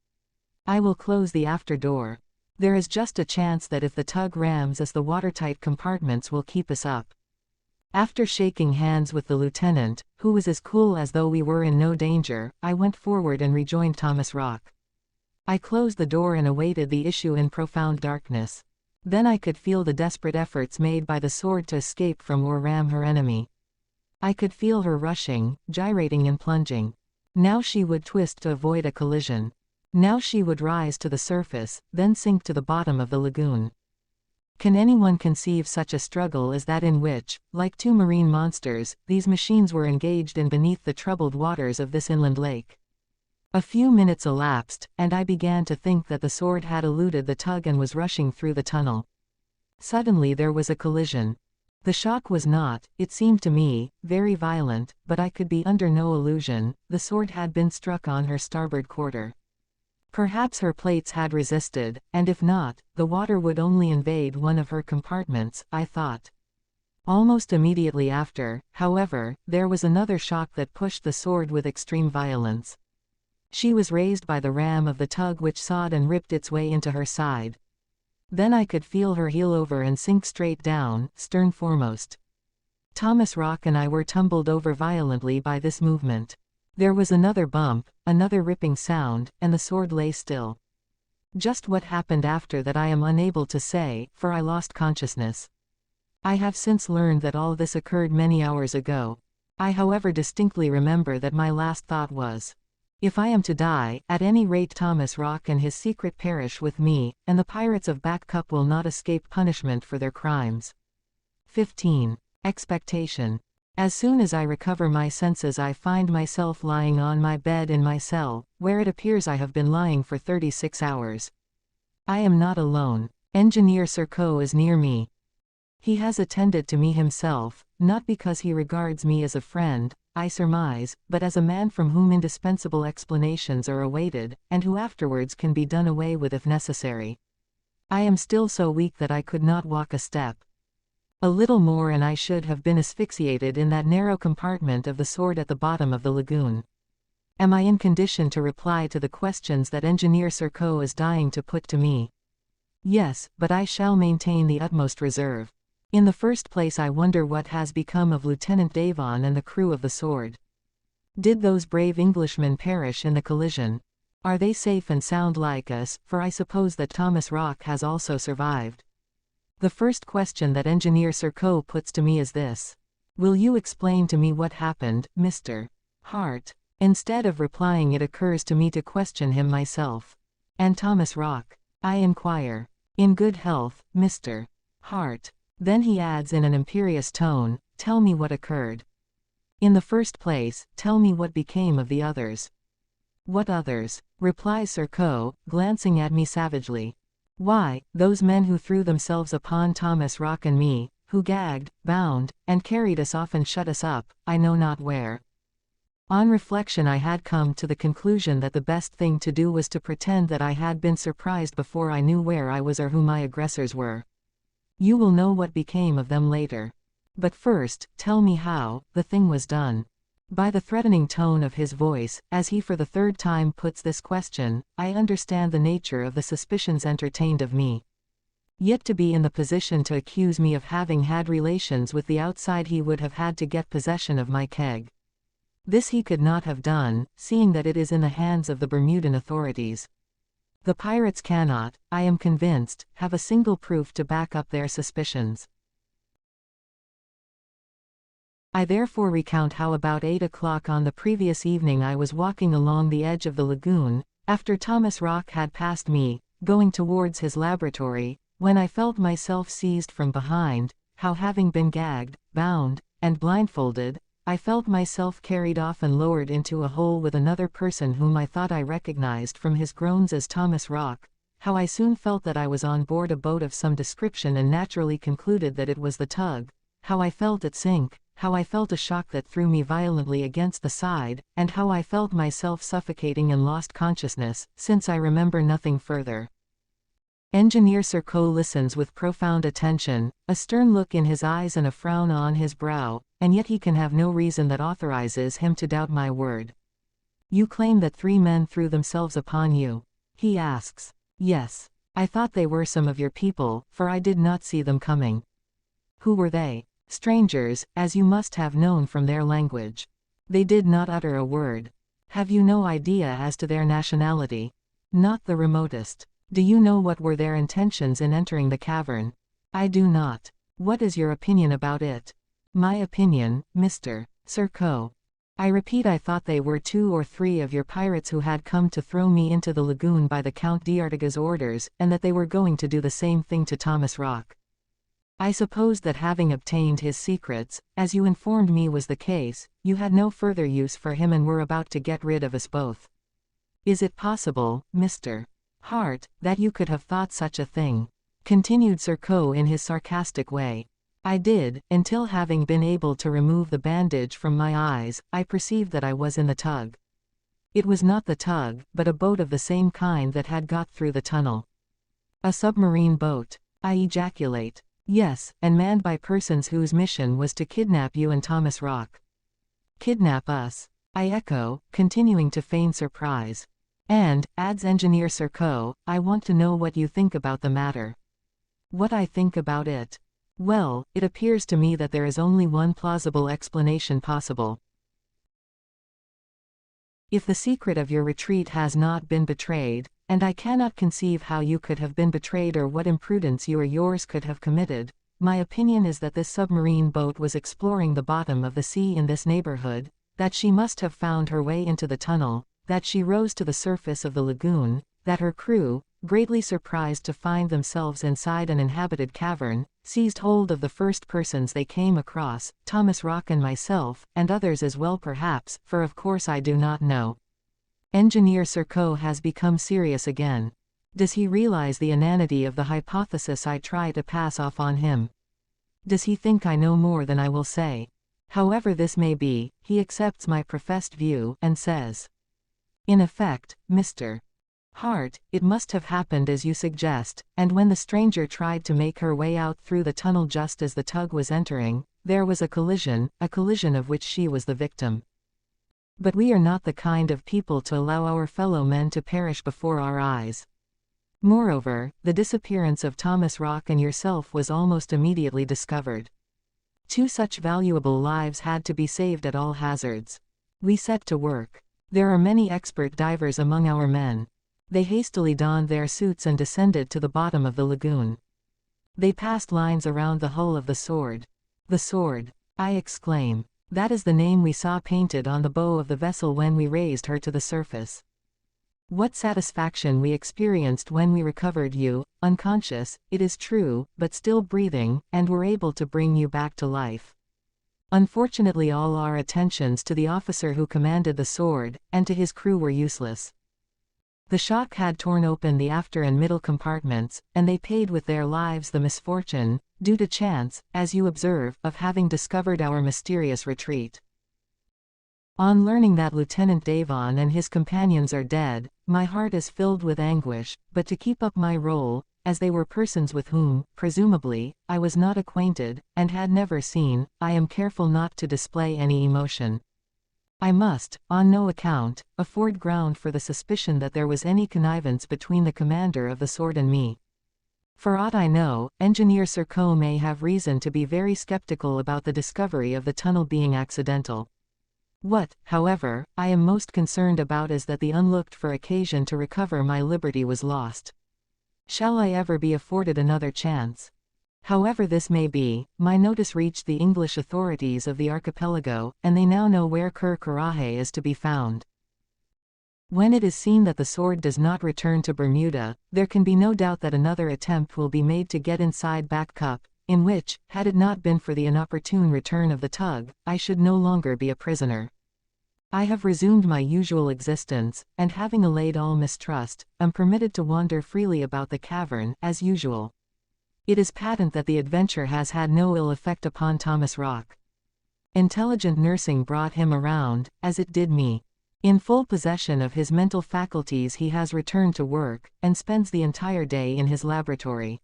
I will close the after door. There is just a chance that if the tug rams us the watertight compartments will keep us up." After shaking hands with the lieutenant, who was as cool as though we were in no danger, I went forward and rejoined Thomas Rock. I closed the door and awaited the issue in profound darkness. Then I could feel the desperate efforts made by the sword to escape from or ram her enemy. I could feel her rushing, gyrating and plunging. Now she would twist to avoid a collision. Now she would rise to the surface, then sink to the bottom of the lagoon. Can anyone conceive such a struggle as that in which, like two marine monsters, these machines were engaged in beneath the troubled waters of this inland lake? A few minutes elapsed, and I began to think that the sword had eluded the tug and was rushing through the tunnel. Suddenly there was a collision. The shock was not, it seemed to me, very violent, but I could be under no illusion, the sword had been struck on her starboard quarter. Perhaps her plates had resisted, and if not, the water would only invade one of her compartments, I thought. Almost immediately after, however, there was another shock that pushed the sword with extreme violence. She was raised by the ram of the tug which sawed and ripped its way into her side. Then I could feel her heel over and sink straight down, stern foremost. Thomas Rock and I were tumbled over violently by this movement. There was another bump, another ripping sound, and the sword lay still. Just what happened after that I am unable to say, for I lost consciousness. I have since learned that all this occurred many hours ago. I however distinctly remember that my last thought was, if I am to die, at any rate Thomas Rock and his secret perish with me, and the pirates of Back Cup will not escape punishment for their crimes. 15. Expectation. As soon as I recover my senses I find myself lying on my bed in my cell, where it appears I have been lying for 36 hours. I am not alone. Engineer Serko is near me. He has attended to me himself, not because he regards me as a friend, I surmise, but as a man from whom indispensable explanations are awaited, and who afterwards can be done away with if necessary. I am still so weak that I could not walk a step. A little more and I should have been asphyxiated in that narrow compartment of the Sword at the bottom of the lagoon. Am I in condition to reply to the questions that Engineer Serko is dying to put to me? Yes, but I shall maintain the utmost reserve. In the first place I wonder what has become of Lieutenant Davon and the crew of the Sword. Did those brave Englishmen perish in the collision? Are they safe and sound like us, for I suppose that Thomas Rock has also survived? The first question that Engineer Serko puts to me is this. Will you explain to me what happened, Mr. Hart? Instead of replying it occurs to me to question him myself. And Thomas Rock? I inquire. In good health, Mr. Hart. Then he adds in an imperious tone, tell me what occurred. In the first place, tell me what became of the others. What others? Replies Serko, glancing at me savagely. Why, those men who threw themselves upon Thomas Rock and me, who gagged, bound, and carried us off and shut us up, I know not where. On reflection I had come to the conclusion that the best thing to do was to pretend that I had been surprised before I knew where I was or who my aggressors were. You will know what became of them later. But first, tell me how the thing was done. By the threatening tone of his voice, as he for the third time puts this question, I understand the nature of the suspicions entertained of me. Yet to be in the position to accuse me of having had relations with the outside, he would have had to get possession of my keg. This he could not have done, seeing that it is in the hands of the Bermudan authorities. The pirates cannot, I am convinced, have a single proof to back up their suspicions. I therefore recount how about 8 o'clock on the previous evening I was walking along the edge of the lagoon, after Thomas Rock had passed me, going towards his laboratory, when I felt myself seized from behind, how having been gagged, bound, and blindfolded, I felt myself carried off and lowered into a hole with another person whom I thought I recognized from his groans as Thomas Rock, how I soon felt that I was on board a boat of some description and naturally concluded that it was the tug, how I felt it sink, how I felt a shock that threw me violently against the side, and how I felt myself suffocating and lost consciousness, since I remember nothing further. Engineer Serko listens with profound attention, a stern look in his eyes and a frown on his brow, and yet he can have no reason that authorizes him to doubt my word. You claim that 3 men threw themselves upon you? He asks. Yes. I thought they were some of your people, for I did not see them coming. Who were they? Strangers, as you must have known from their language. They did not utter a word. Have you no idea as to their nationality? Not the remotest. Do you know what were their intentions in entering the cavern? I do not. What is your opinion about it? My opinion, Mr. Serko. I repeat, I thought they were 2 or 3 of your pirates who had come to throw me into the lagoon by the Count d'Artigas' orders, and that they were going to do the same thing to Thomas Rock. I supposed that having obtained his secrets, as you informed me was the case, you had no further use for him and were about to get rid of us both. Is it possible, Mr. Hart, that you could have thought such a thing? Continued Serko in his sarcastic way. I did, until having been able to remove the bandage from my eyes, I perceived that I was in the tug. It was not the tug, but a boat of the same kind that had got through the tunnel. A submarine boat, I ejaculate. Yes, and manned by persons whose mission was to kidnap you and Thomas Rock. Kidnap us? I echo, continuing to feign surprise. And, adds Engineer Serko, I want to know what you think about the matter. What I think about it? Well, it appears to me that there is only one plausible explanation possible. If the secret of your retreat has not been betrayed, and I cannot conceive how you could have been betrayed or what imprudence you or yours could have committed, my opinion is that this submarine boat was exploring the bottom of the sea in this neighborhood, that she must have found her way into the tunnel, that she rose to the surface of the lagoon, that her crew, greatly surprised to find themselves inside an inhabited cavern, seized hold of the first persons they came across, Thomas Rock and myself, and others as well perhaps, for of course I do not know. Engineer Serko has become serious again. Does he realize the inanity of the hypothesis I try to pass off on him? Does he think I know more than I will say? However this may be, he accepts my professed view, and says, in effect, Mr. Hart, it must have happened as you suggest, and when the stranger tried to make her way out through the tunnel just as the tug was entering, there was a collision of which she was the victim. But we are not the kind of people to allow our fellow men to perish before our eyes. Moreover, the disappearance of Thomas Rock and yourself was almost immediately discovered. 2 such valuable lives had to be saved at all hazards. We set to work. There are many expert divers among our men. They hastily donned their suits and descended to the bottom of the lagoon. They passed lines around the hull of the Sword. The Sword, I exclaim. That is the name we saw painted on the bow of the vessel when we raised her to the surface. What satisfaction we experienced when we recovered you, unconscious, it is true, but still breathing, and were able to bring you back to life. Unfortunately all our attentions to the officer who commanded the Sword, and to his crew were useless. The shock had torn open the after and middle compartments, and they paid with their lives the misfortune, due to chance, as you observe, of having discovered our mysterious retreat. On learning that Lieutenant Davon and his companions are dead, my heart is filled with anguish, but to keep up my role, as they were persons with whom, presumably, I was not acquainted, and had never seen, I am careful not to display any emotion. I must, on no account, afford ground for the suspicion that there was any connivance between the commander of the Sword and me. For aught I know, Engineer Serko may have reason to be very skeptical about the discovery of the tunnel being accidental. What, however, I am most concerned about is that the unlooked-for occasion to recover my liberty was lost. Shall I ever be afforded another chance? However this may be, my notice reached the English authorities of the archipelago, and they now know where coronet is to be found. When it is seen that the Sword does not return to Bermuda, there can be no doubt that another attempt will be made to get inside Back Cup, in which, had it not been for the inopportune return of the tug, I should no longer be a prisoner. I have resumed my usual existence, and having allayed all mistrust, am permitted to wander freely about the cavern, as usual. It is patent that the adventure has had no ill effect upon Thomas Rock. Intelligent nursing brought him around, as it did me. In full possession of his mental faculties he has returned to work, and spends the entire day in his laboratory.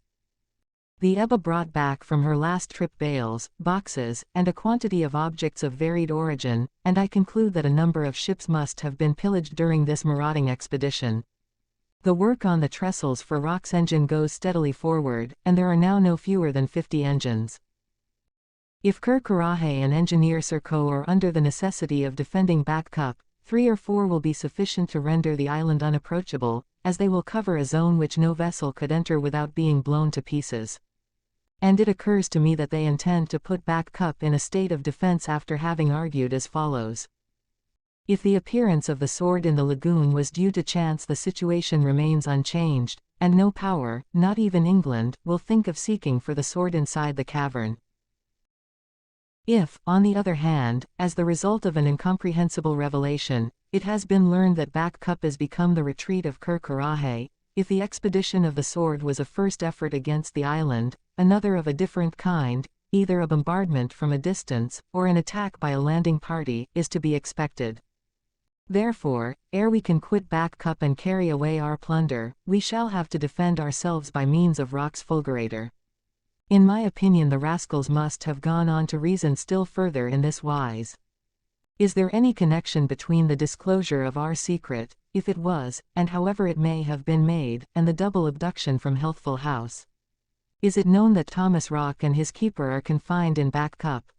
The Ebba brought back from her last trip bales, boxes, and a quantity of objects of varied origin, and I conclude that a number of ships must have been pillaged during this marauding expedition. The work on the trestles for Rock's engine goes steadily forward, and there are now no fewer than 50 engines. If coronet and Engineer Serko are under the necessity of defending Back Cup, 3 or 4 will be sufficient to render the island unapproachable, as they will cover a zone which no vessel could enter without being blown to pieces. And it occurs to me that they intend to put Back Cup in a state of defense after having argued as follows. If the appearance of the Sword in the lagoon was due to chance, the situation remains unchanged, and no power, not even England, will think of seeking for the Sword inside the cavern. If, on the other hand, as the result of an incomprehensible revelation, it has been learned that Back Cup has become the retreat of coronet, if the expedition of the Sword was a first effort against the island, another of a different kind, either a bombardment from a distance, or an attack by a landing party, is to be expected. Therefore, ere we can quit Back Cup and carry away our plunder, we shall have to defend ourselves by means of Rock's fulgurator. In my opinion the rascals must have gone on to reason still further in this wise. Is there any connection between the disclosure of our secret, if it was, and however it may have been made, and the double abduction from Healthful House? Is it known that Thomas Rock and his keeper are confined in Back Cup?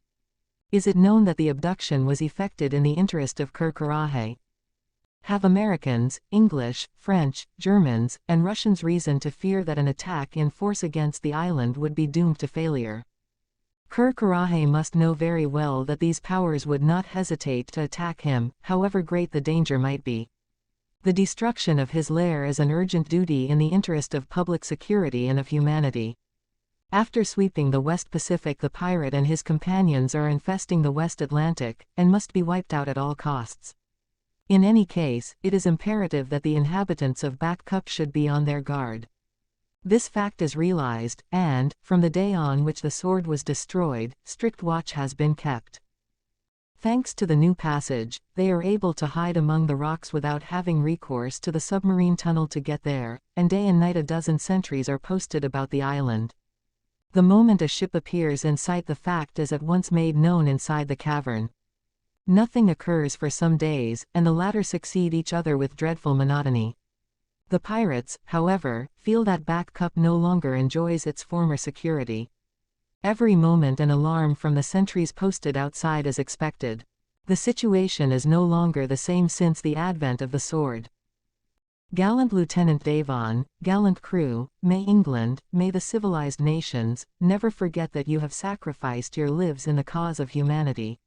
Is it known that the abduction was effected in the interest of coronet? Have Americans, English, French, Germans, and Russians reason to fear that an attack in force against the island would be doomed to failure? Coronet must know very well that these powers would not hesitate to attack him, however great the danger might be. The destruction of his lair is an urgent duty in the interest of public security and of humanity. After sweeping the West Pacific, the pirate and his companions are infesting the West Atlantic, and must be wiped out at all costs. In any case, it is imperative that the inhabitants of Back Cup should be on their guard. This fact is realized, and, from the day on which the sword was destroyed, strict watch has been kept. Thanks to the new passage, they are able to hide among the rocks without having recourse to the submarine tunnel to get there, and day and night a dozen sentries are posted about the island. The moment a ship appears in sight, the fact is at once made known inside the cavern. Nothing occurs for some days, and the latter succeed each other with dreadful monotony. The pirates, however, feel that Back Cup no longer enjoys its former security. Every moment an alarm from the sentries posted outside is expected. The situation is no longer the same since the advent of the sword. Gallant Lieutenant Davon, gallant crew, may England, may the civilized nations, never forget that you have sacrificed your lives in the cause of humanity.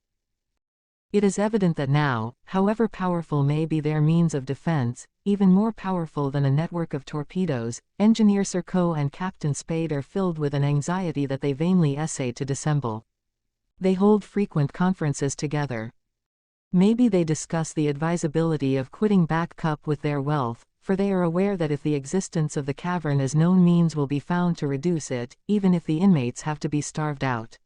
It is evident that now, however powerful may be their means of defense, even more powerful than a network of torpedoes, Engineer Serko and Captain Spade are filled with an anxiety that they vainly essay to dissemble. They hold frequent conferences together. Maybe they discuss the advisability of quitting Back Cup with their wealth, for they are aware that if the existence of the cavern is known, means will be found to reduce it, even if the inmates have to be starved out.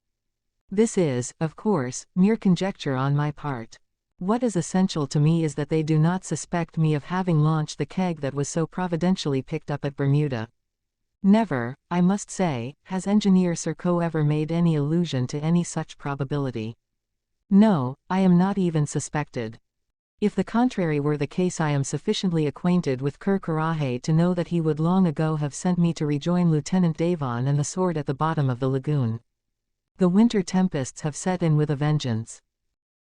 This is, of course, mere conjecture on my part. What is essential to me is that they do not suspect me of having launched the keg that was so providentially picked up at Bermuda. Never, I must say, has Engineer Serko ever made any allusion to any such probability. No, I am not even suspected. If the contrary were the case, I am sufficiently acquainted with coronet to know that he would long ago have sent me to rejoin Lieutenant Davon and the sword at the bottom of the lagoon. The winter tempests have set in with a vengeance.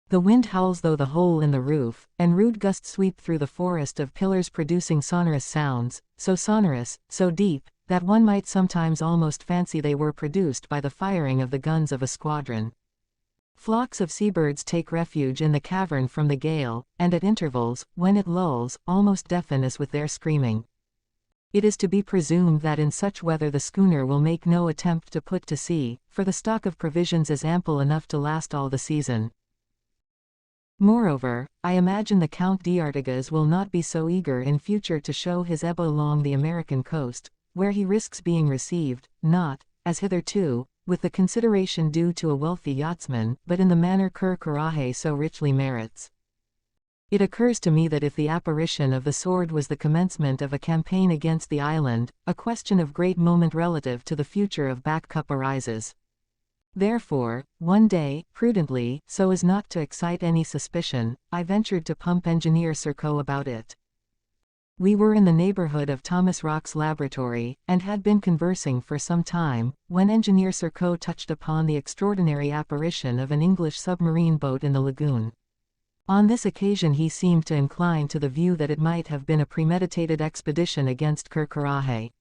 The wind howls through the hole in the roof, and rude gusts sweep through the forest of pillars, producing sonorous sounds, so sonorous, so deep, that one might sometimes almost fancy they were produced by the firing of the guns of a squadron. Flocks of seabirds take refuge in the cavern from the gale, and at intervals, when it lulls, almost deafen us with their screaming. It is to be presumed that in such weather the schooner will make no attempt to put to sea, for the stock of provisions is ample enough to last all the season. Moreover, I imagine the Count d'Artigas will not be so eager in future to show his Ebba along the American coast, where he risks being received, not, as hitherto, with the consideration due to a wealthy yachtsman, but in the manner coronet so richly merits. It occurs to me that if the apparition of the sword was the commencement of a campaign against the island, a question of great moment relative to the future of Back Cup arises. Therefore, one day, prudently, so as not to excite any suspicion, I ventured to pump Engineer Serko about it. We were in the neighborhood of Thomas Rock's laboratory, and had been conversing for some time, when Engineer Serko touched upon the extraordinary apparition of an English submarine boat in the lagoon. On this occasion he seemed to incline to the view that it might have been a premeditated expedition against coronet.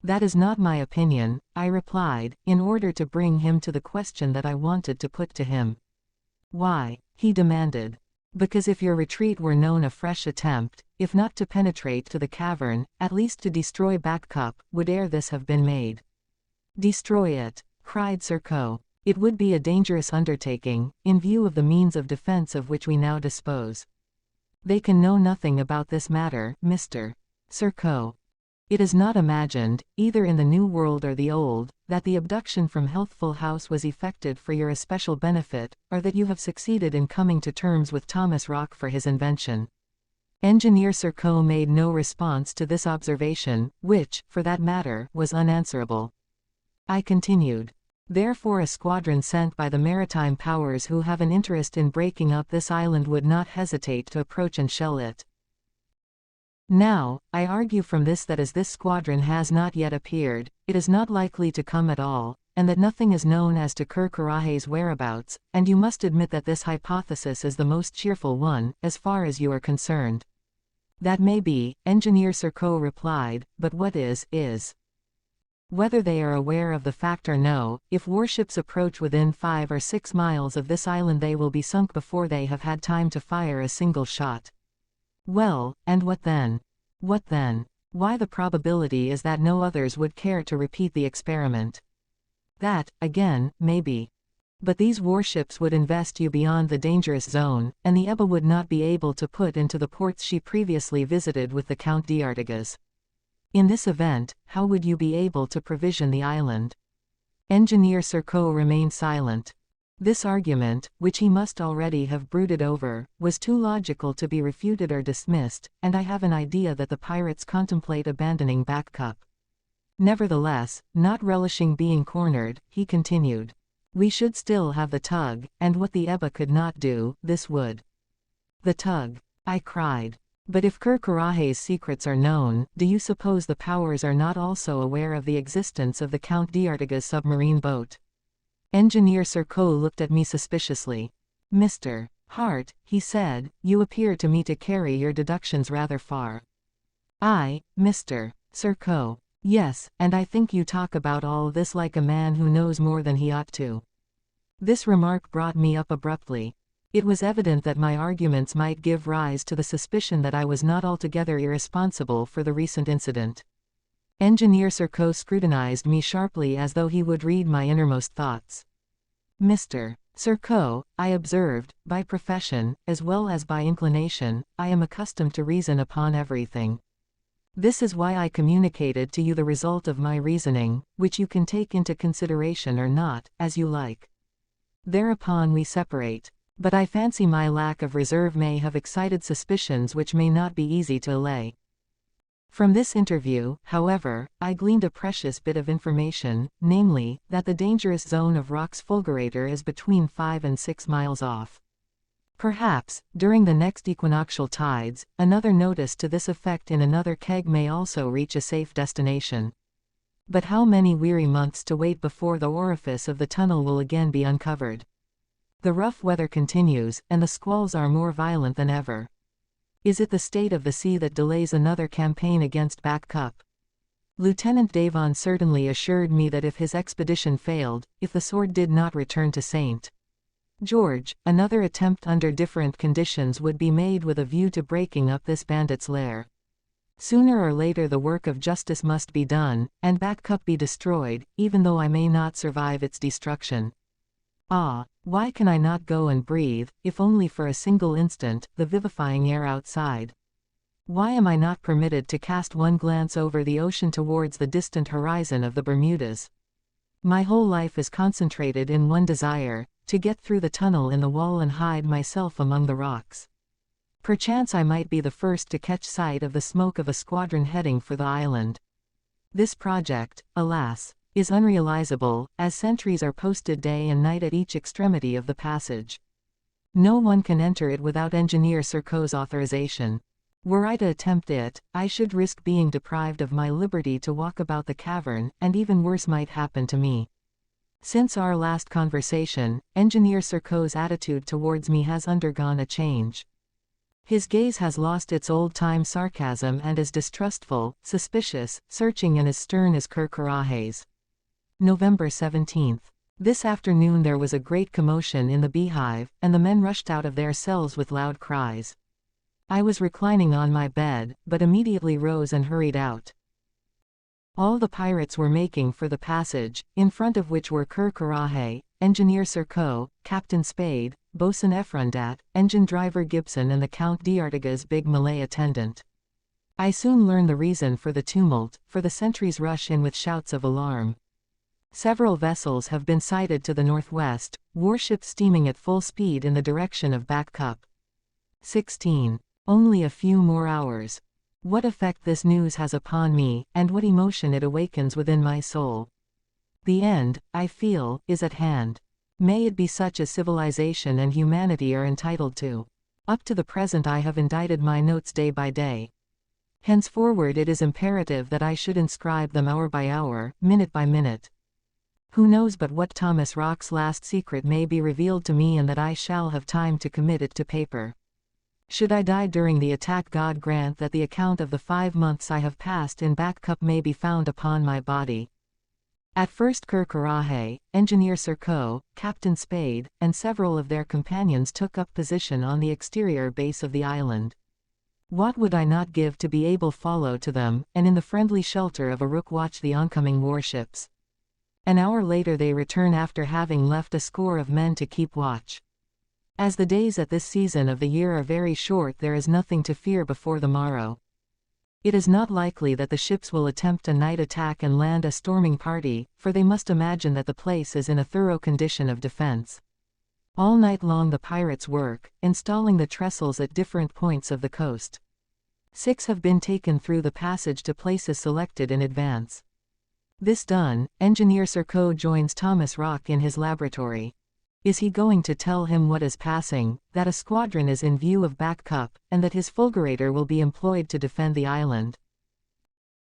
That is not my opinion, I replied, in order to bring him to the question that I wanted to put to him. Why? He demanded. Because if your retreat were known, a fresh attempt, if not to penetrate to the cavern, at least to destroy Back Cup, would ere this have been made. Destroy it, cried Serko. It would be a dangerous undertaking, in view of the means of defense of which we now dispose. They can know nothing about this matter, Mr. Serko. It is not imagined, either in the New World or the Old, that the abduction from Healthful House was effected for your especial benefit, or that you have succeeded in coming to terms with Thomas Rock for his invention. Engineer Serko made no response to this observation, which, for that matter, was unanswerable. I continued. Therefore a squadron sent by the maritime powers who have an interest in breaking up this island would not hesitate to approach and shell it. Now, I argue from this that as this squadron has not yet appeared, it is not likely to come at all, and that nothing is known as to Kerkerahe's whereabouts, and you must admit that this hypothesis is the most cheerful one, as far as you are concerned. That may be, Engineer Serko replied, but what is. Whether they are aware of the fact or no, if warships approach within 5 or 6 miles of this island they will be sunk before they have had time to fire a single shot. Well, and what then? What then? Why, the probability is that no others would care to repeat the experiment. That, again, maybe. But these warships would invest you beyond the dangerous zone, and the Ebba would not be able to put into the ports she previously visited with the Count d'Artigas. In this event, how would you be able to provision the island? Engineer Serko remained silent. This argument, which he must already have brooded over, was too logical to be refuted or dismissed, and I have an idea that the pirates contemplate abandoning Back Cup. Nevertheless, not relishing being cornered, he continued. We should still have the tug, and what the Ebba could not do, this would. The tug, I cried. But if Kerkerahe's secrets are known, do you suppose the powers are not also aware of the existence of the Count d'Artigas submarine boat? Engineer Serko looked at me suspiciously. Mr. Hart, he said, you appear to me to carry your deductions rather far. Mr. Serko. Yes, and I think you talk about all this like a man who knows more than he ought to. This remark brought me up abruptly. It was evident that my arguments might give rise to the suspicion that I was not altogether irresponsible for the recent incident. Engineer Serko scrutinized me sharply as though he would read my innermost thoughts. Mr. Serko, I observed, by profession, as well as by inclination, I am accustomed to reason upon everything. This is why I communicated to you the result of my reasoning, which you can take into consideration or not, as you like. Thereupon we separate. But I fancy my lack of reserve may have excited suspicions which may not be easy to allay. From this interview, however, I gleaned a precious bit of information, namely, that the dangerous zone of rocks Fulgurator is between 5 and 6 miles off. Perhaps, during the next equinoctial tides, another notice to this effect in another keg may also reach a safe destination. But how many weary months to wait before the orifice of the tunnel will again be uncovered? The rough weather continues, and the squalls are more violent than ever. Is it the state of the sea that delays another campaign against Back Cup? Lieutenant Davon certainly assured me that if his expedition failed, if the Sword did not return to St. George, another attempt under different conditions would be made with a view to breaking up this bandit's lair. Sooner or later the work of justice must be done, and Back Cup be destroyed, even though I may not survive its destruction. Why can I not go and breathe, if only for a single instant, the vivifying air outside? Why am I not permitted to cast one glance over the ocean towards the distant horizon of the Bermudas? My whole life is concentrated in one desire, to get through the tunnel in the wall and hide myself among the rocks. Perchance I might be the first to catch sight of the smoke of a squadron heading for the island. This project, alas, is unrealizable, as sentries are posted day and night at each extremity of the passage. No one can enter it without Engineer Serko's authorization. Were I to attempt it, I should risk being deprived of my liberty to walk about the cavern, and even worse might happen to me. Since our last conversation, Engineer Serko's attitude towards me has undergone a change. His gaze has lost its old-time sarcasm and is distrustful, suspicious, searching and as stern as Kerkerahe's. November 17th. This afternoon there was a great commotion in the beehive, and the men rushed out of their cells with loud cries. I was reclining on my bed, but immediately rose and hurried out. All the pirates were making for the passage, in front of which were Kerkerahe, Engineer Serko, Captain Spade, Boatswain Effrondat, engine driver Gibson and the Count d'Artigas' big Malay attendant. I soon learned the reason for the tumult, for the sentries rush in with shouts of alarm. Several vessels have been sighted to the northwest, warships steaming at full speed in the direction of Back Cup. 16. Only a few more hours. What effect this news has upon me, and what emotion it awakens within my soul. The end, I feel, is at hand. May it be such as civilization and humanity are entitled to. Up to the present I have indited my notes day by day. Henceforward it is imperative that I should inscribe them hour by hour, minute by minute. Who knows but what Thomas Rock's last secret may be revealed to me and that I shall have time to commit it to paper. Should I die during the attack, God grant that the account of the 5 months I have passed in Back Cup may be found upon my body. At first Coronet, Engineer Serko, Captain Spade, and several of their companions took up position on the exterior base of the island. What would I not give to be able to follow to them, and in the friendly shelter of a rook watch the oncoming warships. An hour later they return after having left a score of men to keep watch. As the days at this season of the year are very short, there is nothing to fear before the morrow. It is not likely that the ships will attempt a night attack and land a storming party, for they must imagine that the place is in a thorough condition of defense. All night long the pirates work, installing the trestles at different points of the coast. 6 have been taken through the passage to places selected in advance. This done, Engineer Serko joins Thomas Rock in his laboratory. Is he going to tell him what is passing, that a squadron is in view of Back Cup, and that his fulgurator will be employed to defend the island?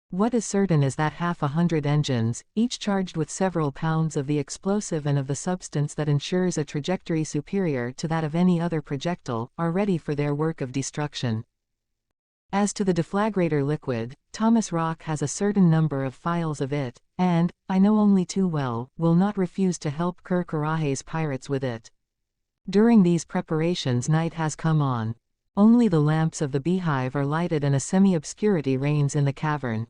What is certain is that 100 engines, each charged with several pounds of the explosive and of the substance that ensures a trajectory superior to that of any other projectile, are ready for their work of destruction. As to the deflagrator liquid, Thomas Rock has a certain number of phials of it, and, I know only too well, will not refuse to help Coronet's pirates with it. During these preparations night has come on. Only the lamps of the beehive are lighted and a semi-obscurity reigns in the cavern.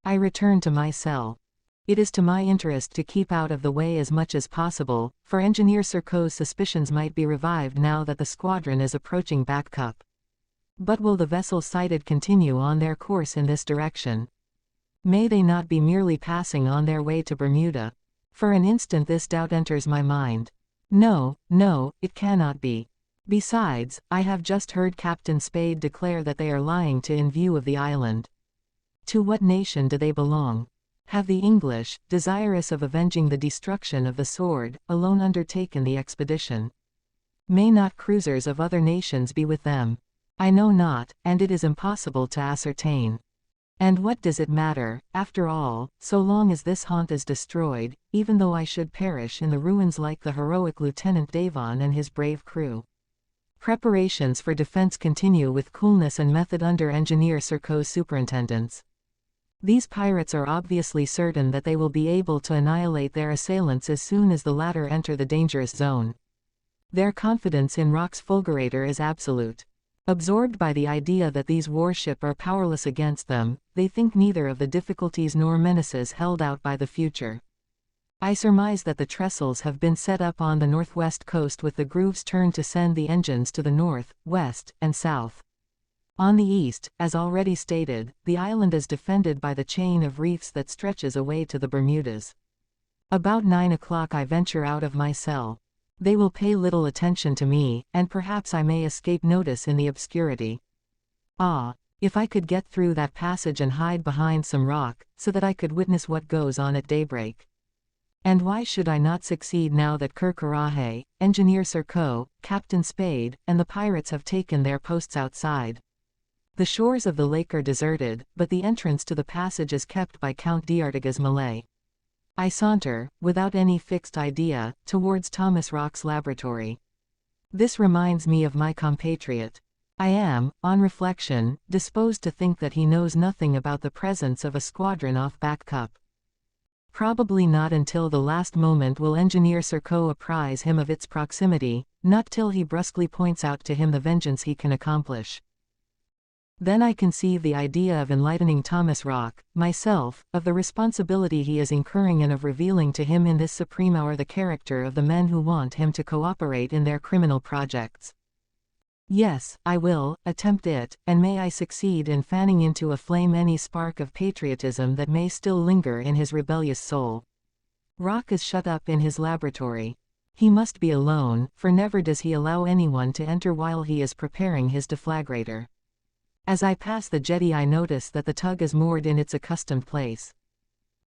I return to my cell. It is to my interest to keep out of the way as much as possible, for Engineer Serko's suspicions might be revived now that the squadron is approaching Back Cup. But will the vessels sighted continue on their course in this direction? May they not be merely passing on their way to Bermuda? For an instant this doubt enters my mind. No, no, it cannot be. Besides, I have just heard Captain Spade declare that they are lying to in view of the island. To what nation do they belong? Have the English, desirous of avenging the destruction of the sword, alone undertaken the expedition? May not cruisers of other nations be with them? I know not, and it is impossible to ascertain. And what does it matter, after all, so long as this haunt is destroyed, even though I should perish in the ruins like the heroic Lieutenant Davon and his brave crew? Preparations for defense continue with coolness and method under Engineer Serko's superintendence. These pirates are obviously certain that they will be able to annihilate their assailants as soon as the latter enter the dangerous zone. Their confidence in Rock's fulgurator is absolute. Absorbed by the idea that these warships are powerless against them, they think neither of the difficulties nor menaces held out by the future. I surmise that the trestles have been set up on the northwest coast with the grooves turned to send the engines to the north, west, and south. On the east, as already stated, the island is defended by the chain of reefs that stretches away to the Bermudas. About 9 o'clock I venture out of my cell. They will pay little attention to me, and perhaps I may escape notice in the obscurity. Ah, if I could get through that passage and hide behind some rock, so that I could witness what goes on at daybreak. And why should I not succeed now that Coronet, Engineer Serko, Captain Spade, and the pirates have taken their posts outside? The shores of the lake are deserted, but the entrance to the passage is kept by Count d'Artigas Malay. I saunter, without any fixed idea, towards Thomas Rock's laboratory. This reminds me of my compatriot. I am, on reflection, disposed to think that he knows nothing about the presence of a squadron off Back Cup. Probably not until the last moment will Engineer Serko apprise him of its proximity, not till he brusquely points out to him the vengeance he can accomplish. Then I conceive the idea of enlightening Thomas Rock, myself, of the responsibility he is incurring and of revealing to him in this supreme hour the character of the men who want him to cooperate in their criminal projects. Yes, I will attempt it, and may I succeed in fanning into a flame any spark of patriotism that may still linger in his rebellious soul. Rock is shut up in his laboratory. He must be alone, for never does he allow anyone to enter while he is preparing his deflagrator. As I pass the jetty I notice that the tug is moored in its accustomed place.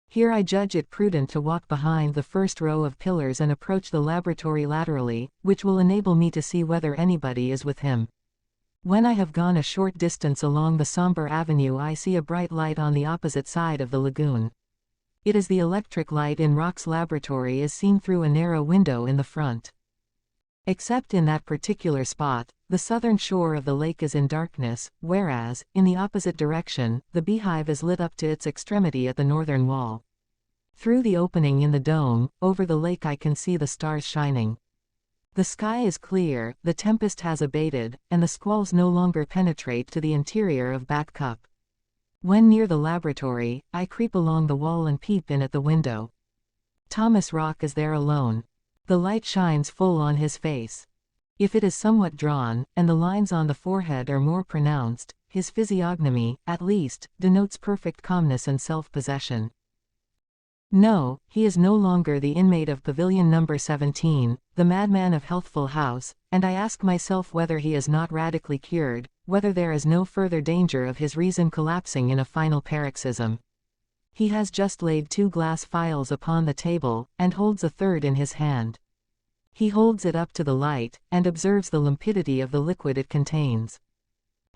Here I judge it prudent to walk behind the first row of pillars and approach the laboratory laterally, which will enable me to see whether anybody is with him. When I have gone a short distance along the somber avenue, I see a bright light on the opposite side of the lagoon. It is the electric light in Rock's laboratory as seen through a narrow window in the front. Except in that particular spot, the southern shore of the lake is in darkness, whereas, in the opposite direction, the beehive is lit up to its extremity at the northern wall. Through the opening in the dome, over the lake I can see the stars shining. The sky is clear, the tempest has abated, and the squalls no longer penetrate to the interior of Back Cup. When near the laboratory, I creep along the wall and peep in at the window. Thomas Rock is there alone. The light shines full on his face. If it is somewhat drawn, and the lines on the forehead are more pronounced, his physiognomy, at least, denotes perfect calmness and self-possession. No, he is no longer the inmate of Pavilion number 17, the madman of Healthful House, and I ask myself whether he is not radically cured, whether there is no further danger of his reason collapsing in a final paroxysm. He has just laid 2 glass phials upon the table, and holds a third in his hand. He holds it up to the light, and observes the limpidity of the liquid it contains.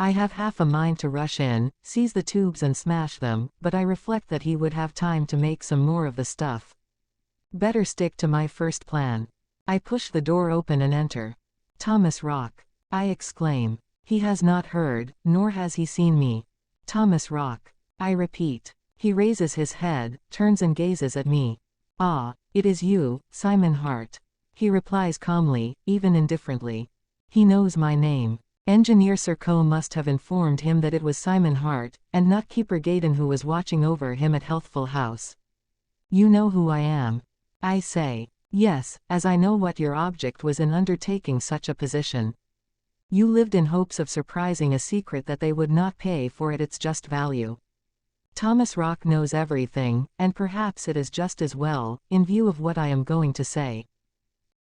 I have half a mind to rush in, seize the tubes and smash them, but I reflect that he would have time to make some more of the stuff. Better stick to my first plan. I push the door open and enter. Thomas Rock. I exclaim. He has not heard, nor has he seen me. Thomas Rock. I repeat. He raises his head, turns and gazes at me. Ah, it is you, Simon Hart. He replies calmly, even indifferently. He knows my name. Engineer Serco must have informed him that it was Simon Hart, and not Keeper Gaydon who was watching over him at Healthful House. You know who I am. I say. Yes, as I know what your object was in undertaking such a position. You lived in hopes of surprising a secret that they would not pay for at its just value. Thomas Rock knows everything, and perhaps it is just as well, in view of what I am going to say.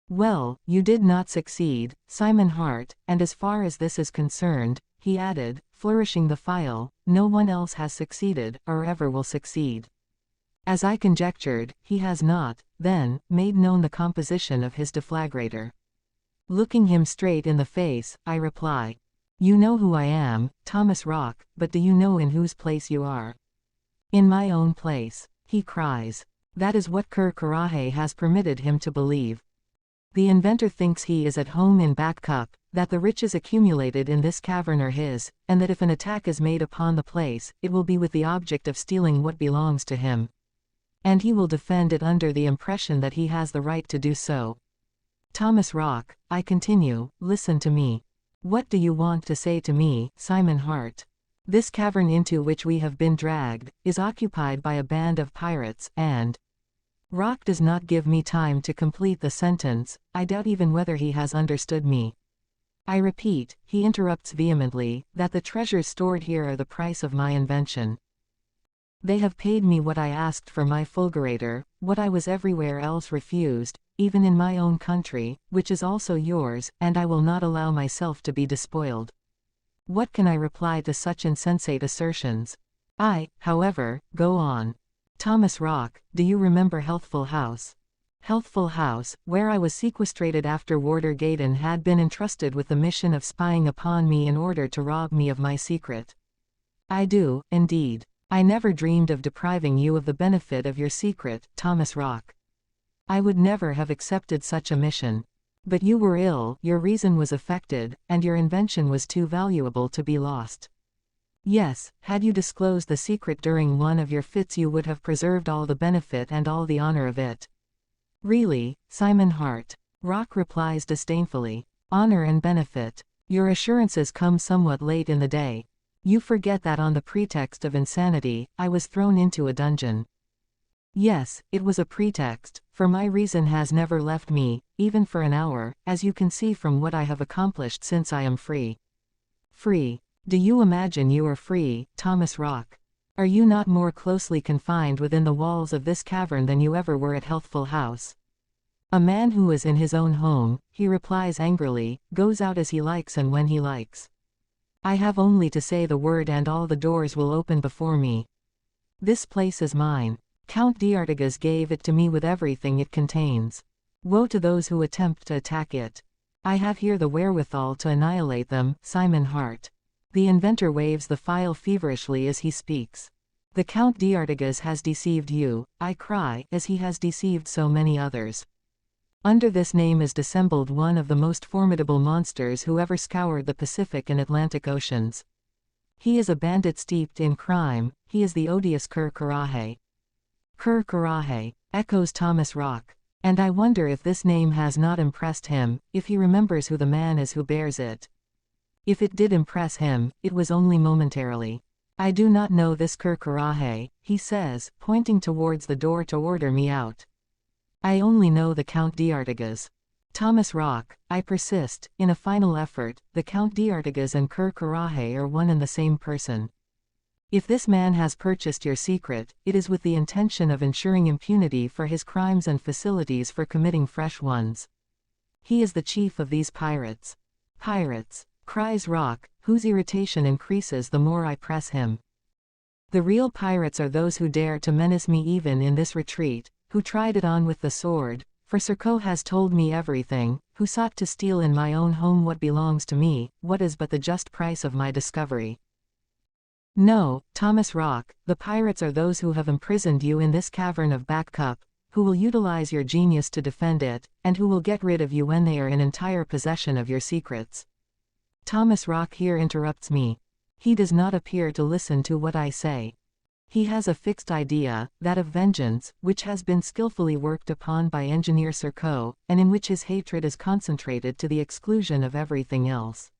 Well, you did not succeed, Simon Hart, and as far as this is concerned, he added, flourishing the phial, no one else has succeeded, or ever will succeed. As I conjectured, he has not, then, made known the composition of his deflagrator. Looking him straight in the face, I reply. You know who I am, Thomas Rock, but do you know in whose place you are? In my own place, he cries. That is what Ker Karraje has permitted him to believe. The inventor thinks he is at home in Back Cup, that the riches accumulated in this cavern are his, and that if an attack is made upon the place, it will be with the object of stealing what belongs to him. And he will defend it under the impression that he has the right to do so. Thomas Rock, I continue, listen to me. What do you want to say to me, Simon Hart? This cavern into which we have been dragged, is occupied by a band of pirates, and Rock does not give me time to complete the sentence. I doubt even whether he has understood me. I repeat, he interrupts vehemently, that the treasures stored here are the price of my invention. They have paid me what I asked for my fulgurator, what I was everywhere else refused, even in my own country, which is also yours, and I will not allow myself to be despoiled. What can I reply to such insensate assertions? I, however, go on. Thomas Rock, do you remember Healthful House? Healthful House, where I was sequestrated after Warder Gaydon had been entrusted with the mission of spying upon me in order to rob me of my secret. I do, indeed. I never dreamed of depriving you of the benefit of your secret, Thomas Rock. I would never have accepted such a mission. But you were ill, your reason was affected, and your invention was too valuable to be lost. Yes, had you disclosed the secret during one of your fits you would have preserved all the benefit and all the honor of it. Really, Simon Hart. Rock replies disdainfully. Honor and benefit. Your assurances come somewhat late in the day. You forget that on the pretext of insanity, I was thrown into a dungeon. Yes, it was a pretext, for my reason has never left me, even for an hour, as you can see from what I have accomplished since I am free. Free. Do you imagine you are free, Thomas Rock? Are you not more closely confined within the walls of this cavern than you ever were at Healthful House? A man who is in his own home, he replies angrily, goes out as he likes and when he likes. I have only to say the word and all the doors will open before me. This place is mine. Count d'Artigas gave it to me with everything it contains. Woe to those who attempt to attack it. I have here the wherewithal to annihilate them, Simon Hart. The inventor waves the file feverishly as he speaks. The Count d'Artigas has deceived you, I cry, as he has deceived so many others. Under this name is dissembled one of the most formidable monsters who ever scoured the Pacific and Atlantic Oceans. He is a bandit steeped in crime, he is the odious Cur Coraje. Cur Coraje, echoes Thomas Rock. And I wonder if this name has not impressed him, if he remembers who the man is who bears it. If it did impress him, it was only momentarily. I do not know this Cur Coraje, he says, pointing towards the door to order me out. I only know the Count d'Artigas. Thomas Rock, I persist, in a final effort, the Count d'Artigas and Cur Coraje are one and the same person. If this man has purchased your secret, it is with the intention of ensuring impunity for his crimes and facilities for committing fresh ones. He is the chief of these pirates. Pirates, cries Rock, whose irritation increases the more I press him. The real pirates are those who dare to menace me even in this retreat, who tried it on with the sword, for Serko has told me everything, who sought to steal in my own home what belongs to me, what is but the just price of my discovery. No, Thomas Rock, the pirates are those who have imprisoned you in this cavern of Back Cup, who will utilize your genius to defend it, and who will get rid of you when they are in entire possession of your secrets. Thomas Rock here interrupts me. He does not appear to listen to what I say. He has a fixed idea, that of vengeance, which has been skillfully worked upon by Engineer Serko, and in which his hatred is concentrated to the exclusion of everything else.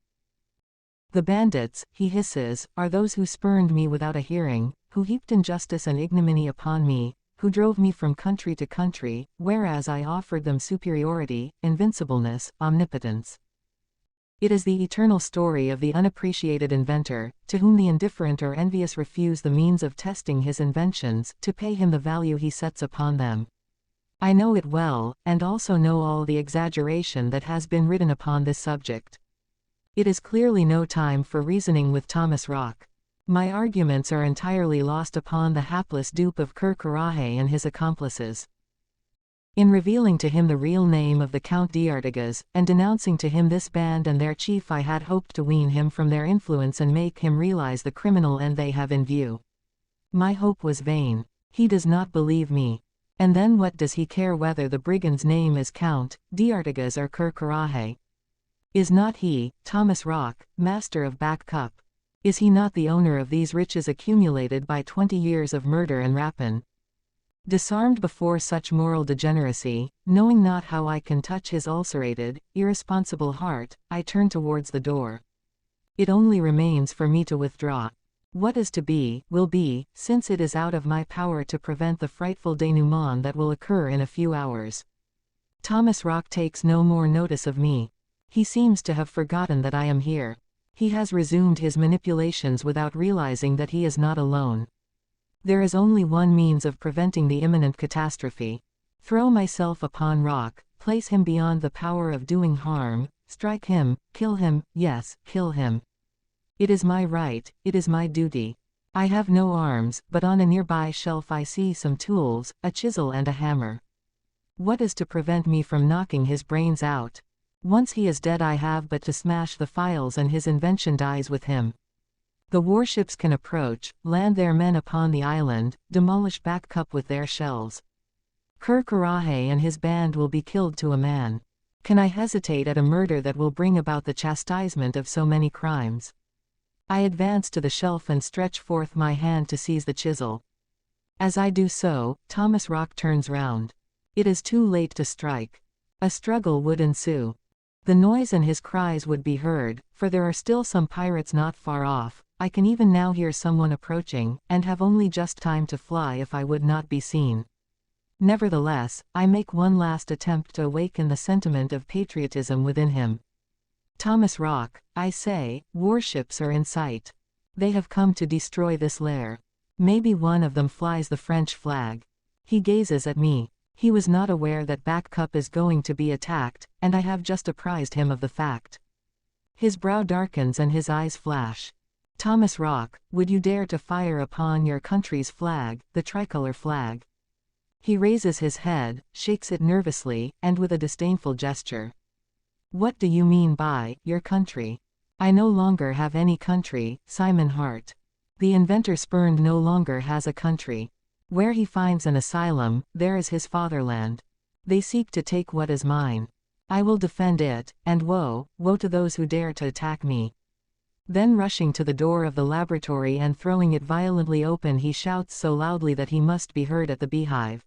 The bandits, he hisses, are those who spurned me without a hearing, who heaped injustice and ignominy upon me, who drove me from country to country, whereas I offered them superiority, invincibleness, omnipotence. It is the eternal story of the unappreciated inventor, to whom the indifferent or envious refuse the means of testing his inventions, to pay him the value he sets upon them. I know it well, and also know all the exaggeration that has been written upon this subject. It is clearly no time for reasoning with Thomas Rock. My arguments are entirely lost upon the hapless dupe of Cur Coraje and his accomplices. In revealing to him the real name of the Count d'Artigas, and denouncing to him this band and their chief, I had hoped to wean him from their influence and make him realize the criminal end they have in view. My hope was vain. He does not believe me. And then what does he care whether the brigand's name is Count d'Artigas or Cur Coraje? Is not he, Thomas Rock, master of Back Cup? Is he not the owner of these riches accumulated by 20 years of murder and rapine? Disarmed before such moral degeneracy, knowing not how I can touch his ulcerated, irresponsible heart, I turn towards the door. It only remains for me to withdraw. What is to be, will be, since it is out of my power to prevent the frightful denouement that will occur in a few hours. Thomas Rock takes no more notice of me. He seems to have forgotten that I am here. He has resumed his manipulations without realizing that he is not alone. There is only one means of preventing the imminent catastrophe. Throw myself upon Rock, place him beyond the power of doing harm, strike him, kill him, yes, kill him. It is my right, it is my duty. I have no arms, but on a nearby shelf I see some tools, a chisel and a hammer. What is to prevent me from knocking his brains out? Once he is dead I have but to smash the files and his invention dies with him. The warships can approach, land their men upon the island, demolish Back Cup with their shells. Cur Coraje and his band will be killed to a man. Can I hesitate at a murder that will bring about the chastisement of so many crimes? I advance to the shelf and stretch forth my hand to seize the chisel. As I do so, Thomas Rock turns round. It is too late to strike. A struggle would ensue. The noise and his cries would be heard, for there are still some pirates not far off. I can even now hear someone approaching, and have only just time to fly if I would not be seen. Nevertheless, I make one last attempt to awaken the sentiment of patriotism within him. Thomas Rock, I say, warships are in sight. They have come to destroy this lair. Maybe one of them flies the French flag. He gazes at me. He was not aware that Back Cup is going to be attacked, and I have just apprised him of the fact. His brow darkens and his eyes flash. Thomas Rock, would you dare to fire upon your country's flag, the tricolor flag? He raises his head, shakes it nervously, and with a disdainful gesture. What do you mean by, your country? I no longer have any country, Simon Hart. The inventor spurned no longer has a country. Where he finds an asylum, there is his fatherland. They seek to take what is mine. I will defend it, and woe, woe to those who dare to attack me. Then rushing to the door of the laboratory and throwing it violently open, he shouts so loudly that he must be heard at the beehive.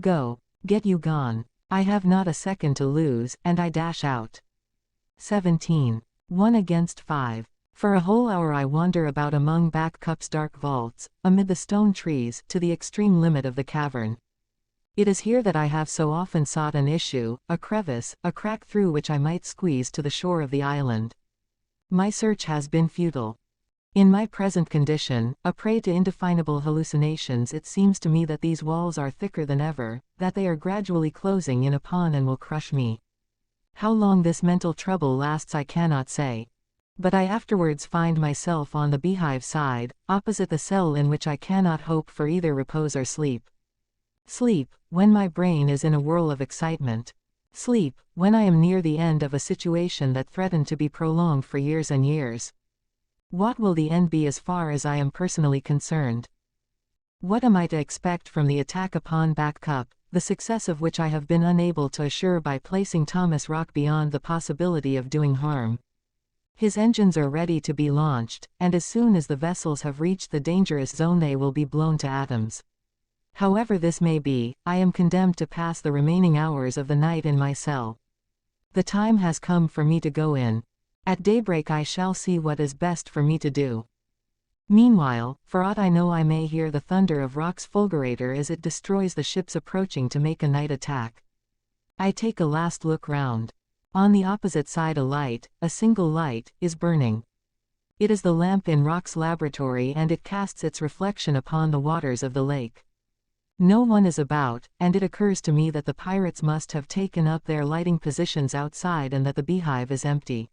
Go. Get you gone. I have not a second to lose, and I dash out. 17. 1 against 5. For a whole hour I wander about among Back Cup's dark vaults, amid the stone trees, to the extreme limit of the cavern. It is here that I have so often sought an issue, a crevice, a crack through which I might squeeze to the shore of the island. My search has been futile. In my present condition, a prey to indefinable hallucinations, it seems to me that these walls are thicker than ever, that they are gradually closing in upon and will crush me. How long this mental trouble lasts I cannot say. But I afterwards find myself on the beehive side, opposite the cell, in which I cannot hope for either repose or sleep. Sleep, when my brain is in a whirl of excitement. Sleep, when I am near the end of a situation that threatened to be prolonged for years and years. What will the end be as far as I am personally concerned? What am I to expect from the attack upon Back Cup, the success of which I have been unable to assure by placing Thomas Rock beyond the possibility of doing harm? His engines are ready to be launched, and as soon as the vessels have reached the dangerous zone they will be blown to atoms. However this may be, I am condemned to pass the remaining hours of the night in my cell. The time has come for me to go in. At daybreak I shall see what is best for me to do. Meanwhile, for aught I know, I may hear the thunder of Rock's fulgurator as it destroys the ships approaching to make a night attack. I take a last look round. On the opposite side a light, a single light, is burning. It is the lamp in Rock's laboratory, and it casts its reflection upon the waters of the lake. No one is about, and it occurs to me that the pirates must have taken up their lighting positions outside and that the beehive is empty.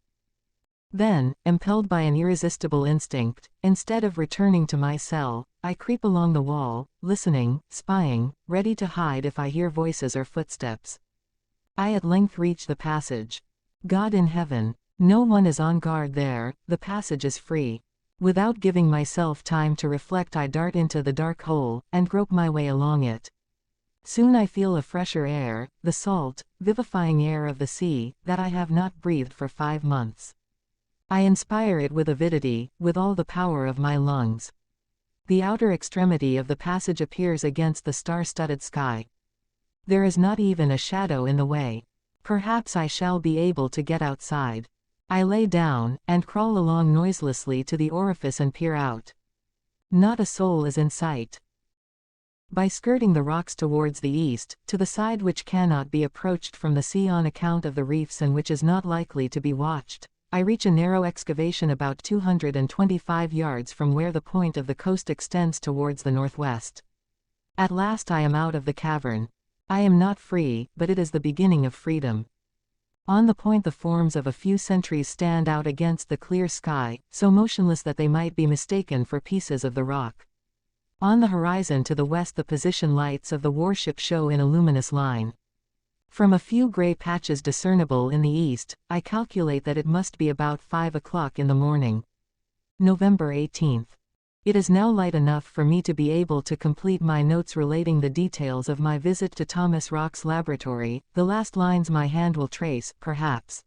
Then, impelled by an irresistible instinct, instead of returning to my cell, I creep along the wall, listening, spying, ready to hide if I hear voices or footsteps. I at length reach the passage. God in heaven! No one is on guard there, the passage is free. Without giving myself time to reflect, I dart into the dark hole, and grope my way along it. Soon I feel a fresher air, the salt, vivifying air of the sea, that I have not breathed for 5 months. I inspire it with avidity, with all the power of my lungs. The outer extremity of the passage appears against the star-studded sky. There is not even a shadow in the way. Perhaps I shall be able to get outside. I lay down, and crawl along noiselessly to the orifice and peer out. Not a soul is in sight. By skirting the rocks towards the east, to the side which cannot be approached from the sea on account of the reefs and which is not likely to be watched, I reach a narrow excavation about 225 yards from where the point of the coast extends towards the northwest. At last I am out of the cavern. I am not free, but it is the beginning of freedom. On the point the forms of a few sentries stand out against the clear sky, so motionless that they might be mistaken for pieces of the rock. On the horizon to the west the position lights of the warship show in a luminous line. From a few gray patches discernible in the east, I calculate that it must be about 5 o'clock in the morning. November 18th. It is now light enough for me to be able to complete my notes relating the details of my visit to Thomas Rock's laboratory, the last lines my hand will trace, perhaps.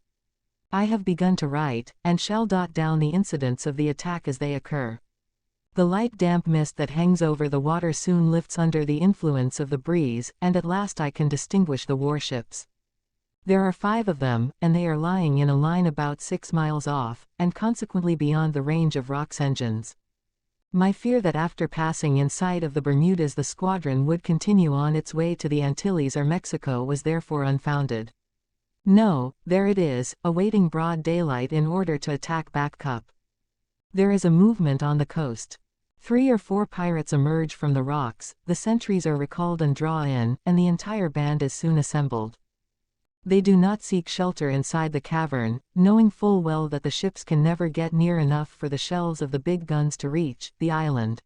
I have begun to write, and shall jot down the incidents of the attack as they occur. The light damp mist that hangs over the water soon lifts under the influence of the breeze, and at last I can distinguish the warships. There are 5 of them, and they are lying in a line about 6 miles off, and consequently beyond the range of Rock's engines. My fear that after passing in sight of the Bermudas the squadron would continue on its way to the Antilles or Mexico was therefore unfounded. No, there it is, awaiting broad daylight in order to attack Back Cup. There is a movement on the coast. 3 or 4 pirates emerge from the rocks, the sentries are recalled and draw in, and the entire band is soon assembled. They do not seek shelter inside the cavern, knowing full well that the ships can never get near enough for the shells of the big guns to reach the island.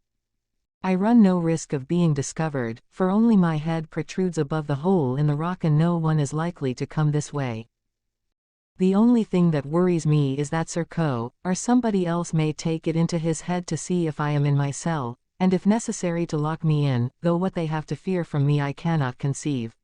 I run no risk of being discovered, for only my head protrudes above the hole in the rock and no one is likely to come this way. The only thing that worries me is that Surco, or somebody else may take it into his head to see if I am in my cell, and if necessary to lock me in, though what they have to fear from me I cannot conceive.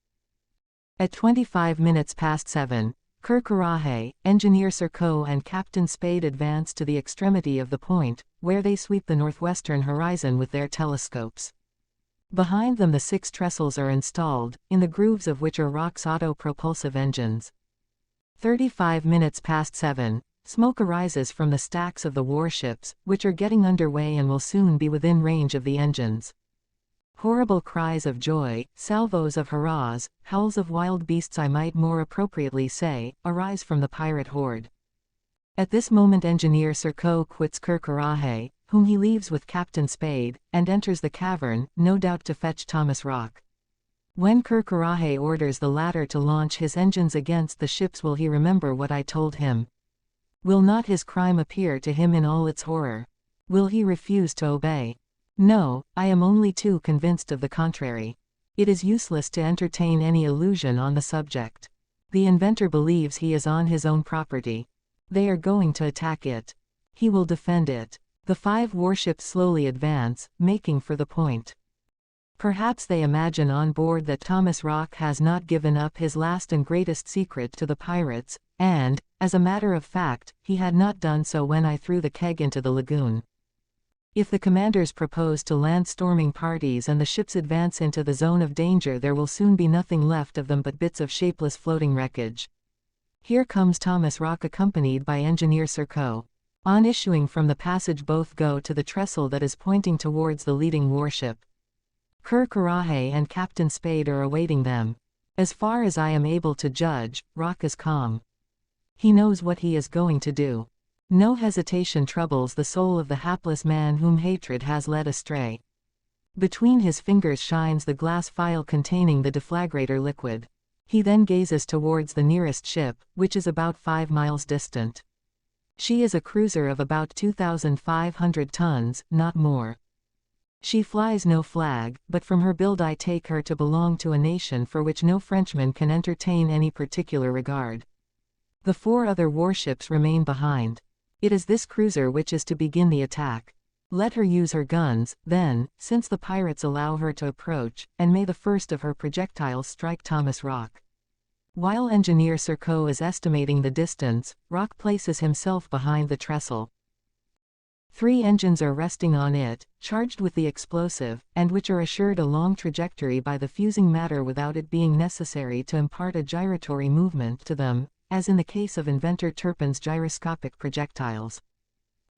At 25 minutes past 7, Kirkarahe, Engineer Surco and Captain Spade advance to the extremity of the point, where they sweep the northwestern horizon with their telescopes. Behind them the 6 trestles are installed, in the grooves of which are Rock's auto-propulsive engines. 35 minutes past 7, smoke arises from the stacks of the warships, which are getting underway and will soon be within range of the engines. Horrible cries of joy, salvos of hurrahs, howls of wild beasts I might more appropriately say, arise from the pirate horde. At this moment Engineer Surco quits Kirkarahe, whom he leaves with Captain Spade, and enters the cavern, no doubt to fetch Thomas Rock. When Kirkarahe orders the latter to launch his engines against the ships, will he remember what I told him? Will not his crime appear to him in all its horror? Will he refuse to obey? No, I am only too convinced of the contrary. It is useless to entertain any illusion on the subject. The inventor believes he is on his own property. They are going to attack it. He will defend it. The 5 warships slowly advance, making for the point. Perhaps they imagine on board that Thomas Rock has not given up his last and greatest secret to the pirates, and, as a matter of fact, he had not done so when I threw the keg into the lagoon. If the commanders propose to land storming parties and the ships advance into the zone of danger, there will soon be nothing left of them but bits of shapeless floating wreckage. Here comes Thomas Rock accompanied by Engineer Surco. On issuing from the passage both go to the trestle that is pointing towards the leading warship. Kirkarahe and Captain Spade are awaiting them. As far as I am able to judge, Rock is calm. He knows what he is going to do. No hesitation troubles the soul of the hapless man whom hatred has led astray. Between his fingers shines the glass phial containing the deflagrator liquid. He then gazes towards the nearest ship, which is about 5 miles distant. She is a cruiser of about 2,500 tons, not more. She flies no flag, but from her build I take her to belong to a nation for which no Frenchman can entertain any particular regard. The 4 other warships remain behind. It is this cruiser which is to begin the attack. Let her use her guns, then, since the pirates allow her to approach, and may the first of her projectiles strike Thomas Rock. While Engineer Surco is estimating the distance, Rock places himself behind the trestle. 3 engines are resting on it, charged with the explosive, and which are assured a long trajectory by the fusing matter without it being necessary to impart a gyratory movement to them, as in the case of inventor Turpin's gyroscopic projectiles.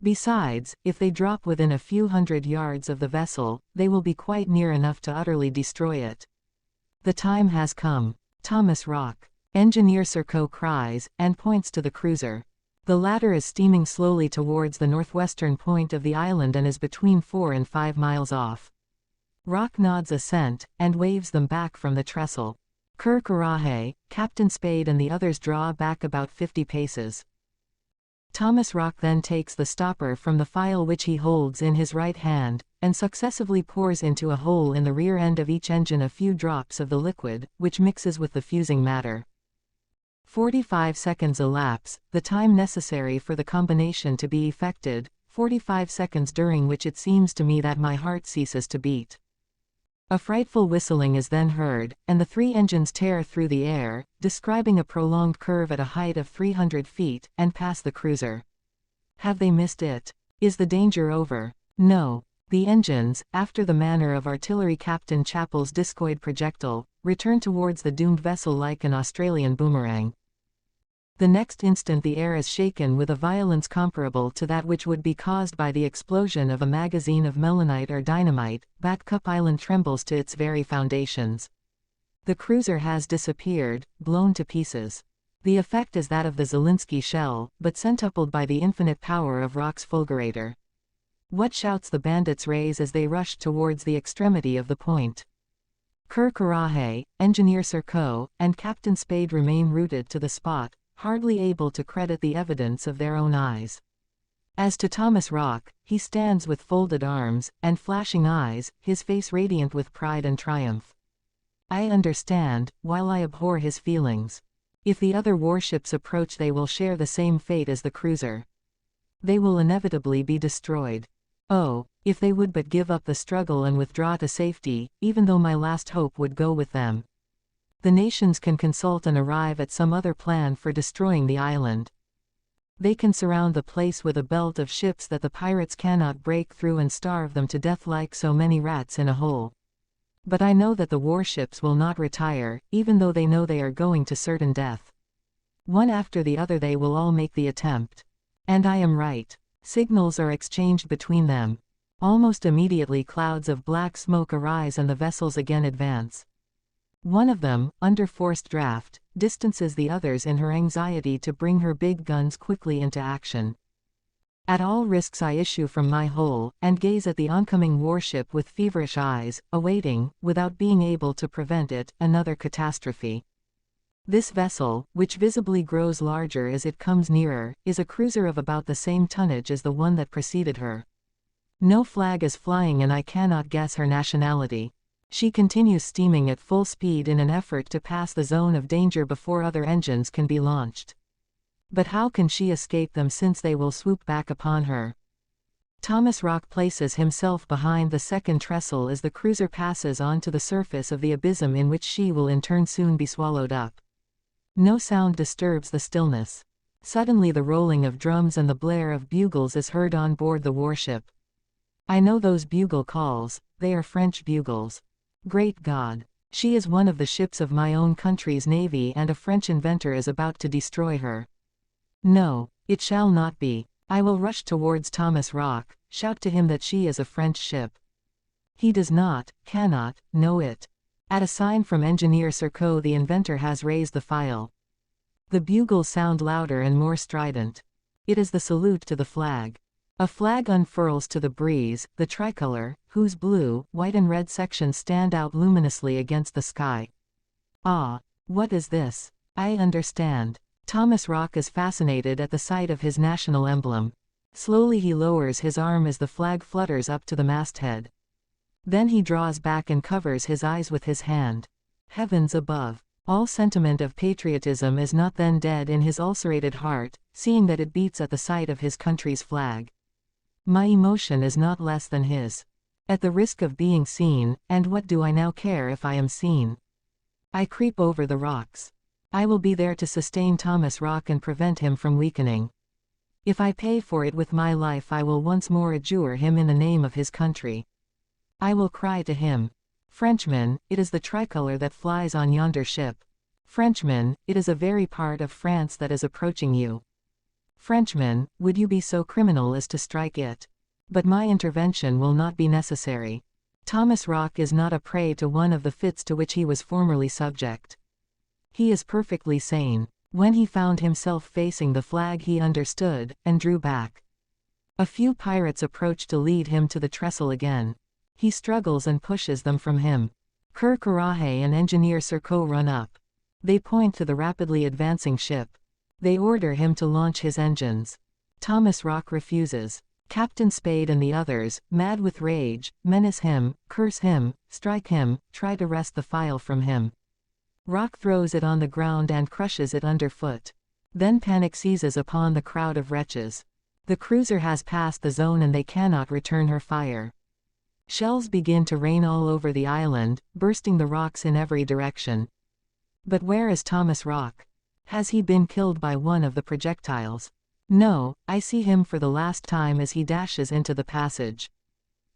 Besides, if they drop within a few hundred yards of the vessel, they will be quite near enough to utterly destroy it. The time has come. Thomas Rock. Engineer Surco cries, and points to the cruiser. The latter is steaming slowly towards the northwestern point of the island and is between 4 and 5 miles off. Rock nods assent, and waves them back from the trestle. Kirkarahe, Captain Spade and the others draw back about 50 paces. Thomas Rock then takes the stopper from the phial which he holds in his right hand, and successively pours into a hole in the rear end of each engine a few drops of the liquid, which mixes with the fusing matter. 45 seconds elapse, the time necessary for the combination to be effected, 45 seconds during which it seems to me that my heart ceases to beat. A frightful whistling is then heard, and the 3 engines tear through the air, describing a prolonged curve at a height of 300 feet, and pass the cruiser. Have they missed it? Is the danger over? No. The engines, after the manner of Artillery Captain Chappell's discoid projectile, return towards the doomed vessel like an Australian boomerang. The next instant the air is shaken with a violence comparable to that which would be caused by the explosion of a magazine of melinite or dynamite. Bat Cup Island trembles to its very foundations. The cruiser has disappeared, blown to pieces. The effect is that of the Zelinsky shell, but centupled by the infinite power of Rock's fulgurator. What shouts the bandits raise as they rush towards the extremity of the point! Kirkarahe, Engineer Surco, and Captain Spade remain rooted to the spot, hardly able to credit the evidence of their own eyes. As to Thomas Rock, he stands with folded arms, and flashing eyes, his face radiant with pride and triumph. I understand, while I abhor his feelings. If the other warships approach, they will share the same fate as the cruiser. They will inevitably be destroyed. Oh, if they would but give up the struggle and withdraw to safety, even though my last hope would go with them. The nations can consult and arrive at some other plan for destroying the island. They can surround the place with a belt of ships that the pirates cannot break through and starve them to death like so many rats in a hole. But I know that the warships will not retire, even though they know they are going to certain death. One after the other they will all make the attempt. And I am right. Signals are exchanged between them. Almost immediately clouds of black smoke arise and the vessels again advance. One of them, under forced draft, distances the others in her anxiety to bring her big guns quickly into action. At all risks I issue from my hole, and gaze at the oncoming warship with feverish eyes, awaiting, without being able to prevent it, another catastrophe. This vessel, which visibly grows larger as it comes nearer, is a cruiser of about the same tonnage as the one that preceded her. No flag is flying and I cannot guess her nationality. She continues steaming at full speed in an effort to pass the zone of danger before other engines can be launched. But how can she escape them since they will swoop back upon her? Thomas Rock places himself behind the second trestle as the cruiser passes on to the surface of the abysm in which she will in turn soon be swallowed up. No sound disturbs the stillness. Suddenly the rolling of drums and the blare of bugles is heard on board the warship. I know those bugle calls, they are French bugles. Great God! She is one of the ships of my own country's navy and a French inventor is about to destroy her. No, it shall not be. I will rush towards Thomas Rock, shout to him that she is a French ship. He does not, cannot, know it. At a sign from Engineer Serco the inventor has raised the file. The bugles sound louder and more strident. It is the salute to the flag. A flag unfurls to the breeze, the tricolor, whose blue, white and red sections stand out luminously against the sky. Ah, what is this? I understand. Thomas Rock is fascinated at the sight of his national emblem. Slowly he lowers his arm as the flag flutters up to the masthead. Then he draws back and covers his eyes with his hand. Heavens above! All sentiment of patriotism is not then dead in his ulcerated heart, seeing that it beats at the sight of his country's flag. My emotion is not less than his. At the risk of being seen, and what do I now care if I am seen? I creep over the rocks. I will be there to sustain Thomas Rock and prevent him from weakening. If I pay for it with my life I will once more adjure him in the name of his country. I will cry to him, Frenchman, it is the tricolor that flies on yonder ship. Frenchman, it is a very part of France that is approaching you. Frenchman, would you be so criminal as to strike it? But my intervention will not be necessary. Thomas Rock is not a prey to one of the fits to which he was formerly subject. He is perfectly sane. When he found himself facing the flag he understood, and drew back. A few pirates approach to lead him to the trestle again. He struggles and pushes them from him. Coronet and Engineer Serco run up. They point to the rapidly advancing ship. They order him to launch his engines. Thomas Rock refuses. Captain Spade and the others, mad with rage, menace him, curse him, strike him, try to wrest the file from him. Rock throws it on the ground and crushes it underfoot. Then panic seizes upon the crowd of wretches. The cruiser has passed the zone and they cannot return her fire. Shells begin to rain all over the island, bursting the rocks in every direction. But where is Thomas Rock? Has he been killed by one of the projectiles? No, I see him for the last time as he dashes into the passage.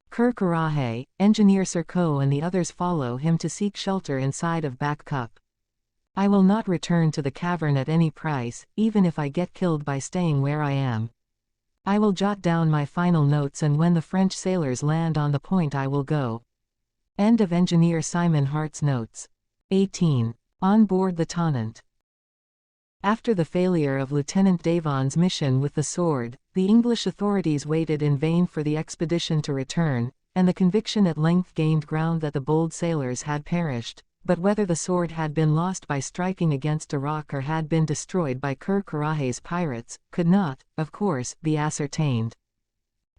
Coronet, Engineer Serco and the others follow him to seek shelter inside of Back Cup. I will not return to the cavern at any price, even if I get killed by staying where I am. I will jot down my final notes and when the French sailors land on the point I will go. End of Engineer Simon Hart's notes. 18. On board the Tonnant. After the failure of Lieutenant Davon's mission with the sword, the English authorities waited in vain for the expedition to return, and the conviction at length gained ground that the bold sailors had perished, but whether the sword had been lost by striking against a rock or had been destroyed by Coronet's pirates, could not, of course, be ascertained.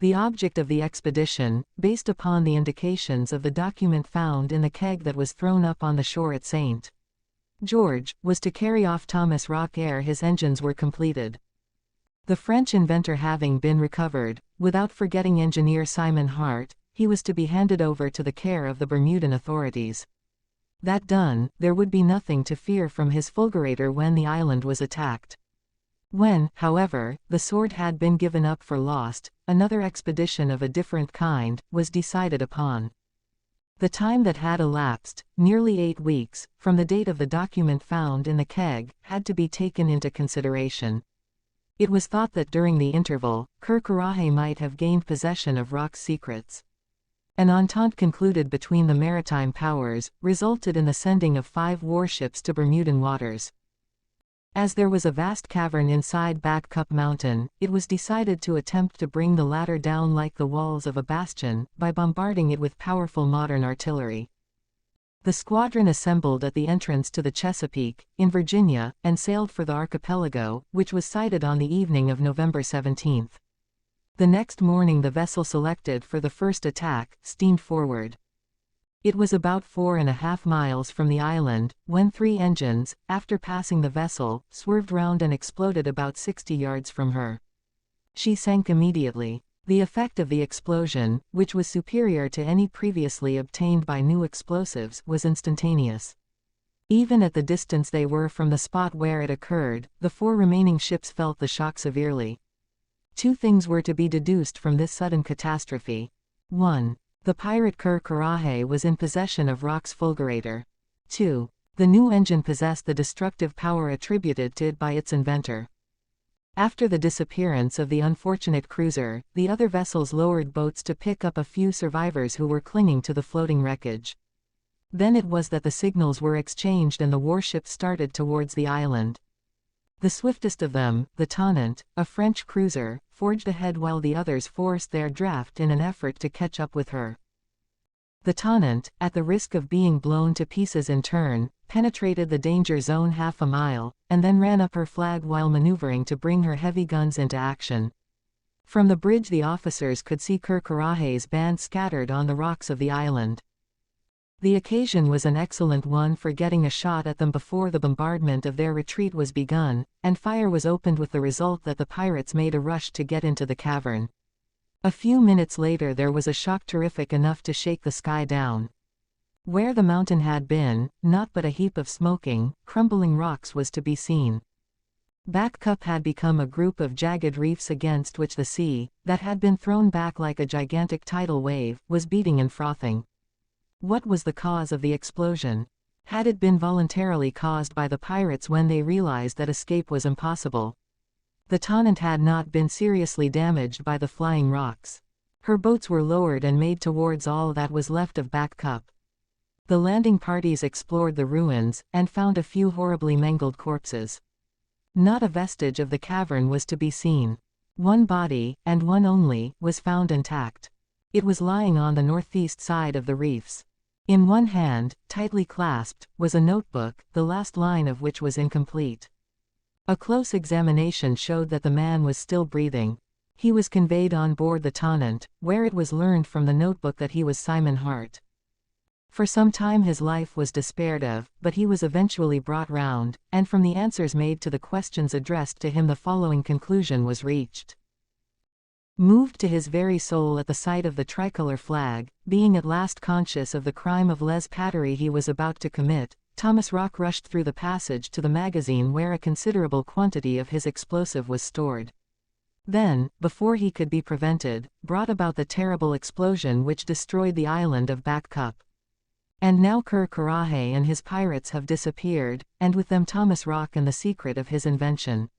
The object of the expedition, based upon the indications of the document found in the keg that was thrown up on the shore at St. George was to carry off Thomas Rock ere his engines were completed. The French inventor having been recovered, without forgetting engineer Simon Hart, he was to be handed over to the care of the Bermudan authorities. That done, there would be nothing to fear from his fulgurator when the island was attacked. When, however, the Sword had been given up for lost, another expedition of a different kind was decided upon. The time that had elapsed, nearly 8 weeks, from the date of the document found in the keg, had to be taken into consideration. It was thought that during the interval, Ker might have gained possession of Rock's secrets. An entente concluded between the maritime powers resulted in the sending of 5 warships to Bermudan waters. As there was a vast cavern inside Back Cup Mountain, it was decided to attempt to bring the latter down like the walls of a bastion, by bombarding it with powerful modern artillery. The squadron assembled at the entrance to the Chesapeake, in Virginia, and sailed for the archipelago, which was sighted on the evening of November 17. The next morning the vessel selected for the first attack steamed forward. It was about 4.5 miles from the island, when 3 engines, after passing the vessel, swerved round and exploded about 60 yards from her. She sank immediately. The effect of the explosion, which was superior to any previously obtained by new explosives, was instantaneous. Even at the distance they were from the spot where it occurred, the 4 remaining ships felt the shock severely. 2 things were to be deduced from this sudden catastrophe. 1. The pirate Ker was in possession of Rock's fulgurator. 2. The new engine possessed the destructive power attributed to it by its inventor. After the disappearance of the unfortunate cruiser, the other vessels lowered boats to pick up a few survivors who were clinging to the floating wreckage. Then it was that the signals were exchanged and the warships started towards the island. The swiftest of them, the Tonnant, a French cruiser, forged ahead while the others forced their draft in an effort to catch up with her. The Tonnant, at the risk of being blown to pieces in turn, penetrated the danger zone half a mile, and then ran up her flag while maneuvering to bring her heavy guns into action. From the bridge the officers could see Ker band scattered on the rocks of the island. The occasion was an excellent one for getting a shot at them before the bombardment of their retreat was begun, and fire was opened with the result that the pirates made a rush to get into the cavern. A few minutes later there was a shock terrific enough to shake the sky down. Where the mountain had been, naught but a heap of smoking, crumbling rocks was to be seen. Back Cup had become a group of jagged reefs against which the sea, that had been thrown back like a gigantic tidal wave, was beating and frothing. What was the cause of the explosion? Had it been voluntarily caused by the pirates when they realized that escape was impossible? The Tonnant had not been seriously damaged by the flying rocks. Her boats were lowered and made towards all that was left of Back Cup. The landing parties explored the ruins, and found a few horribly mangled corpses. Not a vestige of the cavern was to be seen. One body, and one only, was found intact. It was lying on the northeast side of the reefs. In one hand, tightly clasped, was a notebook, the last line of which was incomplete. A close examination showed that the man was still breathing. He was conveyed on board the Tonnant, where it was learned from the notebook that he was Simon Hart. For some time his life was despaired of, but he was eventually brought round, and from the answers made to the questions addressed to him the following conclusion was reached. Moved to his very soul at the sight of the tricolour flag, being at last conscious of the crime of lèse-patrie he was about to commit, Thomas Rock rushed through the passage to the magazine where a considerable quantity of his explosive was stored. Then, before he could be prevented, brought about the terrible explosion which destroyed the island of Back Cup. And now Ker and his pirates have disappeared, and with them Thomas Rock and the secret of his invention.